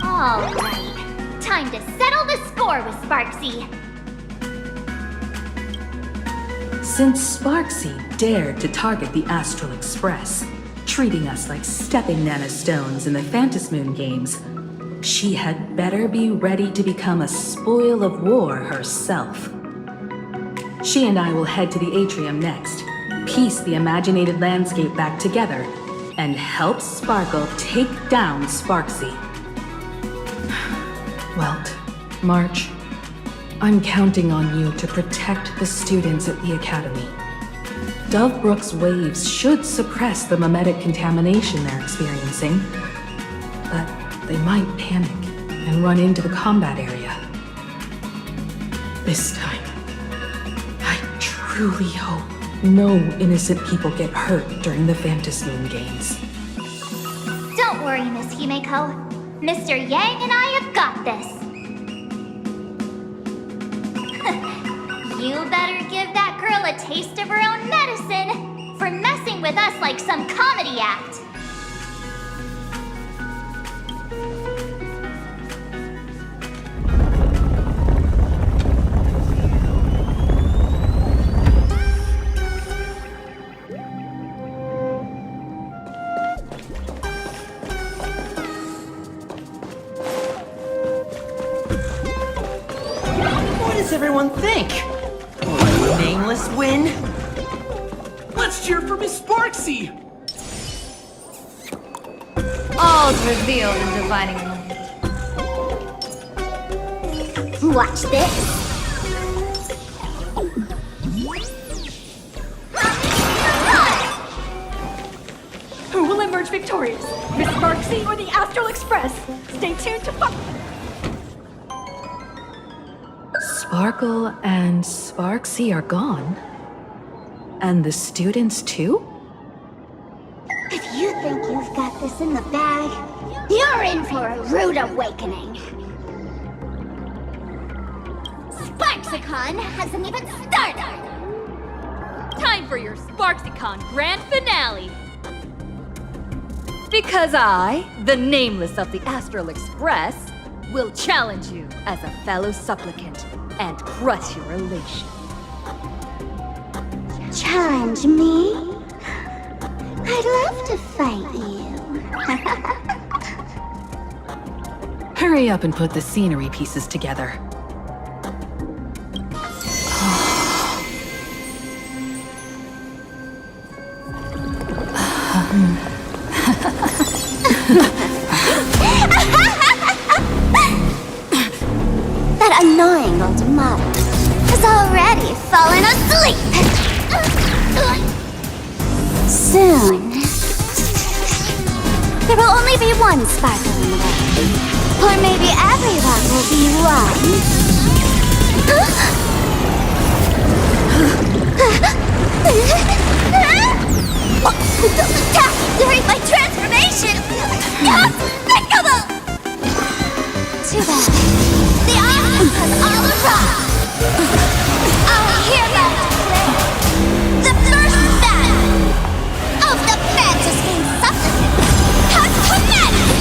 Speaker 5: All right, time to settle the score with Sparksy.
Speaker 17: Since Sparksy dared to target the Astral Express, treating us like stepping nanostones in the Phantasmoon games, she had better be ready to become a spoil of war herself. She and I will head to the atrium next, piece the imaginated landscape back together, and help Sparkle take down Sparksy. Welt, March, I'm counting on you to protect the students at the Academy. Dovebrook's waves should suppress the mimetic contamination they're experiencing, but they might panic and run into the combat area. This time, I truly hope no innocent people get hurt during the Phantasmoon games.
Speaker 5: Don't worry, Miss Himeko. Mr. Yang and I have got this. You better give that girl a taste of her own medicine for messing with us like some comedy act.
Speaker 12: What does everyone think? Will the Nameless win? Let's cheer for Miss Sparksy!
Speaker 4: All's revealed in divining moment.
Speaker 5: Watch this.
Speaker 14: Who will emerge victorious? Miss Sparksy or the Astral Express? Stay tuned to
Speaker 17: Sparkle and Sparksy are gone? And the students too?
Speaker 3: If you think you've got this in the bag, you're in for a rude awakening. Sparksicon hasn't even started!
Speaker 19: Time for your Sparksicon grand finale! Because I, the Nameless of the Astral Express, will challenge you as a fellow supplicant and crush your elation.
Speaker 3: Challenge me? I'd love to fight you.
Speaker 8: Hurry up and put the scenery pieces together.
Speaker 3: annoying old mother has already fallen asleep. Soon, there will only be one sparkle in the world. Or maybe everyone will be one. Those attacks during my transformation! Despicable! Too bad. The audience has all arrived! I hereby declare the first battle of the Fantasy Supplement has commenced!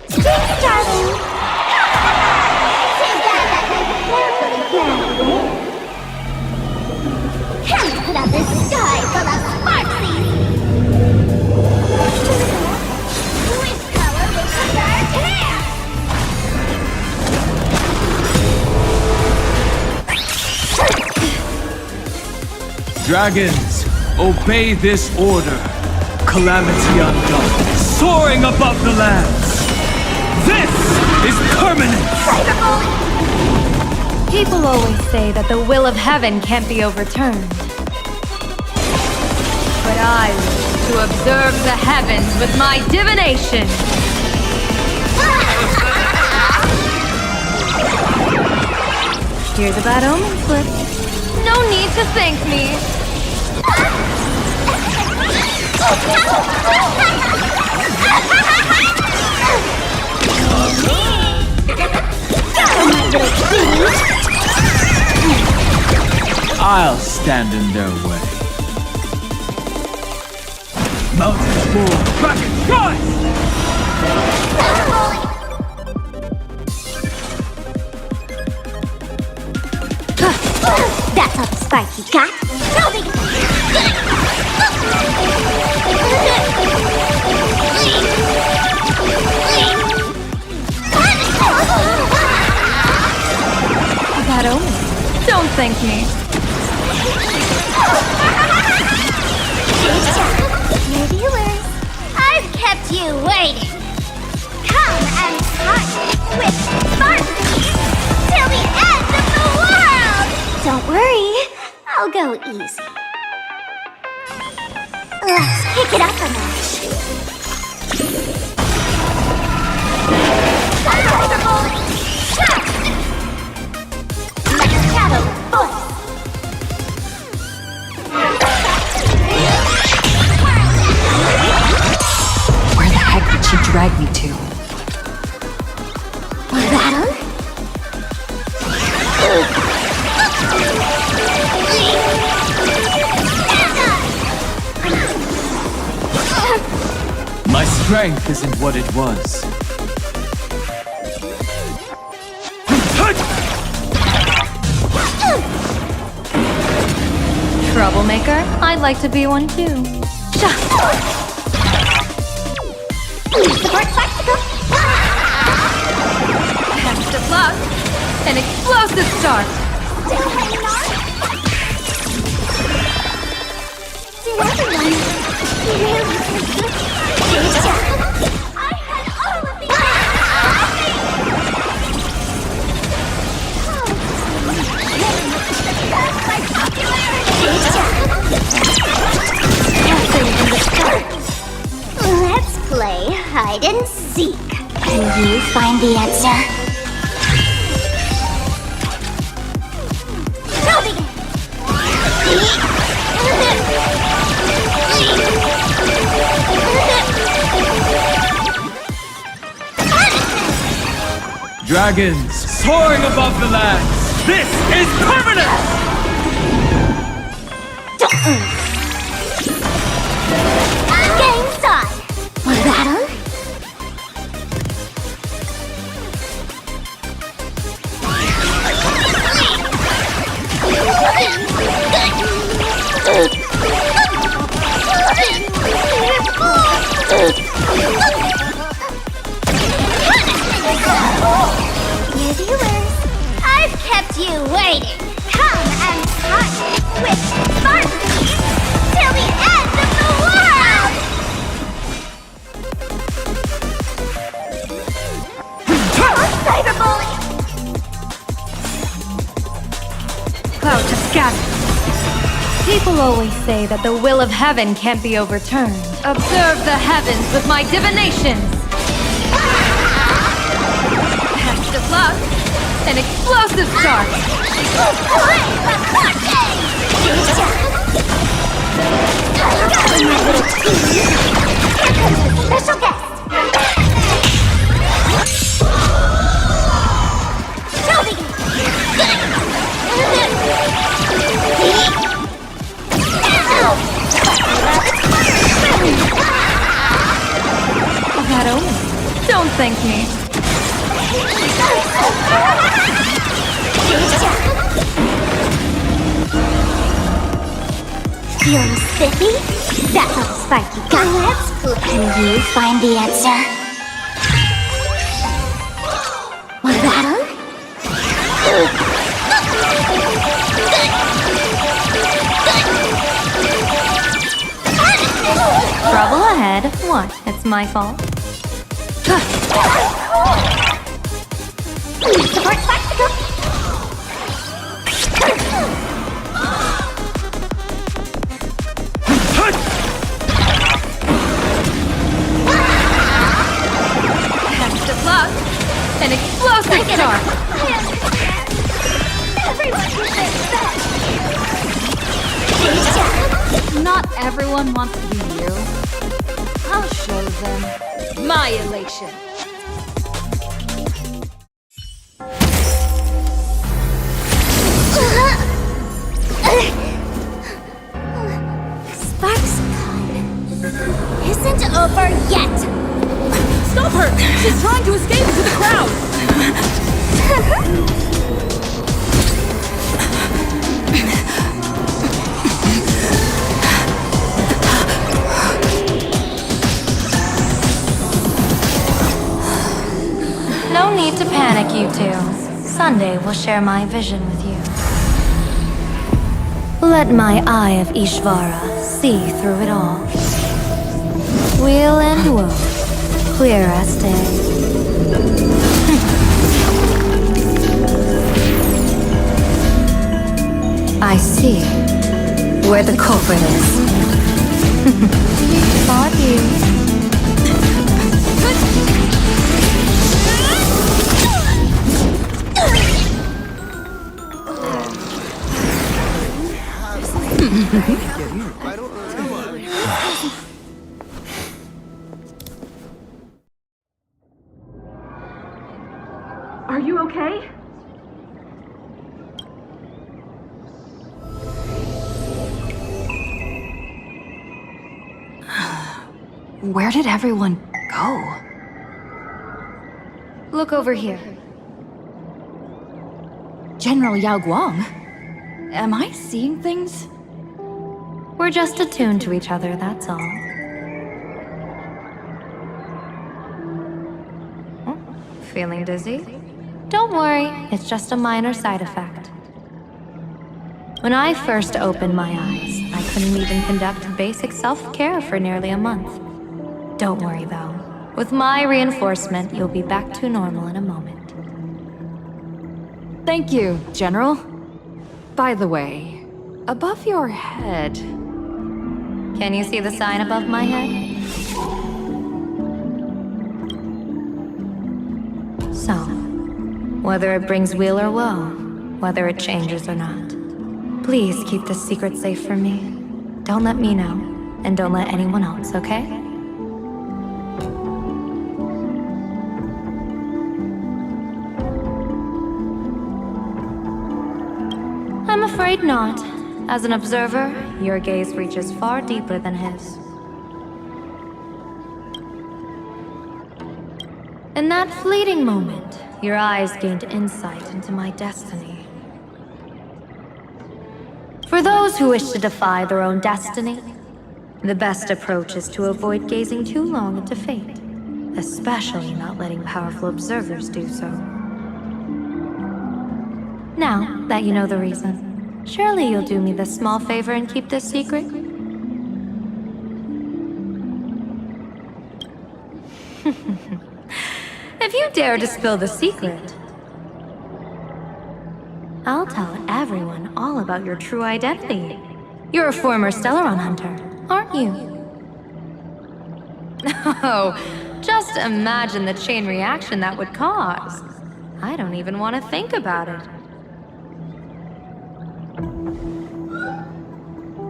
Speaker 3: Stream starting! Can't put out this sky full of sparksies! Which color will convert here?
Speaker 16: Dragons, obey this order. Calamity undone, soaring above the lands. This is permanent!
Speaker 4: People always say that the will of heaven can't be overturned. But I wish to observe the heavens with my divination. Here's a bad omen slip. No need to thank me.
Speaker 16: I'll stand in their way. Mountain Bull, Dragon Choice!
Speaker 3: That's all the spark you got?
Speaker 4: Bad omen. Don't thank me.
Speaker 3: Dear viewers, I've kept you waiting. Come and touch with Sparky till the end of the world! Don't worry, I'll go easy. Let's kick it up a notch. Shadow voice.
Speaker 7: Where the heck did she drag me to?
Speaker 3: Battle?
Speaker 16: My strength isn't what it was.
Speaker 4: Troublemaker? I'd like to be one too. Best of luck! An explosive start!
Speaker 3: Still hanging on? Did everyone really forget? I had all of the by popularity! Nothing in the dark. Let's play hide and seek. Can you find the answer?
Speaker 16: Dragons, soaring above the lands. This is permanent!
Speaker 3: Game side. Want a battle? Dear viewers, I've kept you waiting. Come and touch with Sparky till the end of the world!
Speaker 4: cloud to scatter. People always say that the will of heaven can't be overturned. Observe the heavens with my divinations! Test of luck, an explosive start!
Speaker 3: Special guest!
Speaker 4: That omen. Don't thank me.
Speaker 3: Feeling spiffy? That's all the spark you got. Let's go. Can you find the answer? Want a battle?
Speaker 4: Trouble ahead. What? It's my fault.
Speaker 3: Support spectacle.
Speaker 4: Test of luck, an explosive start.
Speaker 3: Everyone can say that.
Speaker 19: Not everyone wants to be you. I'll show them my elation.
Speaker 3: Sparks Con isn't over yet.
Speaker 14: Stop her! She's trying to escape into the crowd!
Speaker 4: No need to panic, you two. Sunday will share my vision with you. Let my eye of Ishvara see through it all. Weal and woe, clear as day. I see where the culprit is. Fought you.
Speaker 14: Are you okay?
Speaker 7: Where did everyone go?
Speaker 4: Look over here.
Speaker 7: General Yao Guang? Am I seeing things?
Speaker 4: We're just attuned to each other, that's all. Feeling dizzy? Don't worry, it's just a minor side effect. When I first opened my eyes, I couldn't even conduct basic self-care for nearly a month. Don't worry though. With my reinforcement, you'll be back to normal in a moment.
Speaker 7: Thank you, General. By the way, above your head...
Speaker 4: Can you see the sign above my head? So, whether it brings weal or woe, whether it changes or not, please keep this secret safe from me. Don't let me know, and don't let anyone else, okay? I'm afraid not. As an observer, your gaze reaches far deeper than his. In that fleeting moment, your eyes gained insight into my destiny. For those who wish to defy their own destiny, the best approach is to avoid gazing too long into fate, especially not letting powerful observers do so. Now that you know the reason, surely you'll do me this small favor and keep this secret? If you dare to spill the secret, I'll tell everyone all about your true identity. You're a former Stellaron hunter, aren't you? Oh, just imagine the chain reaction that would cause. I don't even want to think about it.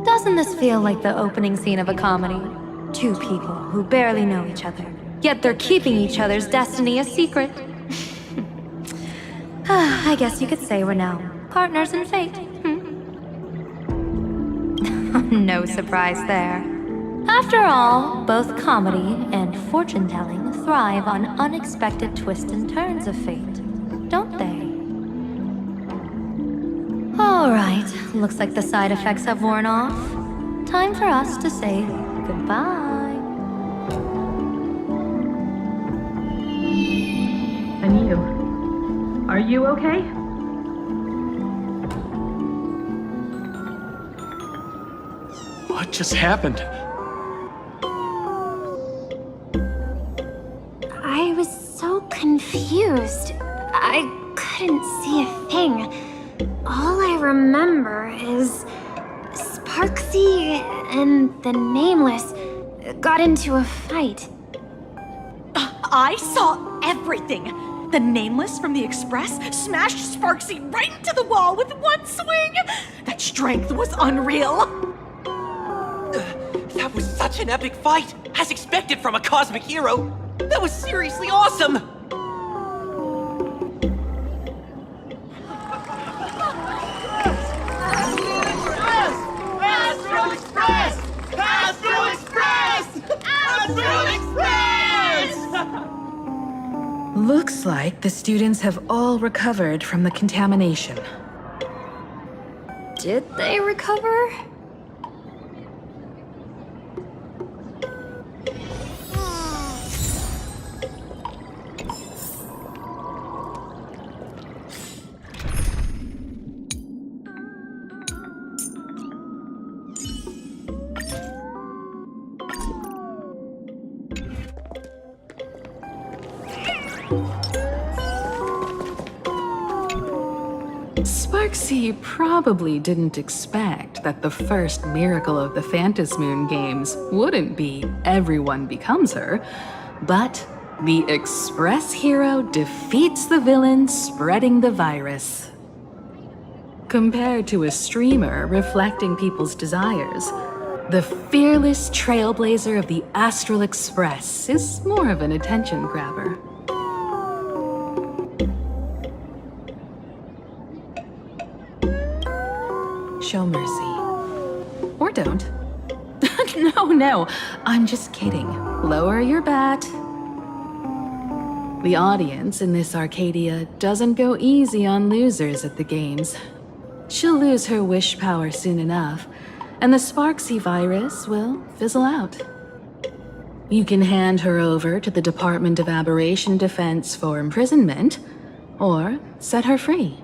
Speaker 4: Doesn't this feel like the opening scene of a comedy? Two people who barely know each other, yet they're keeping each other's destiny a secret. I guess you could say we're now partners in fate. No surprise there. After all, both comedy and fortune-telling thrive on unexpected twists and turns of fate, don't they? All right, looks like the side effects have worn off. Time for us to say goodbye.
Speaker 17: And you? Are you okay?
Speaker 10: What just happened?
Speaker 5: I was so confused. I couldn't see a thing. All I remember is Sparksy and the Nameless got into a fight.
Speaker 14: I saw everything. The Nameless from the Express smashed Sparksy right into the wall with one swing. That strength was unreal.
Speaker 12: That was such an epic fight, as expected from a cosmic hero. That was seriously awesome.
Speaker 6: Astral Express! Astral Express! Astral Express!
Speaker 8: Looks like the students have all recovered from the contamination.
Speaker 4: Did they recover?
Speaker 8: Sparksy probably didn't expect that the first miracle of the Phantasmoon games wouldn't be everyone becomes her, but the Express hero defeats the villain spreading the virus. Compared to a streamer reflecting people's desires, the fearless trailblazer of the Astral Express is more of an attention grabber. Show mercy. Or don't. No, I'm just kidding. Lower your bat. The audience in this Arcadia doesn't go easy on losers at the games. She'll lose her wish power soon enough, and the Sparksy virus will fizzle out. You can hand her over to the Department of Aberration Defense for imprisonment, or set her free.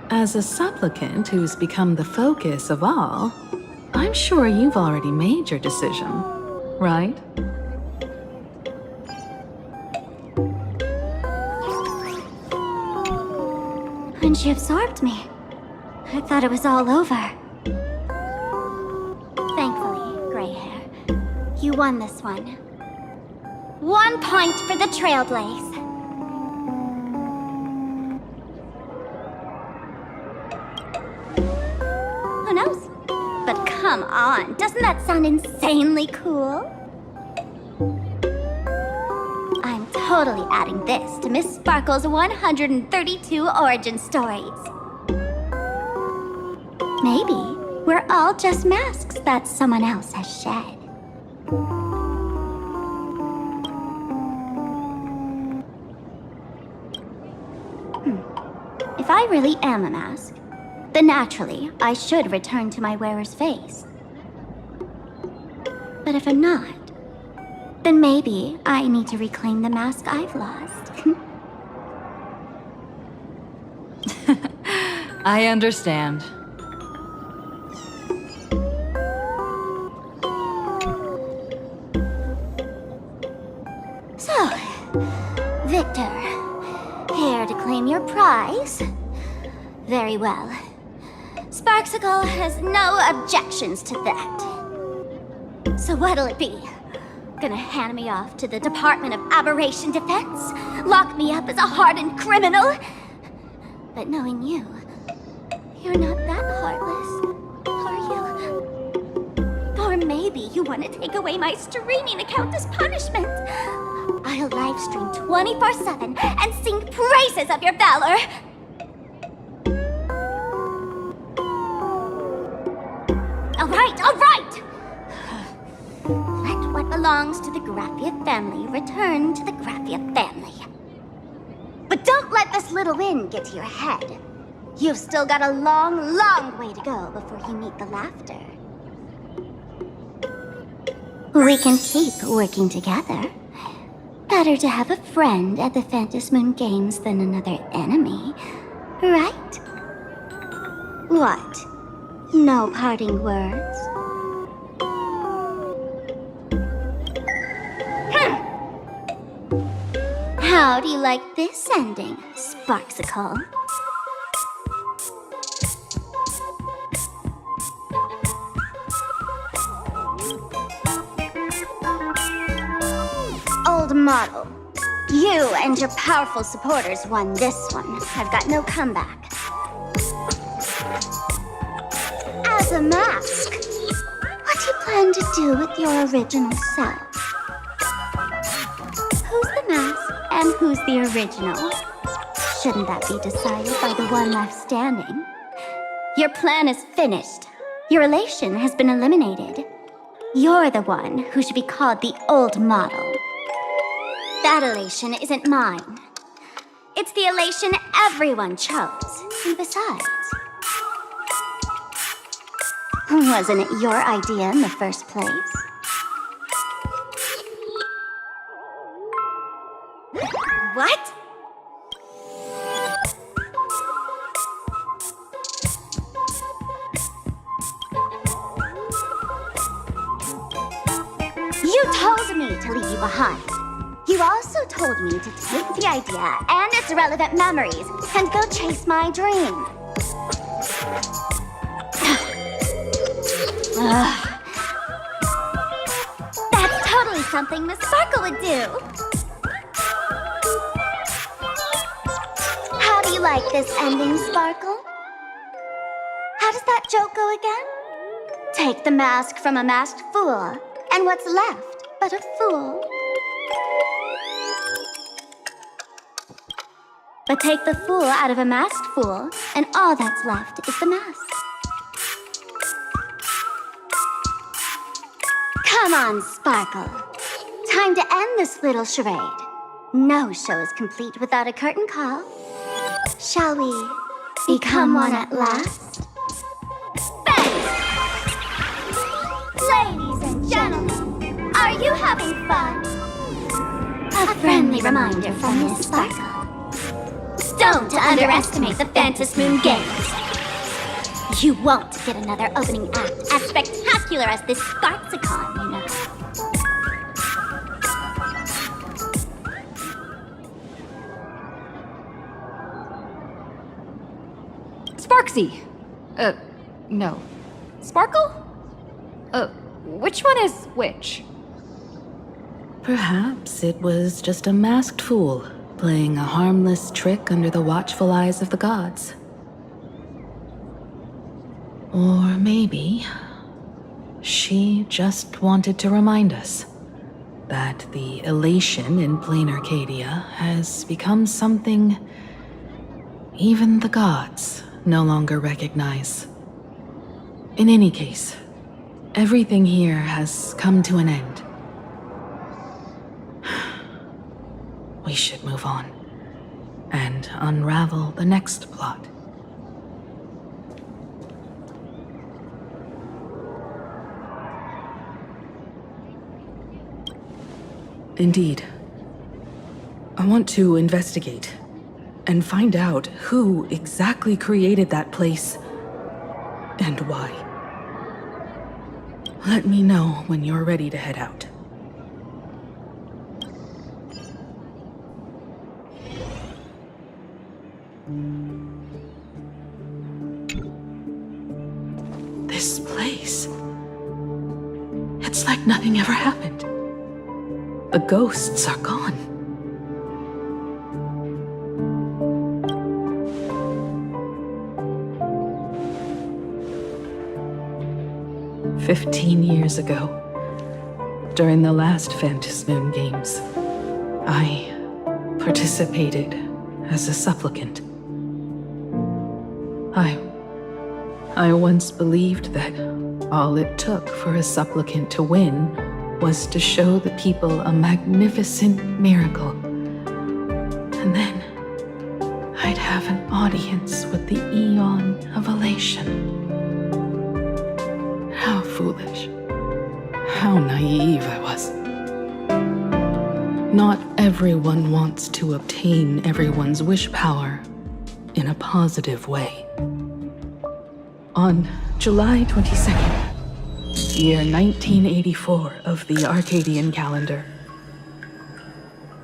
Speaker 8: As a supplicant who's become the focus of all, I'm sure you've already made your decision, right?
Speaker 3: When she absorbed me, I thought it was all over. Thankfully, gray hair, you won this one. 1 point for the Trailblaze. Who knows? But come on, doesn't that sound insanely cool? I'm totally adding this to Miss Sparkle's 132 origin stories. Maybe we're all just masks that someone else has shed. If I really am a mask, then naturally I should return to my wearer's face. But if I'm not, then maybe I need to reclaim the mask I've lost.
Speaker 7: I understand.
Speaker 3: So, Victor, here to claim your prize. Very well. Sparksicle has no objections to that. So what'll it be? Gonna hand me off to the Department of Aberration Defense? Lock me up as a hardened criminal? But knowing you, you're not that heartless, are you? Or maybe you want to take away my streaming account as punishment. I'll livestream 24/7 and sing praises of your valor. All right! Let what belongs to the Graphia family return to the Graphia family. But don't let this little win get to your head. You've still got a long, long way to go before you meet the laughter. We can keep working together. Better to have a friend at the Phantom Moon Games than another enemy, right? What? No parting words? How do you like this ending, Sparksicle? Old model, you and your powerful supporters won this one. I've got no comeback. As a mask, what do you plan to do with your original self? Who's the mask and who's the original? Shouldn't that be decided by the one left standing? Your plan is finished. Your relation has been eliminated. You're the one who should be called the old model. That elation isn't mine. It's the elation everyone chose. And besides, wasn't it your idea in the first place? What? You told me to leave you behind. You also told me to take the idea and its relevant memories and go chase my dream. That's totally something Miss Sparkle would do. How do you like this ending, Sparkle? How does that joke go again? Take the mask from a masked fool, and what's left but a fool? But take the fool out of a masked fool, and all that's left is the mask. Come on, Sparkle. Time to end this little charade. No show is complete without a curtain call. Shall we become one at last? Bang! Ladies and gentlemen, are you having fun? A friendly reminder from Miss Sparkle. Don't underestimate the Phantom Moon Games. You won't get another opening act as spectacular as this Sparksicon, you know.
Speaker 7: Sparksy! No. Sparkle? Which one is which?
Speaker 8: Perhaps it was just a masked fool, playing a harmless trick under the watchful eyes of the gods. Or maybe she just wanted to remind us that the elation in Planacadia has become something even the gods no longer recognize. In any case, everything here has come to an end. We should move on and unravel the next plot. Indeed. I want to investigate and find out who exactly created that place and why. Let me know when you're ready to head out. This place. It's like nothing ever happened. The ghosts are gone. "15 years ago, during the last Phantasmoon Games, I participated as a supplicant. I once believed that all it took for a supplicant to win was to show the people a magnificent miracle. And then I'd have an audience with the Eon of Elation. How foolish. How naive I was. Not everyone wants to obtain everyone's wish power in a positive way. On July 22nd, year 1984 of the Arcadian calendar,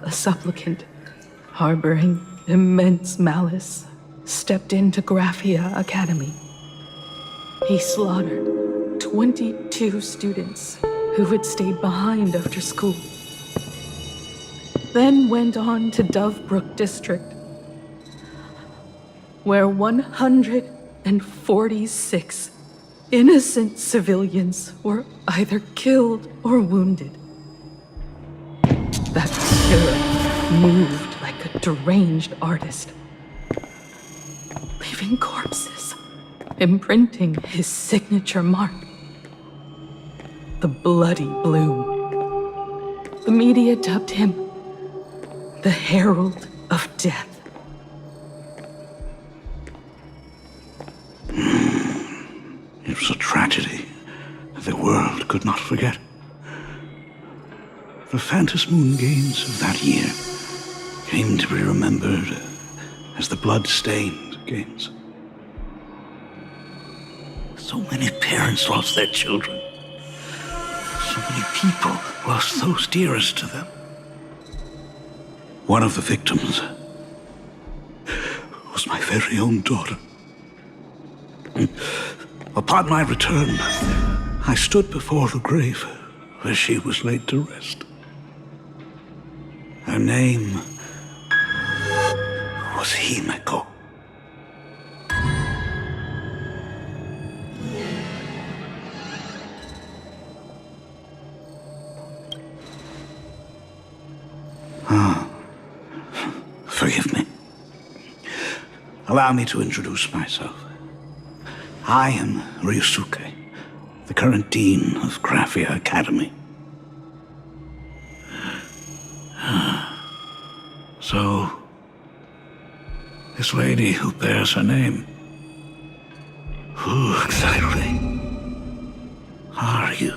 Speaker 8: a supplicant harboring immense malice stepped into Graphia Academy. He slaughtered 22 students who had stayed behind after school, then went on to Dovebrook District, where 146 innocent civilians were either killed or wounded. That killer moved like a deranged artist, leaving corpses, imprinting his signature mark. The Bloody Bloom. The media dubbed him the Herald of Death.
Speaker 1: It was a tragedy that the world could not forget. The Phantasmoon Games of that year came to be remembered as the Blood-Stained Games. So many parents lost their children. So many people lost those dearest to them. One of the victims was my very own daughter. Upon my return, I stood before the grave where she was laid to rest. Her name was Himeko. Forgive me. Allow me to introduce myself. I am Ryusuke, the current dean of Graphia Academy. So, this lady who bears her name, who exactly are you?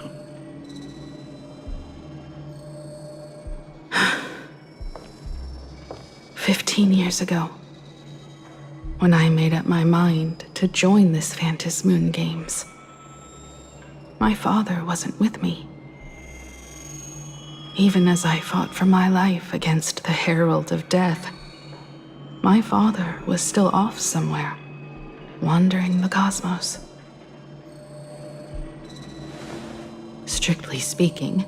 Speaker 8: "15 years ago, when I made up my mind to join this Phantasmoon Games, my father wasn't with me. Even as I fought for my life against the Herald of Death, my father was still off somewhere, wandering the cosmos. Strictly speaking,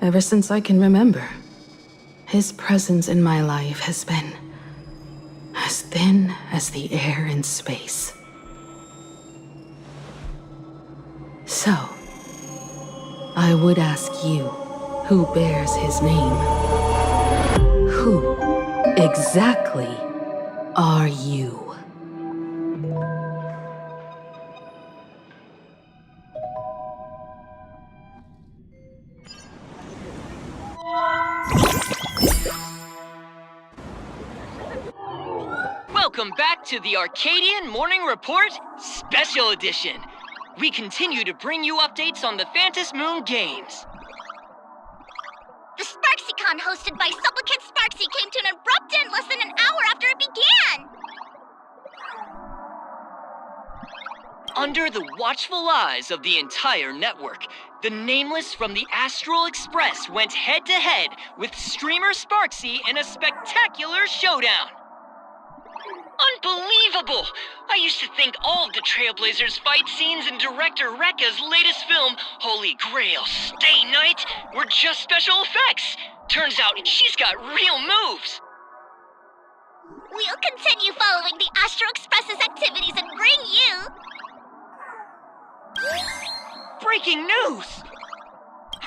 Speaker 8: ever since I can remember, his presence in my life has been as thin as the air in space. So, I would ask you, who bears his name, who exactly are you?
Speaker 11: Welcome back to the Arcadian Morning Report Special Edition. We continue to bring you updates on the Phantasmoon Games.
Speaker 5: The SparksyCon hosted by Supplicant Sparksy came to an abrupt end less than an hour after it began!
Speaker 11: Under the watchful eyes of the entire network, the Nameless from the Astral Express went head-to-head with streamer Sparksy in a spectacular showdown. Unbelievable! I used to think all of the Trailblazers' fight scenes and director Rekka's latest film, Holy Grail Stay Night, were just special effects. Turns out she's got real moves.
Speaker 5: We'll continue following the Astro Express's activities and bring you...
Speaker 11: Breaking news!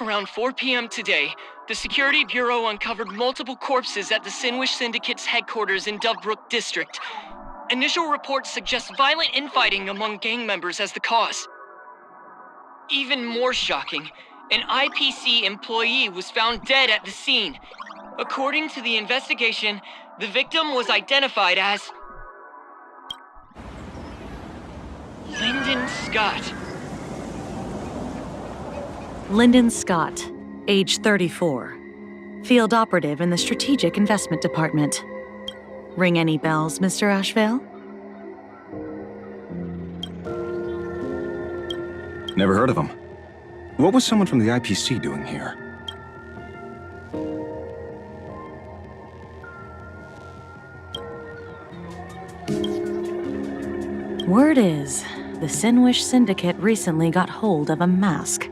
Speaker 11: Around 4 p.m. today, the Security Bureau uncovered multiple corpses at the Sinwish Syndicate's headquarters in Dovebrook District. Initial reports suggest violent infighting among gang members as the cause. Even more shocking, an IPC employee was found dead at the scene. According to the investigation, the victim was identified as... Lyndon Scott.
Speaker 2: Lyndon Scott, age 34. Field operative in the Strategic Investment Department. Ring any bells, Mr. Ashvale?
Speaker 20: Never heard of him. What was someone from the IPC doing here?
Speaker 2: Word is, the Sinwish Syndicate recently got hold of a mask.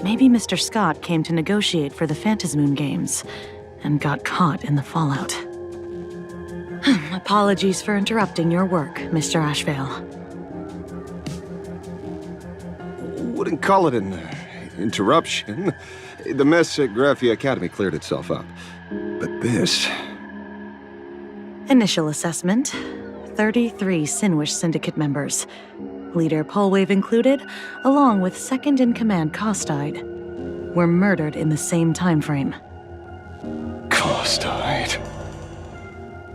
Speaker 2: Maybe Mr. Scott came to negotiate for the Phantasmoon Games, and got caught in the fallout. Apologies for interrupting your work, Mr. Ashvale.
Speaker 22: Wouldn't call it an interruption. The mess at Graphia Academy cleared itself up. But this...
Speaker 2: Initial assessment, 33 Sinwish Syndicate members. Leader Polwave included, along with second-in-command Costide, were murdered in the same time frame.
Speaker 22: Costide.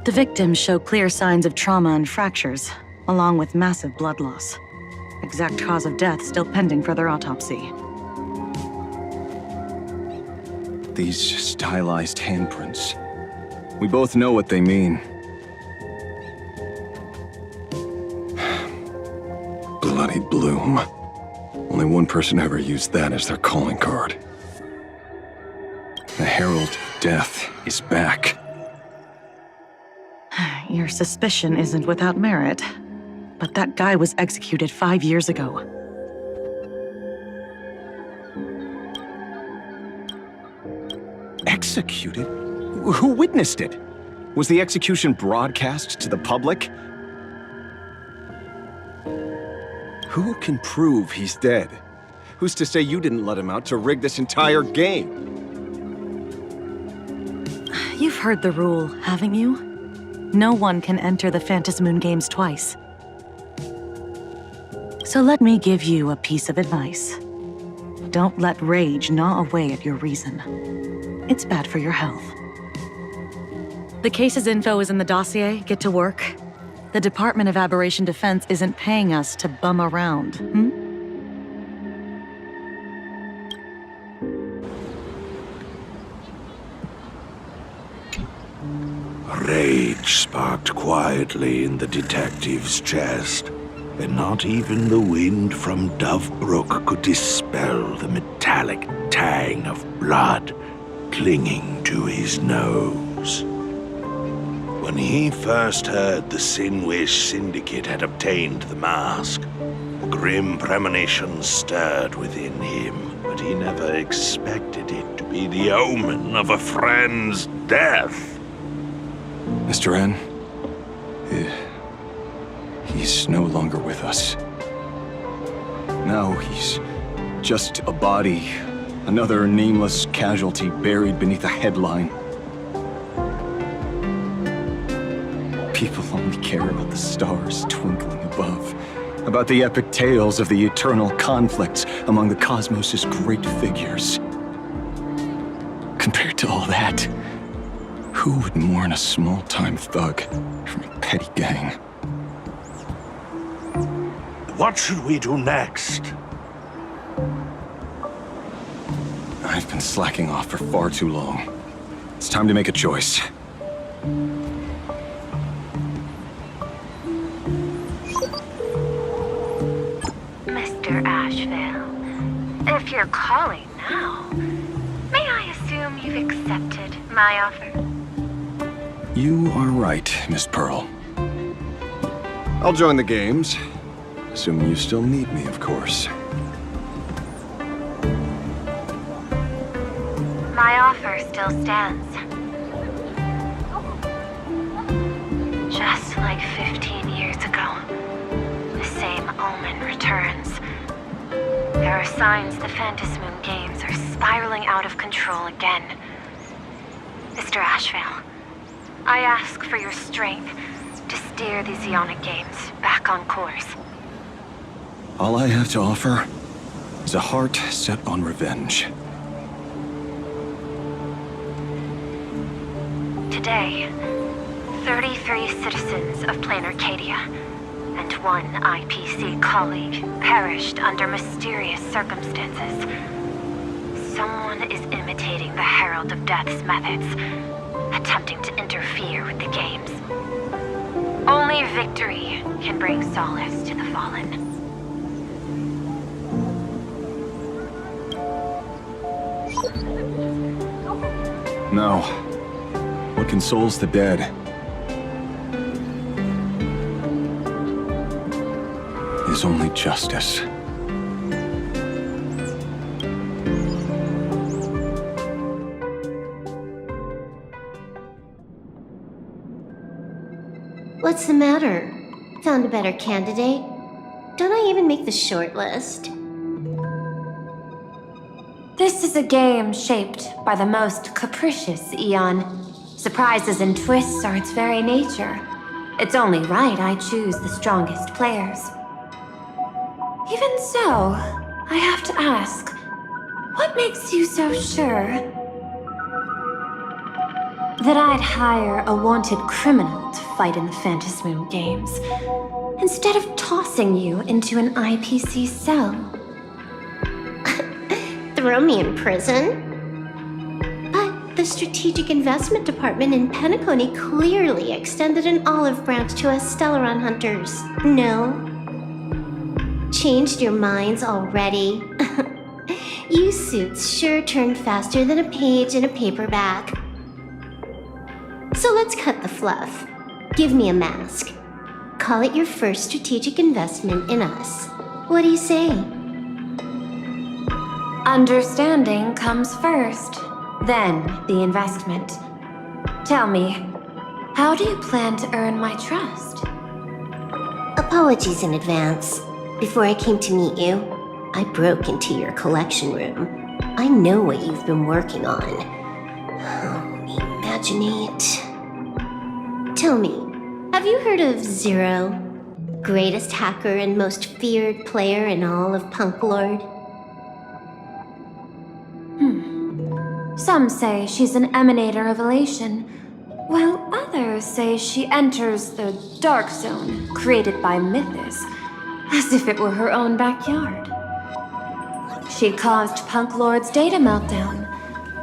Speaker 2: The victims show clear signs of trauma and fractures, along with massive blood loss. Exact cause of death still pending further autopsy.
Speaker 20: These stylized handprints. We both know what they mean.
Speaker 22: Bloody Bloom. Only one person ever used that as their calling card.
Speaker 20: The Herald of Death is back.
Speaker 2: Your suspicion isn't without merit, but that guy was executed 5 years ago.
Speaker 20: Executed? Who witnessed it? Was the execution broadcast to the public?
Speaker 22: Who can prove he's dead? Who's to say you didn't let him out to rig this entire game?
Speaker 2: You've heard the rule, haven't you? No one can enter the Phantasmoon Games twice. So let me give you a piece of advice. Don't let rage gnaw away at your reason. It's bad for your health. The case's info is in the dossier. Get to work. The Department of Aberration Defense isn't paying us to bum around,
Speaker 1: Rage sparked quietly in the detective's chest, and not even the wind from Dovebrook could dispel the metallic tang of blood clinging to his nose. When he first heard the Sinwish Syndicate had obtained the mask, grim premonitions stirred within him, but he never expected it to be the omen of a friend's death.
Speaker 20: Mr. N, he's no longer with us. Now he's just a body, another nameless casualty buried beneath a headline. People only care about the stars twinkling above, about the epic tales of the eternal conflicts among the cosmos' great figures. Compared to all that, who would mourn a small-time thug from a petty gang?
Speaker 1: What should we do next?
Speaker 20: I've been slacking off for far too long. It's time to make a choice.
Speaker 24: Mr. Ashvale, if you're calling now, may I assume you've accepted my offer?
Speaker 20: You are right, Miss Pearl.
Speaker 22: I'll join the games. Assuming you still need me, of course.
Speaker 24: My offer still stands. Just like 15 years ago, the same omen returns. There are signs the Phantasmoon games are spiraling out of control again. Mr. Ashvale, I ask for your strength to steer these Ionic games back on course.
Speaker 20: All I have to offer is a heart set on revenge.
Speaker 24: Today, 33 citizens of Planacadia and one IPC colleague perished under mysterious circumstances. Someone is imitating the Herald of Death's methods, attempting to interfere with the games. Only victory can bring solace to the fallen.
Speaker 20: No. What consoles the dead is only justice.
Speaker 9: What's the matter? Found a better candidate? Don't I even make the short list?
Speaker 4: This is a game shaped by the most capricious Eon. Surprises and twists are its very nature. It's only right I choose the strongest players. Even so, I have to ask, what makes you so sure that I'd hire a wanted criminal to fight in the Phantasmoon games, instead of tossing you into an IPC cell?
Speaker 9: Throw me in prison? But the Strategic Investment Department in Penacony clearly extended an olive branch to us Stellaron hunters. No? Changed your minds already? You suits sure turn faster than a page in a paperback. So let's cut the fluff. Give me a mask. Call it your first strategic investment in us. What do you say?
Speaker 4: Understanding comes first, then the investment. Tell me, how do you plan to earn my trust?
Speaker 9: Apologies in advance. Before I came to meet you, I broke into your collection room. I know what you've been working on. Imaginate. Tell me, have you heard of Zero? Greatest hacker and most feared player in all of Punklord?
Speaker 4: Some say she's an emanator of elation, while others say she enters the dark zone created by Mythos, as if it were her own backyard. She caused Punklord's data meltdown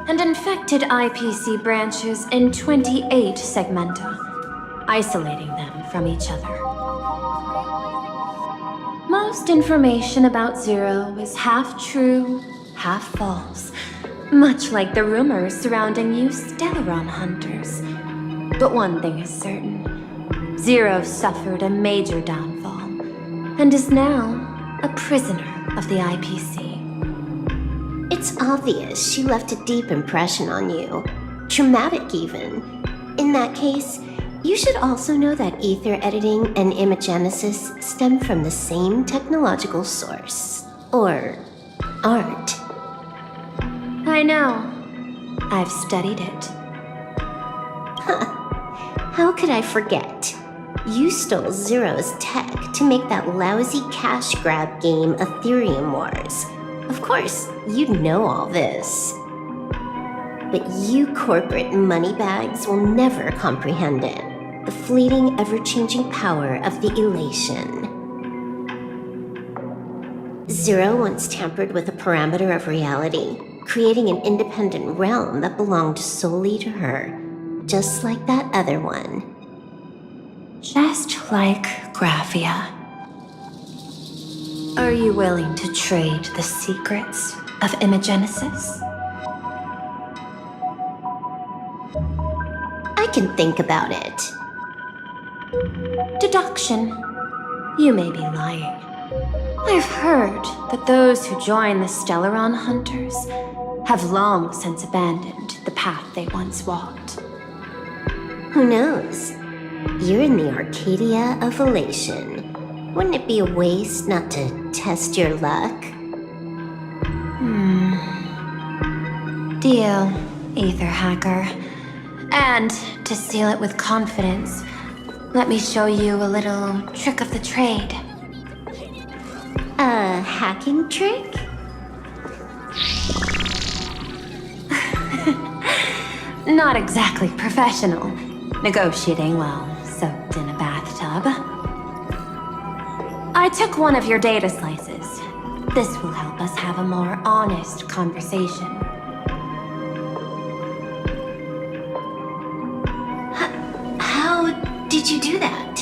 Speaker 4: and infected IPC branches in 28 segmenta, isolating them from each other. Most information about Zero is half true, half false, much like the rumors surrounding you Stellaron hunters. But one thing is certain. Zero suffered a major downfall, and is now a prisoner of the IPC.
Speaker 9: It's obvious she left a deep impression on you. Traumatic, even. In that case, you should also know that ether editing and imagenesis stem from the same technological source. Or art.
Speaker 4: I know. I've studied it.
Speaker 9: How could I forget? You stole Zero's tech to make that lousy cash grab game Ethereum Wars. Of course, you'd know all this. But you corporate moneybags will never comprehend it. The fleeting, ever-changing power of the elation. Zero once tampered with a parameter of reality, creating an independent realm that belonged solely to her, just like that other one.
Speaker 4: Just like Graphia. Are you willing to trade the secrets of imagenesis?
Speaker 9: I can think about it.
Speaker 4: Deduction.
Speaker 24: You may be lying. I've heard that those who join the Stellaron Hunters have long since abandoned the path they once walked.
Speaker 9: Who knows? You're in the Arcadia of Elation. Wouldn't it be a waste not to test your luck?
Speaker 24: Deal, Ether Hacker. And to seal it with confidence, let me show you a little trick of the trade.
Speaker 9: A hacking trick?
Speaker 24: Not exactly professional. Negotiating while soaked in a bathtub. I took one of your data slices. This will help us have a more honest conversation.
Speaker 9: How did you do that?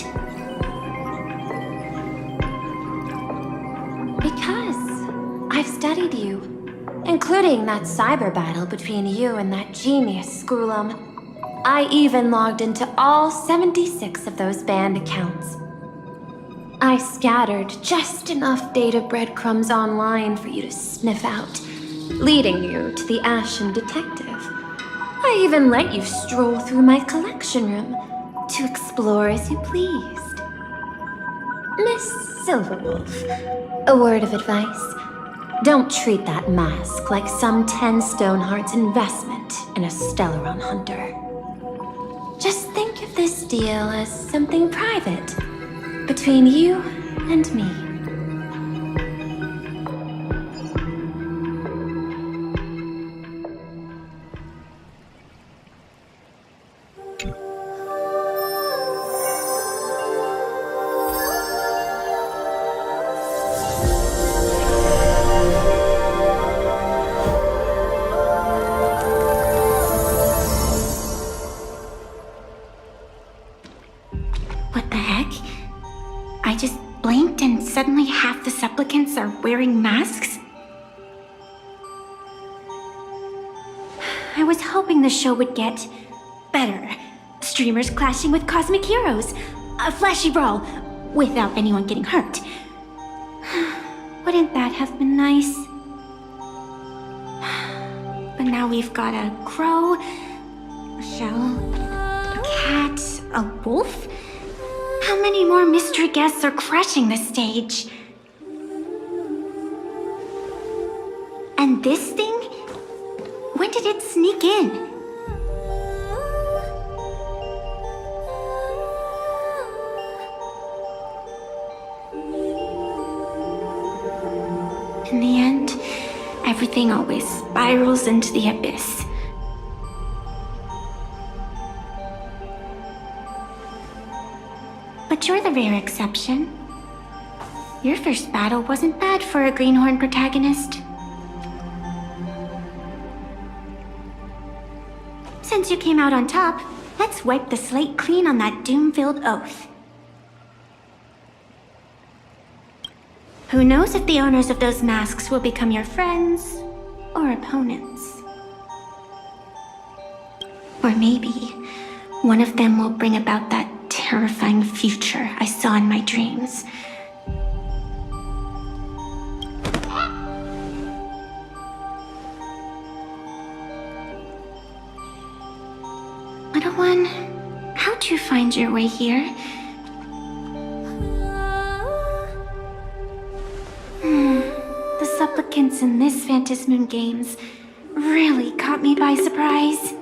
Speaker 24: Because I've studied you, including that cyber battle between you and that genius Skrulum. I even logged into all 76 of those banned accounts. I scattered just enough data breadcrumbs online for you to sniff out, leading you to the Ashen Detective. I even let you stroll through my collection room to explore as you pleased. Miss Silverwolf, a word of advice. Don't treat that mask like some 10 Stonehearts investment in a Stellaron Hunter. Just think of this deal as something private, between you and me.
Speaker 3: What the heck? I just blinked and suddenly half the supplicants are wearing masks? I was hoping the show would get better. Streamers clashing with cosmic heroes. A flashy brawl without anyone getting hurt. Wouldn't that have been nice? But now we've got a crow, a shell, a cat, a wolf? How many more mystery guests are crashing the stage? And this thing? When did it sneak in? In the end, everything always spirals into the abyss. But you're the rare exception. Your first battle wasn't bad for a greenhorn protagonist. Since you came out on top, let's wipe the slate clean on that doom-filled oath. Who knows if the owners of those masks will become your friends or opponents? Or maybe one of them will bring about that terrifying future I saw in my dreams. Little one, how'd you find your way here? The supplicants in this Phantasmoon Games really caught me by surprise.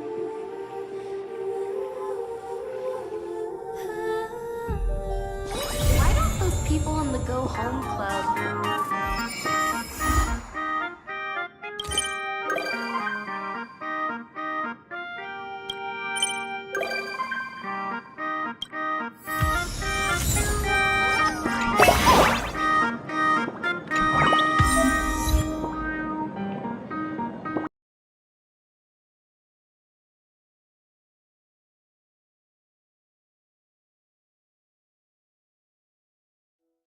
Speaker 13: Why don't those people in the Go Home Club